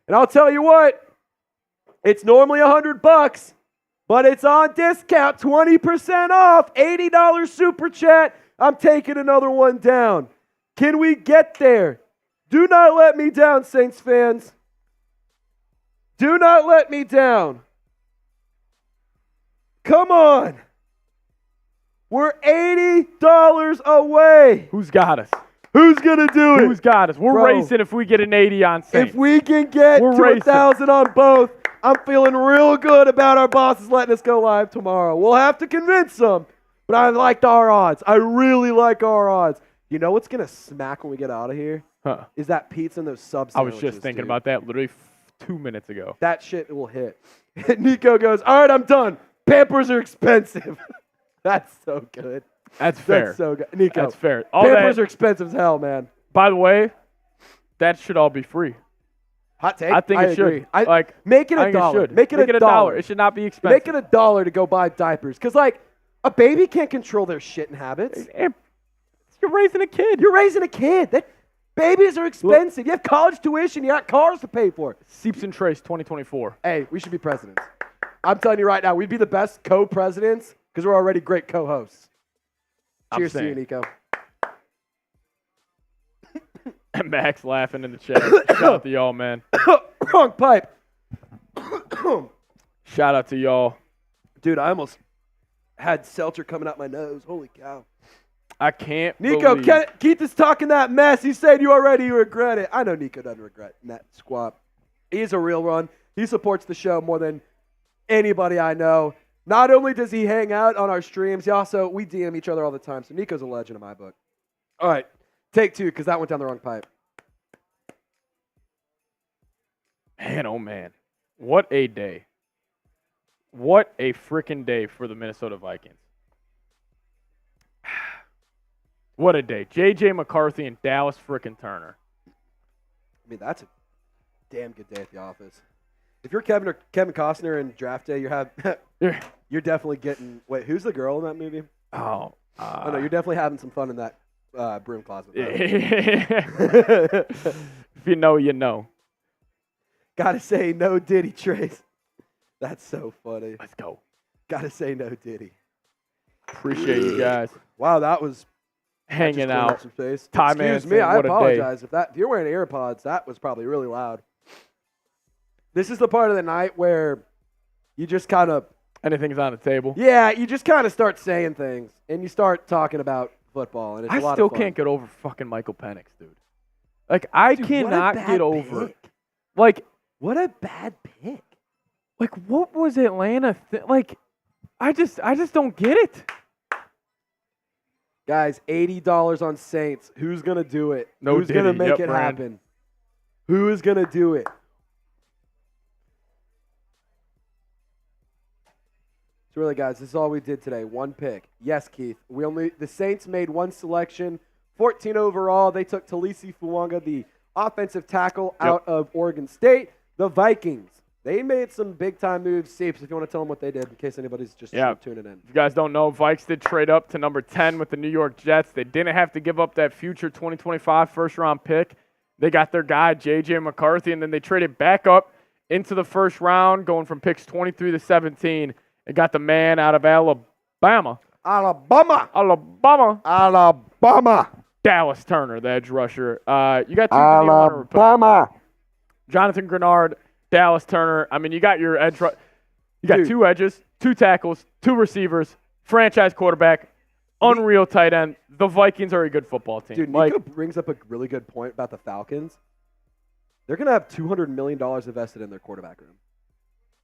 And I'll tell you what, it's normally $100, but it's on discount, 20% off, $80 super chat. I'm taking another one down. Can we get there? Do not let me down, Saints fans. Do not let me down. Come on. We're $80 away. Who's got us? Who's going to do it? Who's got us? We're racing if we get an 80 on Saints. If we can get to 1,000 on both, I'm feeling real good about our bosses letting us go live tomorrow. We'll have to convince them, but I liked our odds. I really like our odds. You know what's going to smack when we get out of here? Huh. Is that pizza and those sub I was just thinking about that literally 2 minutes ago. That shit will hit. Nico goes, all right, I'm done. Pampers are expensive. That's so good. That's fair. That's so good. Nico. That's fair. Pampers are expensive as hell, man. By the way, that should all be free. Hot take? I think it agree. should. Make it a dollar. Make it a dollar. It should not be expensive. Make it a dollar to go buy diapers. Because, a baby can't control their shit and habits. You're raising a kid. You're raising a kid. Babies are expensive. You have college tuition. You got cars to pay for. Seeps and Trace 2024. Hey, we should be presidents. I'm telling you right now, we'd be the best co-presidents because we're already great co-hosts. Cheers to you, Nico. Max laughing in the chat. Shout out to y'all, man. Wrong pipe. Shout out to y'all. Dude, I almost had seltzer coming out my nose. Holy cow. I can't Nico, believe. Keith is talking that mess. He said you already regret it. I know Nico doesn't regret that squat. He's a real one. He supports the show more than anybody I know. Not only does he hang out on our streams, we DM each other all the time. So Nico's a legend in my book. All right, take two because that went down the wrong pipe. Man, oh man. What a day. What a freaking day for the Minnesota Vikings. What a day. J.J. McCarthy and Dallas freaking Turner. I mean, that's a damn good day at the office. If you're Kevin Costner in draft day, you're definitely getting. Wait, who's the girl in that movie? Oh, no, you're definitely having some fun in that broom closet. If you know, you know. Gotta say no Diddy, Trace. That's so funny. Let's go. Gotta say no Diddy. Appreciate you guys. Wow, that was hanging out. Some face. Ty Excuse Manson, me, I what a day. apologize if you're wearing AirPods. That was probably really loud. This is the part of the night where you just kind of anything's on the table. Yeah, you just kind of start saying things and you start talking about football, and it's a lot of fun. I still can't get over fucking Michael Penix, dude. I cannot get over. What a bad pick. What was Atlanta? I just don't get it. Guys, $80 on Saints. Who's gonna do it? No Who's gonna Diddy. make Yep, it Brand. happen? Who is gonna do it? So really, guys, this is all we did today. One pick. Yes, Keith. The Saints made one selection, 14 overall. They took Taliese Fuaga, the offensive tackle, out of Oregon State. The Vikings, They made some big-time moves. Seeps, if you want to tell them what they did, in case anybody's just tuning in. If you guys don't know, Vikes did trade up to number 10 with the New York Jets. They didn't have to give up that future 2025 first-round pick. They got their guy, J.J. McCarthy, and then they traded back up into the first round, going from picks 23 to 17, and got the man out of Alabama. Dallas Turner, the edge rusher. You got two Jonathan Grenard, Dallas Turner. I mean, you got your edge. You got two edges, two tackles, two receivers, franchise quarterback, unreal tight end. The Vikings are a good football team. Dude, Nico brings up a really good point about the Falcons. They're going to have $200 million invested in their quarterback room.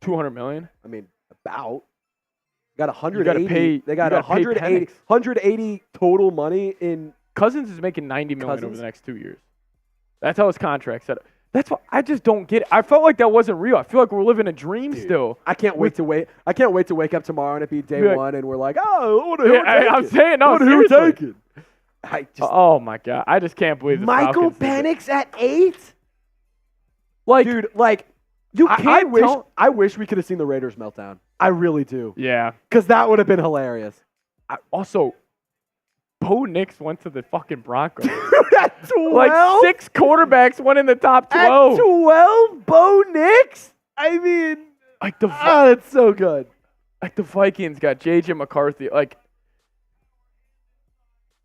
$200 million? I mean, about. Got 180. They got 180 total money in. Cousins is making $90 million over the next 2 years. That's how his contract's set up. That's what I just don't get it. I felt like that wasn't real. I feel like we're living a dream still. I can't wait to wake up tomorrow and it be day one and we're like, oh, who I'm saying, no, who we're taking. Oh my God, I just can't believe this. Michael Penix at 8. Like, dude, like you can't. I wish we could have seen the Raiders meltdown. I really do. Yeah, because that would have been hilarious. Also, Bo Nix went to the fucking Broncos. At 12? Like 6 quarterbacks went in the top 12. At 12, Bo Nix? I mean, like the that's so good. Like the Vikings got J.J. McCarthy. Like,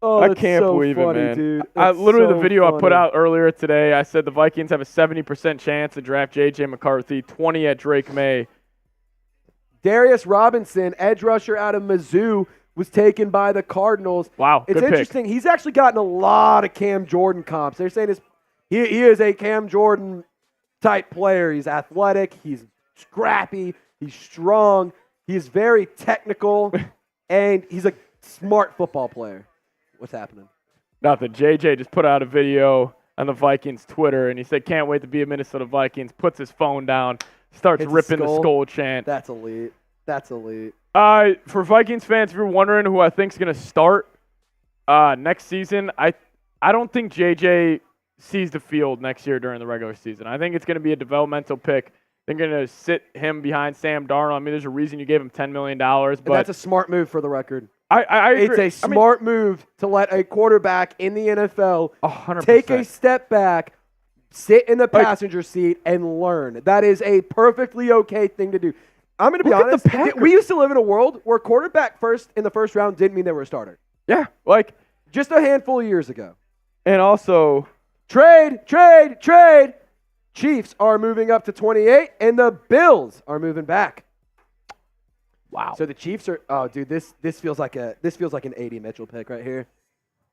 I can't so believe funny, it, man. Dude. Literally, the video I put out earlier today, I said the Vikings have a 70% chance to draft J.J. McCarthy, 20 at Drake May. Darius Robinson, edge rusher out of Mizzou, was taken by the Cardinals. Wow, it's interesting. He's actually gotten a lot of Cam Jordan comps. They're saying he is a Cam Jordan type player. He's athletic. He's scrappy. He's strong. He's very technical, and he's a smart football player. What's happening? Nothing. JJ just put out a video on the Vikings Twitter, and he said, can't wait to be a Minnesota Vikings, puts his phone down, starts ripping the skull chant. That's elite. That's elite. For Vikings fans, if you're wondering who I think is going to start next season, I don't think JJ sees the field next year during the regular season. I think it's going to be a developmental pick. They're going to sit him behind Sam Darnold. I mean, there's a reason you gave him $10 million. But that's a smart move for the record. I agree. It's a smart move to let a quarterback in the NFL 100%. take a step back, sit in the passenger seat, and learn. That is a perfectly okay thing to do. I'm going to be honest. We used to live in a world where quarterback first in the first round didn't mean they were a starter. Yeah, like just a handful of years ago. And also, trade. Chiefs are moving up to 28, and the Bills are moving back. Wow. So the Chiefs are. Oh, dude, this feels like an A.D. Mitchell pick right here.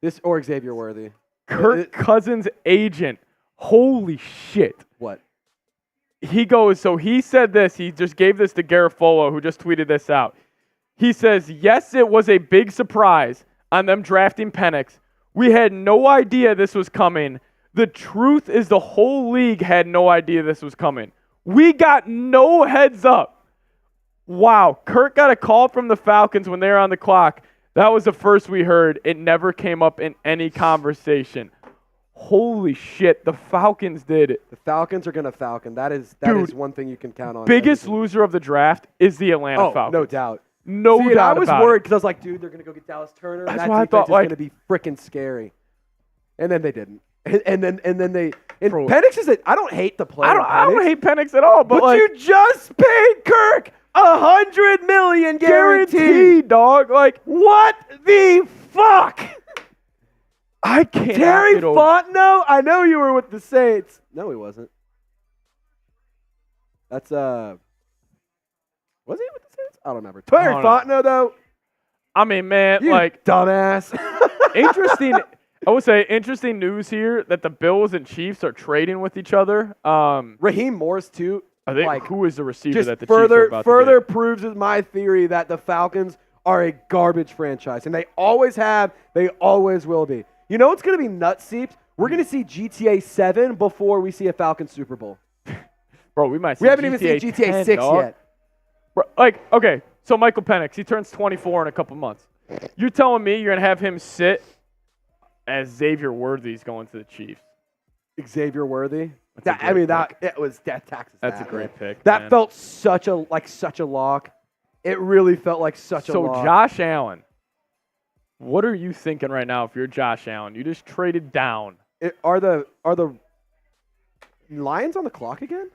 This or Xavier Worthy. Kirk Cousins' agent. Holy shit. What? He goes. So he said this. He just gave this to Garofolo, who just tweeted this out. He says, "Yes, it was a big surprise on them drafting Penix. We had no idea this was coming. The truth is, the whole league had no idea this was coming. We got no heads up." Wow, Kirk got a call from the Falcons when they were on the clock. That was the first we heard. It never came up in any conversation. Holy shit, the Falcons did it. The Falcons are going to Falcon. That is one thing you can count on. Biggest loser of the draft is the Atlanta Falcons. No doubt. No doubt. I was worried because I was like, dude, they're going to go get Dallas Turner. That's that why I thought going to be freaking scary. And then they didn't. And then Penix is I don't hate the player. I don't hate Penix at all, but you just paid Kirk $100 million guaranteed, dog. Like, what the fuck? I can't. Terry Fontenot? I know you were with the Saints. No, he wasn't. That's was he with the Saints? I don't remember. Terry Fontenot, though. I mean, man, you dumbass. Interesting. I would say interesting news here that the Bills and Chiefs are trading with each other. Raheem Morris too. I think who is the receiver that the Chiefs are about further proves my theory that the Falcons are a garbage franchise, and they always have, they always will be. You know what's going to be nuts, Seeps? We're going to see GTA 7 before we see a Falcons Super Bowl. Bro, we might see We haven't even seen GTA 6 yet. Bro, like, okay, so Michael Penix, he turns 24 in a couple months. You're telling me you're going to have him sit as Xavier Worthy's going to the Chiefs? Xavier Worthy? It was death taxes. That's a great pick. That man. felt such a lock. It really felt like such a lock. So Josh Allen, what are you thinking right now if you're Josh Allen? You just traded down. Are the Lions on the clock again?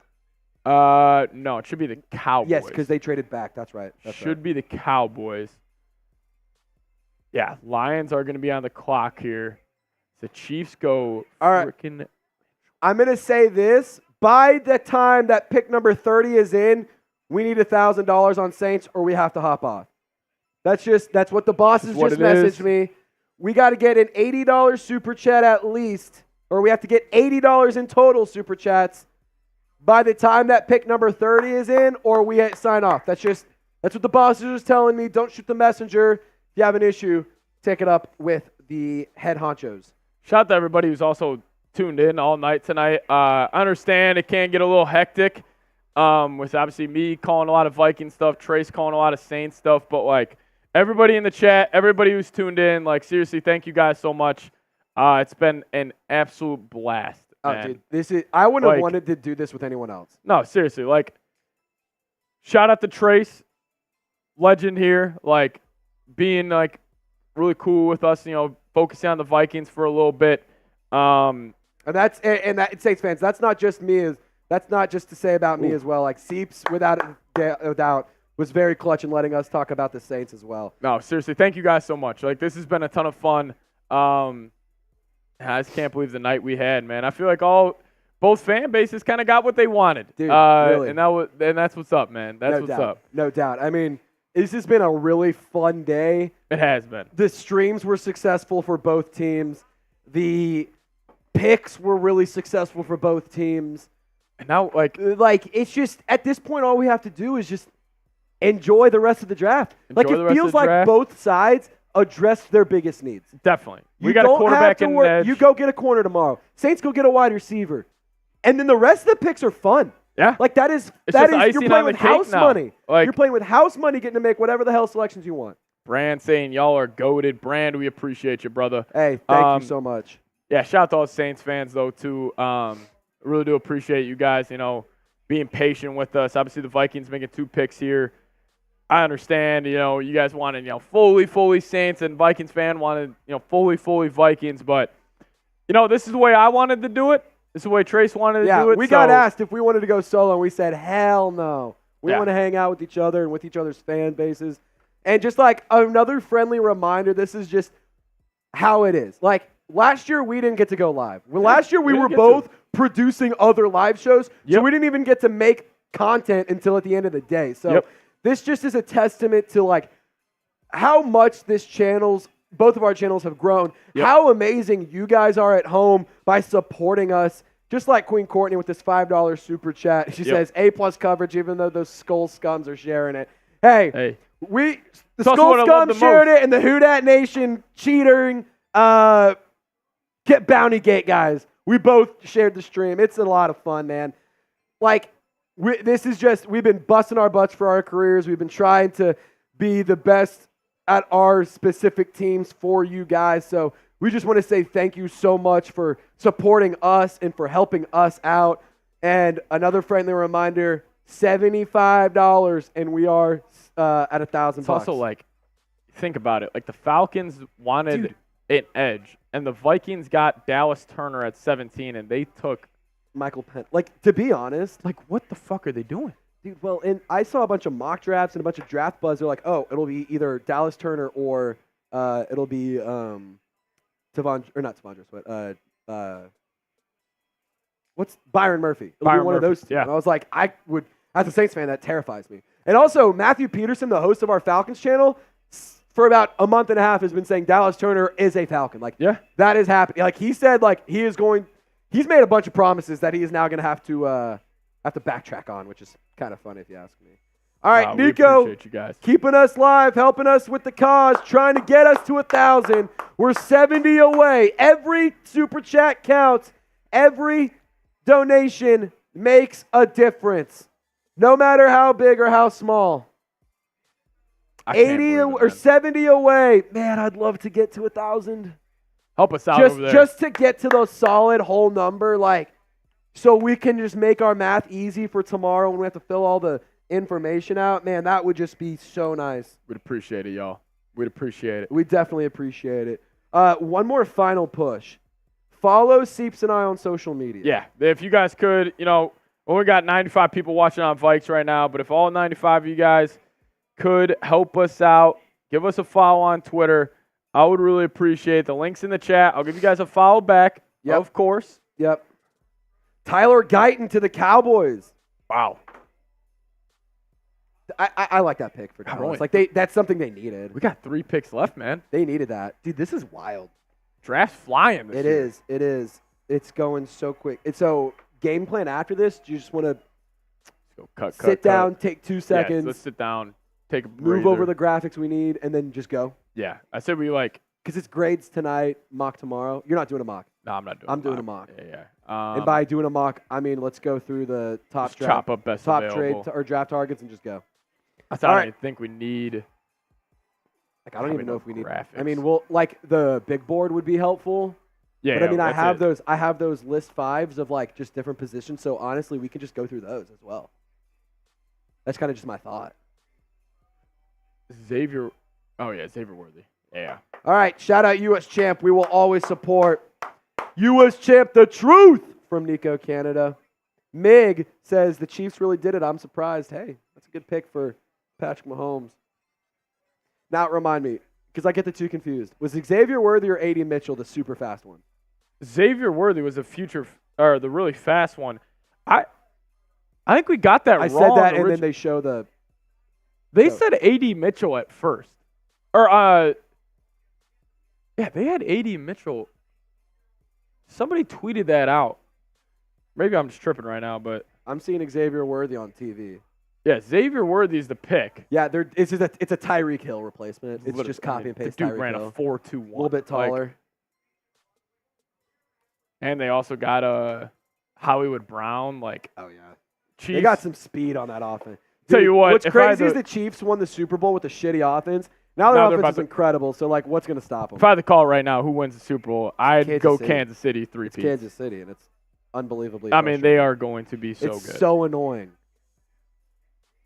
No, it should be the Cowboys. Yes, because they traded back. That's right. Should be the Cowboys. Yeah, Lions are going to be on the clock here. The Chiefs go freaking. I'm going to say this. By the time that pick number 30 is in, we need $1,000 on Saints or we have to hop off. That's what the bosses just messaged me. We got to get an $80 super chat at least, or we have to get $80 in total super chats by the time that pick number 30 is in, or we sign off. That's what the bosses are just telling me. Don't shoot the messenger. If you have an issue, take it up with the head honchos. Shout out to everybody who's also tuned in all night tonight. I understand it can get a little hectic with obviously me calling a lot of Viking stuff, Trace calling a lot of Saints stuff, but like everybody in the chat, everybody who's tuned in, like seriously, thank you guys so much. It's been an absolute blast. Man. Dude, I wouldn't have wanted to do this with anyone else. No, seriously, like shout out to Trace, legend here, like being like really cool with us, focusing on the Vikings for a little bit. And Saints fans, that's not just me. That's not just to say about me as well. Like Seeps, without a doubt, was very clutch in letting us talk about the Saints as well. No, seriously, thank you guys so much. Like this has been a ton of fun. I just can't believe the night we had, man. I feel like both fan bases kind of got what they wanted. Dude, really. And that's what's up, man. That's what's up. No doubt. I mean, this has been a really fun day. It has been. The streams were successful for both teams. The picks were really successful for both teams. And now, like it's just at this point, all we have to do is just enjoy the rest of the draft. It feels like both sides address their biggest needs. Definitely. We got a quarterback in edge. You go get a corner tomorrow. Saints go get a wide receiver. And then the rest of the picks are fun. Yeah. Like you're playing with house money. You're playing with house money getting to make whatever the hell selections you want. Brand saying y'all are goated. Brand, we appreciate you, brother. Hey, thank you so much. Yeah, shout out to all Saints fans though too. I really do appreciate you guys, being patient with us. Obviously the Vikings making 2 picks here. I understand, you guys wanted, fully Saints, and Vikings fan wanted, fully Vikings. But, this is the way I wanted to do it. This is the way Trace wanted to do it. We got asked if we wanted to go solo, and we said, hell no. We want to hang out with each other and with each other's fan bases. And just like another friendly reminder, this is just how it is. Like, last year, we didn't get to go live. Last year, we were both producing other live shows, so we didn't even get to make content until at the end of the day. So this just is a testament to like how much both of our channels have grown, how amazing you guys are at home by supporting us. Just like Queen Courtney with this $5 super chat. She says A+ coverage, even though those Skull Scums are sharing it. Hey. The Skull Scum shared it, and the Dat Nation cheating. Get Bounty Gate, guys. We both shared the stream. It's a lot of fun, man. Like, we've been busting our butts for our careers. We've been trying to be the best at our specific teams for you guys. So we just want to say thank you so much for supporting us and for helping us out. And another friendly reminder, $75, and we are at $1,000. It's also like, think about it. Like the Falcons wanted an edge, and the Vikings got Dallas Turner at 17, and they took Michael Penn. Like, to be honest, like, what the fuck are they doing? Dude, well, and I saw a bunch of mock drafts and a bunch of draft buzz. They're like, oh, it'll be either Dallas Turner or it'll be what's Byron Murphy? It'll be one of those two. Yeah. And I was like, as a Saints fan, that terrifies me. And also, Matthew Peterson, the host of our Falcons channel, for about a month and a half has been saying Dallas Turner is a Falcon. Like, that is happening. Like, he said, like, he's made a bunch of promises that he is now going to have to backtrack on, which is kind of funny if you ask me. All right, Nico, we appreciate you guys. Keeping us live, helping us with the cause, trying to get us to 1,000. We're 70 away. Every super chat counts. Every donation makes a difference, no matter how big or how small. 80 or 70 away. Man, I'd love to get to 1,000. Help us out over there. Just to get to the solid whole number, like, so we can just make our math easy for tomorrow when we have to fill all the information out. Man, that would just be so nice. We'd appreciate it, y'all. We'd appreciate it. We definitely appreciate it. One more final push. Follow Seeps and I on social media. Yeah, if you guys could, we only got 95 people watching on Vikes right now, but if all 95 of you guys could help us out, give us a follow on Twitter, I would really appreciate it. The link's in the chat. I'll give you guys a follow back, of course. Yep. Tyler Guyton to the Cowboys. Wow. I like that pick for Dallas. That's something they needed. We got 3 picks left, man. They needed that. Dude, this is wild. Draft's flying this year. It is. It's going so quick. So game plan after this, do you just want to sit down, take 2 seconds? Yeah, let's sit down, take a move over the graphics we need, and then just go? Yeah. I said because it's grades tonight, mock tomorrow. You're not doing a mock. No, I'm not doing I'm doing a mock. Yeah. And by doing a mock, I mean let's go through the top draft, chop up best top available. trade or draft targets and just go. I don't even think we need. I don't even know if we need graphics. I mean, the big board would be helpful. Yeah. But I mean, I have those list 5s of just different positions. So honestly, we can just go through those as well. That's kind of just my thought. Xavier Worthy. Yeah. All right. Shout out US Champ. We will always support US Champ, the truth, from Nico Canada. Mig says the Chiefs really did it. I'm surprised. Hey, that's a good pick for Patrick Mahomes. Now remind me, because I get the two confused. Was Xavier Worthy or A.D. Mitchell the super fast one? Xavier Worthy was the really fast one. I think we got that wrong. I said that, and then they show the. They said A.D. Mitchell at first, they had A.D. Mitchell. Somebody tweeted that out. Maybe I'm just tripping right now, but I'm seeing Xavier Worthy on TV. Yeah, Xavier Worthy is the pick. Yeah, it's a Tyreek Hill replacement. It's just copy and paste. The dude Tyreek ran Hill. a 4.21. A little bit taller. And they also got Hollywood Brown. Oh yeah, Chiefs. They got some speed on that offense. Dude, tell you what, what's crazy is the Chiefs won the Super Bowl with a shitty offense. Now their offense is incredible. So what's going to stop them? If I had to call right now, who wins the Super Bowl? I'd go City. Kansas City 3-peat. Kansas City, and it's unbelievably. I mean, they are going to be so good. It's so annoying.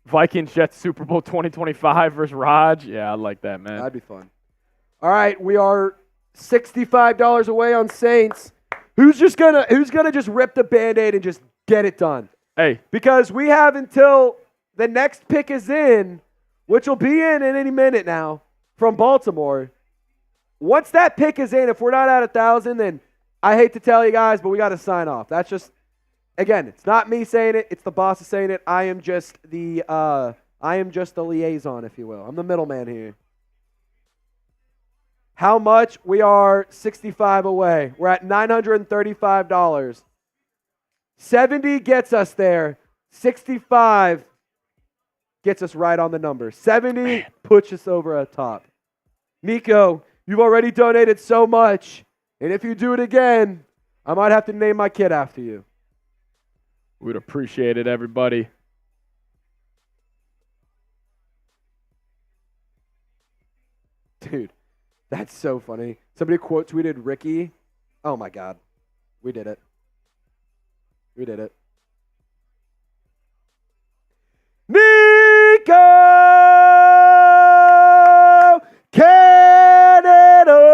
Vikings Jets Super Bowl 2025 versus Raj. Yeah, I like that, man. That'd be fun. All right, we are $65 away on Saints. Who's gonna just rip the Band-Aid and just get it done? Hey, because we have until the next pick is in, which will be in any minute now from Baltimore. Once that pick is in, if we're not at 1,000, then I hate to tell you guys, but we got to sign off. That's just. Again, it's not me saying it; it's the boss saying it. I am just the liaison, if you will. I'm the middleman here. How much? We are 65 away. We're at $935. 70 gets us there. 65 gets us right on the number. 70 puts us over a top. Nico, you've already donated so much, and if you do it again, I might have to name my kid after you. We'd appreciate it, everybody. Dude, that's so funny. Somebody quote tweeted Ricky. Oh my God. We did it. We did it. Nico Canada.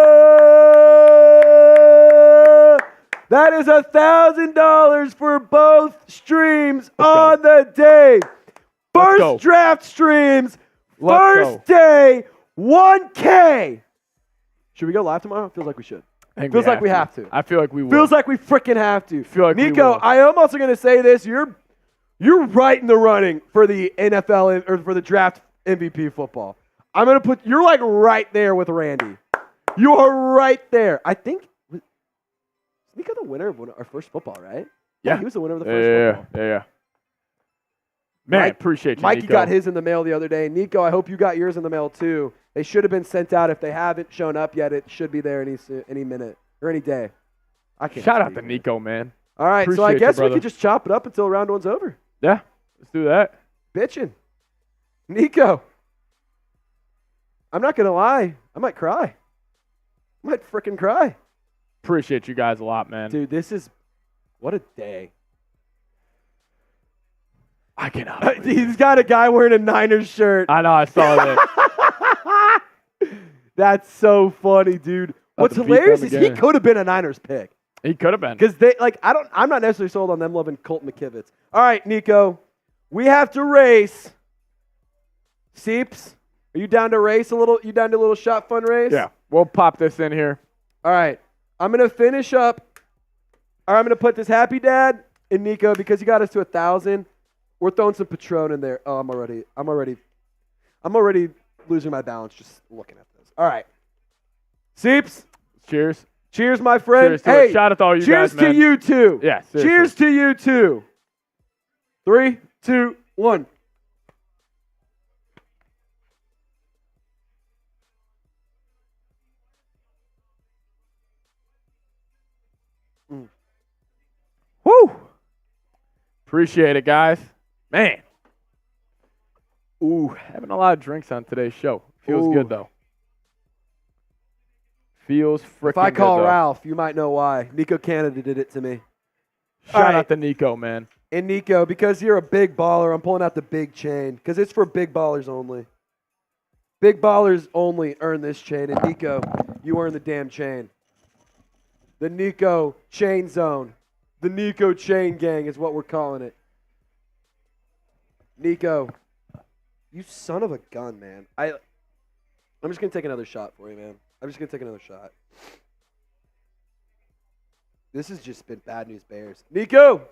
That is $1,000 for both streams on the day. First draft streams, first day, 1K. Should we go live tomorrow? Feels like we should. Feels like we have to. I feel like we will. Feels like we freaking have to. Feel like Nico, we will. I am also going to say this. You're right in the running for the NFL or for the draft MVP football. I'm going to put you're like right there with Randy. You are right there. I think Nico the winner of our first football, right? Yeah. He was the winner of the first football. Yeah. Man, appreciate you, Mikey Nico. got his in the mail the other day. Nico, I hope you got yours in the mail too. They should have been sent out. If they haven't shown up yet, it should be there any minute or any day. I can't. Shout out to Nico, man. All right, Appreciate so I guess you, we could just chop it up until round one's over. Yeah, let's do that. Bitchin'. Nico. I'm not going to lie. I might cry. I might freaking cry. Appreciate you guys a lot, man. Dude, what a day. I cannot. He's got a guy wearing a Niners shirt. I know. I saw that. That's so funny, dude. What's to beat hilarious them is he again. could have been a Niners pick. He could have been. Because I'm not necessarily sold on them loving Colt McKivitz. All right, Nico, we have to race. Seeps, are you down to race a little? You down to a little shot fun race? Yeah. We'll pop this in here. All right, I'm gonna finish up. Or I'm gonna put this Happy Dad in Nico because you got us to 1,000. We're throwing some Patron in there. Oh, I'm already losing my balance just looking at this. All right, Seeps. Cheers. Cheers, my friend. Cheers to hey, it. Shout out to all you cheers guys, man. to you too. Yeah, seriously. Cheers to you too. 3, 2, 1. Woo! Appreciate it, guys. Man. Ooh, having a lot of drinks on today's show. Feels good, though. Feels freaking good, If I call though. Ralph, you might know why. Nico Canada did it to me. Shout out to Nico, man. And Nico, because you're a big baller, I'm pulling out the big chain because it's for big ballers only. Big ballers only earn this chain. And Nico, you earn the damn chain. The Nico Chain Zone. The Nico Chain Gang is what we're calling it. Nico, you son of a gun, man. I'm just going to take another shot for you, man. I'm just going to take another shot. This has just been bad news bears. Nico,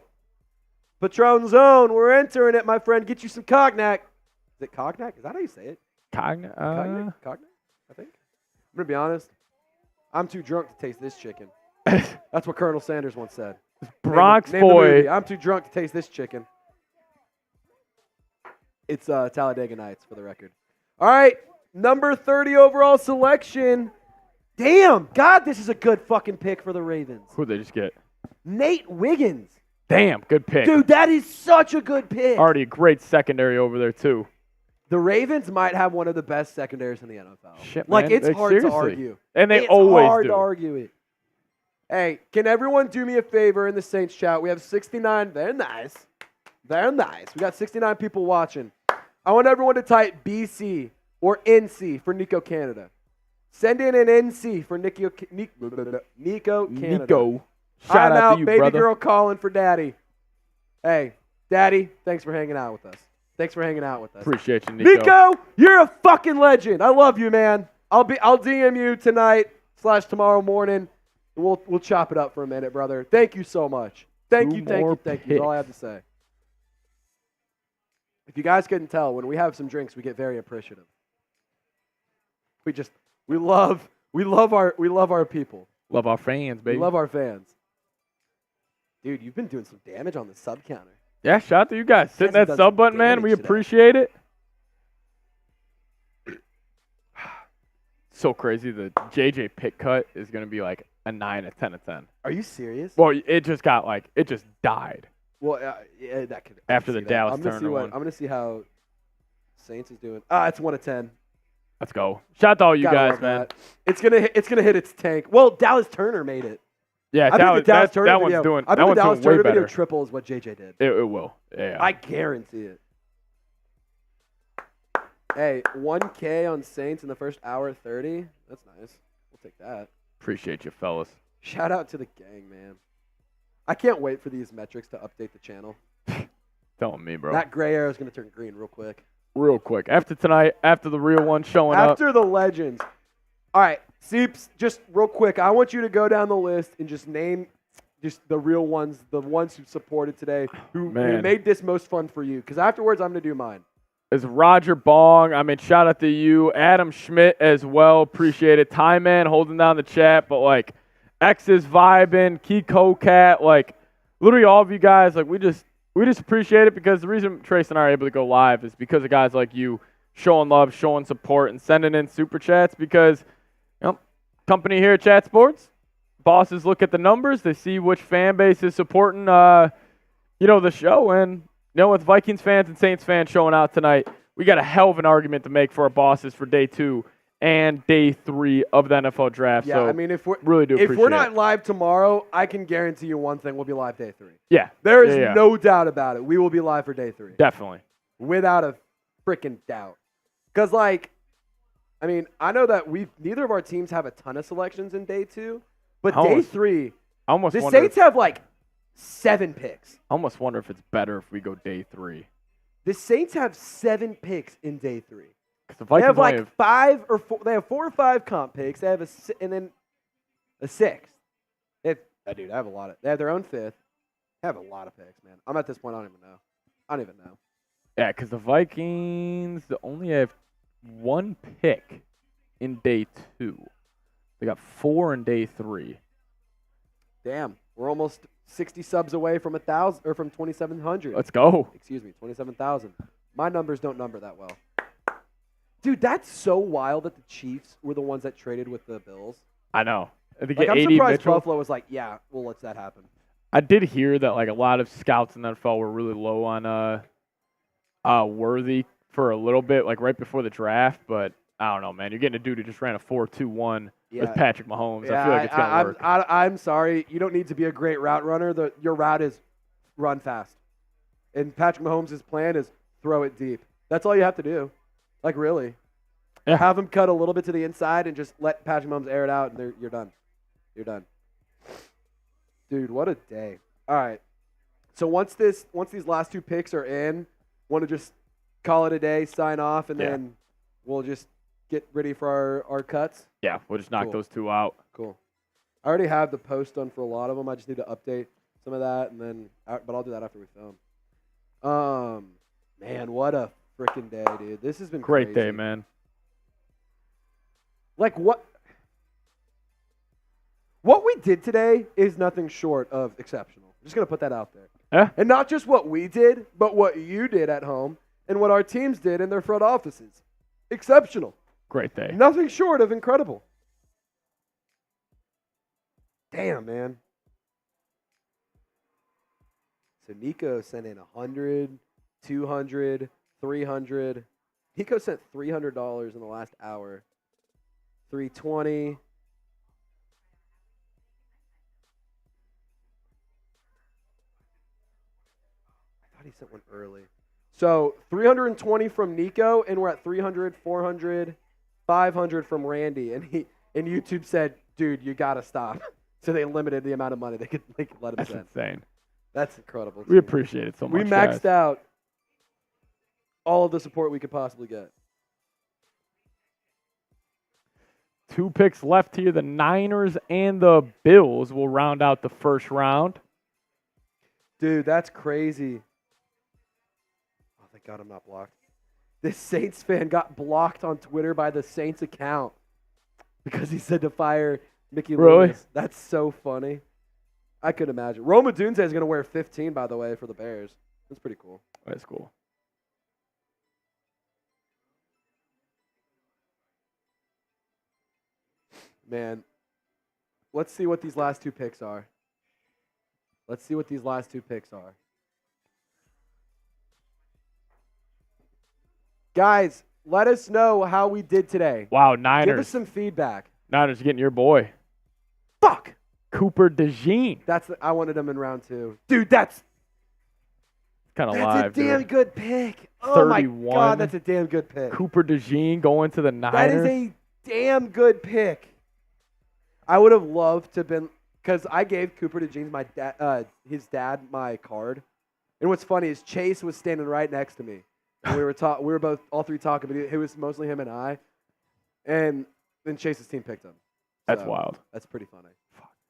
Patron Zone, we're entering it, my friend. Get you some cognac. Is it cognac? Is that how you say it? Cognac? Cognac, I think. I'm going to be honest. I'm too drunk to taste this chicken. That's what Colonel Sanders once said. Bronx Name the boy. movie. I'm too drunk to taste this chicken. It's Talladega Nights, for the record. All right, number 30 overall selection. Damn, God, this is a good fucking pick for the Ravens. Who'd they just get? Nate Wiggins. Damn, good pick. Dude, that is such a good pick. Already a great secondary over there, too. The Ravens might have one of the best secondaries in the NFL. Shit, like, man. it's Like, hard seriously. to argue. And they it's always hard do. to argue it. Hey, can everyone do me a favor in the Saints chat? We have 69. They're nice. They're nice. We got 69 people watching. I want everyone to type BC or NC for Nico Canada. Send in an NC for Nico Canada. Nico. Shout I'm out out, to you, baby brother. girl calling for daddy. Hey, daddy, thanks for hanging out with us. Thanks for hanging out with us. Appreciate you, Nico. Nico, you're a fucking legend. I love you, man. I'll DM you tonight / tomorrow morning. We'll chop it up for a minute, brother. Thank you so much. Thank you. That's all I have to say. If you guys couldn't tell, when we have some drinks, we get very appreciative. We love our people. Love our fans, baby. We love our fans. Dude, you've been doing some damage on the sub counter. Yeah, shout out to you guys. Hitting Guys have that done sub some button, man. damage We today. appreciate it. So crazy. The JJ pick cut is going to be like a 9, a 10, a 10. Are you serious? Well, it just died. Well, yeah, that could After the Dallas I'm gonna Turner see one. I'm gonna see how Saints is doing. It's 1 of 10. Let's go. Shout out to all you Gotta guys, love man. that. It's gonna hit its tank. Well, Dallas Turner made it. Yeah, I think the Dallas Turner that video. one's doing. I That think the one's Dallas doing way Turner video better. triples what JJ did. It will. Yeah. I guarantee it. Hey, 1K on Saints in the first hour 30. That's nice. We'll take that. Appreciate you, fellas. Shout out to the gang, man. I can't wait for these metrics to update the channel. Telling me, bro. That gray arrow is going to turn green real quick. Real quick. After tonight, after the real one showing up. After the legends. All right, Seeps, just real quick, I want you to go down the list and just name just the real ones, the ones who supported today, who made this most fun for you. Because afterwards, I'm going to do mine. Is Roger Bong. I mean, shout out to you. Adam Schmidt as well. Appreciate it. Ty Man holding down the chat. But, like, X is vibing. Kiko Cat. Like, literally all of you guys, like, we just appreciate it because the reason Trace and I are able to go live is because of guys like you showing love, showing support, and sending in super chats because, you know, company here at Chat Sports, bosses look at the numbers. They see which fan base is supporting, the show. And, with Vikings fans and Saints fans showing out tonight, we got a hell of an argument to make for our bosses for day 2 and day 3 of the NFL draft. Yeah, so I mean, if we're really do if appreciate we're not it. live tomorrow, I can guarantee you one thing: we'll be live day 3. Yeah, There is yeah. no doubt about it. We will be live for day 3, Definitely. without a freaking doubt. Because, like, I mean, I know that neither of our teams have a ton of selections in day 2, but day 3, I almost the wonder Saints have like 7 picks. I almost wonder if it's better if we go day 3. The Saints have 7 picks in day 3. The They Vikings have only like 5 or 4. They have 4 or 5 comp picks. They have and then a 6th. They have a lot of. They have their own 5th. They have a lot of picks, man. I'm at this point. I don't even know. Yeah, because the Vikings only have 1 pick in day 2. They got 4 in day 3. Damn, we're almost 60 subs away from 1,000 or from 2,700. Let's go. Excuse me, 27,000. My numbers don't number that well. Dude, that's so wild that the Chiefs were the ones that traded with the Bills. I know. They Like, get I'm 80 surprised Mitchell. Buffalo was like, yeah, we'll let that happen. I did hear that like a lot of scouts in the NFL were really low on Worthy for a little bit, like right before the draft. But I don't know, man. You're getting a dude who just ran a 4.21 with Patrick Mahomes. Yeah, I feel like it's gonna work. I'm sorry. You don't need to be a great route runner. Your route is run fast. And Patrick Mahomes' plan is throw it deep. That's all you have to do. Like, really. Yeah. Have him cut a little bit to the inside and just let Patrick Mahomes air it out, and you're done. You're done. Dude, what a day. All right. So once these last 2 picks are in, want to just call it a day, sign off, and then we'll just get ready for our cuts? Yeah, we'll just knock those 2 out. Cool. I already have the post done for a lot of them. I just need to update some of that, but I'll do that after we film. Man, what a freaking day, dude. This has been Great crazy. day, man. Like, what we did today is nothing short of exceptional. I'm just going to put that out there. Yeah. And not just what we did, but what you did at home and what our teams did in their front offices. Exceptional. Great day. Nothing short of incredible. Damn, man. So Nico sent in 100, 200, 300. Nico sent $300 in the last hour. 320. I thought he sent one early. So 320 from Nico, and we're at 300, 400, 500 from Randy. And YouTube said, dude, you got to stop. So they limited the amount of money they could let him That's send. insane. That's incredible. We appreciate it so much. We maxed guys. out all of the support we could possibly get. 2 picks left here. The Niners and the Bills will round out the first round. Dude, that's crazy. Oh, thank God I'm not blocked. This Saints fan got blocked on Twitter by the Saints account because he said to fire Mickey Really? Loomis. That's so funny. I could imagine. Roma Dunze is going to wear 15, by the way, for the Bears. That's pretty cool. That's cool. Man, let's see what these last 2 picks are. Guys, let us know how we did today. Wow, Niners. Give us some feedback. Niners getting your boy. Fuck! Cooper DeJean. I wanted him in round 2. Dude, that's Kind of a live, damn dude. good pick. Oh my 31. God, that's a damn good pick. Cooper DeJean going to the Niners. That is a damn good pick. I would have loved to have been, because I gave Cooper DeJean his dad my card. And what's funny is Chase was standing right next to me. And we were both all 3 talking, but it was mostly him and I. And then Chase's team picked him. That's So, wild. That's pretty funny.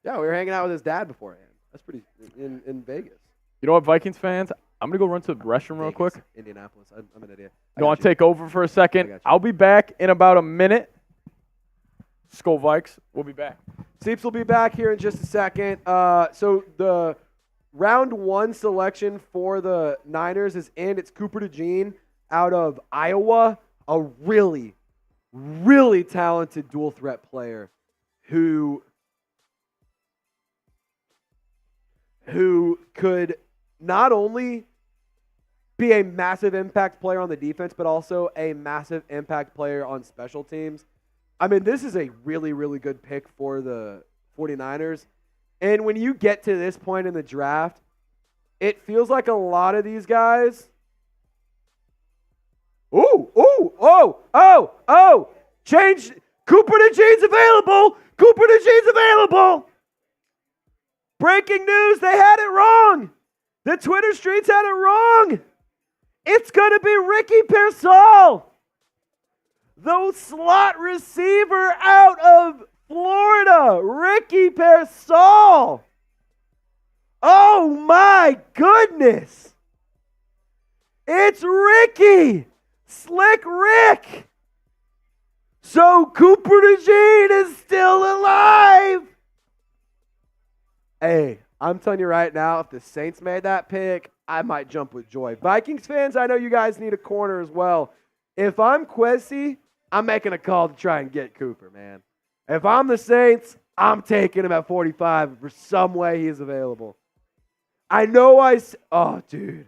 Yeah, we were hanging out with his dad beforehand. That's pretty in Vegas. You know what, Vikings fans? I'm going to go run to the restroom real Vegas, quick. Indianapolis. I'm an idiot. You want to take over for a I second? got you. I'll be back in about a minute. Skull Vikes, we'll be back. Seeps will be back here in just a second. So the round 1 selection for the Niners is in. It's Cooper DeJean out of Iowa, a really, really talented dual threat player who could not only be a massive impact player on the defense, but also a massive impact player on special teams. I mean, this is a really, really good pick for the 49ers. And when you get to this point in the draft, it feels like a lot of these guys. Change. Cooper DeJean's available. Cooper DeJean's available. Breaking news, they had it wrong. The Twitter streets had it wrong. It's going to be Ricky Pearsall, the slot receiver out of Florida. Ricky Pearsall. Oh, my goodness. It's Ricky. Slick Rick. So Cooper DeJean is still alive. Hey, I'm telling you right now, if the Saints made that pick, I might jump with joy. Vikings fans, I know you guys need a corner as well. If I'm Kwesi, I'm making a call to try and get Cooper, man. If I'm the Saints, I'm taking him at 45 for some way he is available. I know oh, dude.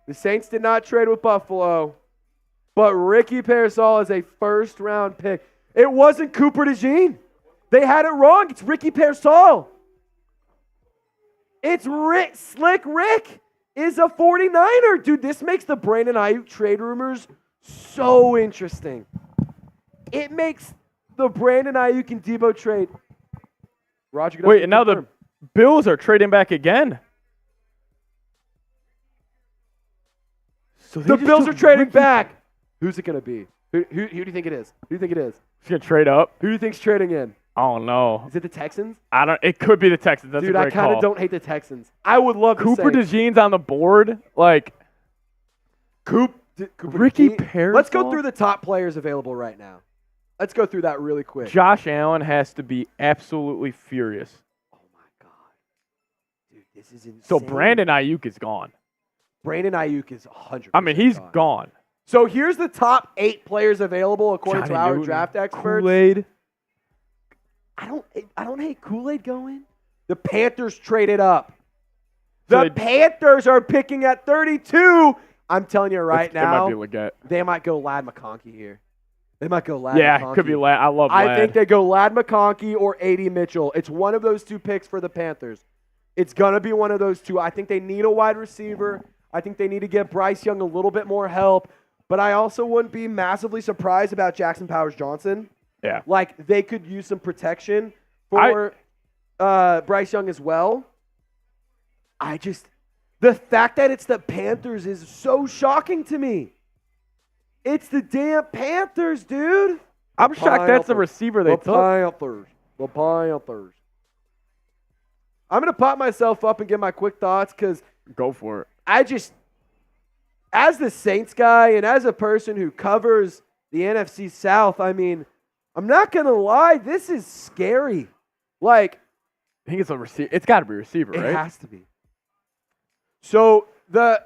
The Saints did not trade with Buffalo, but Ricky Pearsall is a first-round pick. It wasn't Cooper DeJean. They had it wrong. It's Ricky Pearsall. It's Slick Rick is a 49er. Dude, this makes the Brandon Ayuk trade rumors so interesting. It makes the Brandon Ayuk and Debo trade. Roger, wait, and now the Bills are trading back again. So the Bills are trading back. Who's it going to be? Who do you think it is? Who do you think it is? He's going to trade up. Who do you think's trading in? Oh, no. Is it the Texans? It could be the Texans. That's Dude, a I great kind of call. don't hate the Texans. I would love Cooper DeJean's on the board. Like, Cooper Ricky DeJean. Pearsall. Let's go through the top players available right now. Let's go through that really quick. Josh Allen has to be absolutely furious. Oh, my God. Dude, this is insane. So Brandon Ayuk is gone. Brandon Ayuk is 100%. I mean, he's gone. So here's the top 8 players available according to our draft experts. Kool-Aid. I don't hate Kool-Aid going. The Panthers traded up. So The Panthers are picking at 32. I'm telling you right now, It might be Leggett. they might go Lad McConkey here. They might go Lad Yeah, McConkey. it could be Lad. I love Lad. I think they go Lad McConkey or A.D. Mitchell. It's one of those two picks for the Panthers. It's going to be one of those two. I think they need a wide receiver. I think they need to get Bryce Young a little bit more help. But I also wouldn't be massively surprised about Jackson Powers-Johnson. Yeah. Like, they could use some protection for Bryce Young as well. The fact that it's the Panthers is so shocking to me. It's the damn Panthers, dude. I'm shocked that's the receiver they took. The Panthers. I'm going to pop myself up and give my quick thoughts because Go for it. as the Saints guy and as a person who covers the NFC South, I mean, I'm not going to lie, this is scary. Like, I think it's a receiver. It's got to be a receiver, right? it has to be. So the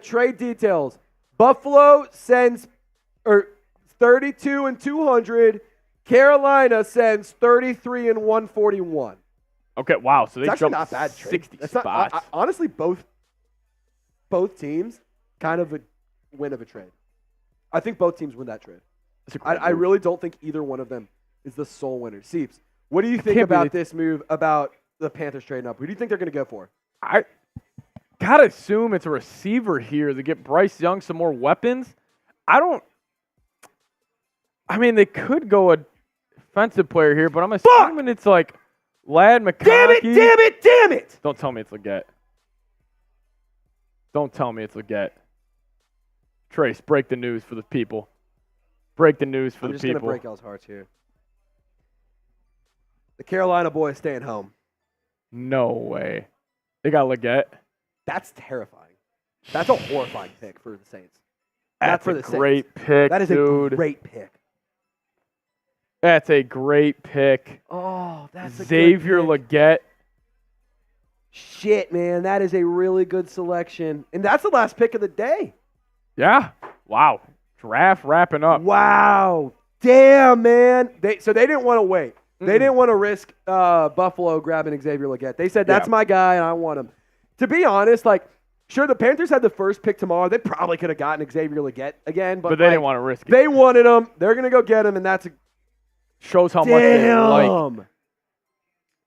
trade details. Buffalo sends 32 and 200. Carolina sends 33 and 141. Okay, wow. So they It's actually jumped not bad trade. 60 That's not- spots. honestly, both teams kind of a win of a trade. I think both teams win that trade. That's a great I move. really don't think either one of them is the sole winner. Seeps, what do you think can't about believe- this move about the Panthers trading up? Who do you think they're going to go for? I gotta assume it's a receiver here to get Bryce Young some more weapons. They could go a defensive player here, but I'm assuming it's like Lad McConkey. Damn it! Don't tell me it's Leggett. Don't tell me it's Leggett. Trace, break the news for the people. Break the news for I'm the just going to people. break y'all's hearts here. The Carolina boys staying home. No way. They got Leggett. That's terrifying. That's a horrifying pick for the Saints. That's for a the Saints. great pick, That is dude. a great pick. That's a great pick. Oh, that's a Xavier good pick. Leggett. Shit, man, that is a really good selection. And that's the last pick of the day. Yeah. Wow. Draft wrapping up. Wow. Damn, man. So they didn't want to wait. They didn't want to risk Buffalo grabbing Xavier Leggett. They said, that's Yeah. my guy, and I want him. To be honest, like, Sure, the Panthers had the first pick tomorrow. They probably could have gotten Xavier Legette again, but they didn't want to risk it. They wanted him. They're going to go get him, and that's shows how much they like.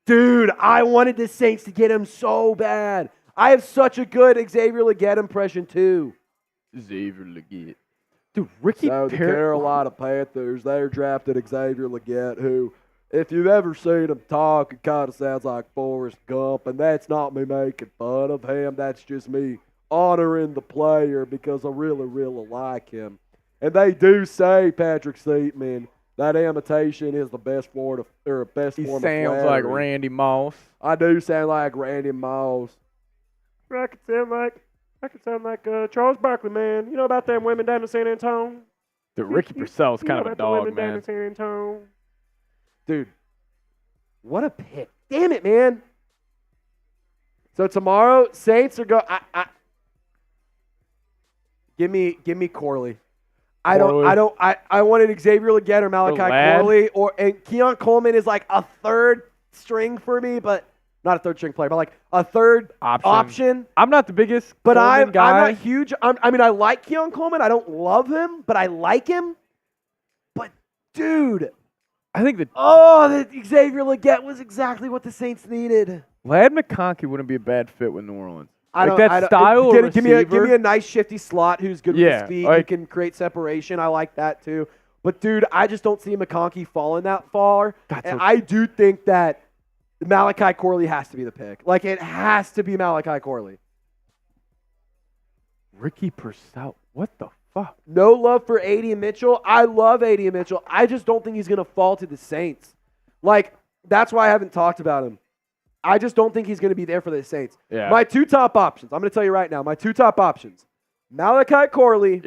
Dude, I wanted the Saints to get him so bad. I have such a good Xavier Legette impression, too. Xavier Legette. Dude, Ricky So the Carolina Panthers, they're drafted Xavier Legette, who, if you've ever seen him talk, it kind of sounds like Forrest Gump, and that's not me making fun of him. That's just me honoring the player because I really, really like him. And they do say, Patrick Seatman, that imitation is the best form of flattery. He sounds like Randy Moss. I do sound like Randy Moss. I could sound like Charles Barkley, man. You know about them women down in San Antonio? Dude, Ricky Purcell's kind of a dog, women down man. in San Antonio. Dude, what a pick. Damn it, man. So tomorrow, Saints are going. Give me Corley. I wanted Xavier Legette or Malachi Corley, and Keon Coleman is like a third string for me, but not a third string player, but like a third option. I'm not the biggest but Coleman guy. I'm not huge. I mean, I like Keon Coleman. I don't love him, but I like him. But dude, I think that Xavier Legette was exactly what the Saints needed. Ladd McConkey wouldn't be a bad fit with New Orleans. Give me a nice shifty slot who's good with his feet, who can create separation. I like that too. But dude, I just don't see McConkey falling that far. And I do think that Malachi Corley has to be the pick. Like, it has to be Malachi Corley. Ricky Purcell, what the fuck? No love for A.D. Mitchell. I love A.D. Mitchell. I just don't think he's going to fall to the Saints. Like, that's why I haven't talked about him. I just don't think he's going to be there for the Saints. Yeah. My two top options, I'm going to tell you right now, my two top options, Malachi Corley,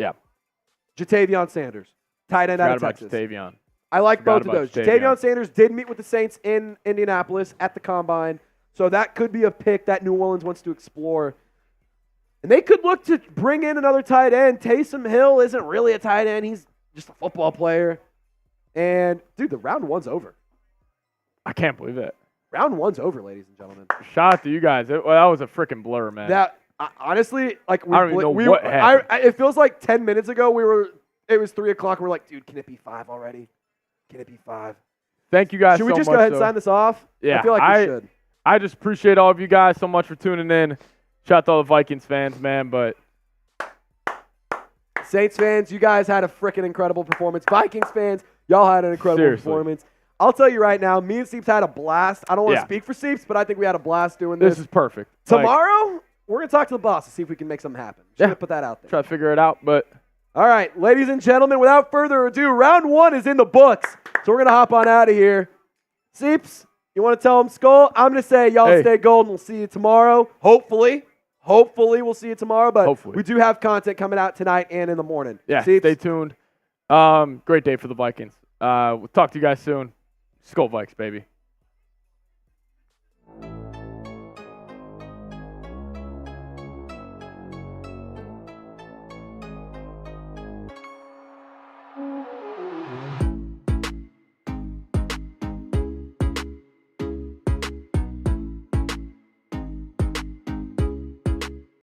Jatavion Sanders, tight end out of Texas. Jatavion. I like both of those. Jatavion Sanders did meet with the Saints in Indianapolis at the Combine, so that could be a pick that New Orleans wants to explore. And they could look to bring in another tight end. Taysom Hill isn't really a tight end. He's just a football player. And, dude, the round one's over. I can't believe it. Round one's over, ladies and gentlemen. Shout out to you guys. That was a freaking blur, man. That honestly, like I don't even know what happened. It feels like 10 minutes ago it was 3 o'clock. We're like, dude, can it be 5 already? Can it be 5? Thank you guys. Should we just go ahead and sign this off? Yeah, I feel like we should. I just appreciate all of you guys so much for tuning in. Shout out to all the Vikings fans, man. But Saints fans, you guys had a freaking incredible performance. Vikings fans, y'all had an incredible performance. I'll tell you right now, me and Seeps had a blast. I don't want to speak for Seeps, but I think we had a blast doing this. This is perfect. Tomorrow, we're going to talk to the boss to see if we can make something happen. Just going to put that out there. Try to figure it out, but... All right, ladies and gentlemen, without further ado, round one is in the books. So we're going to hop on out of here. Seeps, you want to tell them Skull? I'm going to say y'all stay golden. We'll see you tomorrow. Hopefully we'll see you tomorrow, but we do have content coming out tonight and in the morning. Yeah, Seeps? Stay tuned. Great day for the Vikings. We'll talk to you guys soon. Skull Vikes, baby.